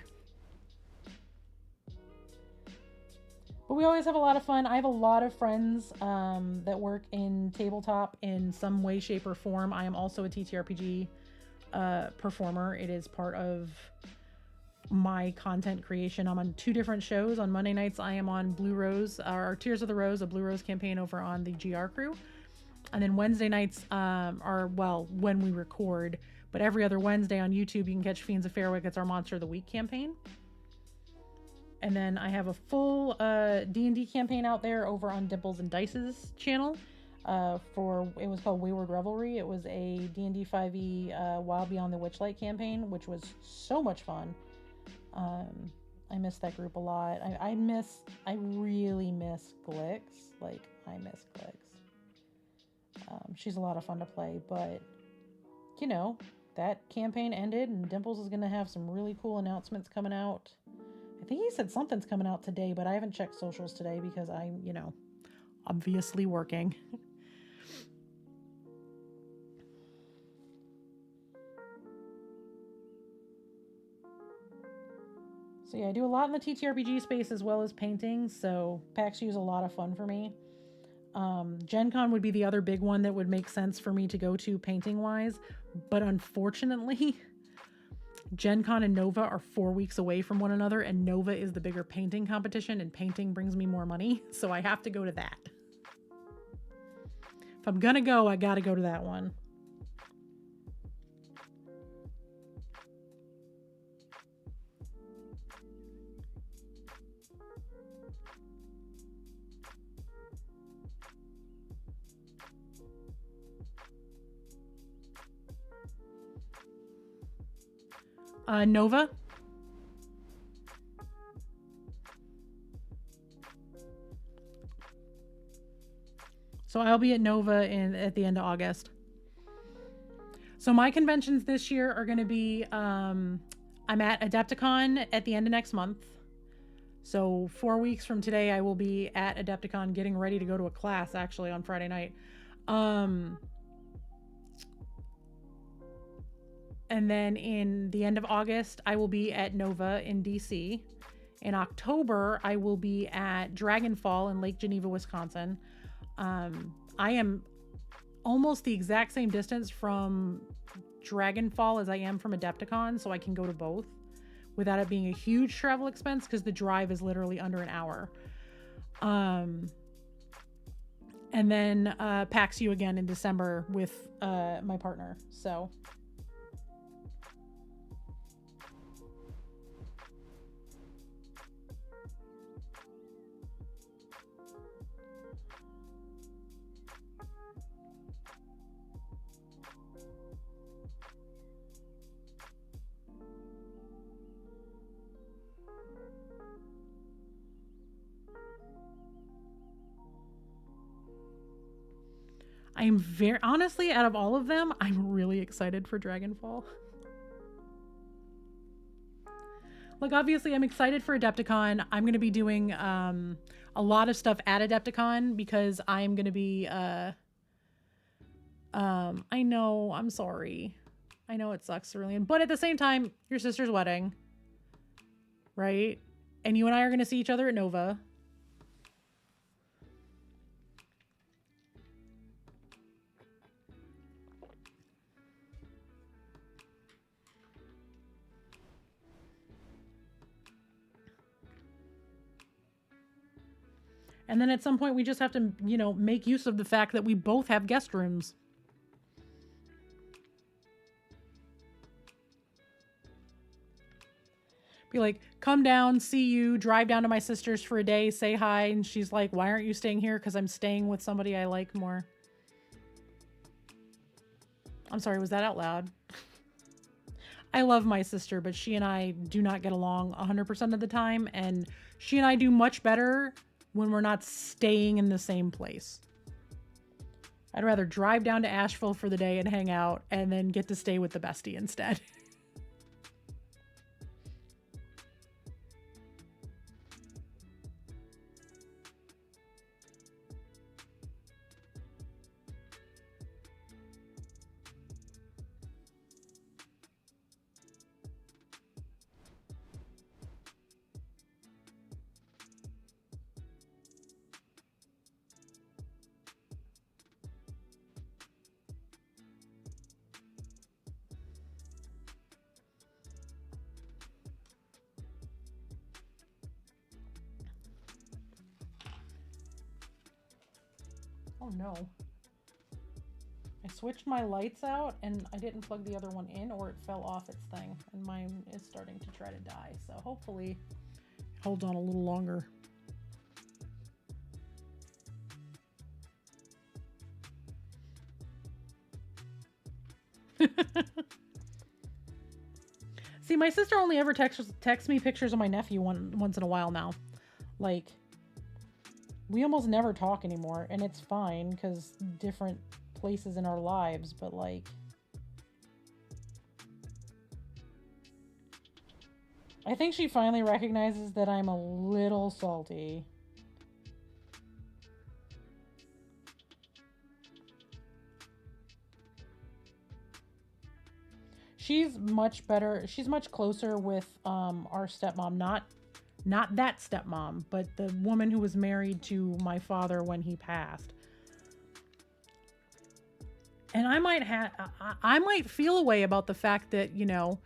But we always have a lot of fun. I have a lot of friends that work in tabletop in some way, shape, or form. I am also a TTRPG performer. It is part of my content creation. I'm on 2 different shows. On Monday nights, I am on Blue Rose, or Tears of the Rose, a Blue Rose campaign over on the GR crew. And then Wednesday nights are, well, when we record, but every other Wednesday on YouTube, you can catch Fiends of Fairwick. It's our Monster of the Week campaign. And then I have a full D&D campaign out there over on Dimples and Dice's channel. It was called Wayward Revelry. It was a D&D 5e Wild Beyond the Witchlight campaign, which was so much fun. I miss that group a lot. I really miss Glix. Like, I miss Glix. She's a lot of fun to play, but that campaign ended, and Dimples is going to have some really cool announcements coming out. I think he said something's coming out today, but I haven't checked socials today because I'm, obviously working. So yeah, I do a lot in the TTRPG space as well as painting, so PAX U is a lot of fun for me. Gen Con would be the other big one that would make sense for me to go to painting wise, but unfortunately Gen Con and Nova are 4 weeks away from one another, and Nova is the bigger painting competition, and painting brings me more money, so I have to go to that. If I'm gonna go, I gotta go to that one. Nova. So I'll be at Nova at the end of August. So my conventions this year are going to be, I'm at Adepticon at the end of next month. So 4 weeks from today, I will be at Adepticon getting ready to go to a class actually on Friday night. And then in the end of August, I will be at Nova in DC. In October, I will be at Dragonfall in Lake Geneva, Wisconsin. I am almost the exact same distance from Dragonfall as I am from Adepticon, so I can go to both without it being a huge travel expense because the drive is literally under an hour. And then PAX U again in December with my partner. So I'm honestly, out of all of them, I'm really excited for Dragonfall. Look, obviously, I'm excited for Adepticon. I'm going to be doing a lot of stuff at Adepticon because I'm going to be... I know, I'm sorry. I know it sucks, Cerulean. But at the same time, your sister's wedding. Right? And you and I are going to see each other at Nova. And then at some point we just have to, make use of the fact that we both have guest rooms. Be like, come down, see you, drive down to my sister's for a day, say hi. And she's like, why aren't you staying here? Because I'm staying with somebody I like more. I'm sorry, was that out loud? I love my sister, but she and I do not get along 100% of the time. And she and I do much better when we're not staying in the same place. I'd rather drive down to Asheville for the day and hang out and then get to stay with the bestie instead. Oh no. I switched my lights out and I didn't plug the other one in, or it fell off its thing, and mine is starting to try to die. So hopefully it holds on a little longer. See, my sister only ever texts me pictures of my nephew once in a while now. Like, we almost never talk anymore, and it's fine because different places in our lives, but like, I think she finally recognizes that I'm a little salty. She's much better. She's much closer with our stepmom, not that stepmom, but the woman who was married to my father when he passed. And I might feel a way about the fact that, you know,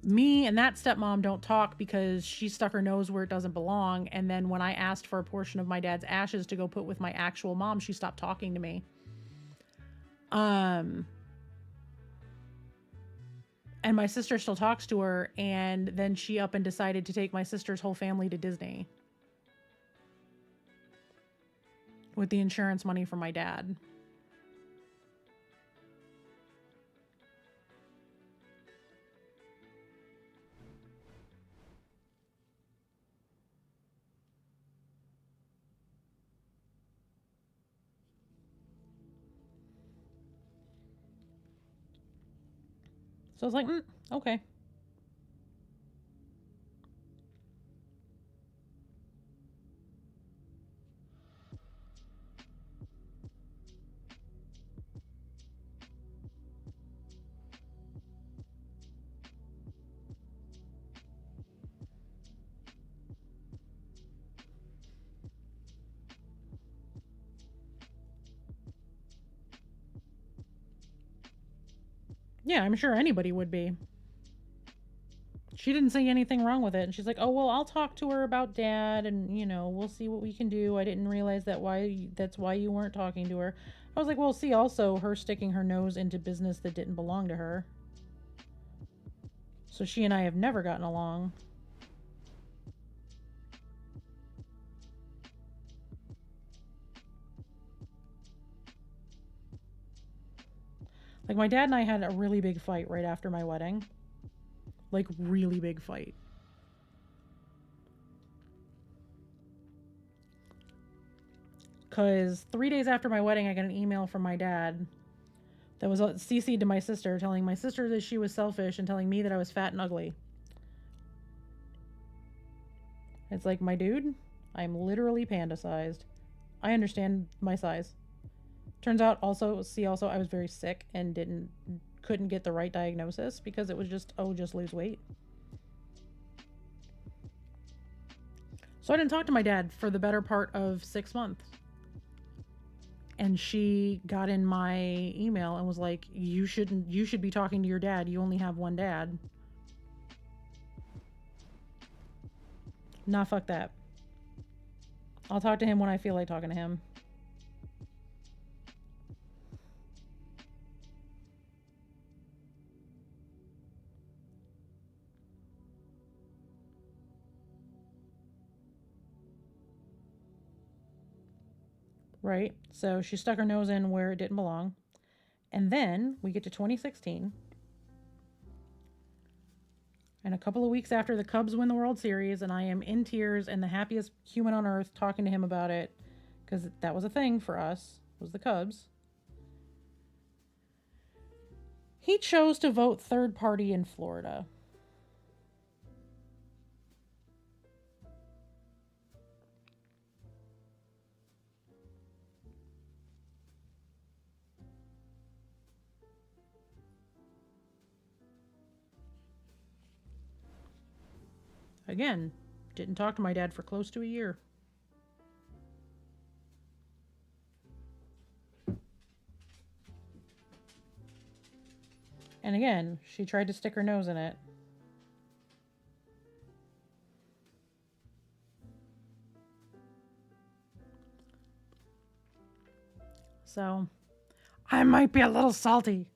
me and that stepmom don't talk because she stuck her nose where it doesn't belong. And then when I asked for a portion of my dad's ashes to go put with my actual mom, she stopped talking to me. And my sister still talks to her, and then she up and decided to take my sister's whole family to Disney with the insurance money from my dad. So I was like, okay. Yeah, I'm sure anybody would be. She didn't see anything wrong with it. And she's like, oh, well, I'll talk to her about dad and, you know, we'll see what we can do. I didn't realize that's why you weren't talking to her. I was like, well, see, also her sticking her nose into business that didn't belong to her. So she and I have never gotten along. Like, my dad and I had a really big fight right after my wedding. Like, really big fight. Because 3 days after my wedding, I got an email from my dad that was CC'd to my sister, telling my sister that she was selfish and telling me that I was fat and ugly. It's like, my dude, I'm literally panda sized. I understand my size. Turns out also I was very sick and couldn't get the right diagnosis because it was just lose weight. So I didn't talk to my dad for the better part of 6 months. And she got in my email and was like, you should be talking to your dad. You only have one dad. Nah, fuck that. I'll talk to him when I feel like talking to him. right? So she stuck her nose in where it didn't belong. And then we get to 2016. And a couple of weeks after the Cubs win the World Series, and I am in tears and the happiest human on earth talking to him about it, because that was a thing for us, was the Cubs. He chose to vote third party in Florida. Again, didn't talk to my dad for close to a year. And again, she tried to stick her nose in it. So, I might be a little salty.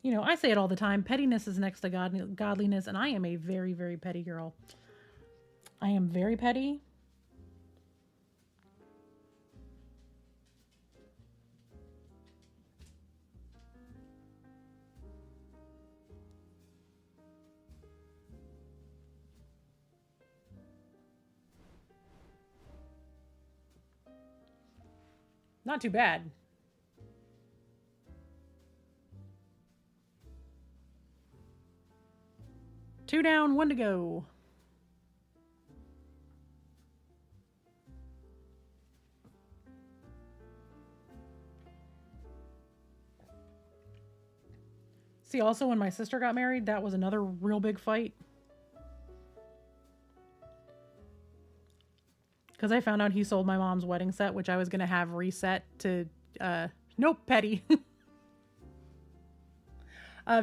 You know, I say it all the time. Pettiness is next to godliness, and I am a very, very petty girl. I am very petty. Not too bad. Two down, one to go. See, also when my sister got married, that was another real big fight. Because I found out he sold my mom's wedding set, which I was going to have reset to, nope, petty.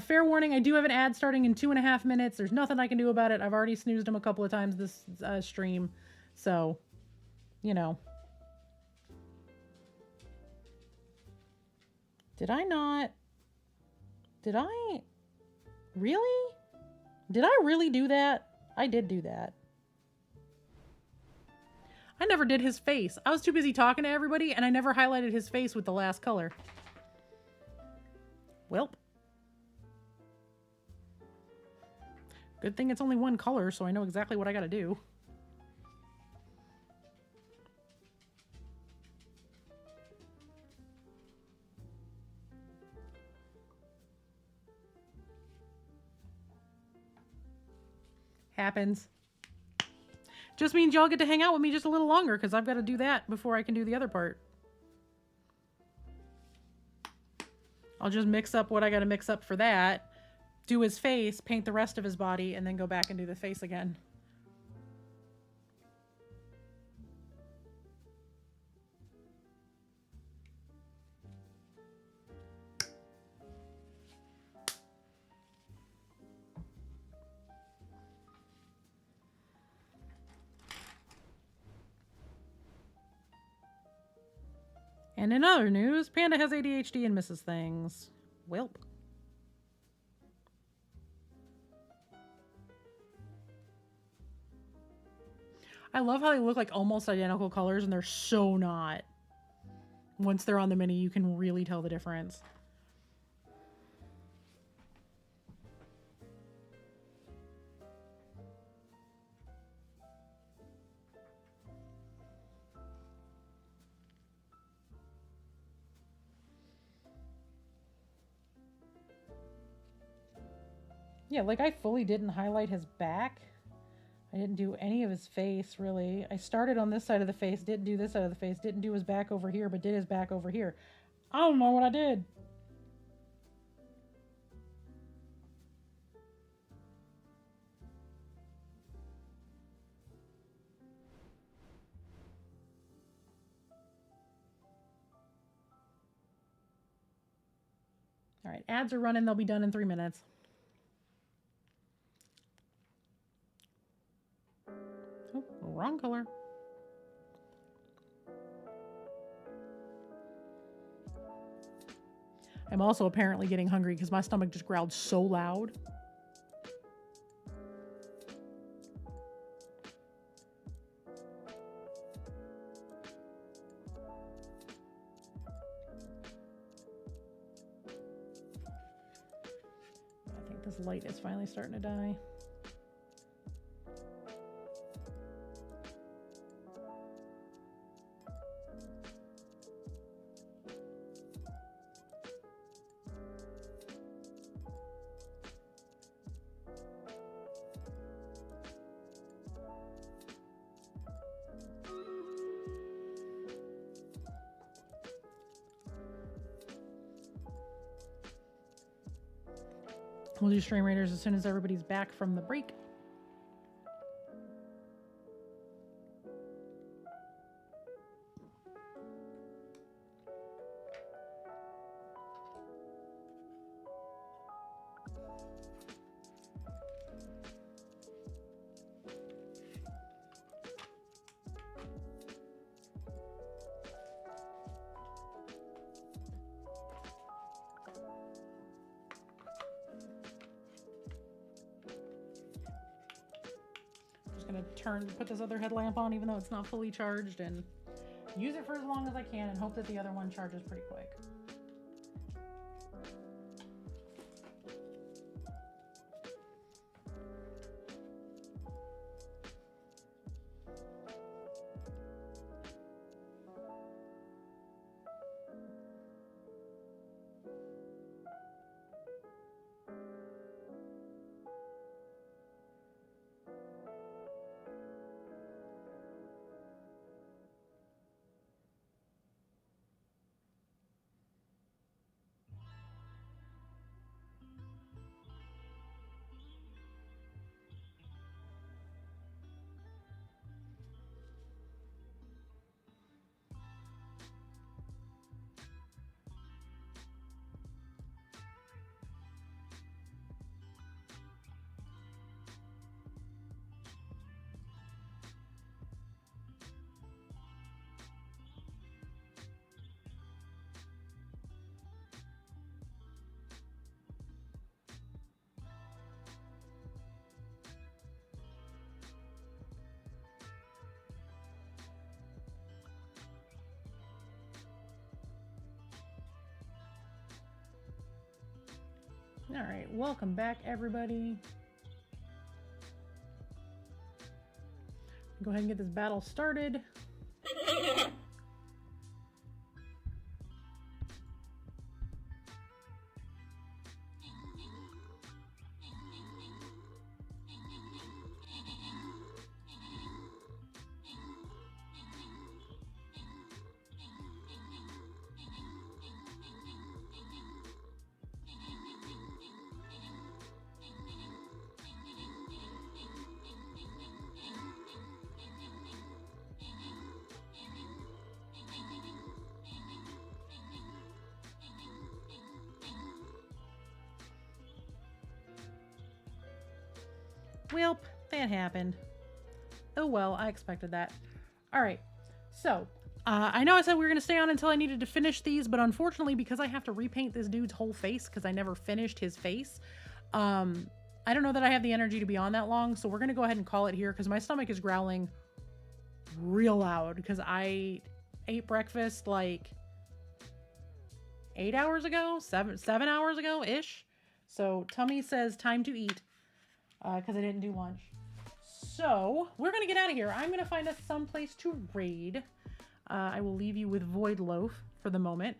Fair warning, I do have an ad starting in 2.5 minutes. There's nothing I can do about it. I've already snoozed him a couple of times this stream. So, you know. Did I not? Did I? Really? Did I really do that? I did do that. I never did his face. I was too busy talking to everybody, and I never highlighted his face with the last color. Welp. Good thing it's only one color, so I know exactly what I gotta do. Happens. Just means y'all get to hang out with me just a little longer, because I've got to do that before I can do the other part. I'll just mix up what I got to mix up for that, do his face, paint the rest of his body, and then go back and do the face again. And in other news, Panda has ADHD and misses things. Welp. I love how they look like almost identical colors, and they're so not. Once they're on the mini, you can really tell the difference. Yeah, like I fully didn't highlight his back. I didn't do any of his face, really. I started on this side of the face, didn't do this side of the face, didn't do his back over here, but did his back over here. I don't know what I did. All right, ads are running. They'll be done in 3 minutes. Oh, wrong color. I'm also apparently getting hungry because my stomach just growled so loud. I think this light is finally starting to die. We'll do Stream Raiders as soon as everybody's back from the break. Put this other headlamp on even though it's not fully charged, and use it for as long as I can and hope that the other one charges pretty quick. All right, welcome back, everybody. Go ahead and get this battle started. Welp, that happened. Oh well, I expected that. All right, so I know I said we were going to stay on until I needed to finish these, but unfortunately, because I have to repaint this dude's whole face because I never finished his face, I don't know that I have the energy to be on that long, so we're going to go ahead and call it here because my stomach is growling real loud because I ate breakfast like 8 hours ago, 7 hours ago-ish. So tummy says time to eat. Because I didn't do lunch. So, we're going to get out of here. I'm going to find us someplace to raid. I will leave you with Void Loaf for the moment.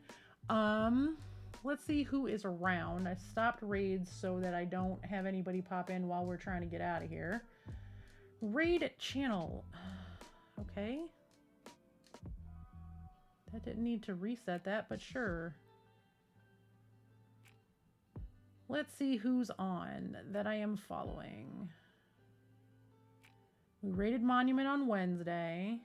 Let's see who is around. I stopped raids so that I don't have anybody pop in while we're trying to get out of here. Raid channel. Okay. That didn't need to reset that, but sure. Let's see who's on that I am following. We raided Monument on Wednesday.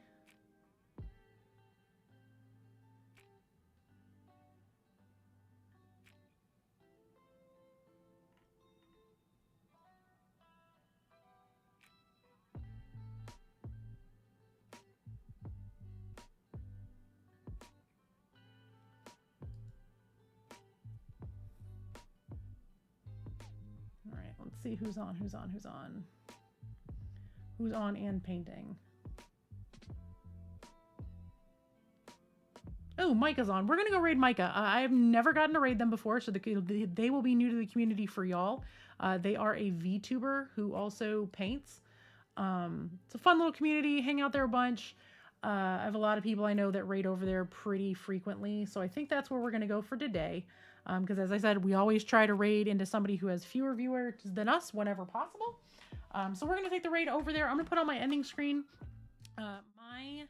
see who's on and painting. Oh, Micah's on. We're going to go raid Micah. I've never gotten to raid them before, so they will be new to the community for y'all. They are a VTuber who also paints. It's a fun little community. Hang out there a bunch. I have a lot of people I know that raid over there pretty frequently, so I think that's where we're going to go for today. Because as I said, we always try to raid into somebody who has fewer viewers than us whenever possible. So we're going to take the raid over there. I'm going to put on my ending screen. My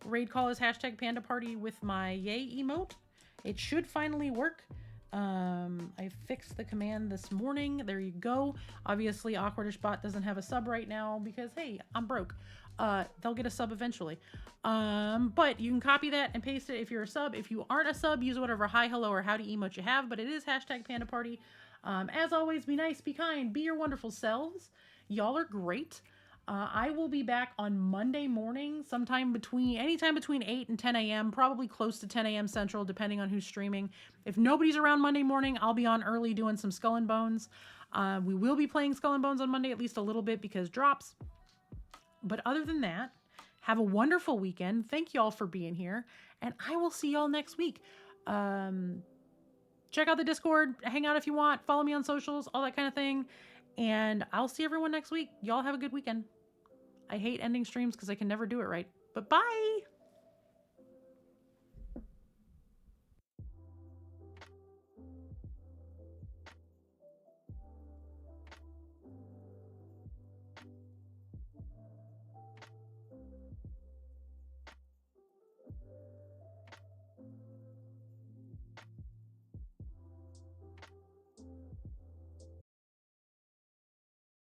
raid call is #Panda Party with my yay emote. It should finally work. I fixed the command this morning. There you go. Obviously, Awkwardish Bot doesn't have a sub right now because, hey, I'm broke. They'll get a sub eventually. But you can copy that and paste it if you're a sub. If you aren't a sub, use whatever hi, hello, or howdy emote you have. But it is #Panda Party. As always, be nice, be kind, be your wonderful selves. Y'all are great. I will be back on Monday morning, anytime between 8 and 10 a.m., probably close to 10 a.m. Central, depending on who's streaming. If nobody's around Monday morning, I'll be on early doing some Skull and Bones. We will be playing Skull and Bones on Monday, at least a little bit because drops. But other than that, have a wonderful weekend. Thank y'all for being here, and I will see y'all next week. Check out the Discord, hang out if you want, follow me on socials, all that kind of thing. And I'll see everyone next week. Y'all have a good weekend. I hate ending streams because I can never do it right. But bye!